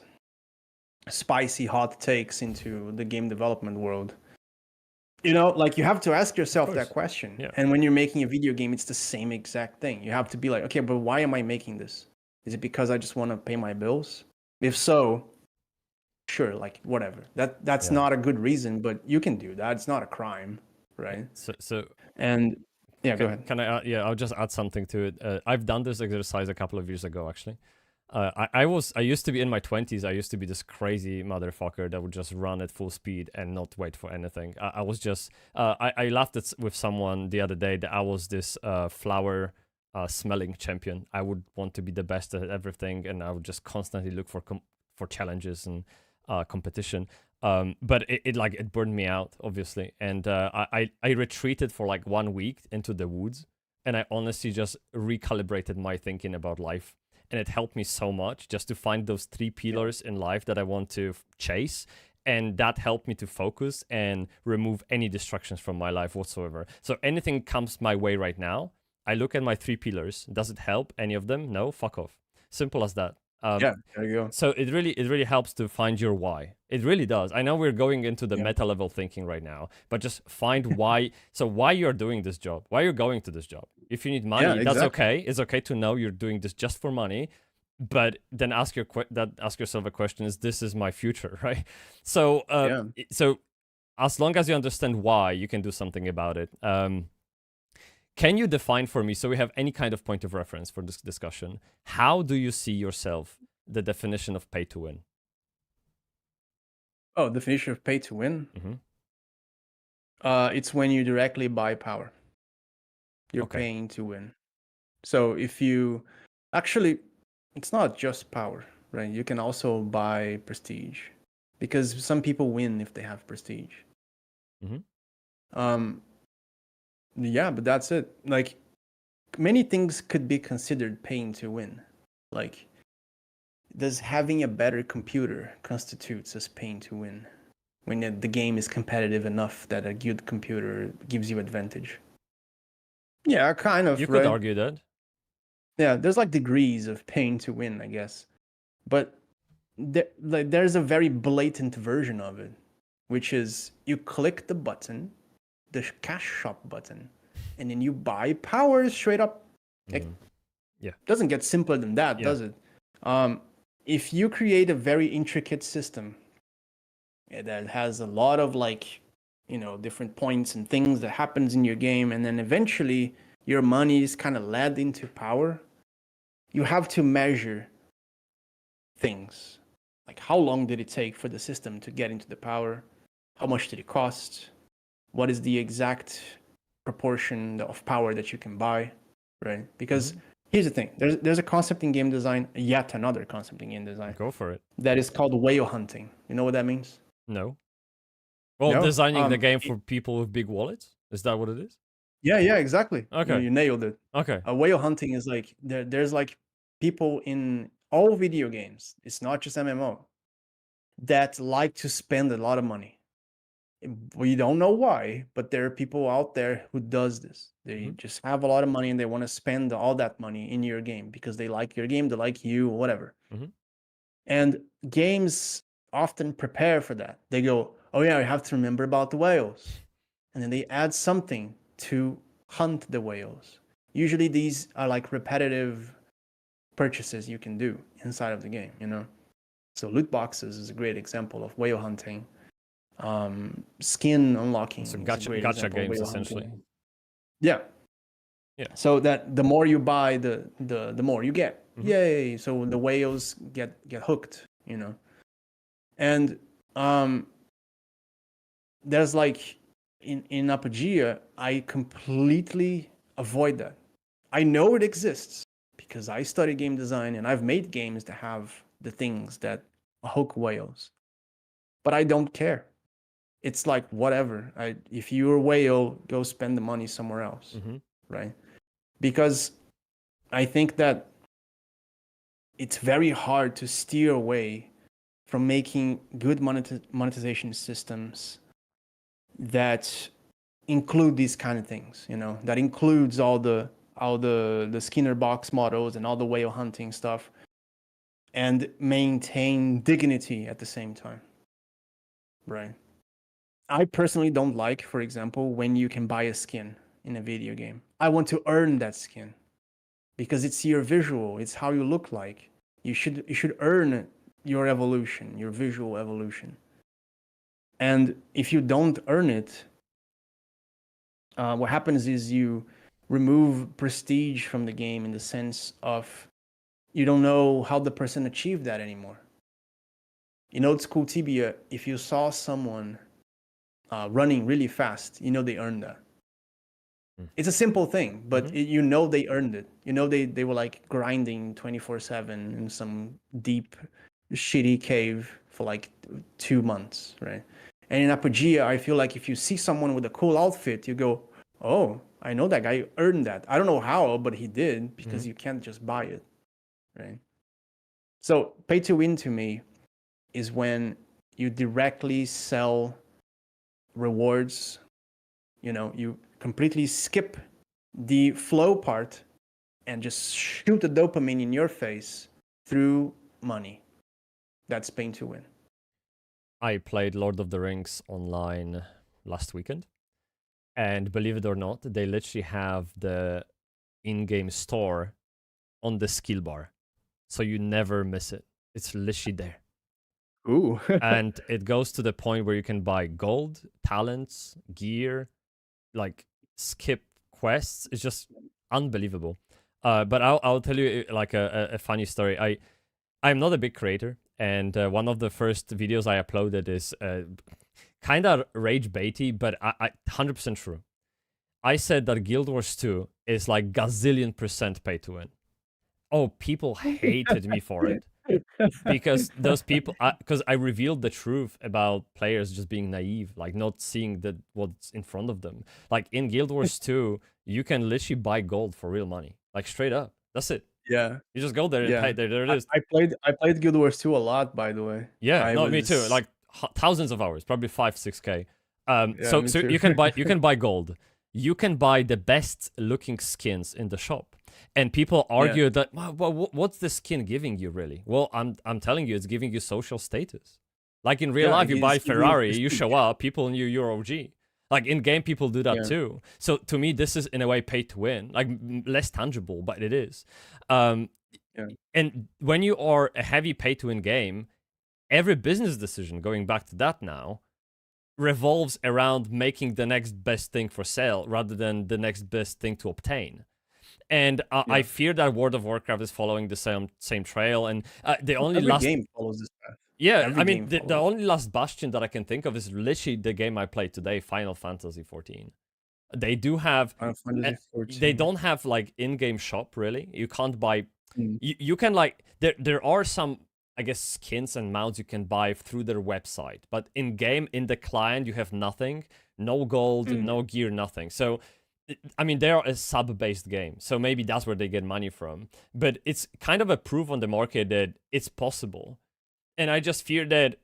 spicy hot takes into the game development world? Like, you have to ask yourself that question. Yeah. And when you're making a video game, it's the same exact thing. You have to be like, okay, but why am I making this? Is it because I just want to pay my bills? If so, sure, like whatever. That's not a good reason, but you can do that. It's not a crime, right? So And yeah, go ahead. Can I? I'll just add something to it. I've done this exercise a couple of years ago, actually. I used to be in my 20s. I used to be this crazy motherfucker that would just run at full speed and not wait for anything. I was just I laughed with someone the other day that I was this flower smelling champion. I would want to be the best at everything, and I would just constantly look for challenges and competition. But it burned me out, obviously, and I retreated for like 1 week into the woods, and I honestly just recalibrated my thinking about life. And it helped me so much just to find those 3 pillars in life that I want to chase. And that helped me to focus and remove any distractions from my life whatsoever. So anything comes my way right now, I look at my 3 pillars. Does it help any of them? No, fuck off. Simple as that. Yeah, there you go. So it really helps to find your why. It really does. I know we're going into the meta level thinking right now, but just find why. So why you're doing this job, why you're going to this job. If you need money, that's okay. It's okay to know you're doing this just for money, but then ask yourself a question: is this my future, right? So so as long as you understand why, you can do something about it. Can you define for me, so we have any kind of point of reference for this discussion, how do you see yourself, the definition of pay to win? Oh, definition of pay to win? It's when you directly buy power. You're paying to win. So if you... Actually, it's not just power, right? You can also buy prestige. Because some people win if they have prestige. Yeah, but that's it. Like, many things could be considered paying to win. Like, does having a better computer constitutes as paying to win? When the game is competitive enough that a good computer gives you advantage. Yeah, kind of. You could argue that. Yeah, there's like degrees of paying to win, I guess. But there's a very blatant version of it, which is you click the button, the cash shop button, and then you buy power straight up. Like, doesn't get simpler than that, does it? If you create a very intricate system that has a lot of like, different points and things that happens in your game, and then eventually your money is kind of led into power, you have to measure things. Like, how long did it take for the system to get into the power? How much did it cost? What is the exact proportion of power that you can buy, right? Because here's the thing. There's a concept in game design, yet another concept in game design. Go for it. That is called whale hunting. You know what that means? No. Well, No? designing the game for people with big wallets? Is that what it is? Yeah, exactly. Okay. You nailed it. Okay. Whale hunting is like, there's like people in all video games, it's not just MMO, that like to spend a lot of money. We don't know why, but there are people out there who does this. They just have a lot of money and they want to spend all that money in your game because they like your game, they like you, whatever. And games often prepare for that. They go, oh yeah, I have to remember about the whales. And then they add something to hunt the whales. Usually these are like repetitive purchases you can do inside of the game, So loot boxes is a great example of whale hunting. Skin unlocking. So gacha games, essentially. Yeah. Yeah. So that the more you buy, the more you get. Mhm. Yay! So the whales get hooked, you know. And there's like in Apogea, I completely avoid that. I know it exists because I study game design and I've made games that have the things that hook whales, but I don't care. It's like whatever. If you're a whale, go spend the money somewhere else, Mhm. right? Because I think that it's very hard to steer away from making good monetization systems that include these kind of things, you know, that includes all the Skinner box models and all the whale hunting stuff, and maintain dignity at the same time, right? I personally don't like, for example, when you can buy a skin in a video game. I want to earn that skin because it's your visual, it's how you look like. You should earn your evolution, your visual evolution. And if you don't earn it, what happens is you remove prestige from the game in the sense of you don't know how the person achieved that anymore. In old school Tibia, if you saw someone running really fast, you know they earned that. It's a simple thing, but you know they earned it. You know they were like grinding 24/7 in some deep, shitty cave for like 2 months, right? And in Apogea, I feel like if you see someone with a cool outfit, you go, "Oh, I know that guy earned that." I don't know how, but he did because you can't just buy it, right? So pay to win to me is when you directly sell rewards. You know, you completely skip the flow part and just shoot the dopamine in your face through money. That's pay to win. I played Lord of the Rings online last weekend, and believe it or not, they literally have the in-game store on the skill bar, so you never miss it. It's literally there. Ooh. And it goes to the point where you can buy gold, talents, gear, like skip quests. It's just unbelievable. But I'll tell you like a funny story. I'm not a big creator, and one of the first videos I uploaded is kind of rage baity, but I 100% true. I said that Guild Wars 2 is like gazillion% pay to win. Oh, people hated me for it. Because those people, because I revealed the truth about players just being naive, like not seeing what's in front of them. Like in Guild Wars 2, you can literally buy gold for real money, like straight up. That's it. Yeah. You just go there and Yeah. pay. There it is. I played Guild Wars 2 a lot, by the way. Yeah, no, me too. Like thousands of hours, probably 5-6K. Yeah, so me so too. you can buy gold. You can buy the best looking skins in the shop. And people argue that, well, what's the skin giving you really? Well, I'm telling you, it's giving you social status. Like in real life, you buy Ferrari, you show up, people knew you're OG. Like in game, people do that too. So to me, this is in a way pay to win, like less tangible, but it is. And when you are a heavy pay to win game, every business decision, going back to that now, revolves around making the next best thing for sale rather than the next best thing to obtain. And I fear that World of Warcraft is following the same trail. And the only Every last game follows this path. Yeah, I mean, the only last bastion that I can think of is literally the game I played today, Final Fantasy XIV. They do have, they don't have like in-game shop really. You can't buy. You can like there are some, I guess, skins and mounts you can buy through their website, but in game, in the client, you have nothing, no gold, no gear, nothing. So I mean, they are a sub-based game, so maybe that's where they get money from. But it's kind of a proof on the market that it's possible. And I just fear that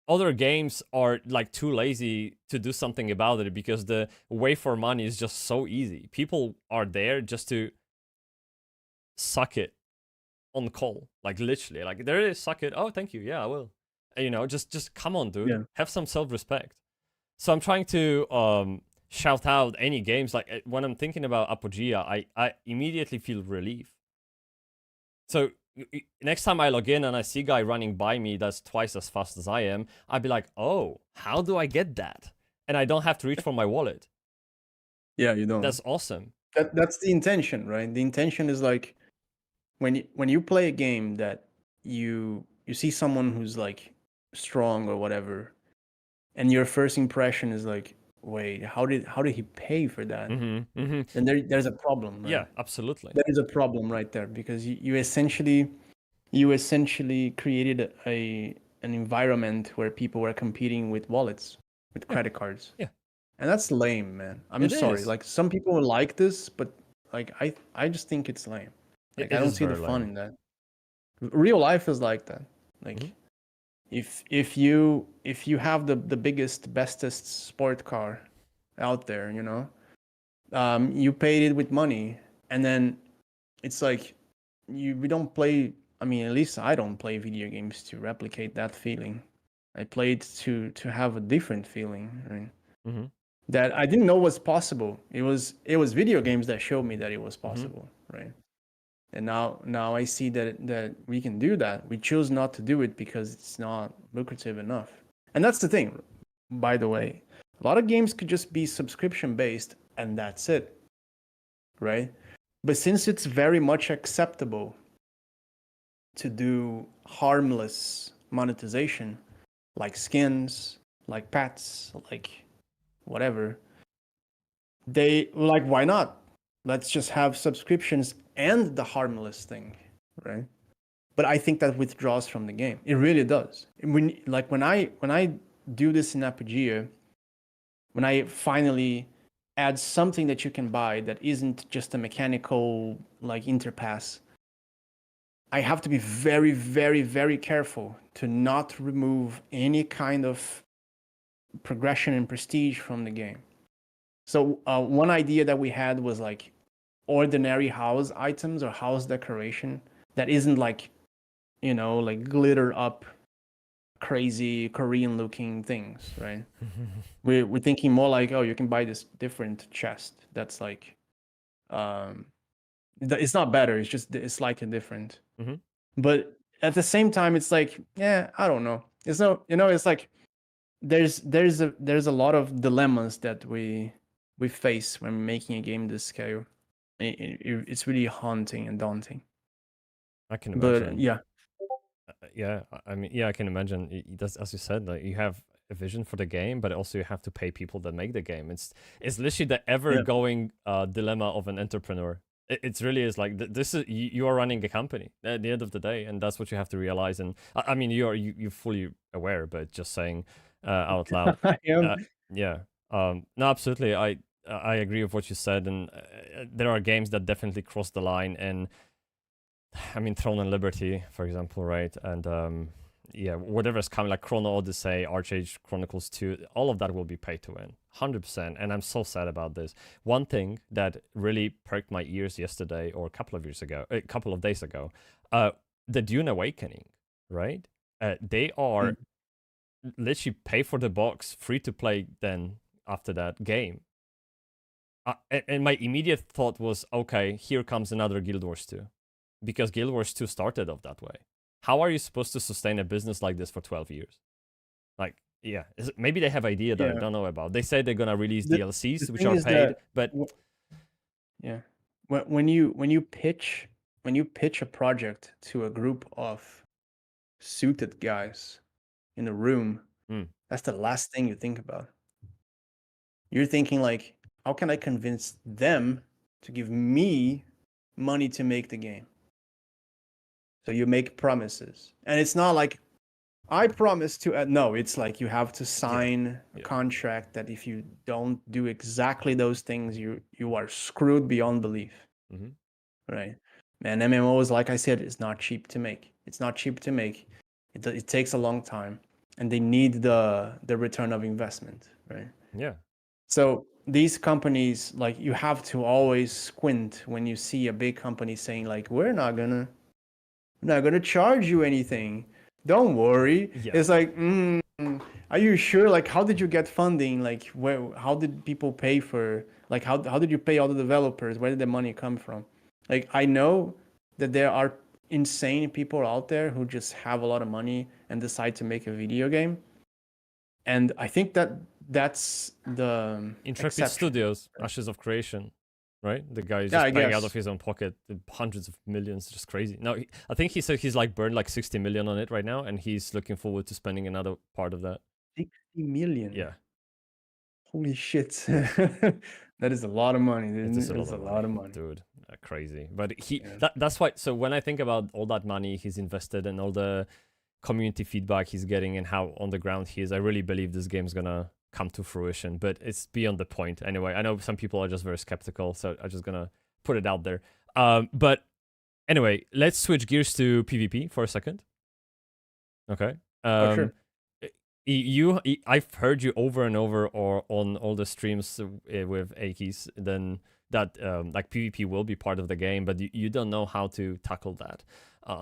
other games are like too lazy to do something about it because the way for money is just so easy. People are there just to suck it on call, like literally. Like, there it is, suck it. Oh, thank you. Yeah, I will. You know, just come on, dude. Have some self-respect. So I'm trying to shout out any games. Like when I'm thinking about Apogea, I immediately feel relief. So next time I log in and I see a guy running by me that's twice as fast as I am, I'd be like, oh, how do I get that? And I don't have to reach for my wallet. Yeah, you don't. That's awesome. that's the intention, right? The intention is like when you play a game that you see someone who's like strong or whatever, and your first impression is like, wait, how did he pay for that? Then there's a problem, right? Yeah, absolutely. There is a problem right there because you essentially created an environment where people were competing with wallets, with credit cards. Yeah. And that's lame, man. I'm It sorry. is. Like some people like this, but like I just think it's lame. Like It I don't is see the very fun lame. in that. Real life is like that. Like if you have the biggest, bestest sport car out there, you know, you paid it with money, and then it's like we don't play. I mean, at least I don't play video games to replicate that feeling. I played to have a different feeling, right? Mm-hmm. That I didn't know was possible. It was video games that showed me that it was possible, right? And now I see that we can do that. We choose not to do it because it's not lucrative enough. And that's the thing, by the way. A lot of games could just be subscription based and that's it, right? But since it's very much acceptable to do harmless monetization, like skins, like pets, like whatever, they like, why not? Let's just have subscriptions and the harmless thing, right? But I think that withdraws from the game. It really does. When I do this in Apogea, when I finally add something that you can buy that isn't just a mechanical like interpass, I have to be very, very, very careful to not remove any kind of progression and prestige from the game. So one idea that we had was like ordinary house items or house decoration that isn't like, you know, like glitter up crazy Korean looking things, right? We're thinking more like, oh, you can buy this different chest that's like it's not better, it's just it's slightly different. But at the same time it's like, yeah, I don't know, it's no, you know, it's like there's a lot of dilemmas that we face when making a game this scale. It's really haunting and daunting. I can imagine. But yeah, Yeah, I mean, yeah, I can imagine. That's, as you said, like you have a vision for the game, but also you have to pay people that make the game. It's literally the ever-going dilemma of an entrepreneur. It's really is like this is you are running a company at the end of the day, and that's what you have to realize. And I mean, you're fully aware, but just saying out loud. I am. Yeah. No, absolutely. I agree with what you said, and there are games that definitely cross the line, and I mean, Throne and Liberty, for example, right? And yeah, whatever's coming, like Chrono Odyssey, Archage Chronicles 2, all of that will be pay to win, 100%. And I'm so sad about this. One thing that really perked my ears yesterday, or a couple of days ago, the Dune Awakening, right? They are literally pay for the box, free to play. Then after that game, and my immediate thought was, okay, here comes another Guild Wars 2. Because Guild Wars 2 started off that way. How are you supposed to sustain a business like this for 12 years? Like, yeah, maybe they have idea that I don't know about. They say they're gonna release DLCs, which are paid, but yeah, when you pitch a project to a group of suited guys in a room, that's the last thing you think about. You're thinking like, how can I convince them to give me money to make the game? So you make promises, and it's not like I promise to. No, it's like you have to sign a contract that if you don't do exactly those things, you are screwed beyond belief. Right? And MMOs, like I said, is not cheap to make. It's not cheap to make. It takes a long time, and they need the return of investment. Right? Yeah. So these companies, like, you have to always squint when you see a big company saying like, we're not gonna charge you anything, don't worry. It's like, are you sure? Like, how did you get funding? Like, how did people pay for, like, how did you pay all the developers? Where did the money come from? Like, I know that there are insane people out there who just have a lot of money and decide to make a video game, and I think that that's the Intrepid exception. Studios, Ashes of Creation. right? The guy is Yeah, just I paying out guess. of his own pocket hundreds of millions, just crazy. No, I think he said he's like burned like 60 million on it right now, and he's looking forward to spending another part of that. 60 million. Yeah, Holy shit. Yeah. That is a lot of money, it dude. is a It's a lot lot of of money, money. dude. Crazy. But Yeah. that's why. So when I think about all that money he's invested and all the community feedback he's getting and how on the ground he is, I really believe this game's gonna come to fruition. But it's beyond the point anyway. I know some people are just very skeptical, so I'm just gonna put it out there. But anyway, let's switch gears to PvP for a second. Okay. Oh, sure. I've heard you over and over or on all the streams with Akis then that like PvP will be part of the game, but you don't know how to tackle that.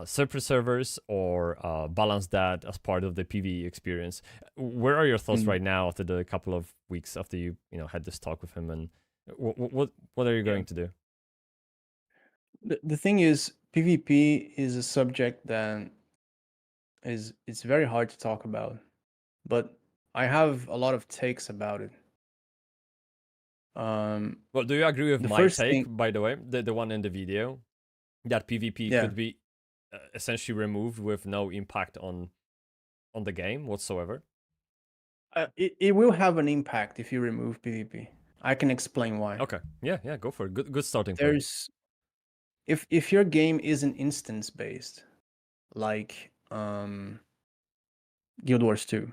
Separate servers or balance that as part of the PvE experience. Where are your thoughts right now after the couple of weeks after you had this talk with him, and what are you going to do? The thing is, PvP is a subject that it's very hard to talk about, but I have a lot of takes about it. Well, do you agree with The my first take, thing- by the way, the one in the video, that PvP Yeah. could be essentially removed with no impact on the game whatsoever? It will have an impact if you remove PvP. I can explain why. Okay, yeah, go for it. Good starting point. There's if your game isn't instance based, like Guild Wars 2.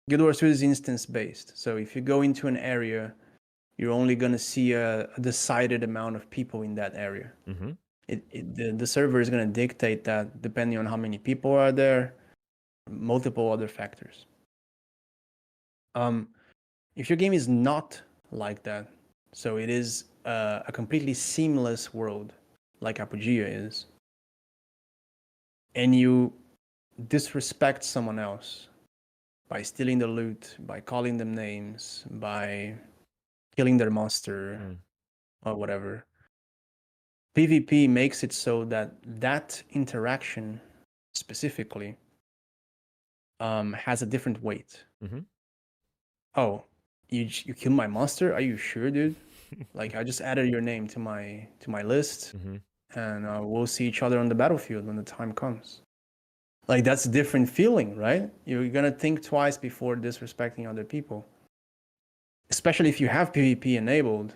Guild Wars 2 is instance based. So if you go into an area, you're only gonna see a decided amount of people in that area. Mm-hmm. The server is gonna dictate that depending on how many people are there, multiple other factors. If your game is not like that, so it is a completely seamless world, like Apogea is, and you disrespect someone else by stealing the loot, by calling them names, by killing their monster, or whatever, PvP makes it so that that interaction specifically has a different weight. Mm-hmm. Oh, you killed my monster? Are you sure, dude? Like, I just added your name to my list, Mm-hmm. and we'll see each other on the battlefield when the time comes. Like, that's a different feeling, right? You're gonna think twice before disrespecting other people. Especially if you have PvP enabled,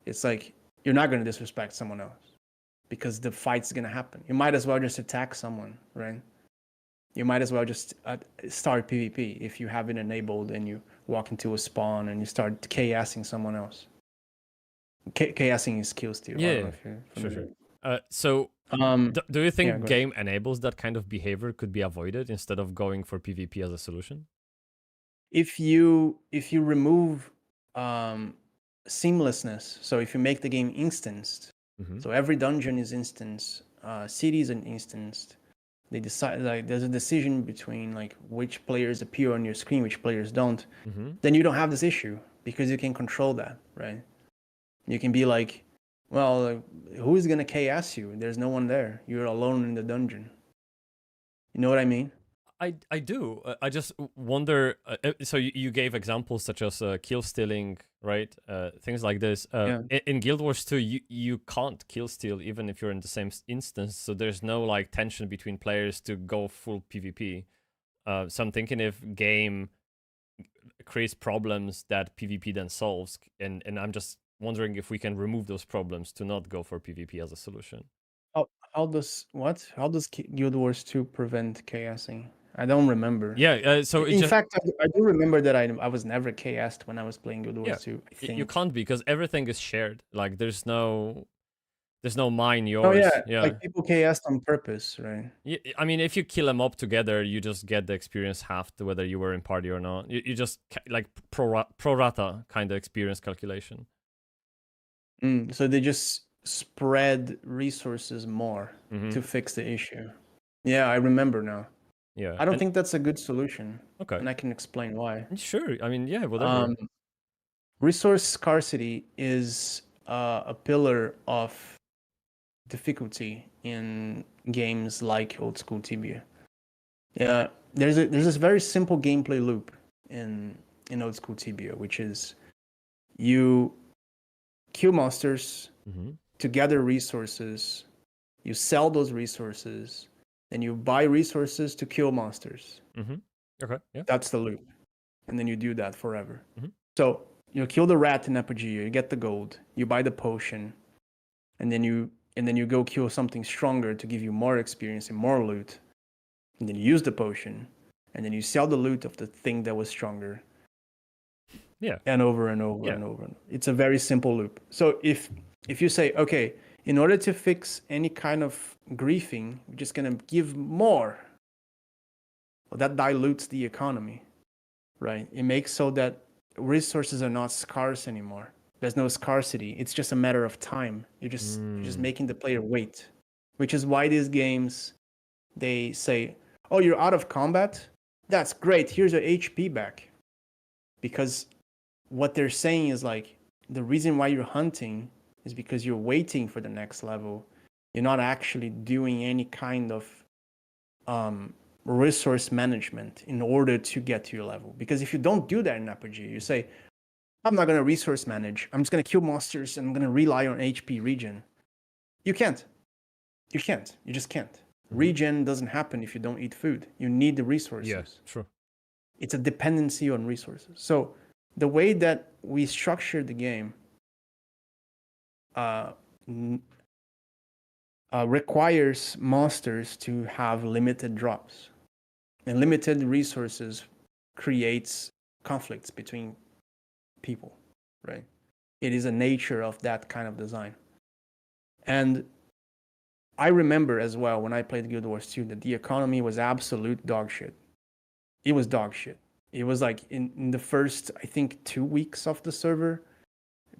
it's like you're not gonna disrespect someone else because the fight's gonna happen. You might as well just attack someone, right? You might as well just start PvP if you have it enabled and you walk into a spawn and you start KSing someone else. KSing is kill steal. Yeah, sure. So, do you think game enables that kind of behavior could be avoided instead of going for PvP as a solution? If you remove seamlessness, so if you make the game instanced, so every dungeon is instanced, cities are instanced. They decide, like, there's a decision between like which players appear on your screen, which players don't. Then you don't have this issue because you can control that, right? You can be like, well, who's gonna KS you? There's no one there. You're alone in the dungeon. You know what I mean? I do. I just wonder. So you gave examples such as kill stealing, right? Things like this. In Guild Wars 2, you can't kill steal even if you're in the same instance. So there's no like tension between players to go full PvP. So I'm thinking if game creates problems that PvP then solves, and I'm just wondering if we can remove those problems to not go for PvP as a solution. How does Guild Wars 2 prevent KSing? I don't remember. Yeah, so in fact, I do remember that I was never KS'd when I was playing Guild Wars 2. I think. You can't be because everything is shared. Like there's no mine yours. Oh yeah, like people KS'd on purpose, right? Yeah, I mean, if you kill them up together, you just get the experience halved whether you were in party or not. You just like pro rata kind of experience calculation. So they just spread resources more to fix the issue. Yeah, I remember now. Yeah, I don't think that's a good solution. Okay, and I can explain why. Sure, I mean, yeah, whatever. Resource scarcity is a pillar of difficulty in games like old school Tibia. Yeah, there's this very simple gameplay loop in old school Tibia, which is you kill monsters, to gather resources. You sell those resources, then you buy resources to kill monsters. Okay. Yeah. That's the loop. And then you do that forever. So you kill the rat in Apogea, you get the gold, you buy the potion, and then you go kill something stronger to give you more experience and more loot. And then you use the potion, and then you sell the loot of the thing that was stronger. Yeah. And over and over Yeah. and over. It's a very simple loop. So if you say, okay, in order to fix any kind of griefing, we're just gonna give more. Well, that dilutes the economy, right? It makes so that resources are not scarce anymore. There's no scarcity. It's just a matter of time. You're just making the player wait, which is why these games, they say, oh, you're out of combat? That's great. Here's your HP back. Because what they're saying is like, the reason why you're hunting is because you're waiting for the next level. You're not actually doing any kind of resource management in order to get to your level. Because if you don't do that in Apogea, you say, I'm not going to resource manage. I'm just going to kill monsters and I'm going to rely on HP regen. You can't. You can't. You just can't. Regen doesn't happen if you don't eat food. You need the resources. Yeah. True. It's a dependency on resources. So the way that we structure the game requires monsters to have limited drops. And limited resources creates conflicts between people, right? It is a nature of that kind of design. And I remember as well when I played Guild Wars 2 that the economy was absolute dog shit. It was dog shit. It was like in the first, I think, 2 weeks of the server,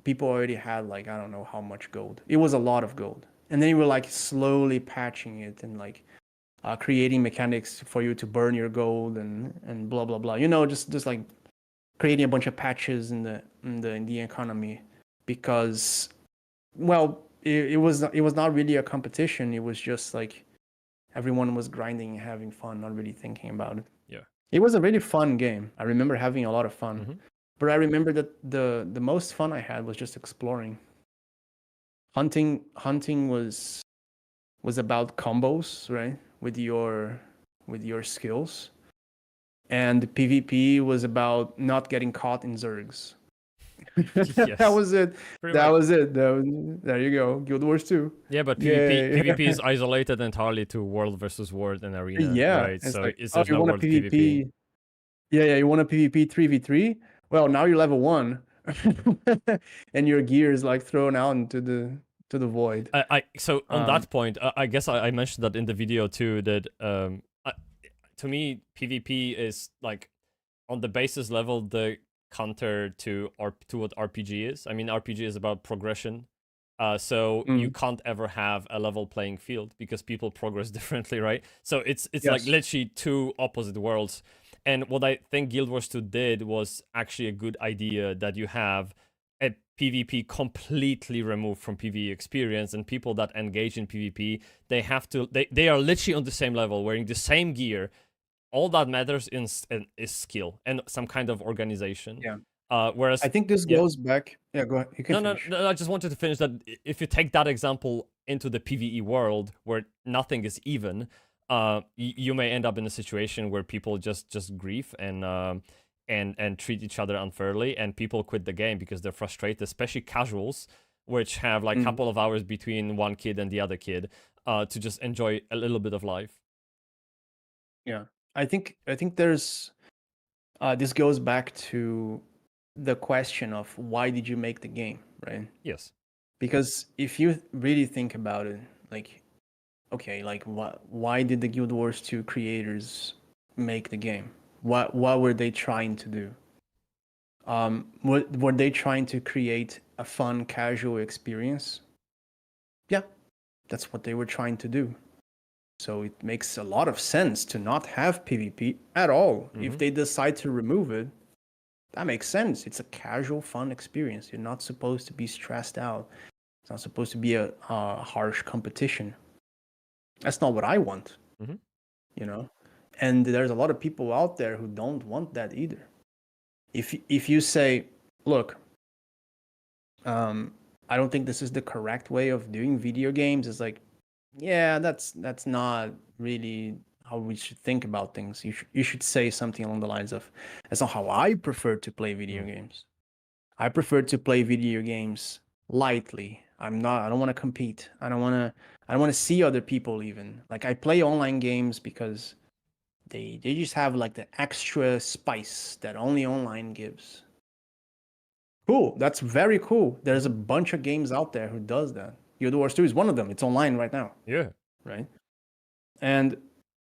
people already had like, I don't know how much gold. It was a lot of gold. And then you were like slowly patching it and like creating mechanics for you to burn your gold and blah, blah, blah. You know, just like creating a bunch of patches in the economy because, well, it was not really a competition. It was just like everyone was grinding, having fun, not really thinking about it. Yeah. It was a really fun game. I remember having a lot of fun. But I remember that the most fun I had was just exploring. Hunting was about combos, right? With your skills. And PvP was about not getting caught in Zergs. Yes. That was it. Pretty That much. was it. There you go. Guild Wars 2. Yeah, but Yay. PvP is isolated entirely to world versus world and arena. Yeah. Right. It's So like, it's oh, there's you no want a world PvP? Yeah, you want a PvP 3v3? Well, now you're level 1. And your gear is like thrown out into the void. So on that point, I guess I mentioned that in the video too. That to me, PvP is like on the basis level the counter to what RPG is. I mean, RPG is about progression. So you can't ever have a level playing field because people progress differently, right? So it's like literally two opposite worlds. And what I think Guild Wars 2 did was actually a good idea that you have a PvP completely removed from PvE experience, and people that engage in PvP, they are literally on the same level, wearing the same gear. All that matters is skill and some kind of organization. Yeah. Whereas I think this goes back. Yeah, go ahead. You can finish. No, I just wanted to finish that if you take that example into the PvE world where nothing is even, you may end up in a situation where people just grief and treat each other unfairly, and people quit the game because they're frustrated, especially casuals, which have like a couple of hours between one kid and the other kid, to just enjoy a little bit of life. Yeah, I think there's this goes back to the question of why did you make the game, right? Yes. Because if you really think about it, like, okay, like why did the Guild Wars 2 creators make the game? What were they trying to do? Were they trying to create a fun, casual experience? Yeah, that's what they were trying to do. So it makes a lot of sense to not have PvP at all. If they decide to remove it, that makes sense. It's a casual, fun experience. You're not supposed to be stressed out. It's not supposed to be a harsh competition. That's not what I want, you know? And there's a lot of people out there who don't want that either. If you say, look, I don't think this is the correct way of doing video games. It's like, yeah, that's not really how we should think about things. You should say something along the lines of, that's not how I prefer to play video games. I prefer to play video games lightly. I don't want to compete. I don't want to see other people even. Like, I play online games because they just have like the extra spice that only online gives. Cool. That's very cool. There's a bunch of games out there who does that. Guild Wars 2 is one of them. It's online right now, Yeah. right? And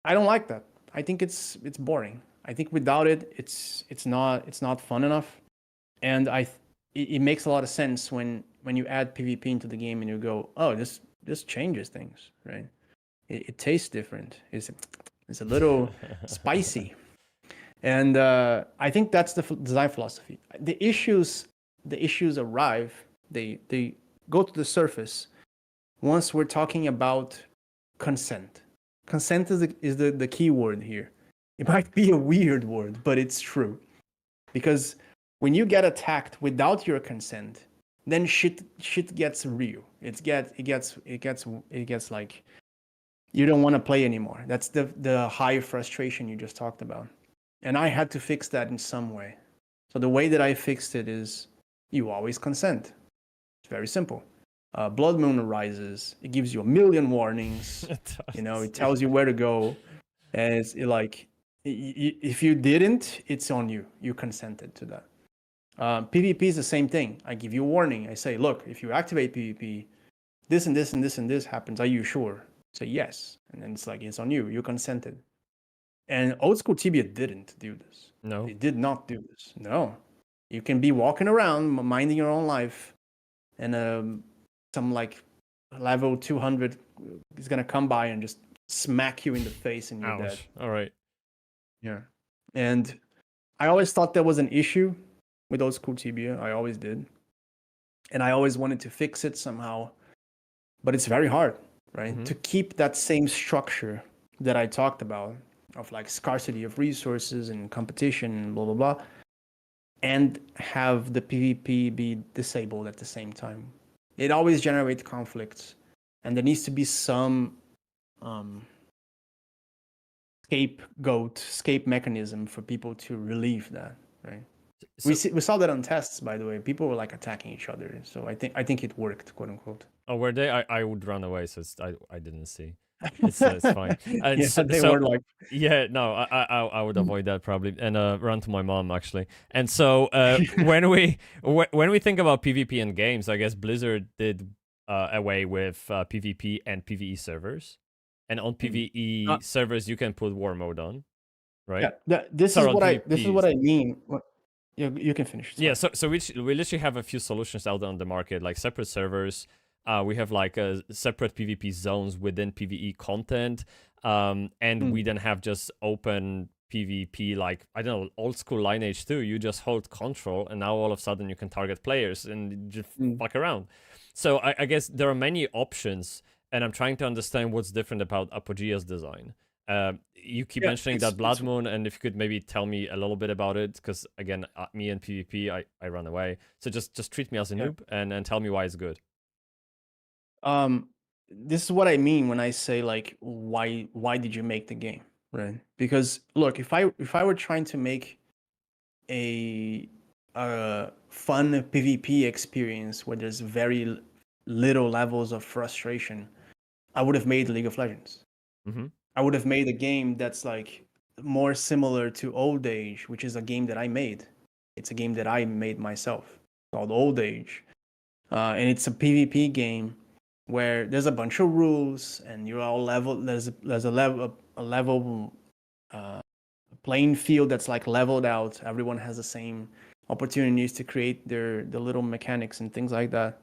I don't like that. I think it's boring. I think without it, it's not fun enough. And it makes a lot of sense when you add PvP into the game and you go, oh, this changes things, right? It tastes different. It's a little spicy. And I think that's the design philosophy. The issues arrive. They go to the surface once we're talking about consent. Consent is the key word here. It might be a weird word, but it's true. Because when you get attacked without your consent, then shit gets real. It gets like you don't want to play anymore. That's the high frustration you just talked about. And I had to fix that in some way. So the way that I fixed it is you always consent. It's very simple. Blood Moon arises. It gives you a million warnings. It tells you where to go. And it's like, if you didn't, it's on you. You consented to that. PvP is the same thing. I give you a warning. I say, look, if you activate PvP, this and this and this and this happens. Are you sure? Say yes. And then it's like, it's on you. You consented. And old school Tibia didn't do this. No. They did not do this. No. You can be walking around, minding your own life, and some like level 200 is going to come by and just smack you in the face and you're Ouch. dead. All right. Yeah. And I always thought there was an issue with old school Tibia. I always did. And I always wanted to fix it somehow. But it's very hard, right? Mm-hmm. To keep that same structure that I talked about of like scarcity of resources and competition and blah, blah, blah, and have the PvP be disabled at the same time. It always generates conflicts. And there needs to be some escape mechanism for people to relieve that, right? So, we saw that on tests, by the way. People were like attacking each other, so I think it worked, quote unquote. oh, were they? I would run away, so I didn't see. It's fine. And Yeah, they were like, yeah, no, I would avoid that probably, and run to my mom actually. And so when we think about PvP in games, I guess Blizzard did away with PvP and PvE servers, and on PvE servers you can put war mode on, right? Yeah, this is what I mean. You can finish. Yeah, so we literally have a few solutions out on the market, like separate servers. We have like a separate PvP zones within PvE content, and we then have just open PvP, like, I don't know, old school Lineage 2. You just hold control, and now all of a sudden you can target players and just fuck around. So I guess there are many options, and I'm trying to understand what's different about Apogea's design. You keep mentioning that Blood Moon, and if you could maybe tell me a little bit about it, because again, me and PvP, I run away. So just treat me as a noob and tell me why it's good. This is what I mean when I say like, why did you make the game, right? Because look, if I were trying to make a fun PvP experience where there's very little levels of frustration, I would have made League of Legends. Mm-hmm. I would have made a game that's like more similar to Old Age, which is a game that I made. It's a game that I made myself called Old Age, and it's a PvP game where there's a bunch of rules and you're all level. There's a level playing field that's like leveled out. Everyone has the same opportunities to create the little mechanics and things like that.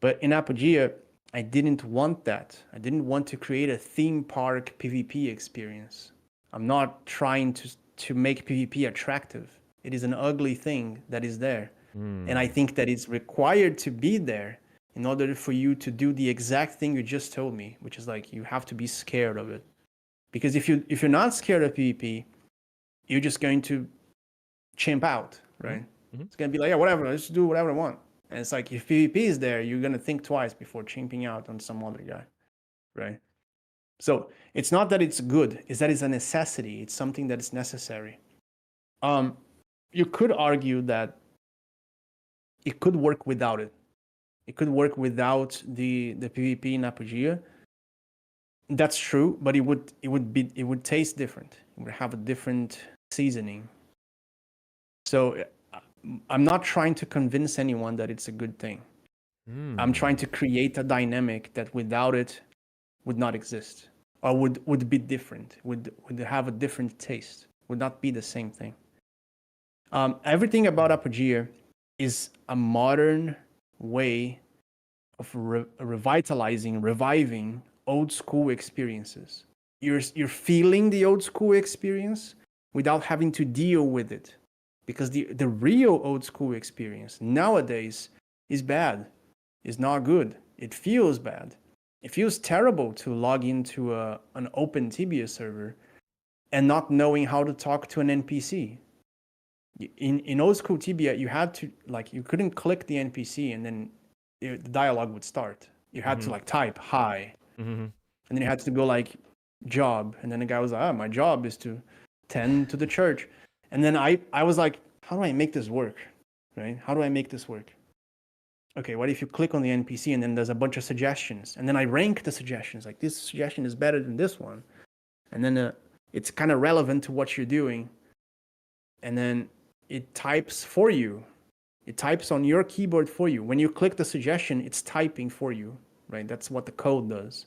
But in Apogea, I didn't want that. I didn't want to create a theme park PvP experience. I'm not trying to make PvP attractive. It is an ugly thing that is there. And I think that it's required to be there in order for you to do the exact thing you just told me, which is like you have to be scared of it. Because if you're not scared of PvP, you're just going to chimp out, right? Mm-hmm. It's going to be like, yeah, whatever, let's do whatever I want. And it's like, if PvP is there, you're going to think twice before chimping out on some other guy, right? So it's not that it's good, it's that it's a necessity. It's something that is necessary. You could argue that it could work without it. It could work without the PvP in Apogea. That's true, but it would taste different. It would have a different seasoning. So I'm not trying to convince anyone that it's a good thing. I'm trying to create a dynamic that without it would not exist, or would be different, would have a different taste, would not be the same thing. Everything about Apogea is a modern way of reviving old school experiences. You're feeling the old school experience without having to deal with it, because the real old school experience nowadays is bad, is not good. It feels bad. It feels terrible to log into an open Tibia server and not knowing how to talk to an NPC. In old school Tibia, you had to, like, you couldn't click the NPC and then the dialogue would start. You had to like type hi, and then you had to go like job, and then the guy was like, my job is to tend to the church. And then I was like, how do I make this work, right? How do I make this work? Okay, what if you click on the NPC and then there's a bunch of suggestions, and then I rank the suggestions, like this suggestion is better than this one, and then it's kind of relevant to what you're doing, and then it types for you. It types on your keyboard for you. When you click the suggestion, it's typing for you, right? That's what the code does.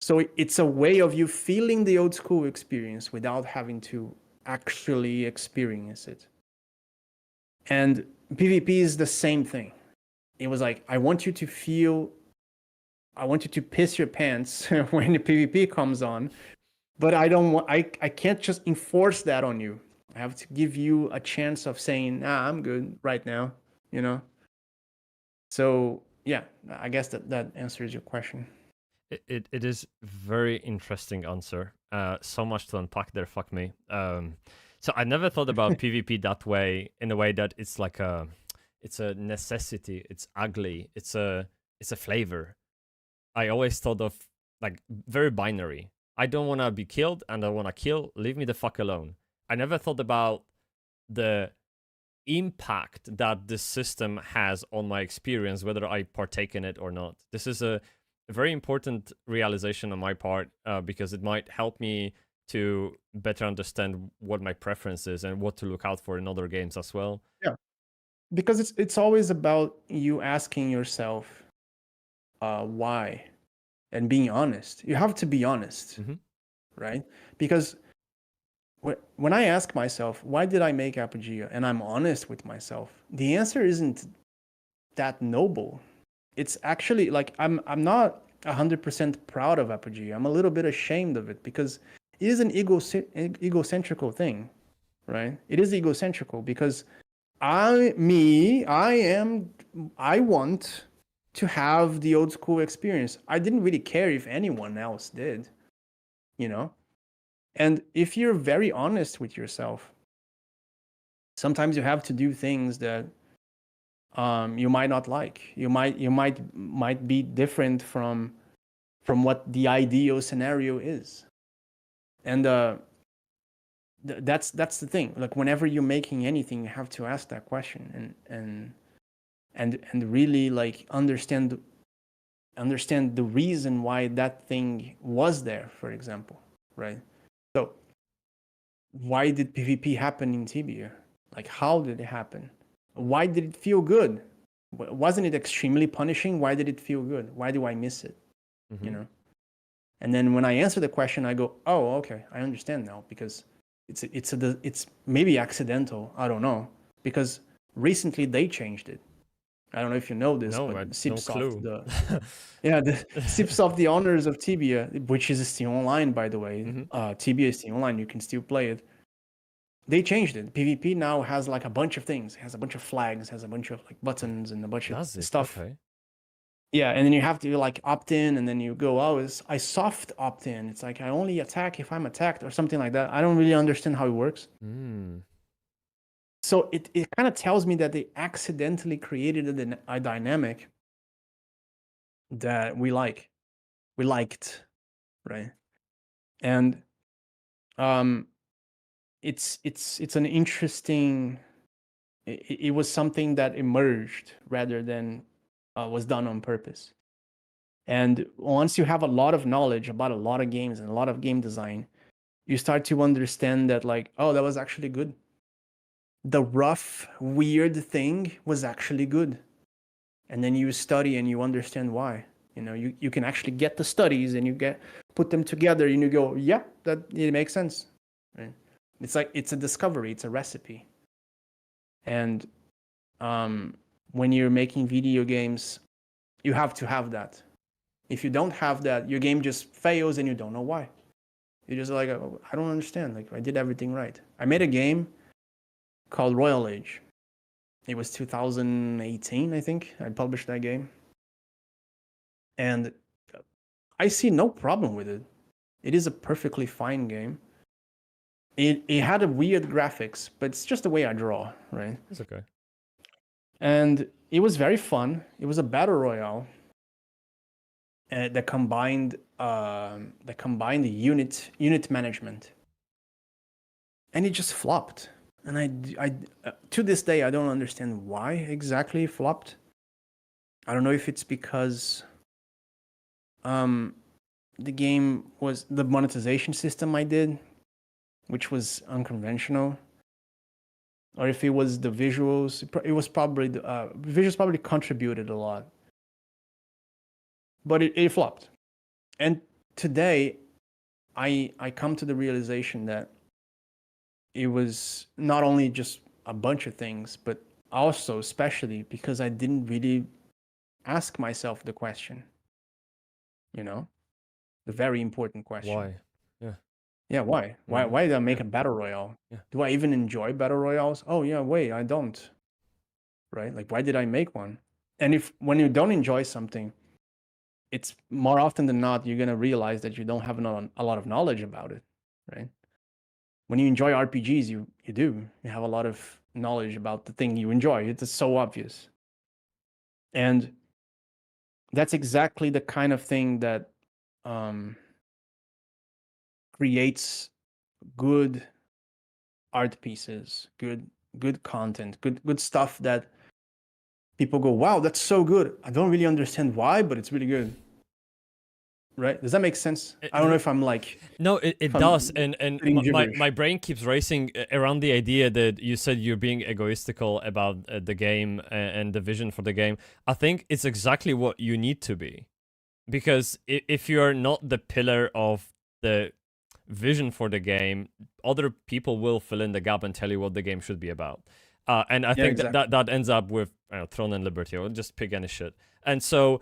So it's a way of you feeling the old school experience without having to actually experience it. And PvP is the same thing. It was like, I want you to piss your pants when the PvP comes on, but I can't just enforce that on you. I have to give you a chance of saying, I'm good right now, you know? So yeah, I guess that answers your question. It is very interesting answer. So much to unpack there, fuck me. So I never thought about PvP that way, in a way that it's like it's a necessity, it's ugly, it's a flavor. I always thought of like very binary. I don't want to be killed and I want to kill, leave me the fuck alone. I never thought about the impact that this system has on my experience, whether I partake in it or not. This is a very important realization on my part, because it might help me to better understand what my preference is and what to look out for in other games as well. Yeah, because it's always about you asking yourself why, and being honest. You have to be honest, right? Because when I ask myself, why did I make Apogea, and I'm honest with myself, the answer isn't that noble. It's actually like, I'm not 100% proud of Apogea. I'm a little bit ashamed of it, because it is an egocentrical thing, right? It is egocentrical because I want to have the old school experience. I didn't really care if anyone else did, you know? And if you're very honest with yourself, sometimes you have to do things that you might not like. You might be different from what the ideal scenario is. And that's the thing. Like, whenever you're making anything, you have to ask that question and really like understand the reason why that thing was there, for example, right? So why did PvP happen in Tibia? Like, how did it happen? Why did it feel good? Wasn't it extremely punishing? Why did it feel good? Why do I miss it? You know? And then when I answer the question, I go, oh, okay, I understand now, because it's maybe accidental. I don't know, because recently they changed it. I don't know if you know this, No, but no Cipsoft, clue. the Cipsoft, the owners of Tibia, which is still online, by the way. Tibia is still online. You can still play it. They changed it. PvP now has like a bunch of things. It has a bunch of flags, has a bunch of like buttons and a bunch of stuff. Okay. Yeah, and then you have to like opt in, and then you go, oh, I soft opt in. It's like I only attack if I'm attacked or something like that. I don't really understand how it works. So it kind of tells me that they accidentally created a dynamic that we liked, right? And it's an interesting. It was something that emerged rather than was done on purpose. And once you have a lot of knowledge about a lot of games and a lot of game design, you start to understand that, like, oh, that was actually good. The rough, weird thing was actually good. And then you study and you understand why. You know, you can actually get the studies and you put them together and you go, yeah, that it makes sense. Right? It's like it's a discovery, it's a recipe. And when you're making video games, you have to have that. If you don't have that, your game just fails and you don't know why. You're just like, oh, I don't understand. Like, I did everything right. I made a game called Royal Age. It was 2018, I think. I published that game. And I see no problem with it. It is a perfectly fine game. It had a weird graphics, but it's just the way I draw, right? It's okay. And it was very fun. It was a battle royale that combined unit management, and it just flopped. And I to this day I don't understand why exactly it flopped. I don't know if it's because the game was the monetization system I did, which was unconventional, or if it was the visuals. It was probably the visuals probably contributed a lot, but it flopped. And today I come to the realization that it was not only just a bunch of things, but also especially because I didn't really ask myself the question, you know, the very important question. Why? Yeah, why? Why did I make a battle royale? Yeah. Do I even enjoy battle royales? Oh yeah, wait, I don't. Right? Like, why did I make one? And when you don't enjoy something, it's more often than not you're gonna realize that you don't have a lot of knowledge about it, right? When you enjoy RPGs, you have a lot of knowledge about the thing you enjoy. It's so obvious, and that's exactly the kind of thing that creates good art pieces, good content, good stuff that people go, wow, that's so good. I don't really understand why, but it's really good. Right? Does that make sense? I don't know if I'm like... No, it does. And my gibberish. brain keeps racing around the idea that you said you're being egoistical about the game and the vision for the game. I think it's exactly what you need to be. Because if you're not the pillar of the vision for the game, other people will fill in the gap and tell you what the game should be about. And I think exactly. that ends up with Throne and Liberty, or just pick any shit. And so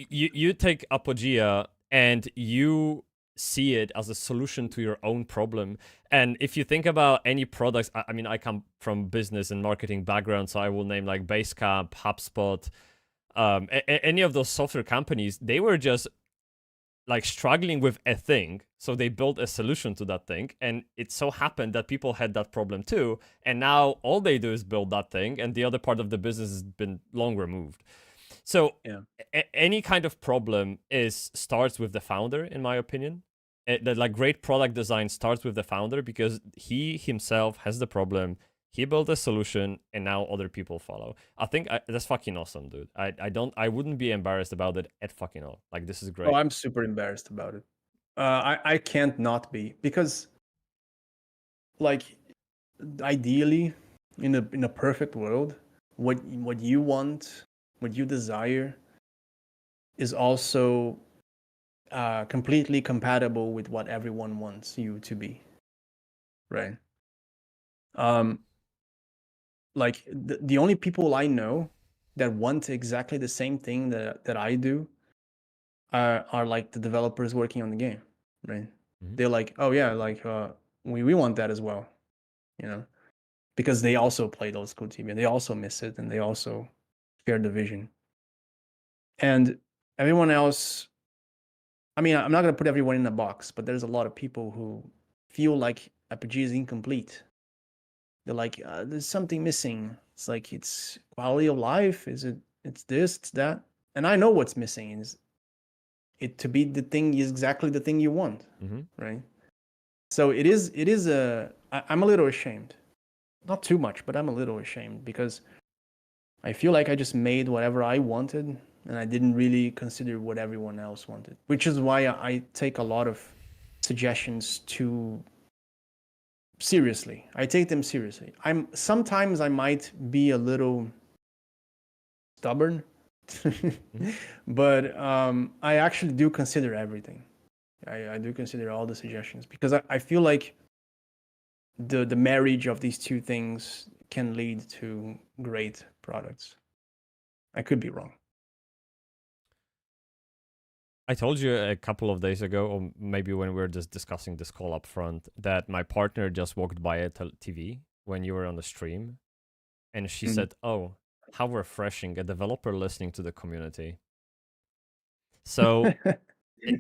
you take Apogea and you see it as a solution to your own problem. And if you think about any products, I mean, I come from business and marketing background, so I will name like Basecamp, HubSpot, any of those software companies. They were just like struggling with a thing, so they built a solution to that thing, and it so happened that people had that problem too, and now all they do is build that thing, and the other part of the business has been long removed. So any kind of problem starts with the founder, in my opinion. That like great product design starts with the founder, because he himself has the problem. He built a solution, and now other people follow. I think that's fucking awesome, dude. I wouldn't be embarrassed about it at fucking all. Like, this is great. Oh, I'm super embarrassed about it. I can't not be, because, like, ideally, in a perfect world, what you want, what you desire, is also completely compatible with what everyone wants you to be, right? Like the only people I know that want exactly the same thing that I do are like the developers working on the game, right? Mhm. They're like, oh yeah, like we want that as well, you know, because they also play those cool TV and they also miss it and they also share the vision. And everyone else, I mean, I'm not gonna put everyone in a box, but there's a lot of people who feel like Apogea is incomplete. They're like, there's something missing. It's like, it's quality of life. Is it? It's this, it's that. And I know what's missing is it to be the thing is exactly the thing you want, right? So it is. I'm a little ashamed, not too much, but I'm a little ashamed because I feel like I just made whatever I wanted, and I didn't really consider what everyone else wanted. Which is why I take a lot of suggestions too seriously. I take them seriously. Sometimes I might be a little stubborn, but I actually do consider everything. I do consider all the suggestions because I feel like the marriage of these two things can lead to great products. I could be wrong. I told you a couple of days ago, or maybe when we were just discussing this call up front, that my partner just walked by a TV when you were on the stream, and she said, "Oh, how refreshing, a developer listening to the community." So,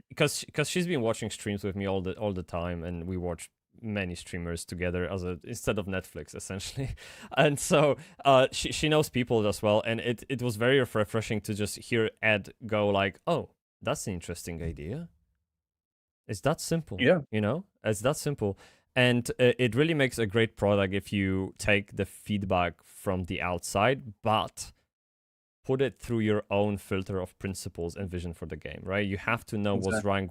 because she's been watching streams with me all the time, and we watch many streamers together instead of Netflix essentially, and so she knows people as well, and it was very refreshing to just hear Ed go like, "Oh, that's an interesting idea. It's that simple." Yeah. You know, it's that simple. And it really makes a great product if you take the feedback from the outside, but put it through your own filter of principles and vision for the game, right? You have to know what's right,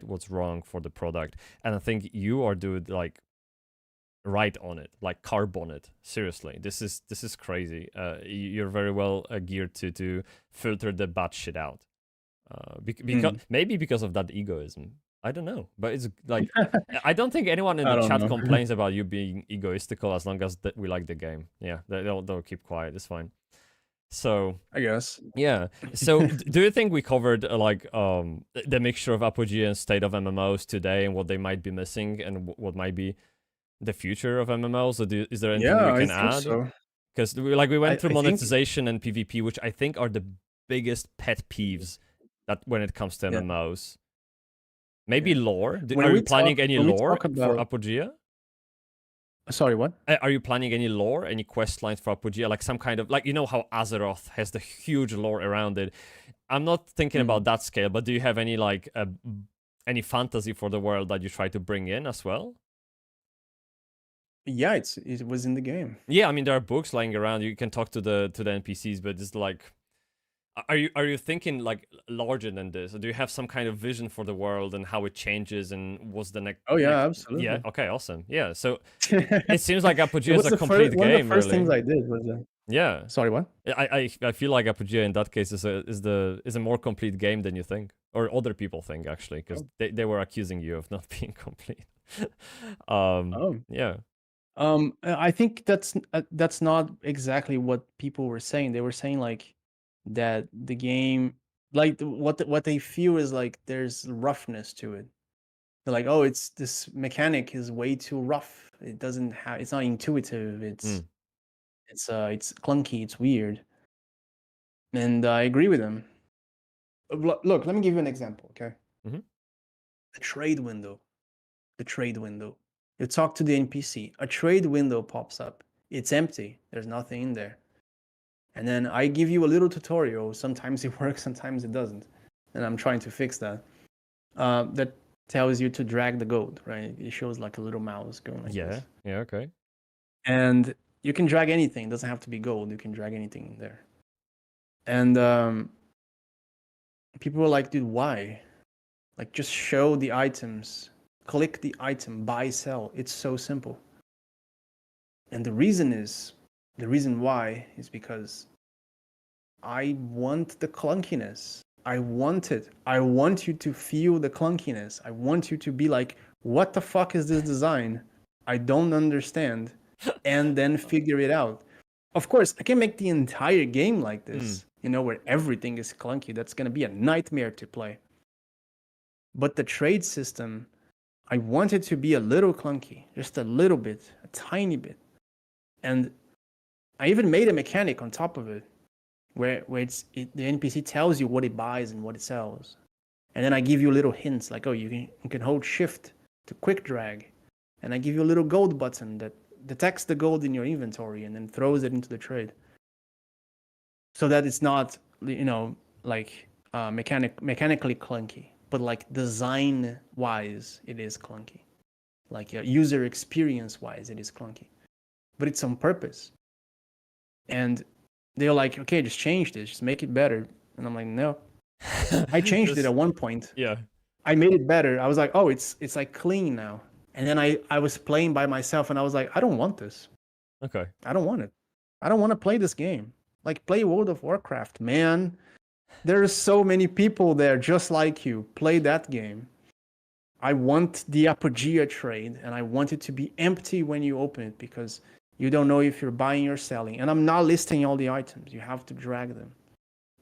what's wrong for the product. And I think you are doing like right on it, like carb on it. Seriously, this is crazy. You're very well geared to filter the bad shit out. Because maybe because of that egoism, I don't know, but it's like I don't think anyone in the chat complains about you being egoistical as long as we like the game. Yeah, they'll keep quiet. It's fine. So I guess. Yeah. So do you think we covered the mixture of Apogea and state of MMOs today and what they might be missing and what might be the future of MMOs? Or is there anything we can add? So. Because we went through monetization and PvP, which I think are the biggest pet peeves that when it comes to MMOs. Maybe lore. Are you planning any lore for Apogea? Sorry, what? Are you planning any lore, any quest lines for Apogea? Like some kind of, like, you know how Azeroth has the huge lore around it. I'm not thinking about that scale, but do you have any, like, any fantasy for the world that you try to bring in as well? Yeah, it was in the game. Yeah, I mean, there are books lying around. You can talk to the NPCs, but it's like... Are you thinking like larger than this? Or do you have some kind of vision for the world and how it changes and what's the next? Oh yeah, absolutely. Yeah. Okay. Awesome. Yeah. So it seems like Apogea is a complete game. One of the first things I did was. Yeah. Sorry, what? I feel like Apogea in that case is a more complete game than you think, or other people think actually, because they were accusing you of not being complete. Yeah. I think that's not exactly what people were saying. They were saying like that the game, like what they feel is like there's roughness to it. They're like, oh, this mechanic is way too rough. It's not intuitive. It's clunky. It's weird. And I agree with them. Look, let me give you an example, okay? Mm-hmm. The trade window. You talk to the NPC. A trade window pops up. It's empty. There's nothing in there. And then I give you a little tutorial. Sometimes it works, sometimes it doesn't. And I'm trying to fix that. That tells you to drag the gold, right? It shows like a little mouse going like this. Yeah, okay. And you can drag anything. It doesn't have to be gold. You can drag anything in there. And people were like, dude, why? Like, just show the items. Click the item, buy, sell. It's so simple. And the reason why is because I want the clunkiness. I want it. I want you to feel the clunkiness. I want you to be like, what the fuck is this design? I don't understand. And then figure it out. Of course, I can make the entire game like this, where everything is clunky. That's going to be a nightmare to play. But the trade system, I want it to be a little clunky, just a little bit, a tiny bit. And I even made a mechanic on top of it where the NPC tells you what it buys and what it sells. And then I give you little hints like, oh, you can hold shift to quick drag. And I give you a little gold button that detects the gold in your inventory and then throws it into the trade, so that it's not, like mechanically clunky, but like design wise it is clunky, like user experience wise it is clunky, but it's on purpose. And they're like, okay, just change this, just make it better. And I'm like, no. I changed it at one point. Yeah. I made it better. I was like, oh, it's like clean now. And then I was playing by myself and I was like, I don't want this. Okay. I don't want it. I don't want to play this game. Like, play World of Warcraft, man. There's so many people there just like you. Play that game. I want the Apogea trade, and I want it to be empty when you open it, because you don't know if you're buying or selling. And I'm not listing all the items. You have to drag them.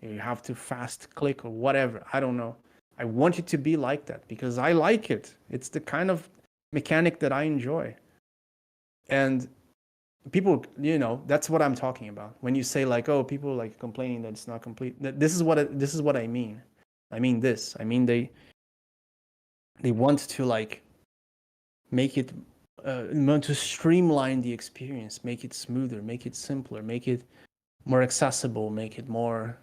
You have to fast click or whatever. I don't know. I want it to be like that because I like it. It's the kind of mechanic that I enjoy. And people, that's what I'm talking about. When you say like, oh, people like complaining that it's not complete. This is what I mean. I mean this. I mean they want to like make it, want to streamline the experience, make it smoother, make it simpler, make it more accessible, make it more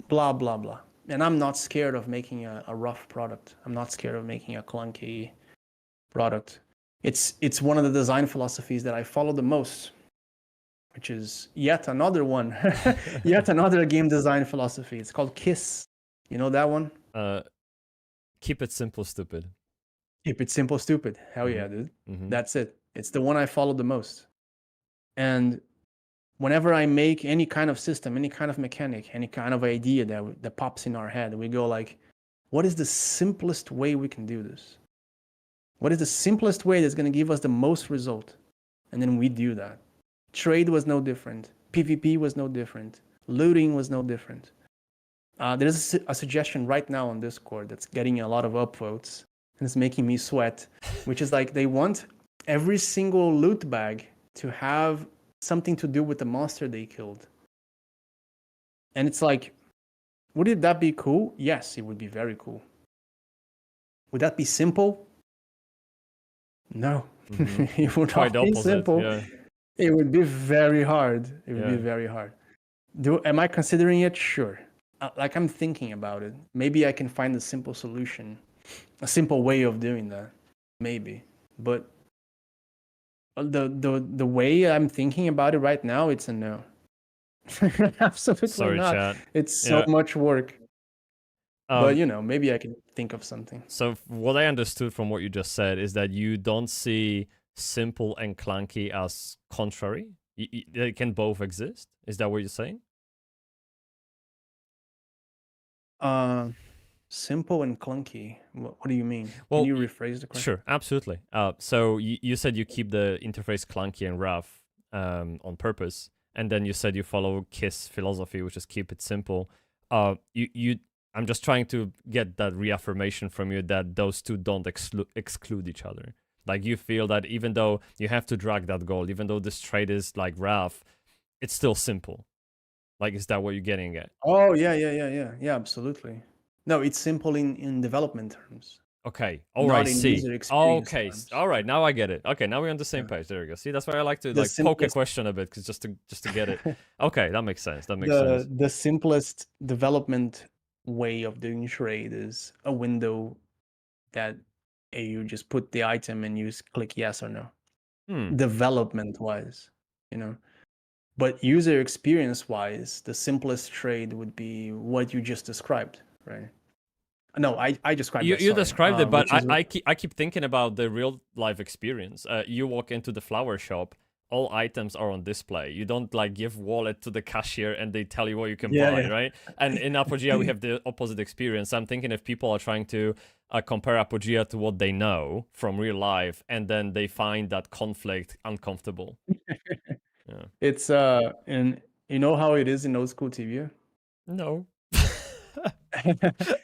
blah blah blah. And I'm not scared of making a rough product. I'm not scared of making a clunky product. It's one of the design philosophies that I follow the most, which is yet another one, yet another game design philosophy. It's called KISS. You know that one? Keep it simple, stupid. Keep it simple, stupid. Hell yeah, dude. That's it. It's the one I follow the most. And whenever I make any kind of system, any kind of mechanic, any kind of idea that pops in our head, we go like, what is the simplest way we can do this? What is the simplest way that's going to give us the most result? And then we do that. Trade was no different. PvP was no different. Looting was no different. There's a suggestion right now on Discord that's getting a lot of upvotes, and it's making me sweat, which is like they want every single loot bag to have something to do with the monster they killed. And it's like, would that be cool? Yes, it would be very cool. Would that be simple? No. It would not be simple. Yeah. It would be very hard. It would be very hard. Am I considering it? Sure. Like, I'm thinking about it. Maybe I can find a simple solution, a simple way of doing that. Maybe. But the way I'm thinking about it right now, it's a no. Absolutely Sorry, not. chat. It's so much work. But maybe I can think of something. So what I understood from what you just said is that you don't see simple and clunky as contrary. They can both exist. Is that what you're saying? Simple and clunky. What do you mean? Well, can you rephrase the question? Sure, absolutely. So you said you keep the interface clunky and rough on purpose, and then you said you follow KISS philosophy, which is keep it simple. I'm just trying to get that reaffirmation from you that those two don't exclude each other. Like, you feel that even though you have to drag that gold, even though this trade is like rough, it's still simple. Like, is that what you're getting at? Oh, yeah, absolutely. No, it's simple in development terms. Okay, all right, see. Okay, terms. all right, now I get it. Okay, now we're on the same page. There we go. See, that's why I like to poke a question a bit, because just to get it. Okay, that makes sense. That makes sense. The simplest development way of doing trade is a window that you just put the item and you click yes or no. Development wise, but user experience wise, the simplest trade would be what you just described, right? No, I described it. You described it, but I keep thinking about the real life experience. You walk into the flower shop, all items are on display. You don't like give wallet to the cashier and they tell you what you can buy, right? And in Apogea we have the opposite experience. I'm thinking if people are trying to compare Apogea to what they know from real life, and then they find that conflict uncomfortable. Yeah. It's and you know how it is in old school TV? No.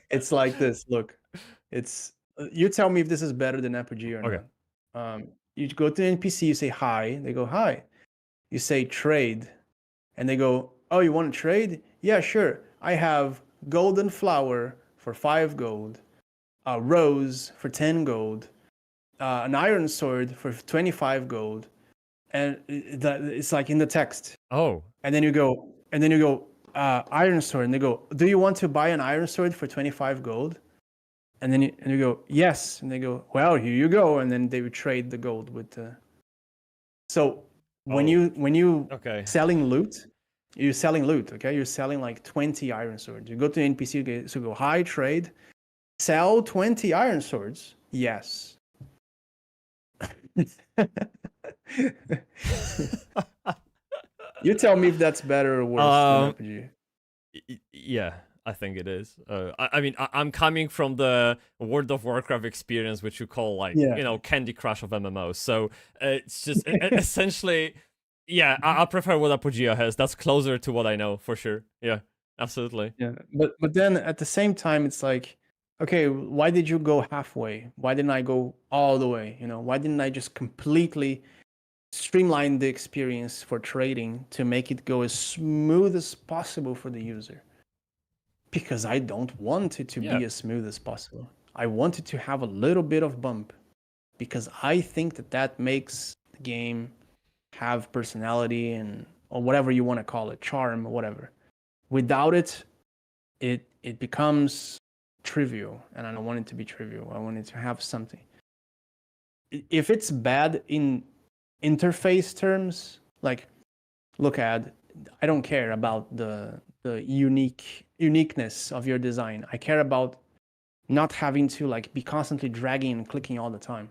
It's like this. Look, it's you tell me if this is better than Apogea or not. You go to the NPC, you say hi, they go hi. You say trade, and they go, oh, you want to trade? Yeah, sure. I have golden flower for 5 gold, a rose for 10 gold, an iron sword for 25 gold, and it's like in the text, Oh, and then you go, iron sword, and they go, do you want to buy an iron sword for 25 gold? And then you go, yes, and they go, well, here you go, and then they would trade the gold with the. So when you okay. selling loot, you're selling loot, okay? You're selling like 20 iron swords. You go to the NPC, okay, so go high trade, sell 20 iron swords. Yes. You tell me if that's better or worse than RPG. Yeah, I think it is. I mean, I'm coming from the World of Warcraft experience, which you call like, Yeah. you know, Candy Crush of MMOs. So it's just essentially, yeah, I prefer what Apogea has. That's closer to what I know for sure. Yeah, absolutely. Yeah, but then at the same time, it's like, okay, why did you go halfway? Why didn't I go all the way? You know, why didn't I just completely streamline the experience for trading to make it go as smooth as possible for the user? Because I don't want it to Yeah. be as smooth as possible. I want it to have a little bit of bump, because I think that makes the game have personality and or whatever you want to call it, charm or whatever. Without it, it becomes trivial, and I don't want it to be trivial. I want it to have something. If it's bad in interface terms, like, look at, I don't care about the uniqueness of your design. I care about not having to like be constantly dragging and clicking all the time.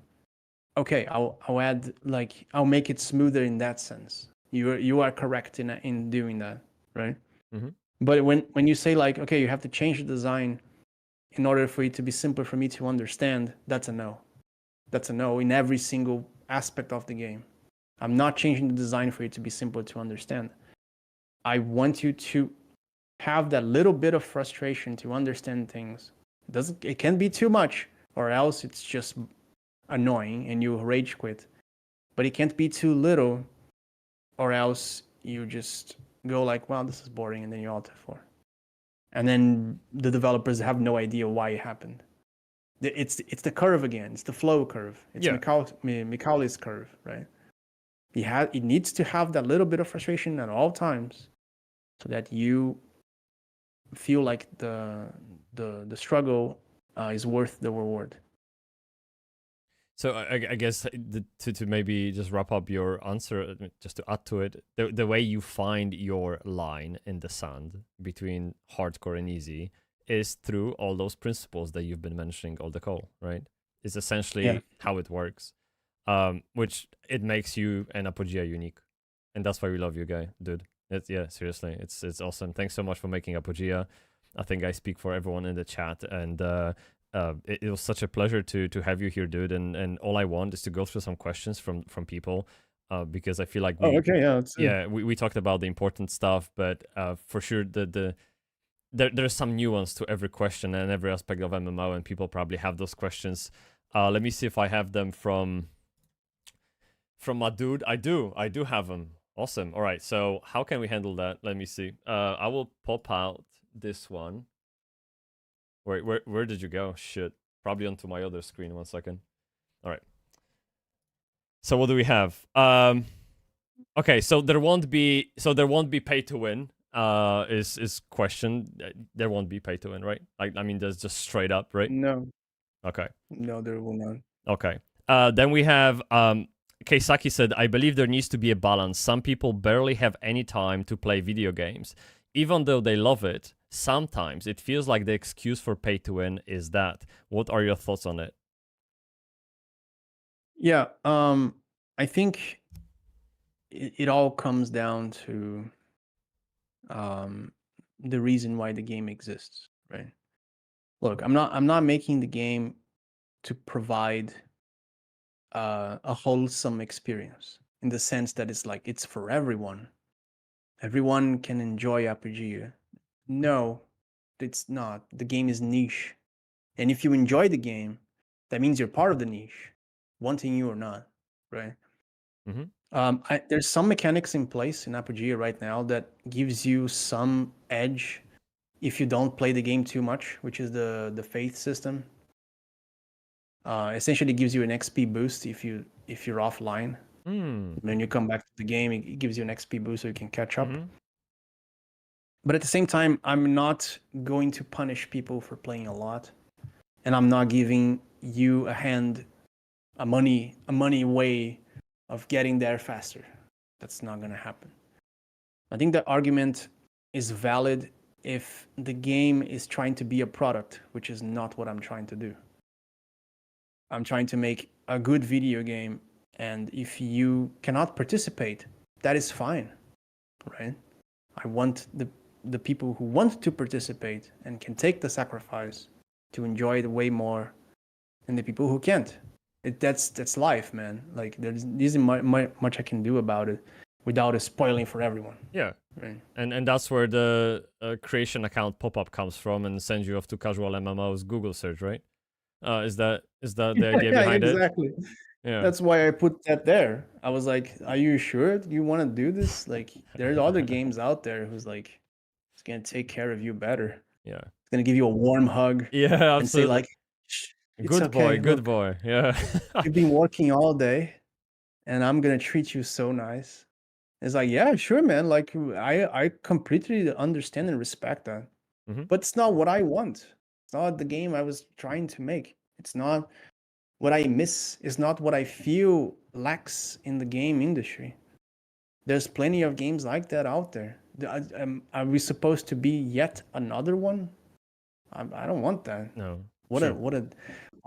Okay, I'll add, like, I'll make it smoother in that sense. You are correct in doing that, right? Mhm. But when you say like, okay, you have to change the design in order for it to be simpler for me to understand, that's a no. That's a no in every single aspect of the game. I'm not changing the design for it to be simpler to understand. I want you to have that little bit of frustration to understand things. It can't be too much, or else it's just annoying and you rage quit. But it can't be too little, or else you just go like, well, this is boring, and then you alt F4. And then the developers have no idea why it happened. It's the curve again. It's the flow curve. It's Yeah. Macaulay's curve, right? It needs to have that little bit of frustration at all times, so that you feel like the struggle is worth the reward. So I guess to maybe just wrap up your answer, just to add to it, the way you find your line in the sand between hardcore and easy is through all those principles that you've been mentioning all the call, right? It's essentially how it works, which it makes you and Apogea unique, and that's why we love you, dude. Seriously, it's awesome. Thanks so much for making Apogea. I think I speak for everyone in the chat, and it was such a pleasure to have you here, dude. And all I want is to go through some questions from people, because I feel like we talked about the important stuff, but for sure there's some nuance to every question and every aspect of MMO, and people probably have those questions. Let me see if I have them from my dude. I do have them. Awesome. All right. So how can we handle that? Let me see. I will pop out this one. Wait, where did you go? Shit. Probably onto my other screen. 1 second. All right. So what do we have? Okay. So there won't be pay to win. Is question. There won't be pay to win, right? Like, I mean, there's just straight up, right? No. Okay. No, there will not. Okay. Then we have Keisaki said, I believe there needs to be a balance. Some people barely have any time to play video games. Even though they love it, sometimes it feels like the excuse for pay to win is that. What are your thoughts on it? Yeah, I think it all comes down to the reason why the game exists, right? Look, I'm not making the game to provide a wholesome experience in the sense that it's for everyone. Everyone can enjoy Apogea. No, it's not. The game is niche. And if you enjoy the game, that means you're part of the niche, wanting you or not, right? There's some mechanics in place in Apogea right now that gives you some edge if you don't play the game too much, which is the faith system. Essentially gives you an XP boost if you're offline. When you come back to the game, it gives you an XP boost so you can catch up. Mhm. But at the same time, I'm not going to punish people for playing a lot, and I'm not giving you a money way of getting there faster. That's not gonna happen. I think the argument is valid if the game is trying to be a product, which is not what I'm trying to do. I'm trying to make a good video game, and if you cannot participate, that is fine, right? I want the people who want to participate and can take the sacrifice to enjoy it way more than the people who can't. That's life, man. Like there isn't much I can do about it without it spoiling for everyone. Yeah. Right. And that's where the creation account pop-up comes from and sends you off to casual MMOs Google search, right? Is that the idea behind it? Exactly. Yeah. That's why I put that there. I was like, are you sure you want to do this? Like there's other games out there who's like, it's gonna take care of you better. Yeah. It's gonna give you a warm hug Yeah, and say absolutely. like, "Shh, it's Good okay, boy, good look, boy. Yeah. you've been working all day and I'm gonna treat you so nice." It's like, yeah, sure, man. Like I completely understand and respect that. Mhm. But it's not what I want. It's not the game I was trying to make. It's not what I miss. It's not what I feel lacks in the game industry. There's plenty of games like that out there. Are we supposed to be yet another one? I don't want that. No. What sure.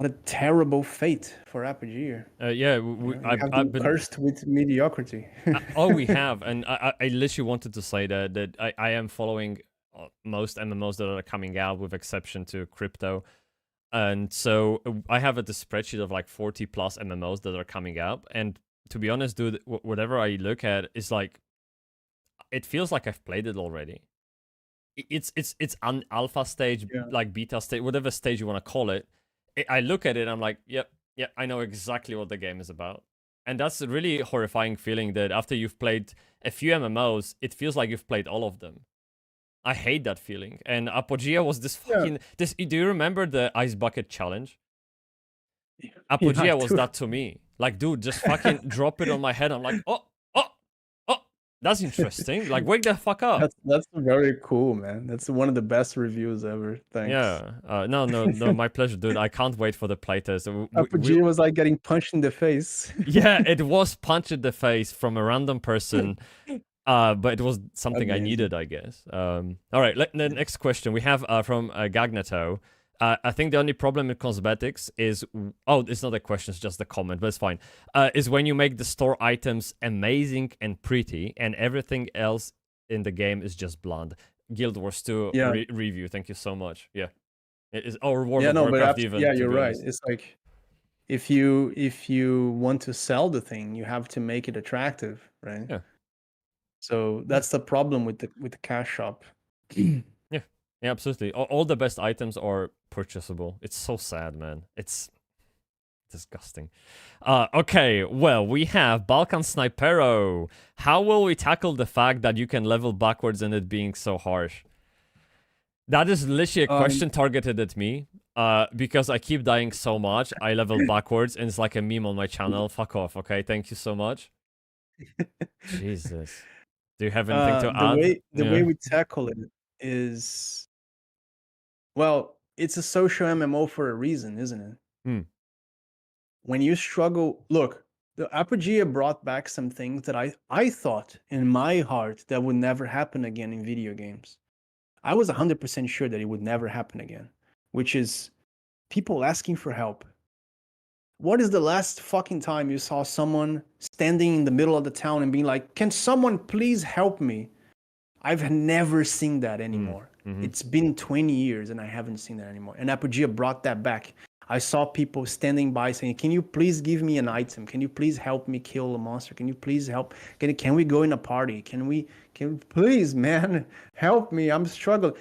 a terrible fate for Apogea. Yeah, You I've have been been cursed with mediocrity. oh, we have, and I literally wanted to say that I am following most MMOs that are coming out, with exception to crypto, and so I have this spreadsheet of like 40 plus MMOs that are coming out, and to be honest, dude, whatever I look at is like, it feels like I've played it already. It's an alpha stage, Yeah. like beta stage, whatever stage you want to call it. I look at it, I'm like, yep, I know exactly what the game is about. And that's a really horrifying feeling that after you've played a few MMOs, it feels like you've played all of them. I hate that feeling. And Apogea was this fucking... do you remember the Ice Bucket Challenge? Apogea was that to me. Like, dude, just fucking drop it on my head. I'm like, oh, that's interesting. Like, wake the fuck up. That's very cool, man. That's one of the best reviews ever. Thanks. Yeah. No, my pleasure, dude. I can't wait for the playtest. Apogea was like getting punched in the face. Yeah, it was punch in the face from a random person. But it was something I needed, I guess. All right, the next question we have from Gagnato. I think the only problem with cosmetics is... Oh, it's not a question, it's just a comment, but it's fine. Is when you make the store items amazing and pretty, and everything else in the game is just bland. Guild Wars 2 review, thank you so much. Yeah. It is, or World of Warcraft even. Yeah, you're right. It's like, if you want to sell the thing, you have to make it attractive, right? Yeah. So that's the problem with the cash shop. Yeah, absolutely. All the best items are purchasable. It's so sad, man. It's disgusting. Okay, well, we have Balkan Snipero. How will we tackle the fact that you can level backwards and it being so harsh? That is literally a question targeted at me. Because I keep dying so much, I level backwards, and it's like a meme on my channel. Fuck off, okay? Thank you so much. Jesus. Do you have anything to add? The way we tackle it is... Well, it's a social MMO for a reason, isn't it? When you struggle... Look, the Apogea brought back some things that I thought in my heart that would never happen again in video games. I was 100% sure that it would never happen again, which is people asking for help. What is the last fucking time you saw someone standing in the middle of the town and being like, can someone please help me? I've never seen that anymore. It's been 20 years and I haven't seen that anymore. And Apogea brought that back. I saw people standing by saying, can you please give me an item? Can you please help me kill a monster? Can you please help? Can we go in a party? Can we please, man, help me? I'm struggling.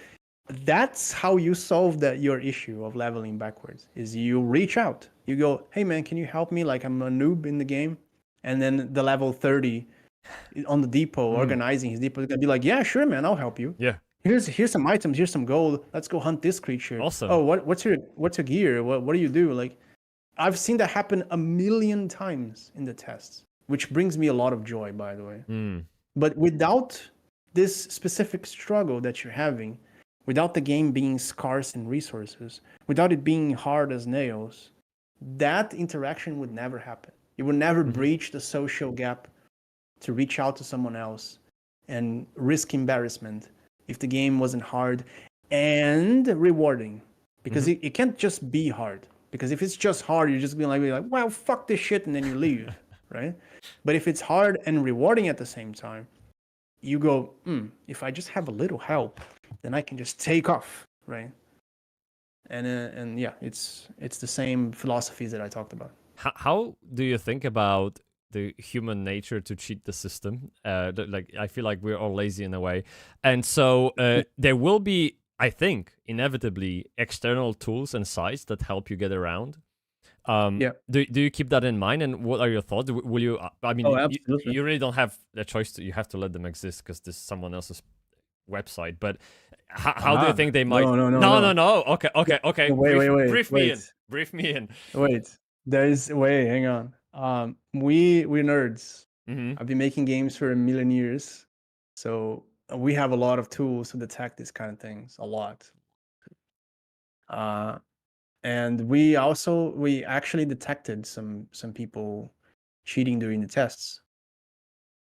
That's how you solve your issue of leveling backwards, is you reach out. You go, hey man, can you help me? Like, I'm a noob in the game. And then the level 30 on the depot, organizing his depot, is gonna be like, yeah, sure, man, I'll help you. Yeah. Here's some items, here's some gold. Let's go hunt this creature. Awesome. Oh, what's your gear? What do you do? Like, I've seen that happen a million times in the tests. which brings me a lot of joy, by the way. Mm. But without this specific struggle that you're having, without the game being scarce in resources, without it being hard as nails, that interaction would never happen. You would never breach the social gap to reach out to someone else and risk embarrassment if the game wasn't hard and rewarding. Because it can't just be hard. Because if it's just hard, you're just being like, well, fuck this shit, and then you leave, right? But if it's hard and rewarding at the same time, you go, if I just have a little help, then I can just take off, right? And yeah, it's the same philosophies that I talked about. How do you think about the human nature to cheat the system? Like, I feel like we're all lazy in a way, and so there will be, I think, inevitably external tools and sites that help you get around. Yeah. Do you keep that in mind? And what are your thoughts? Will you? I mean, absolutely. you really don't have a choice. You have to let them exist because this is someone else's website. But how do you think they might? No. Okay. Wait. Brief me in. Wait. Hang on. We're nerds. I've been making games for a million years, so we have a lot of tools to detect these kind of things. A lot. And we actually detected some people cheating during the tests.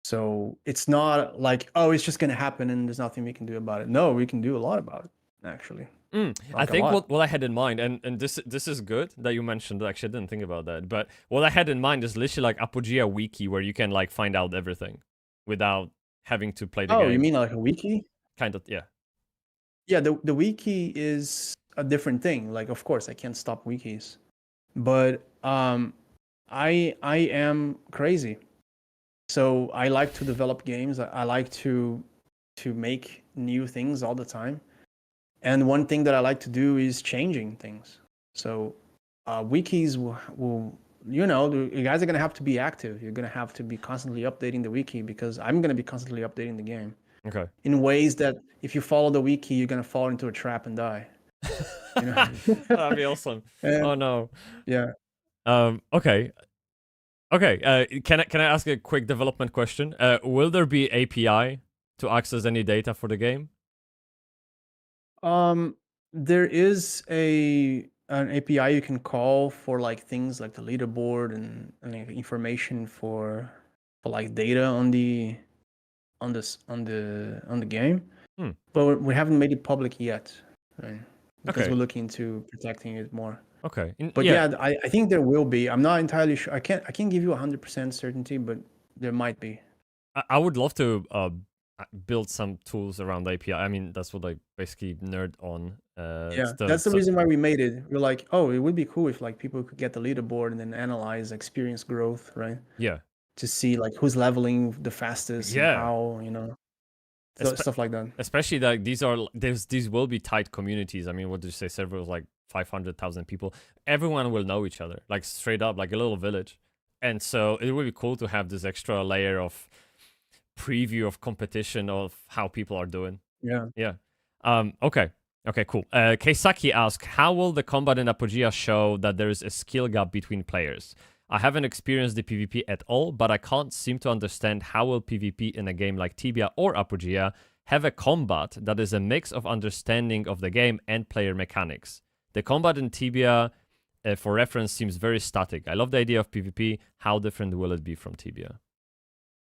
So it's not like, oh, it's just gonna happen and there's nothing we can do about it. No, we can do a lot about it, actually. I think what I had in mind, and this is good that you mentioned. Actually, I didn't think about that. But what I had in mind is literally like Apogea Wiki, where you can like find out everything without having to play the game. Oh, you mean like a wiki? Kind of, yeah. Yeah, the wiki is a different thing. Like, of course, I can't stop wikis, but I am crazy. So I like to develop games. I like to make new things all the time. And one thing that I like to do is changing things. So wikis will you guys are going to have to be active. You're going to have to be constantly updating the wiki because I'm going to be constantly updating the game. Okay. In ways that if you follow the wiki, you're going to fall into a trap and die. That'd be awesome. Oh no. Yeah. Okay. Can I ask a quick development question? Will there be API to access any data for the game? There is an API you can call for like things like the leaderboard and information for like data on the game. But we haven't made it public yet, right? Because we're looking into protecting it more. Okay. But yeah, I think there will be. I'm not entirely sure. I can't give you 100% certainty, but there might be. I would love to build some tools around API. I mean, that's what I basically nerd on. That's the reason why we made it. We're like, oh, it would be cool if like people could get the leaderboard and then analyze experience growth, right? Yeah. To see like who's leveling the fastest, and how, stuff like that. Especially like these will be tight communities. I mean, what did you say? Servers like 500,000 people. Everyone will know each other, like straight up, like a little village. And so it would be cool to have this extra layer of preview of competition of how people are doing. Yeah. Okay, cool. Keisaki asks, how will the combat in Apogea show that there is a skill gap between players? I haven't experienced the PvP at all, but I can't seem to understand how will PvP in a game like Tibia or Apogea have a combat that is a mix of understanding of the game and player mechanics. The combat in Tibia, for reference, seems very static. I love the idea of PvP. How different will it be from Tibia?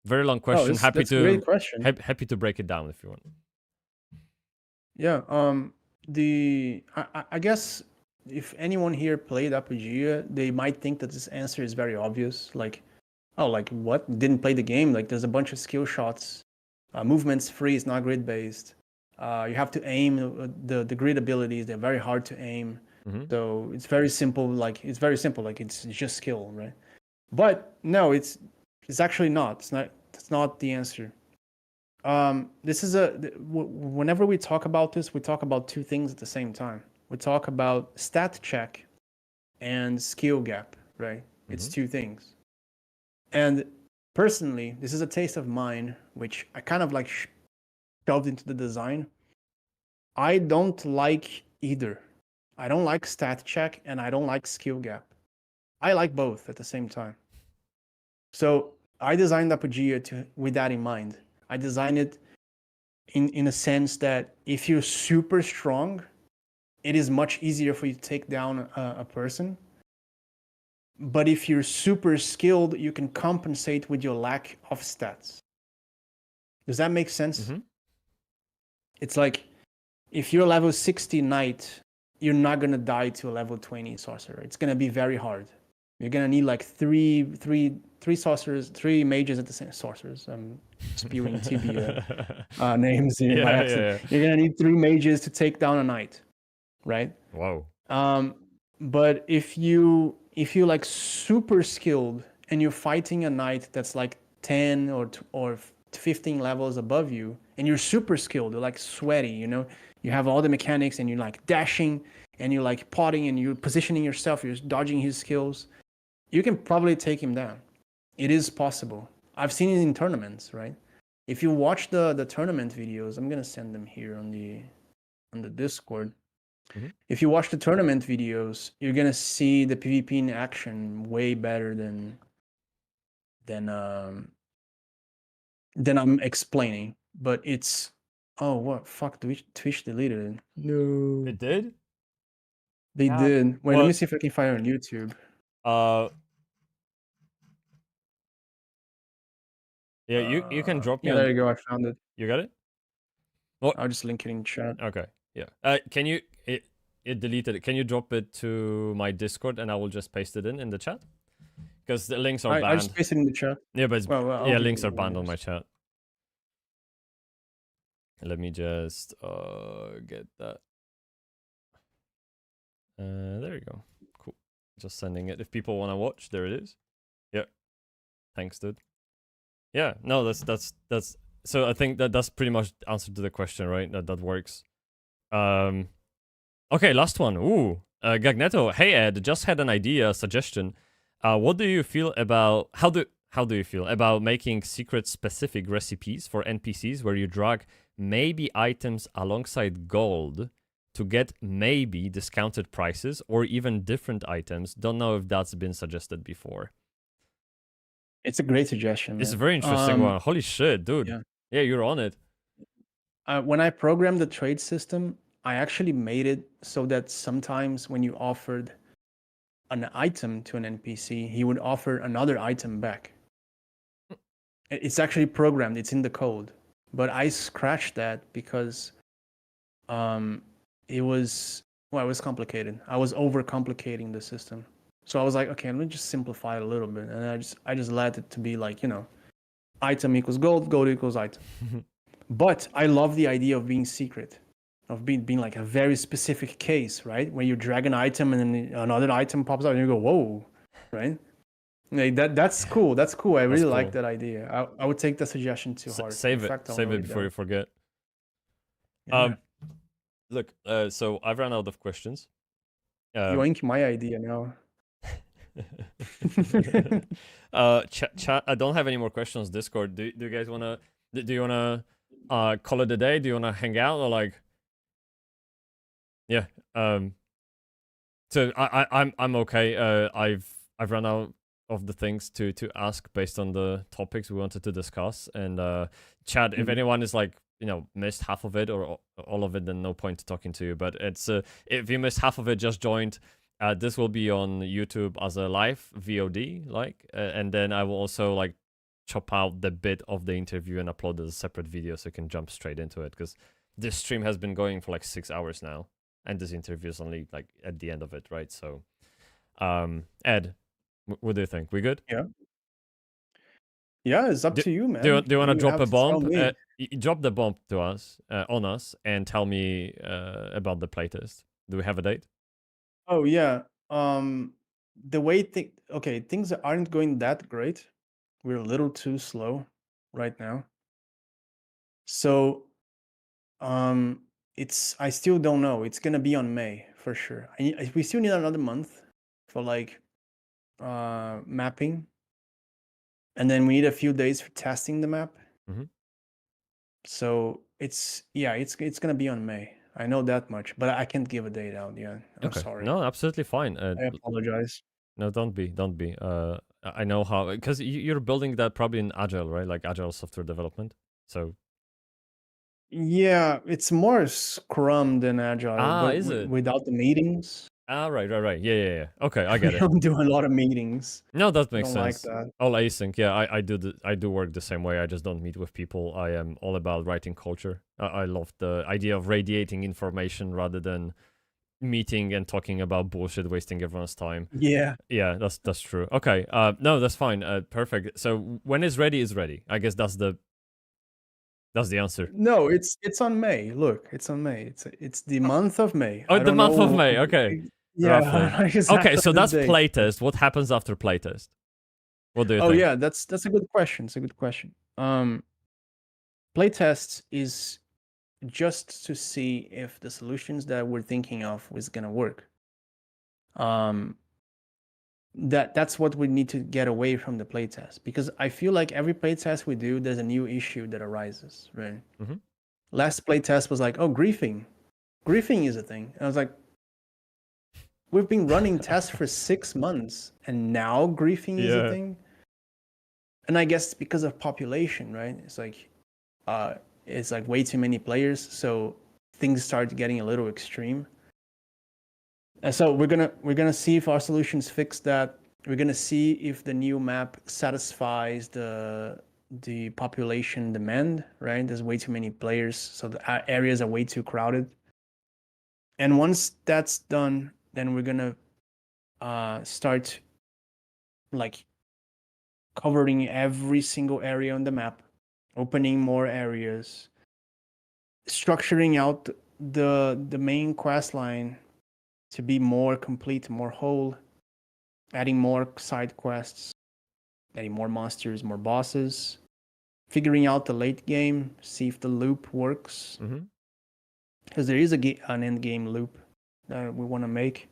Very long question. That's a great question. Happy to break it down if you want. Yeah. I guess if anyone here played Apogea, they might think that this answer is very obvious. Like, oh, like what? Didn't play the game? Like, there's a bunch of skill shots. Movement's free. It's not grid based. You have to aim. The grid abilities, they're very hard to aim. So it's very simple. Like it's just skill, right? But no, it's actually not. It's not the answer. This is whenever we talk about this, we talk about two things at the same time. We talk about stat check and skill gap, right? It's two things. And personally, this is a taste of mine, which I kind of like shoved into the design. I don't like either. I don't like stat check and I don't like skill gap. I like both at the same time. So I designed Apogea with that in mind. I designed it in a sense that if you're super strong, it is much easier for you to take down a person. But if you're super skilled, you can compensate with your lack of stats. Does that make sense? Mm-hmm. It's like if you're level 60 knight, you're not gonna die to a level 20 sorcerer. It's gonna be very hard. You're gonna need like three sorcerers, 3 mages at the same sorcerers. I'm spewing TB names in my accent. You're gonna need 3 mages to take down a knight, right? Wow. But if you like super skilled and you're fighting a knight that's like 10 or 15 levels above you, and you're super skilled, you're like sweaty, you know, you have all the mechanics, and you're like dashing, and you're like potting, and you're positioning yourself, you're dodging his skills, you can probably take him down. It is possible. I've seen it in tournaments, right? If you watch the tournament videos, I'm gonna send them here on the Discord. Mm-hmm. If you watch the tournament videos, you're gonna see the PvP in action way better than I'm explaining. But it's what fuck, Twitch deleted it. No, It did? they Yeah. did. Wait, let What? me see if I can find it on YouTube. Yeah, you can drop me Yeah, on. there you go. I found it. You got it? I'll just link it in chat. Okay. Yeah. Can you it deleted it. Can you drop it to my Discord and I will just paste it in the chat? Because the links are banned. I just pasted it in the chat. Yeah, but I'll yeah, give links you are the banned on links. my chat. Let me just get that. There you go. Cool. Just sending it. If people want to watch, there it is. Yeah. Thanks, dude. Yeah. No, that's. So I think that's pretty much the answer to the question, right? That works. Okay, last one. Ooh. Gagneto. Hey Ed, just had an idea, suggestion. What do you feel about how do you feel about making secret specific recipes for NPCs where you drag maybe items alongside gold to get maybe discounted prices or even different items? Don't know if that's been suggested before. It's a great suggestion. It's a man. very interesting one. Holy shit, dude. Yeah, you're on it. When I programmed the trade system, I actually made it so that sometimes when you offered an item to an NPC, he would offer another item back. It's actually programmed, it's in the code. But I scratched that because it was complicated. I was overcomplicating the system. So I was like, okay, let me just simplify it a little bit. And I just let it to be like, you know, item equals gold, gold equals item. But I love the idea of being secret, of being like a very specific case, right? Where you drag an item and then another item pops out and you go, whoa, right? Like that's cool. That's cool. I really like that idea. I would take the suggestion to heart. Save it before you forget. Yeah. Look, so I've run out of questions. Yoink my idea now. Chat. I don't have any more questions. Discord. Do you guys wanna? Do you wanna call it a day? Do you wanna hang out or like? Yeah. So I'm okay. I've run out of the things to ask based on the topics we wanted to discuss. And chat. If anyone is like, you know, missed half of it or all of it, then no point talking to you. But it's if you missed half of it, just joined. This will be on YouTube as a live VOD, and then I will also like chop out the bit of the interview and upload as a separate video so you can jump straight into it, because this stream has been going for like 6 hours now, and this interview is only like at the end of it, right? So, Ed, what do you think? We good? Yeah, it's up to you, man. Do you want to drop a bomb? Me. Drop the bomb to us, on us, and tell me about the playtest. Do we have a date? Oh yeah. The way things aren't going that great. We're a little too slow right now. So I still don't know. It's gonna be on May for sure. We still need another month for like mapping, and then we need a few days for testing the map. So it's gonna be on May. I know that much, but I can't give a date out yet. I'm sorry. No, absolutely fine. I apologize. No, don't be. I know how, because you're building that probably in Agile, right? Like Agile software development. So Yeah, it's more Scrum than Agile, but is it? without the meetings. Right. Yeah. Okay, I get We it. don't do a lot of meetings. No, that I makes don't like sense. that. All async. Yeah, I do work the same way. I just don't meet with people. I am all about writing culture. I love the idea of radiating information rather than meeting and talking about bullshit, wasting everyone's time. Yeah. Yeah, that's true. Okay. No, that's fine. Perfect. So when it's ready, is ready. I guess that's the answer. No, it's on May. Look, it's on May. It's the month of May. Oh, I the don't month of know May. Okay. Yeah, Roughly. like Okay, exactly so the that's date. playtest. What happens after playtest? What do you Oh think? yeah, that's a good question. It's a good question. Playtest is just to see if the solutions that we're thinking of was gonna work. That's what we need to get away from the playtest, because I feel like every playtest we do, there's a new issue that arises, right? Mhm. Last playtest was like, oh, griefing. Griefing is a thing. And I was like, we've been running tests for 6 months and now griefing is a Yeah. thing. And I guess because of population, right? It's like way too many players, so things start getting a little extreme. And so we're gonna see if our solutions fix that. We're gonna see if the new map satisfies the population demand, right? There's way too many players, so the areas are way too crowded. And once that's done, then we're gonna start like covering every single area on the map, opening more areas, structuring out the main quest line to be more complete, more whole, adding more side quests, adding more monsters, more bosses, figuring out the late game, see if the loop works, because there is an end game loop that we want to make,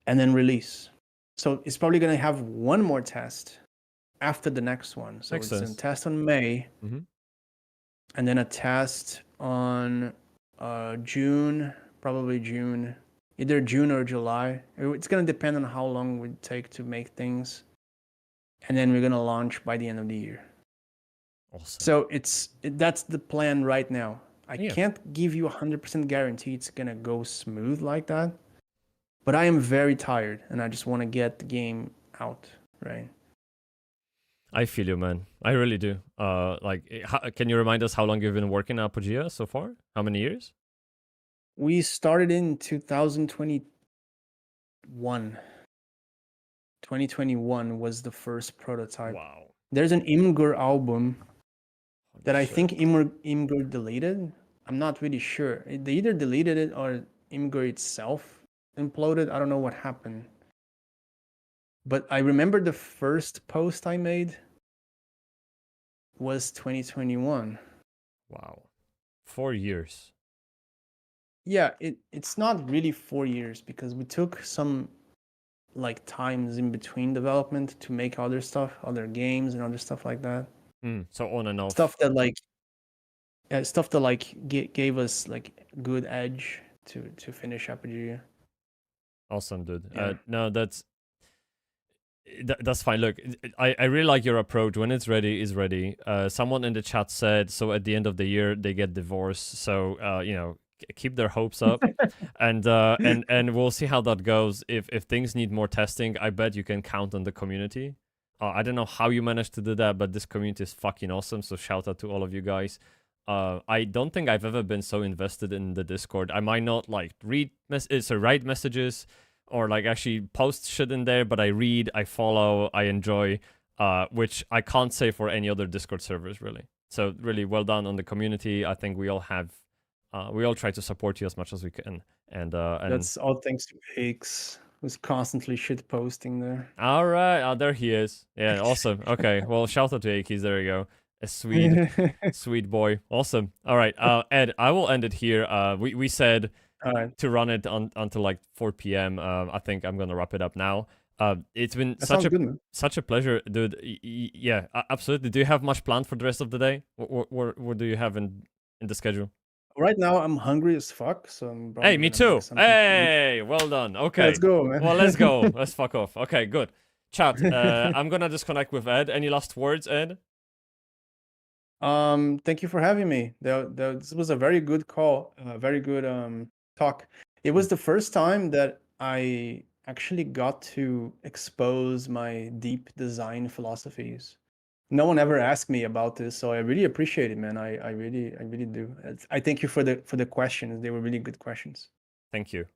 and then release. So it's probably going to have one more test after the next one. So Makes it's sense. a test on May, and then a test on June, probably June, either June or July. It's going to depend on how long it would take to make things. And then we're going to launch by the end of the year. Awesome. So that's the plan right now. I Yeah. can't give you 100% guarantee it's going to go smooth like that. But I am very tired and I just want to get the game out, right? I feel you, man. I really do. Can you remind us how long you've been working at Apogea so far? How many years? We started in 2021. 2021 was the first prototype. Wow. There's an Imgur album that I shit. think Imgur deleted. I'm not really sure. They either deleted it or Imgur itself imploded. I don't know what happened. But I remember the first post I made was 2021. Wow. 4 years. Yeah, it's not really 4 years because we took some like times in between development to make other stuff, other games and other stuff like that. So on and off. Stuff that gave us like good edge to finish Apogea. Awesome, dude. Yeah. No, that's fine. Look, I really like your approach. When it's ready, is ready. Someone in the chat said, so at the end of the year they get divorced. So keep their hopes up, and we'll see how that goes. If things need more testing, I bet you can count on the community. I don't know how you managed to do that, but this community is fucking awesome. So shout out to all of you guys. I don't think I've ever been so invested in the Discord. I might not like write messages or like actually post shit in there, but I read, I follow, I enjoy, which I can't say for any other Discord servers really. So really well done on the community. I think we all try to support you as much as we can. And That's all thanks to Higgs, who's constantly shit posting there. all right, there he is. Yeah, awesome. Okay, well, shout out to Akis. There you go. A sweet boy. Awesome. All right, Ed, I will end it here. We said All right. to run it until like 4 p.m. I think I'm gonna wrap it up now. It's been That sounds good, man. such a pleasure, dude. Yeah, absolutely. Do you have much planned for the rest of the day? What do you have in the schedule? Right now, I'm hungry as fuck, so I'm probably Hey, me gonna make too. something to eat. Hey, well done. Okay, Let's go, man. Well, let's go. Let's fuck off. Okay, good. chat. I'm gonna disconnect with Ed. Any last words, Ed? Thank you for having me. This was a very good call, very good talk. It was the first time that I actually got to expose my deep design philosophies. No one ever asked me about this, so I really appreciate it, man. I really do. I thank you for the questions. They were really good questions. Thank you.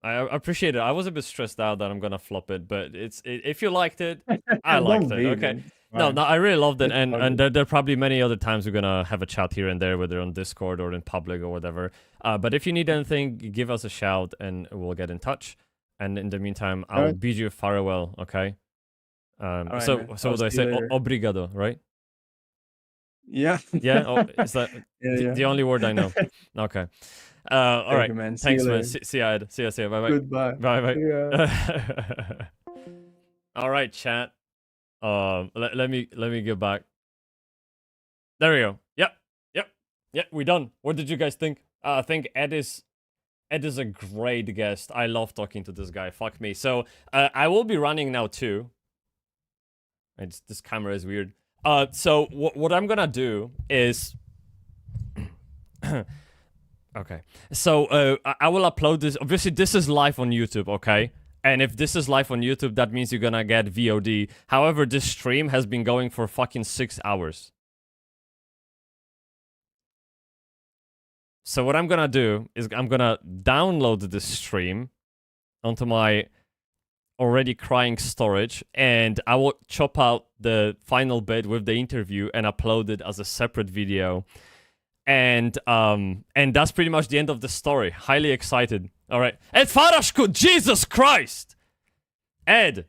I appreciate it. I was a bit stressed out that I'm gonna flop it, but if you liked it, I liked Don't it. be, Okay. man. No, Fine. I really loved it, It's and fine. there are probably many other times we're gonna have a chat here and there, whether on Discord or in public or whatever. But if you need anything, give us a shout and we'll get in touch. And in the meantime, I'll Alright. bid you farewell. Okay. Alright, So man. what do I I'll see say? you later. Obrigado, right? Yeah. Yeah. Oh, is that Yeah, the only word I know? Okay. All Thank right. you, man. See Thanks, you man. later. See ya, Ed. See ya. Bye, bye. Goodbye. Bye, bye. See ya. All right, chat. Let me get back. There we go. Yep. We're done. What did you guys think? I think Ed is a great guest. I love talking to this guy. Fuck me. So I will be running now too. This camera is weird. So what I'm gonna do is. Okay. So I will upload this. Obviously, this is live on YouTube. Okay. And if this is live on YouTube, that means you're gonna get VOD. However, this stream has been going for fucking 6 hours. So what I'm gonna do is I'm gonna download this stream onto my already crying storage, and I will chop out the final bit with the interview and upload it as a separate video. And that's pretty much the end of the story. Highly excited. All right. Ed Farashku, Jesus Christ! Ed!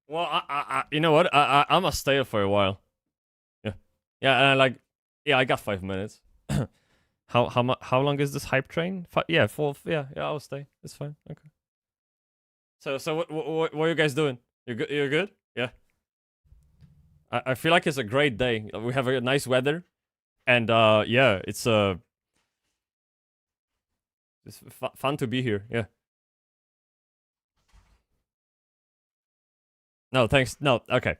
Well, I you know what? I must stay for a while. Yeah, and I got 5 minutes. How long is this hype train? Yeah, I'll stay. It's fine. Okay. So what are you guys doing? You're good? Yeah. I feel like it's a great day. We have a nice weather, and yeah, it's fun to be here. Yeah. No, thanks. No, okay.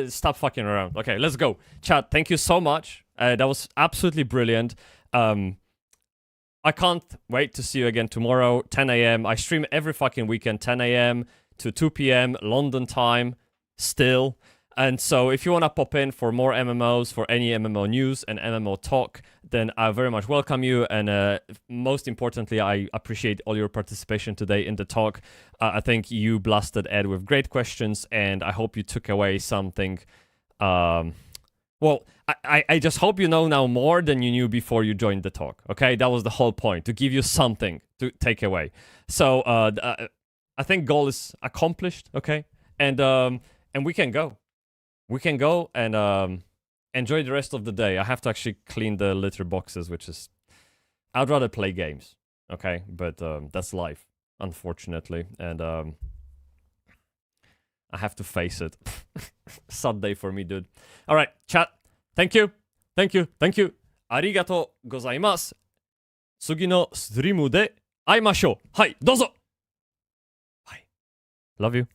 Stop fucking around. Okay, let's go. Chat, thank you so much. That was absolutely brilliant. I can't wait to see you again tomorrow, 10 a.m. I stream every fucking weekend, 10 a.m. to 2 p.m. London time, still. And so if you want to pop in for more MMOs, for any MMO news and MMO talk, then I very much welcome you. And most importantly, I appreciate all your participation today in the talk. I think you blasted Ed with great questions, and I hope you took away something. Well, I just hope you know now more than you knew before you joined the talk, okay? That was the whole point, to give you something to take away. So I think goal is accomplished, okay? And we can go. We can go and enjoy the rest of the day. I have to actually clean the litter boxes, which is... I'd rather play games, okay? But that's life, unfortunately. And I have to face it. Sad day for me, dude. All right, chat. Thank you. Arigato gozaimasu. 次のストリームで会いましょう。はい、どうぞ。はい。Love you.